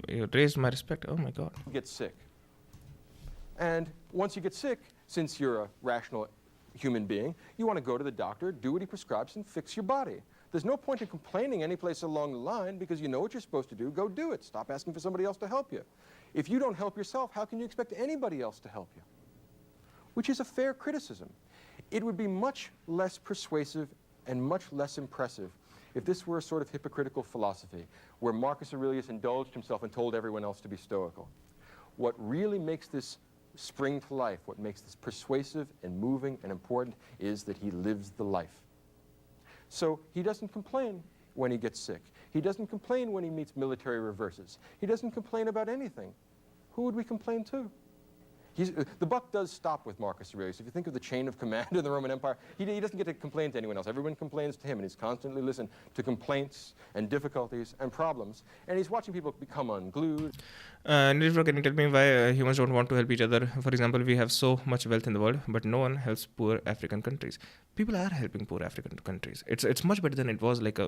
You raised my respect. Oh my God. Get sick. And once you get sick, since you're a rational human being, you want to go to the doctor, do what he prescribes, and fix your body. There's no point in complaining any place along the line because you know what you're supposed to do. Go do it. Stop asking for somebody else to help you. If you don't help yourself, how can you expect anybody else to help you? Which is a fair criticism. It would be much less persuasive and much less impressive if this were a sort of hypocritical philosophy where Marcus Aurelius indulged himself and told everyone else to be stoical. What really makes this spring to life, what makes this persuasive and moving and important is that he lives the life. So he doesn't complain when he gets sick. He doesn't complain when he meets military reverses. He doesn't complain about anything. Who would we complain to? The buck does stop with Marcus Aurelius. If you think of the chain of command in the Roman Empire, he doesn't get to complain to anyone else. Everyone complains to him, and he's constantly listening to complaints and difficulties and problems. And he's watching people become unglued. Nirvana, can you tell me why humans don't want to help each other? For example, we have so much wealth in the world, but no one helps poor African countries. People are helping poor African countries. It's much better than it was like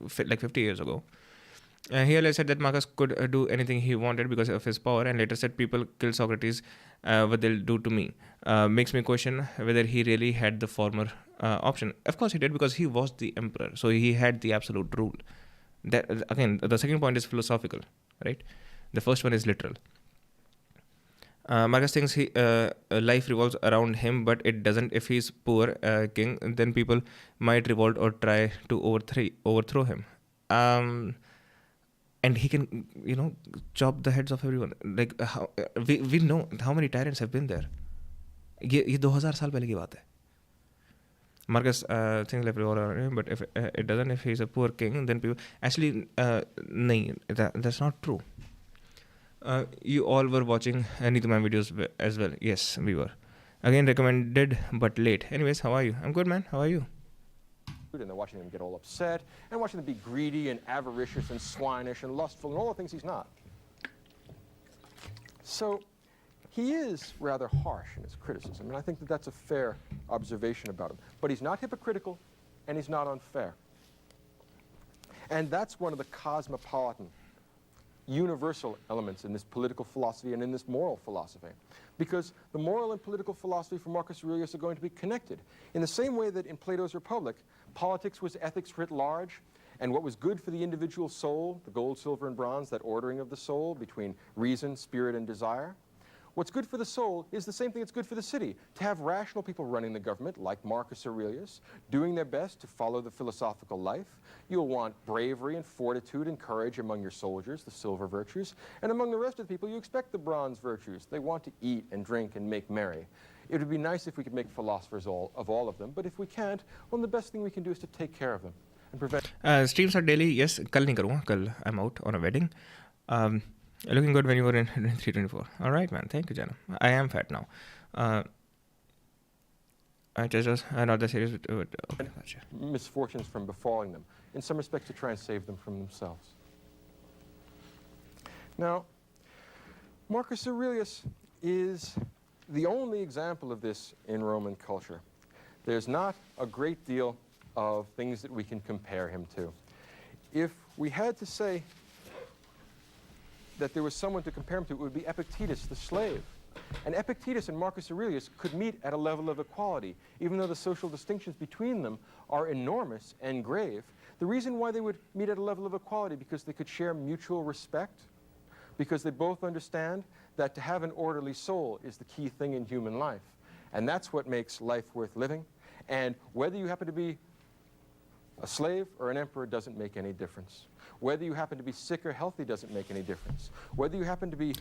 50 years ago. He earlier said that Marcus could do anything he wanted because of his power, and later said people kill Socrates, what they'll do to me. Makes me question whether he really had the former option. Of course he did, because he was the emperor, so he had the absolute rule. That, again, the second point is philosophical, right? The first one is literal. Marcus thinks life revolves around him, but it doesn't. If he's poor king, then people might revolt or try to overthrow him. And he can, chop the heads of everyone. Like, we know how many tyrants have been there. ये 2000 साल पहले की बात है. Marcus thinks like revolve around him, but if it doesn't, if he's a poor king, then people actually nahin, that's not true. You all were watching Neetuman videos as well. Yes, we were. Again, recommended but late. Anyways, how are you? I'm good, man. How are you? And they're watching him get all upset and watching him be greedy and avaricious and swinish and lustful and all the things he's not. So he is rather harsh in his criticism, and I think that that's a fair observation about him. But he's not hypocritical and he's not unfair. And that's one of the cosmopolitan, universal elements in this political philosophy and in this moral philosophy. Because the moral and political philosophy for Marcus Aurelius are going to be connected. In the same way that in Plato's Republic, politics was ethics writ large, and what was good for the individual soul, the gold, silver, and bronze, that ordering of the soul between reason, spirit, and desire. What's good for the soul is the same thing that's good for the city. To have rational people running the government, like Marcus Aurelius, doing their best to follow the philosophical life. You'll want bravery and fortitude and courage among your soldiers, the silver virtues. And among the rest of the people, you expect the bronze virtues. They want to eat and drink and make merry. It would be nice if we could make philosophers of all of them, but if we can't, well, the best thing we can do is to take care of them and prevent. Streams are daily. Yes, kal nahi karunga. Kal I'm out on a wedding. Looking good when you were in 324. All right, man. Thank you, Jana. I am fat now. I just not that serious. Okay, gotcha. Misfortunes from befalling them. In some respects, to try and save them from themselves. Now, Marcus Aurelius is the only example of this in Roman culture. There's not a great deal of things that we can compare him to. If we had to say that there was someone to compare him to, it would be Epictetus, the slave. And Epictetus and Marcus Aurelius could meet at a level of equality, even though the social distinctions between them are enormous and grave. The reason why they would meet at a level of equality because they could share mutual respect, because they both understand that to have an orderly soul is the key thing in human life. And that's what makes life worth living. And whether you happen to be a slave or an emperor doesn't make any difference. Whether you happen to be sick or healthy doesn't make any difference. Whether you happen to be...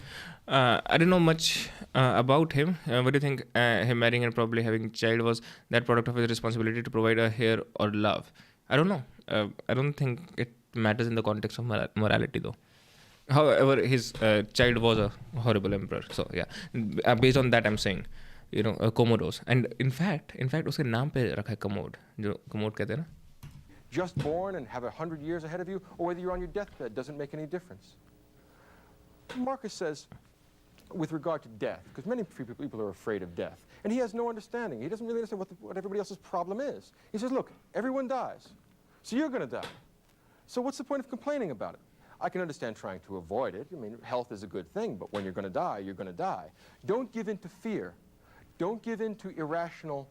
I don't know much about him. What do you think him marrying and probably having a child was that product of his responsibility to provide a heir or love? I don't know. I don't think it matters in the context of morality though. However, his child was a horrible emperor. So yeah, based on that I'm saying, Commodus. And in fact उसके नाम पे रखा है commode, जो commode कहते हैं ना. just born and have 100 years ahead of you, or whether you're on your deathbed, doesn't make any difference. Marcus says, with regard to death, because many people are afraid of death, and he has no understanding. He doesn't really understand what everybody else's problem is. He says, look, everyone dies, so you're going to die. So what's the point of complaining about it? I can understand trying to avoid it. I mean, health is a good thing, but when you're going to die, you're going to die. Don't give in to fear. Don't give in to irrational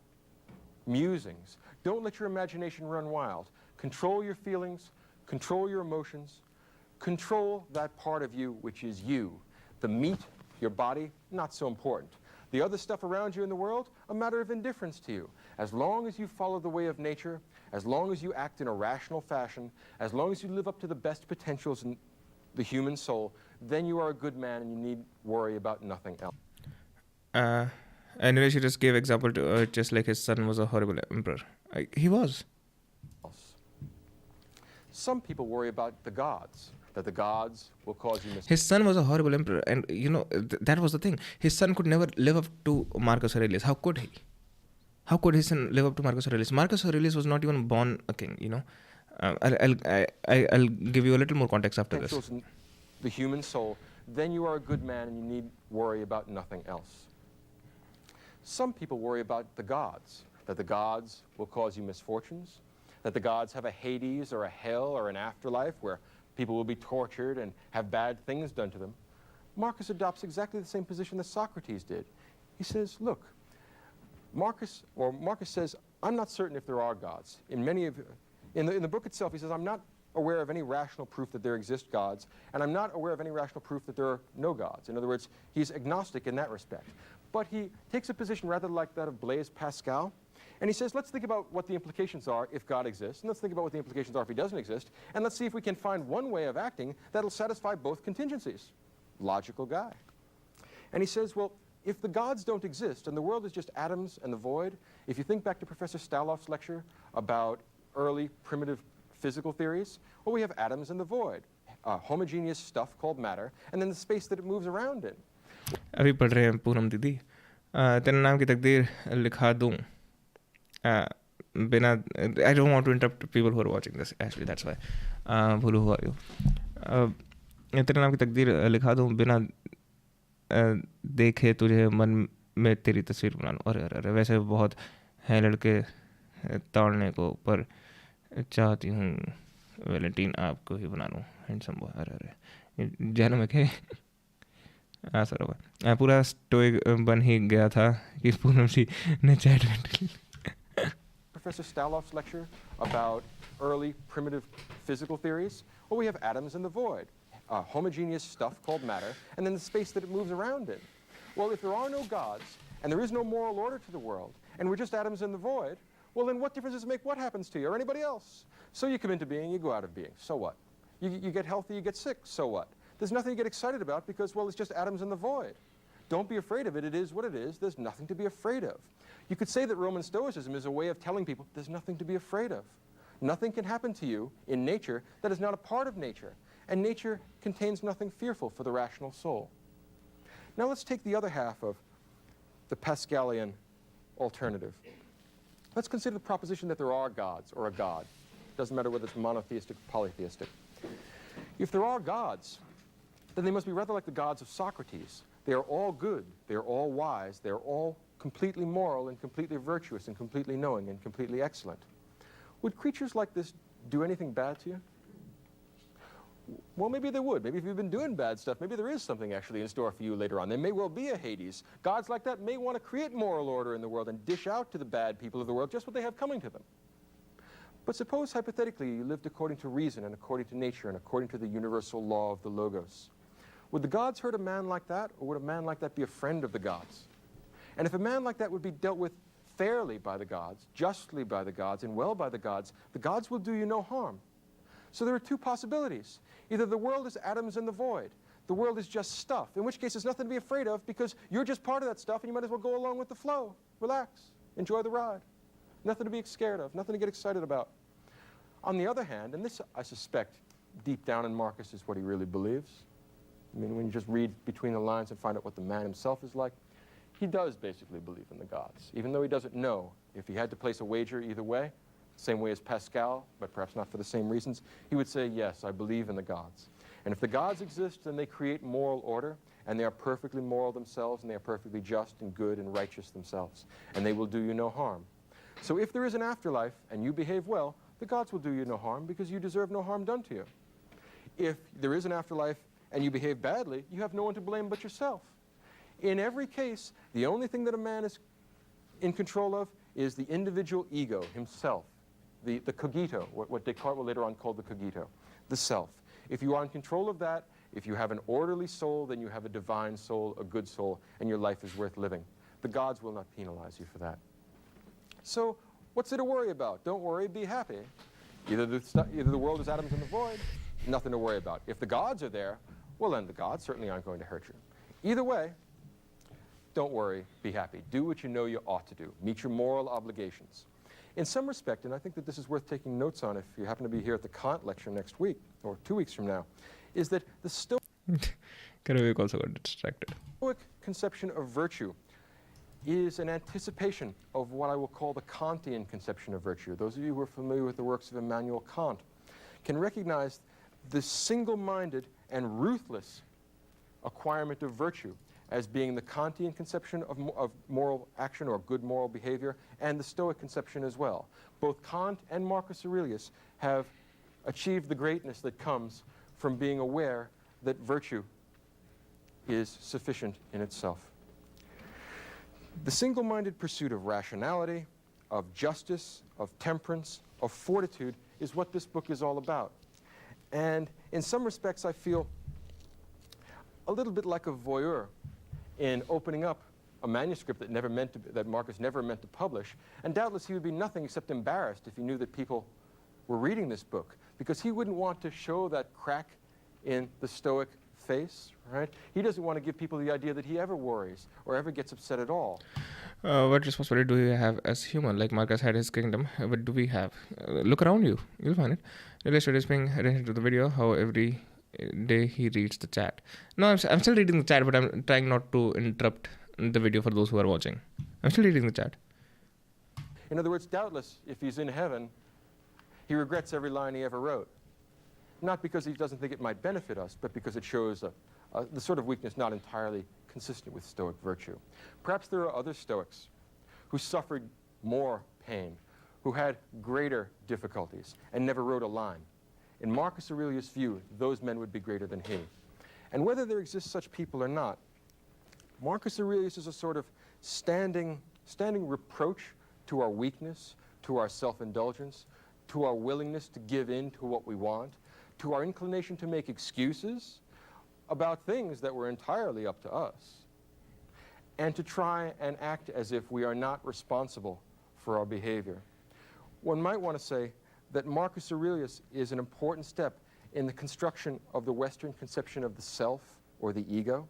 musings. Don't let your imagination run wild. Control your feelings, control your emotions, control that part of you which is you. The meat, your body, not so important. The other stuff around you in the world, a matter of indifference to you. As long as you follow the way of nature, as long as you act in a rational fashion, as long as you live up to the best potentials in the human soul, then you are a good man and you need worry about nothing else. And she just gave example to just like his son was a horrible emperor. He was. Some people worry about the gods, that the gods will cause you mistakes. His son was a horrible emperor, and you know that was the thing. His son could never live up to Marcus Aurelius. How could he? How could his son live up to Marcus Aurelius? Marcus Aurelius was not even born a king. You know, I'll give you a little more context after this. In the human soul, then you are a good man and you need worry about nothing else. Some people worry about the gods, that the gods will cause you misfortunes, that the gods have a Hades or a hell or an afterlife where people will be tortured and have bad things done to them. Marcus adopts exactly the same position that Socrates did. He says, look, Marcus says, I'm not certain if there are gods. In the book itself, he says, I'm not aware of any rational proof that there exist gods, and I'm not aware of any rational proof that there are no gods. In other words, he's agnostic in that respect. But he takes a position rather like that of Blaise Pascal, and he says, let's think about what the implications are if God exists, and let's think about what the implications are if he doesn't exist, and let's see if we can find one way of acting that'll satisfy both contingencies. Logical guy. And he says, well, if the gods don't exist and the world is just atoms and the void, if you think back to Professor Staloff's lecture about early primitive physical theories, well, we have atoms and the void, homogeneous stuff called matter, and then the space that it moves around in. अभी पढ़ रहे हैं पूनम दीदी तेरे नाम की तकदीर लिखा दूँ बिना I don't want to interrupt people who are watching this actually that's why भूलू हुआ यू तेरे नाम की तकदीर लिखा दूँ बिना देखे तुझे मन में तेरी तस्वीर बना लूँ अरे अरे अरे वैसे बहुत हैं लड़के तोड़ने को पर चाहती हूँ वैलेंटाइन आपको ही बना लूँ हैंडसम बॉय अरे अरे जानू में क्या सर होगा पूरा स्टोइक बन ही गया था कि पूनम जी ने चैट में Professor Staloff's lecture about early primitive physical theories, well, we have atoms in the void, homogeneous stuff called matter, and then the space that it moves around in. Well, if there are no gods, and there is no moral order to the world, and we're just atoms in the void, well, then what difference does it make what happens to you or anybody else? So you come into being, you go out of being. So what? You get healthy, you get sick. So what? There's nothing to get excited about because, well, it's just atoms in the void. Don't be afraid of it. It is what it is. There's nothing to be afraid of. You could say that Roman Stoicism is a way of telling people there's nothing to be afraid of. Nothing can happen to you in nature that is not a part of nature. And nature contains nothing fearful for the rational soul. Now let's take the other half of the Pascalian alternative. Let's consider the proposition that there are gods or a god. Doesn't matter whether it's monotheistic or polytheistic. If there are gods, then they must be rather like the gods of Socrates. They are all good, they are all wise, they are all completely moral and completely virtuous and completely knowing and completely excellent. Would creatures like this do anything bad to you? Well, maybe they would. Maybe if you've been doing bad stuff, maybe there is something actually in store for you later on. There may well be a Hades. Gods like that may want to create moral order in the world and dish out to the bad people of the world just what they have coming to them. But suppose, hypothetically, you lived according to reason and according to nature and according to the universal law of the Logos. Would the gods hurt a man like that, or would a man like that be a friend of the gods? And if a man like that would be dealt with fairly by the gods, justly by the gods, and well by the gods will do you no harm. So there are two possibilities. Either the world is atoms in the void, the world is just stuff, in which case there's nothing to be afraid of because you're just part of that stuff and you might as well go along with the flow. Relax, enjoy the ride. Nothing to be scared of, nothing to get excited about. On the other hand, and this I suspect deep down in Marcus is what he really believes. I mean, when you just read between the lines and find out what the man himself is like, he does basically believe in the gods, even though he doesn't know. If he had to place a wager either way, same way as Pascal, but perhaps not for the same reasons, he would say, yes, I believe in the gods. And if the gods exist, then they create moral order, and they are perfectly moral themselves, and they are perfectly just and good and righteous themselves, and they will do you no harm. So if there is an afterlife and you behave well, the gods will do you no harm because you deserve no harm done to you. If there is an afterlife and you behave badly, you have no one to blame but yourself. In every case, the only thing that a man is in control of is the individual ego, himself, the cogito, what Descartes will later on call the cogito, the self. If you are in control of that, if you have an orderly soul, then you have a divine soul, a good soul, and your life is worth living. The gods will not penalize you for that. So what's there to worry about? Don't worry, be happy. Either the world is atoms in the void, nothing to worry about. If the gods are there, well then the gods certainly aren't going to hurt you. Either way, don't worry, be happy. Do what you know you ought to do. Meet your moral obligations. In some respect, and I think that this is worth taking notes on if you happen to be here at the Kant lecture next week, or 2 weeks from now, is that the Stoic also got distracted. conception of virtue is an anticipation of what I will call the Kantian conception of virtue. Those of you who are familiar with the works of Immanuel Kant can recognize the single-minded and ruthless acquirement of virtue as being the Kantian conception of moral action or good moral behavior, and the Stoic conception as well. Both Kant and Marcus Aurelius have achieved the greatness that comes from being aware that virtue is sufficient in itself. The single-minded pursuit of rationality, of justice, of temperance, of fortitude is what this book is all about. And in some respects, I feel a little bit like a voyeur in opening up a manuscript that Marcus never meant to publish. And doubtless he would be nothing except embarrassed if he knew that people were reading this book, because he wouldn't want to show that crack in the Stoic face, right? He doesn't want to give people the idea that he ever worries or ever gets upset at all. What responsibility do you have as human? Like Marcus had his kingdom, what do we have? Look around you, you'll find it. Illustrated is being arranged to the video, how every day he reads the chat. No, I'm still reading the chat, but I'm trying not to interrupt the video for those who are watching. I'm still reading the chat. In other words, doubtless, if he's in heaven, he regrets every line he ever wrote. Not because he doesn't think it might benefit us, but because it shows the sort of weakness not entirely consistent with Stoic virtue. Perhaps there are other Stoics who suffered more pain, who had greater difficulties, and never wrote a line. In Marcus Aurelius' view, those men would be greater than he. And whether there exist such people or not, Marcus Aurelius is a sort of standing reproach to our weakness, to our self-indulgence, to our willingness to give in to what we want, to our inclination to make excuses about things that were entirely up to us, and to try and act as if we are not responsible for our behavior. One might want to say that Marcus Aurelius is an important step in the construction of the Western conception of the self or the ego.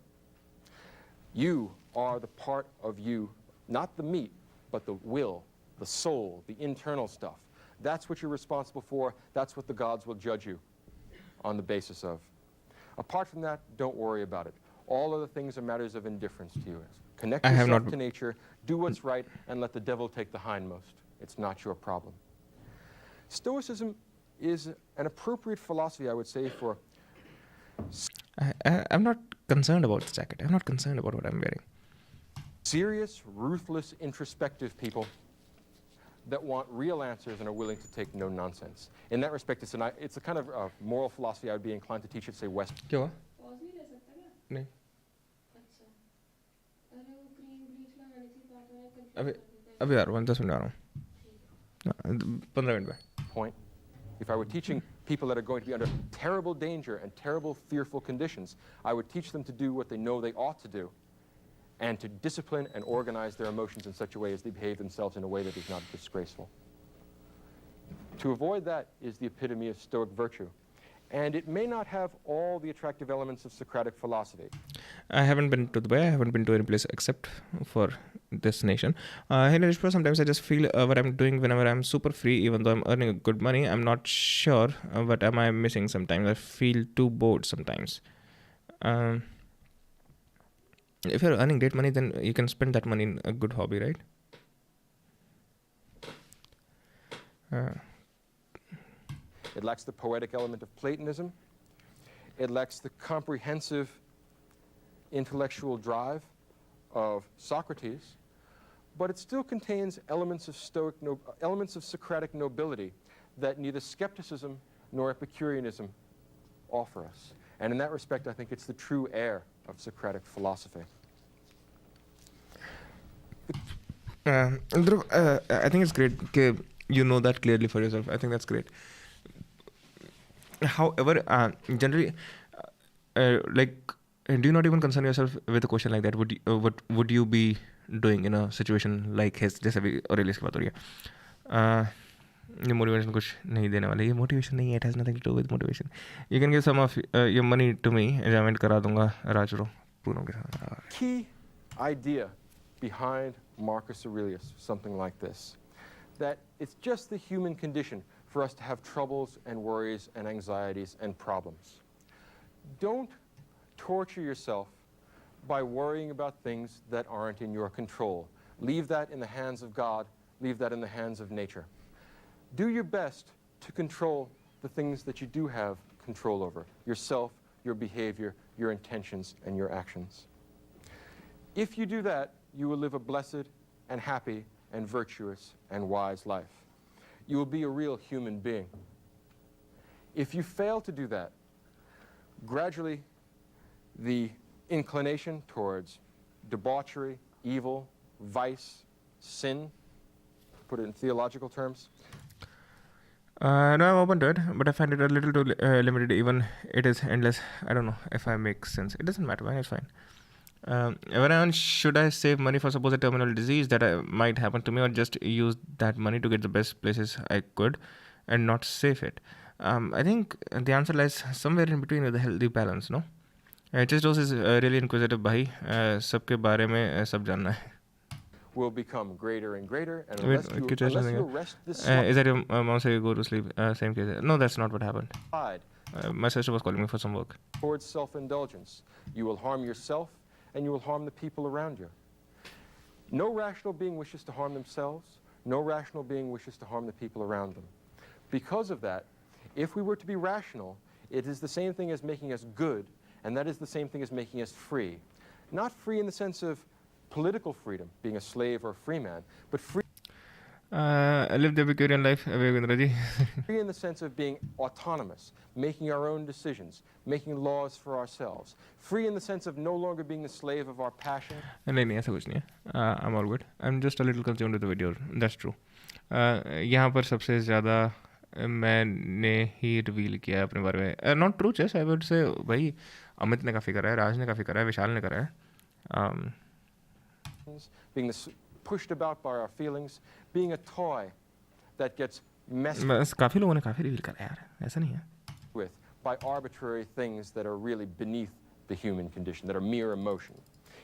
You are the part of you, not the meat, but the will, the soul, the internal stuff. That's what you're responsible for. That's what the gods will judge you on the basis of. Apart from that, don't worry about it. All other things are matters of indifference to you. Connect yourself to nature, do what's right, and let the devil take the hindmost. It's not your problem. Stoicism is an appropriate philosophy, I would say, for... I'm not concerned about the jacket. I'm not concerned about what I'm wearing. Serious, ruthless, introspective people that want real answers and are willing to take no nonsense. In that respect, it's a kind of moral philosophy I would be inclined to teach at, say, West. क्या हुआ? नहीं. अभी आ रहा हूँ, 10 minute आ रहा हूँ. 15 minute में. Point. If I were teaching people that are going to be under terrible danger and terrible fearful conditions, I would teach them to do what they know they ought to do, and to discipline and organize their emotions in such a way as they behave themselves in a way that is not disgraceful. To avoid that is the epitome of Stoic virtue. And it may not have all the attractive elements of Socratic philosophy. I haven't been to Dubai. I haven't been to any place except for this nation. Hey, Narishpur, sometimes I just feel what I'm doing whenever I'm super free, even though I'm earning good money, I'm not sure what am I missing sometimes. I feel too bored sometimes. If you're earning great money, then you can spend that money in a good hobby, right? It lacks the poetic element of Platonism. It lacks the comprehensive intellectual drive of Socrates, but it still contains elements of Socratic nobility that neither skepticism nor Epicureanism offer us. And in that respect, I think it's the true heir of Socratic philosophy. Dhruv, I think it's great that you know that clearly for yourself. I think that's great. However, generally, do you not even concern yourself with a question like that? What would you be doing in a situation like his? जैसे अभी Aurelius की बात हो रही है. ये motivation कुछ नहीं देने वाले. ये motivation नहीं है. It has nothing to do with motivation. You can give some of your money to me. Enjoyment करा दूँगा राजरो पूनों के साथ. Key idea behind Marcus Aurelius, something like this, that it's just the human condition for us to have troubles and worries and anxieties and problems. Don't torture yourself by worrying about things that aren't in your control. Leave that in the hands of God. Leave that in the hands of nature. Do your best to control the things that you do have control over: yourself, your behavior, your intentions, and your actions. If you do that, you will live a blessed and happy and virtuous and wise life. You will be a real human being. If you fail to do that, gradually the inclination towards debauchery, evil, vice, sin, to put it in theological terms. No, I'm open to it, but I find it a little too limited. Even it is endless. I don't know if I make sense. It doesn't matter. It's fine. Should I save money for suppose a terminal disease that might happen to me, or just use that money to get the best places I could and not save it? I think the answer lies somewhere in between with a healthy balance, no? Chestos is really inquisitive bhai. Sabke bare mein sab janna hai. Will become greater and greater, and Wait, unless you arrest this is that your mom say go to sleep? Same case. No, that's not what happened. slide My sister was calling me for some work. towards self-indulgence, you will harm yourself and you will harm the people around you. No rational being wishes to harm themselves. No rational being wishes to harm the people around them. Because of that, if we were to be rational, it is the same thing as making us good, and that is the same thing as making us free. Not free in the sense of political freedom, being a slave or a free man, but free I live the Epicurean life, free in the sense of being autonomous, making our own decisions, making laws for ourselves. Free in the sense of no longer being the slave of our passion. नहीं ऐसा कुछ नहीं है. I'm all good. I'm just a little consumed with the video. That's true. यहाँ पर सबसे ज़्यादा मैंने ही रिवील किया अपने बारे में. Not true, Chess. I would say भाई अमित ने काफ़ी करा है, राज ने काफ़ी करा है, विशाल ने करा है. Being pushed about by our feelings, being a toy that gets messed बस काफ़ी लोगों ने काफ़ी रिवील करा है यार. ऐसा नहीं है. with by arbitrary things that are really beneath the human condition, that are mere emotion.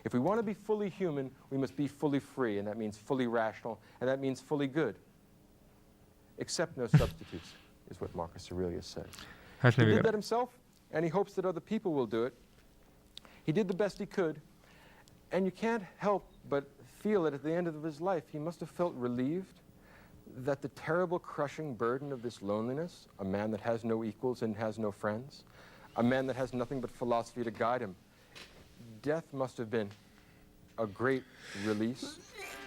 If we want to be fully human, we must be fully free, and that means fully rational, and that means fully good. Accept no substitutes, is what Marcus Aurelius says. He did that himself, and he hopes that other people will do it. He did the best he could, and you can't help but feel that at the end of his life, he must have felt relieved that the terrible crushing burden of this loneliness, a man that has no equals and has no friends, a man that has nothing but philosophy to guide him, death must have been a great release.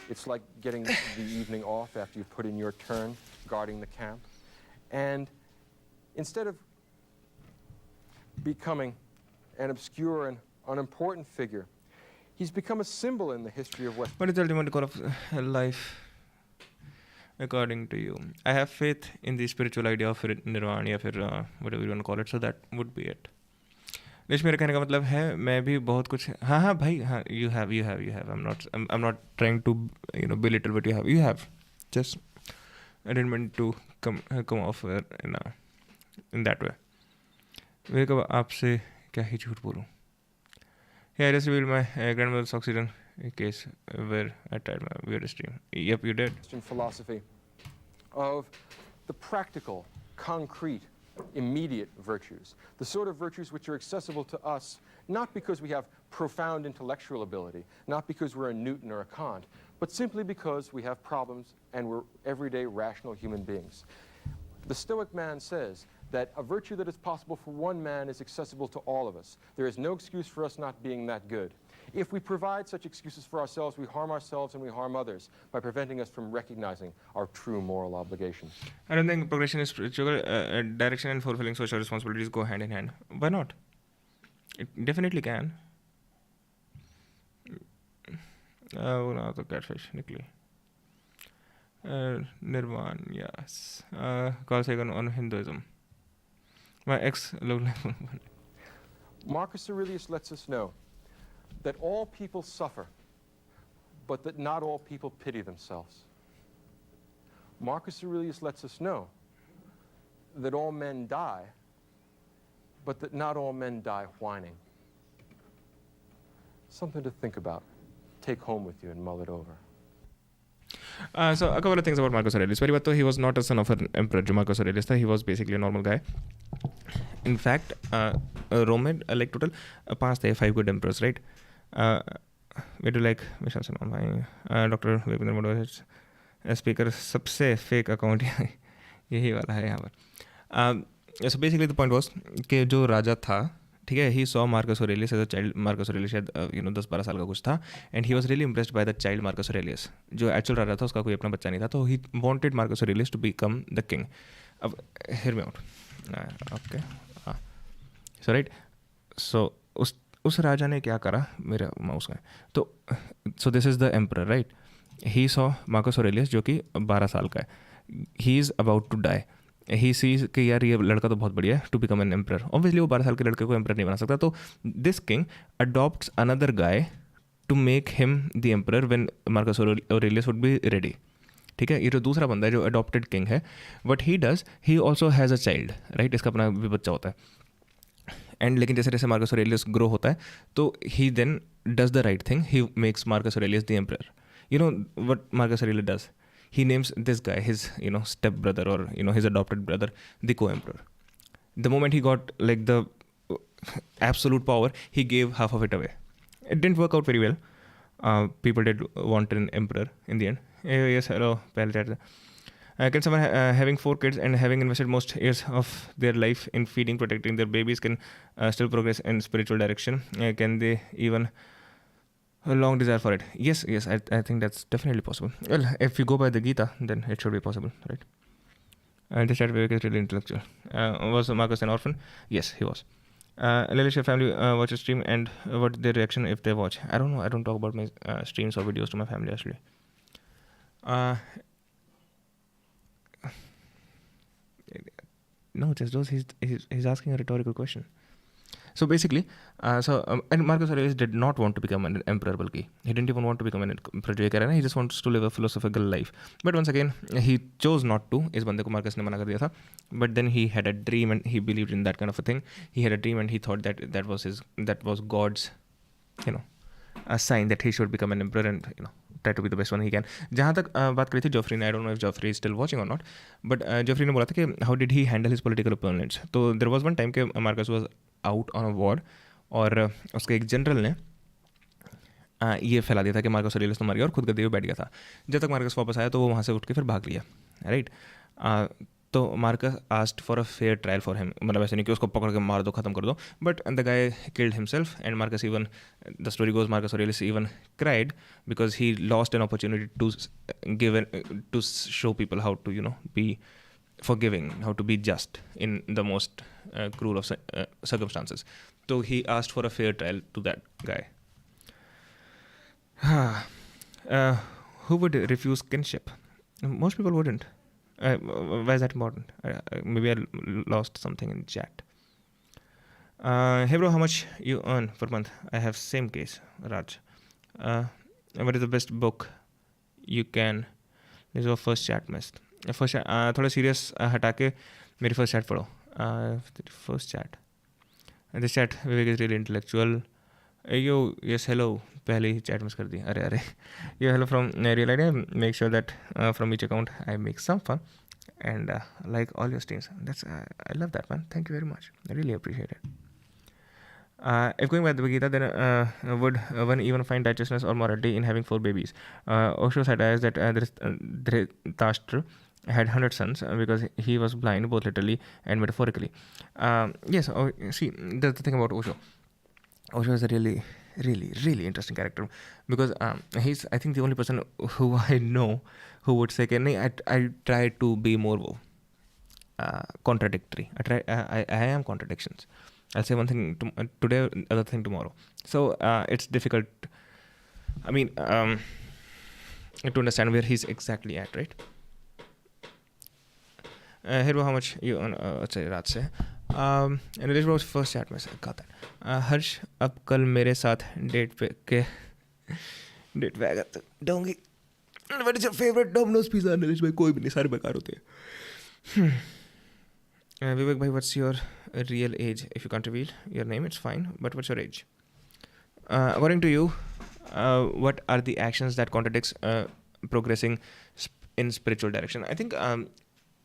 It's like getting the evening off after you put in your turn guarding the camp. And instead of becoming an obscure and unimportant figure, he's become a symbol in the history of West. What is the ultimate goal of life, according to you? I have faith in the spiritual idea of nirvana, or whatever you want to call it, so that would be it. लेकिन मेरे कहने का मतलब है मैं भी बहुत कुछ हाँ भाई हाँ you have I'm not trying to belittle what you have just I didn't mean to come off in that way. मेरे को आपसे क्या ही झूठ बोलूँ. Yeah, I just revealed my grandmother's oxygen case where I tried my weirdest dream. Yep, you did. Philosophy of the practical, concrete immediate virtues, the sort of virtues which are accessible to us not because we have profound intellectual ability, not because we're a Newton or a Kant, but simply because we have problems and we're everyday rational human beings. The Stoic man says that a virtue that is possible for one man is accessible to all of us. There is no excuse for us not being that good. If we provide such excuses for ourselves, we harm ourselves and we harm others by preventing us from recognizing our true moral obligations. I don't think progression is spiritual. Direction and fulfilling social responsibilities go hand in hand. Why not? It definitely can. Oh, no, the catfish, Nikli. Nirvan, yes. Carl Sagan on Hinduism. My ex looked like Marcus Aurelius lets us know that all people suffer, but that not all people pity themselves. Marcus Aurelius lets us know that all men die, but that not all men die whining. Something to think about. Take home with you and mull it over. So a couple of things about Marcus Aurelius. Very baat to he was not a son of an emperor. Jo Marcus Aurelius tha, he was basically a normal guy. In fact, Roman like total 5 good emperors, right? We do like Mission Sun on my Dr. Vipendra Modi speaker सबसे fake account यही वाला है यहाँ पर. So basically the point was कि जो राजा था, ठीक है, he saw Marcus Aurelius as a child. Marcus Aurelius शायद 10-12 साल का कुछ था, and he was really impressed by the child Marcus Aurelius. जो actual राजा था उसका कोई अपना बच्चा नहीं था, तो he wanted Marcus Aurelius to become the king. अब hear me out. Okay. So right. So उस राजा ने क्या करा, मेरा माउस का, तो so this is the emperor, right? He saw Marcus Aurelius जो कि 12 साल का है. He is about to die. He sees कि यार ये लड़का तो बहुत बढ़िया है to become an emperor. Obviously वो 12 साल के लड़के को emperor नहीं बना सकता, तो this king adopts another guy to make him the emperor when Marcus Aurelius would be ready. ठीक है, ये जो दूसरा बंदा है जो adopted king है, what he does, he also has a child, right? इसका अपना भी बच्चा होता है. एंड लेकिन जैसे जैसे मार्कस ऑरेलियस ग्रो होता है तो he then does the right thing, he makes Marcus Aurelius the emperor. You know what Marcus Aurelius does, he names this guy his step brother or his adopted brother the co-emperor. The moment he got like the absolute power, he gave half of it away. It didn't work out very well. People did want an emperor in the end. Yes, hello, pehle chat. Can someone having 4 kids and having invested most years of their life in feeding, protecting their babies can still progress in spiritual direction? Can they even a long desire for it? Yes, I think that's definitely possible. Well, if you go by the Gita, then it should be possible, right? This chat Vivek is really intellectual. Was Marcus an orphan? Yes, he was. Lilish, your family watch a stream and what's their reaction if they watch? I don't know. I don't talk about my streams or videos to my family actually. No, just those. He's asking a rhetorical question. So basically, and Marcus Aurelius did not want to become an emperor, balki he didn't even want to become an emperor. He just wants to live a philosophical life. But once again, he chose not to. इस बंदे को Marcus ने मना कर दिया था. But then he had a dream and he believed in that kind of a thing. He had a dream and he thought that was God's, a sign that he should become an emperor and try to be the best one he can. जहाँ तक बात करी थी Geoffrey ने, I don't know if Geoffrey is still watching or not, but Geoffrey ने बोला था कि how did he handle his political opponents. तो there was one time कि Marcus was out on a war और उसके एक जनरल ने ये फैला दिया था कि मार्कस ऑरेलियस तो मर गया और खुद गद्दे पे बैठ गया था. जब तक मार्कस वापस आया तो वो वहाँ से उठ के फिर भाग लिया, राइट. तो Marcus asked for a fair trial for him, मतलब ऐसे नहीं कि उसको पकड़ के मार दो, ख़त्म कर दो, but the guy killed himself and Marcus even, the story goes, Marcus Aurelius even cried because he lost an opportunity to show people how to be forgiving, how to be just in the most cruel of circumstances. So he asked for a fair trial to that guy. Who would refuse kinship? Most people wouldn't. Why is that important? Maybe I lost something in chat. Hey bro, how much you earn per month? I have same case, Raj. What is the best book you can? This is our first chat missed. First थोड़ा serious हटा के मेरी first chat पढ़ो. First chat, this chat Vivek is really intellectual. Yo yes hello, पहले ही chat miss कर दी. अरे yo hello from real idea. Make sure that from each account I make some fun and like all your streams. That's I love that, man. Thank you very much. I really appreciate it. If going by the Gita, then would one even find righteousness or morality in having 4 babies? Osho satires that Dhritarashtra had 100 sons because he was blind both literally and metaphorically. Yes, see, that's the thing about Osho. Osho is a really, really, really interesting character because he's, I think, the only person who I know who would say, I try to be more contradictory. I am contradictions. I'll say one thing today, other thing tomorrow. So it's difficult, I mean, to understand where he's exactly at, right? Here, how much you on रात से Nilesh bro first chat में से कहा था हर्ष अब कल मेरे साथ डेट पे आएगा तो डोंगी what is your favourite Domino's pizza Nilesh भाई कोई भी नहीं सारे बेकार होते हैं विवेक भाई what's your real age? If you can't reveal your name, it's fine, but what's your age? According to you, what are the actions that contradicts progressing in spiritual direction? I think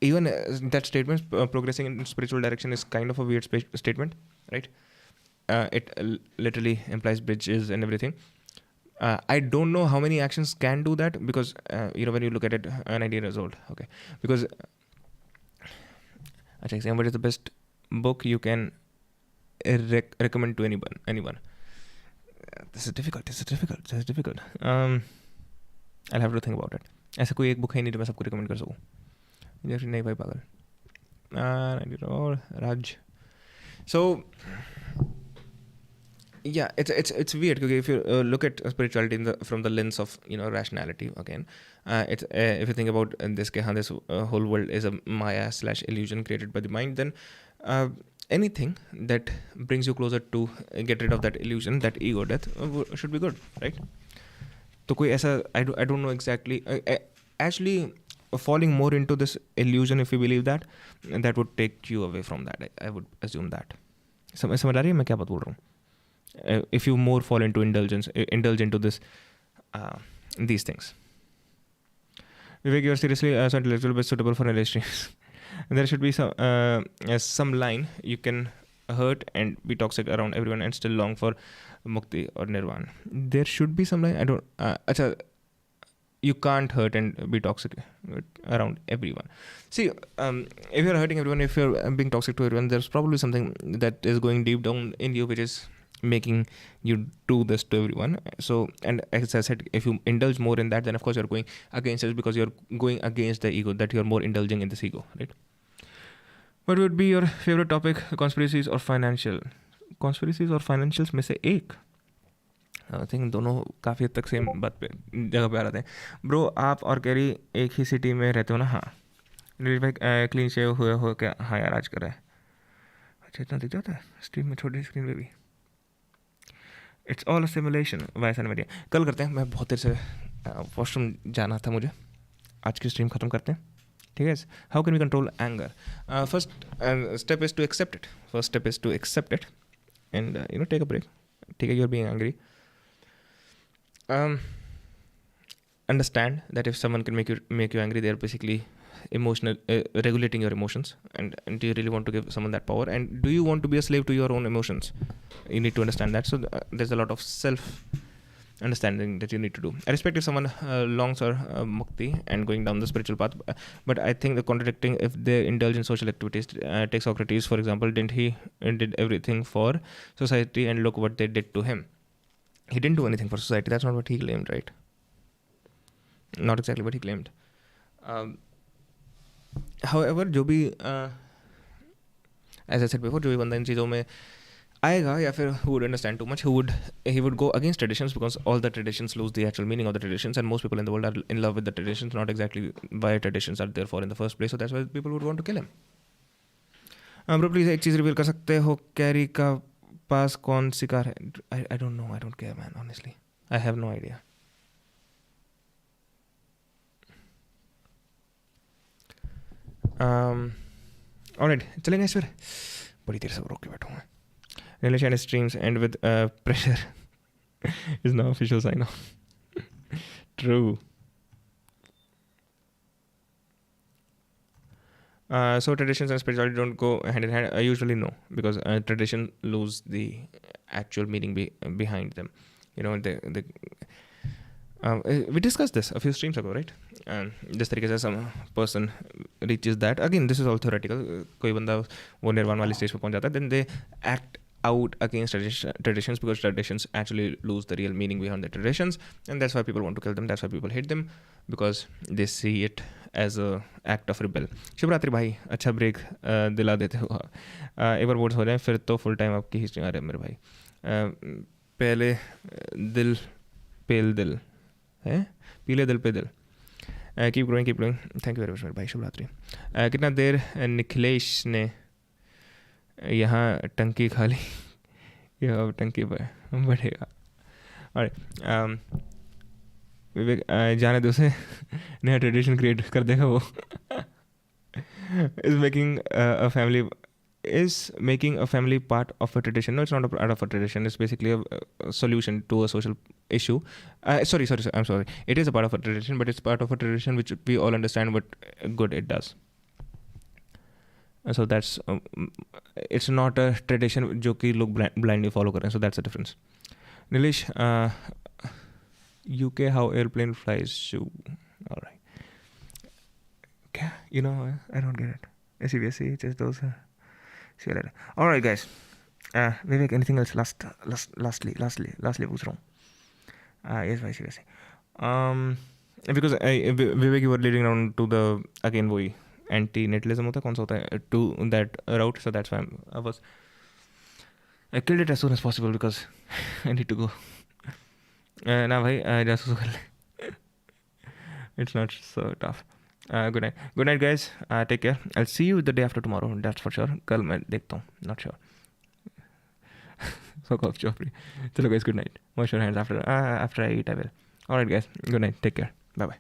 even that statement, progressing in spiritual direction, is kind of a weird statement, right? It literally implies bridges and everything. I don't know how many actions can do that because when you look at it 90 years old, okay, because I think what is the best book you can recommend to anyone? This is difficult. I'll have to think about it. ऐसा कोई एक book है नहीं जो मैं सबको recommend कर सकूँ. नहीं भाई पागल. Raj. So yeah, it's weird because if you look at spirituality from the lens of rationality again, it's if you think about this whole world is a maya / illusion created by the mind, then anything that brings you closer to get rid of that illusion, that ego death, should be good, right? तो कोई ऐसा I don't know exactly. Actually, falling more into this illusion, if you believe that would take you away from that. I would assume that. समझ आ रही है मैं क्या बात बोल रहा हूँ? If you more fall into indulge into this these things. Vivek, you are seriously a little bit suitable for LA streams. There should be some line you can hurt and be toxic around everyone and still long for mukti or nirvana. There should be some line. I don't. You can't hurt and be toxic around everyone. See, if you're hurting everyone, if you're being toxic to everyone, there's probably something that is going deep down in you, which is making you do this to everyone. So, and as I said, if you indulge more in that, then of course you're going against it because you're going against the ego, that you're more indulging in this ego, right? What would be your favorite topic, conspiracies or financial? Conspiracies or financials में से एक. I think दोनों काफ़ी हद तक same बात पे जगह पे आ रहे हैं. ब्रो, आप और कैरी एक ही सिटी में रहते हो ना? हाँ. नीलेश भाई क्लीन शेव हुए हो क्या? हाँ यार, आज कर रहा है. अच्छा, इतना दिख जाता है स्ट्रीम में, छोटी स्क्रीन पे भी. It's all a simulation. वैसा नहीं मेरी. कल करते हैं. मैं बहुत देर से वॉशरूम जाना था मुझे. आज की स्ट्रीम ख़त्म करते हैं, ठीक है? How can we control anger? First step is to accept it. First step is to accept it and take a break. ठीक है, you are being angry. Understand that if someone can make you angry, they're basically emotional, regulating your emotions. And do you really want to give someone that power? And do you want to be a slave to your own emotions? You need to understand that. So there's a lot of self-understanding that you need to do. I respect if someone longs for mukti and going down the spiritual path, but I think the contradicting if they indulge in social activities. Take Socrates, for example. Did everything for society, and look what they did to him. He didn't do anything for society. That's not what he claimed, right? Not exactly what he claimed. However, जो भी as I said before, जो भी बंदा इन चीज़ों में आएगा या फिर who would understand too much, he would go against traditions because all the traditions lose the actual meaning of the traditions, and most people in the world are in love with the traditions, not exactly why traditions are there for in the first place. So that's why people would want to kill him. Bro, please एक चीज़ reveal कर सकते हो? Carry का पास कौन सी car है? I don't know. I don't care, man. Honestly, I have no idea. Alright, चलेंगे इस पर. बड़ी देर से रोक के बैठा हूँ मैं. Nilesh and his streams end with pressure is now official sign off. True. So traditions and spirituality don't go hand in hand. Usually no, because tradition lose the actual meaning behind them. You know, we discussed this a few streams ago, right? जिस तरीके से some person reaches that, again this is all theoretical. कोई बंदा वो निर्वाण वाली stage पे पहुंच जाता है, then they act out against traditions because traditions actually lose the real meaning behind the traditions, and that's why people want to kill them. That's why people hate them, because they see it as a act of rebel. Shivratri भाई, अच्छा break दिला देते हो. एक बार boards हो जाए फिर तो फुल टाइम आपकी हिस्ट्री आ रहे हैं मेरे भाई. पहले दिल पेल दिल है, पीले दिल पे दिल. Keep growing keep growing. Thank you very much मेरे भाई. शुभरात्रि. कितना देर निखिलेश ने यहाँ टंकी खाली, यह अब टंकी पर बढ़ेगा. और विवेक जाने दो से नया ट्रेडिशन क्रिएट कर देगा वो. is making a family part of a tradition. No, it's not a part of a tradition. It's basically a solution to a social issue. Sorry, I'm sorry. It is a part of a tradition, but it's part of a tradition which we all understand what good it does. So that's it's not a tradition जो कि लोग blindly follow कर रहे हैं. So that's the difference. Nilesh, UK how airplane flies. All right. Okay, you know I don't get it. SCBSC, just those. See you later. All right, guys. Vivek, anything else? Lastly, पूछ रहा हूँ. Yes, भाई SCBSC. Because Vivek, you were leading around to the again वही anti-natalism होता है, कौन सा होता है, to that route. So that's why I killed it as soon as possible because I need to go. ना भाई जासूस कर ले. It's not so tough. Good night guys. Take care. I'll see you the day after tomorrow, that's for sure. कल मैं देखता हूँ, not sure. Fuck off, Joffrey. चलो guys, good night. Wash your hands after I eat. I will. Alright guys, good night. Take care. Bye bye.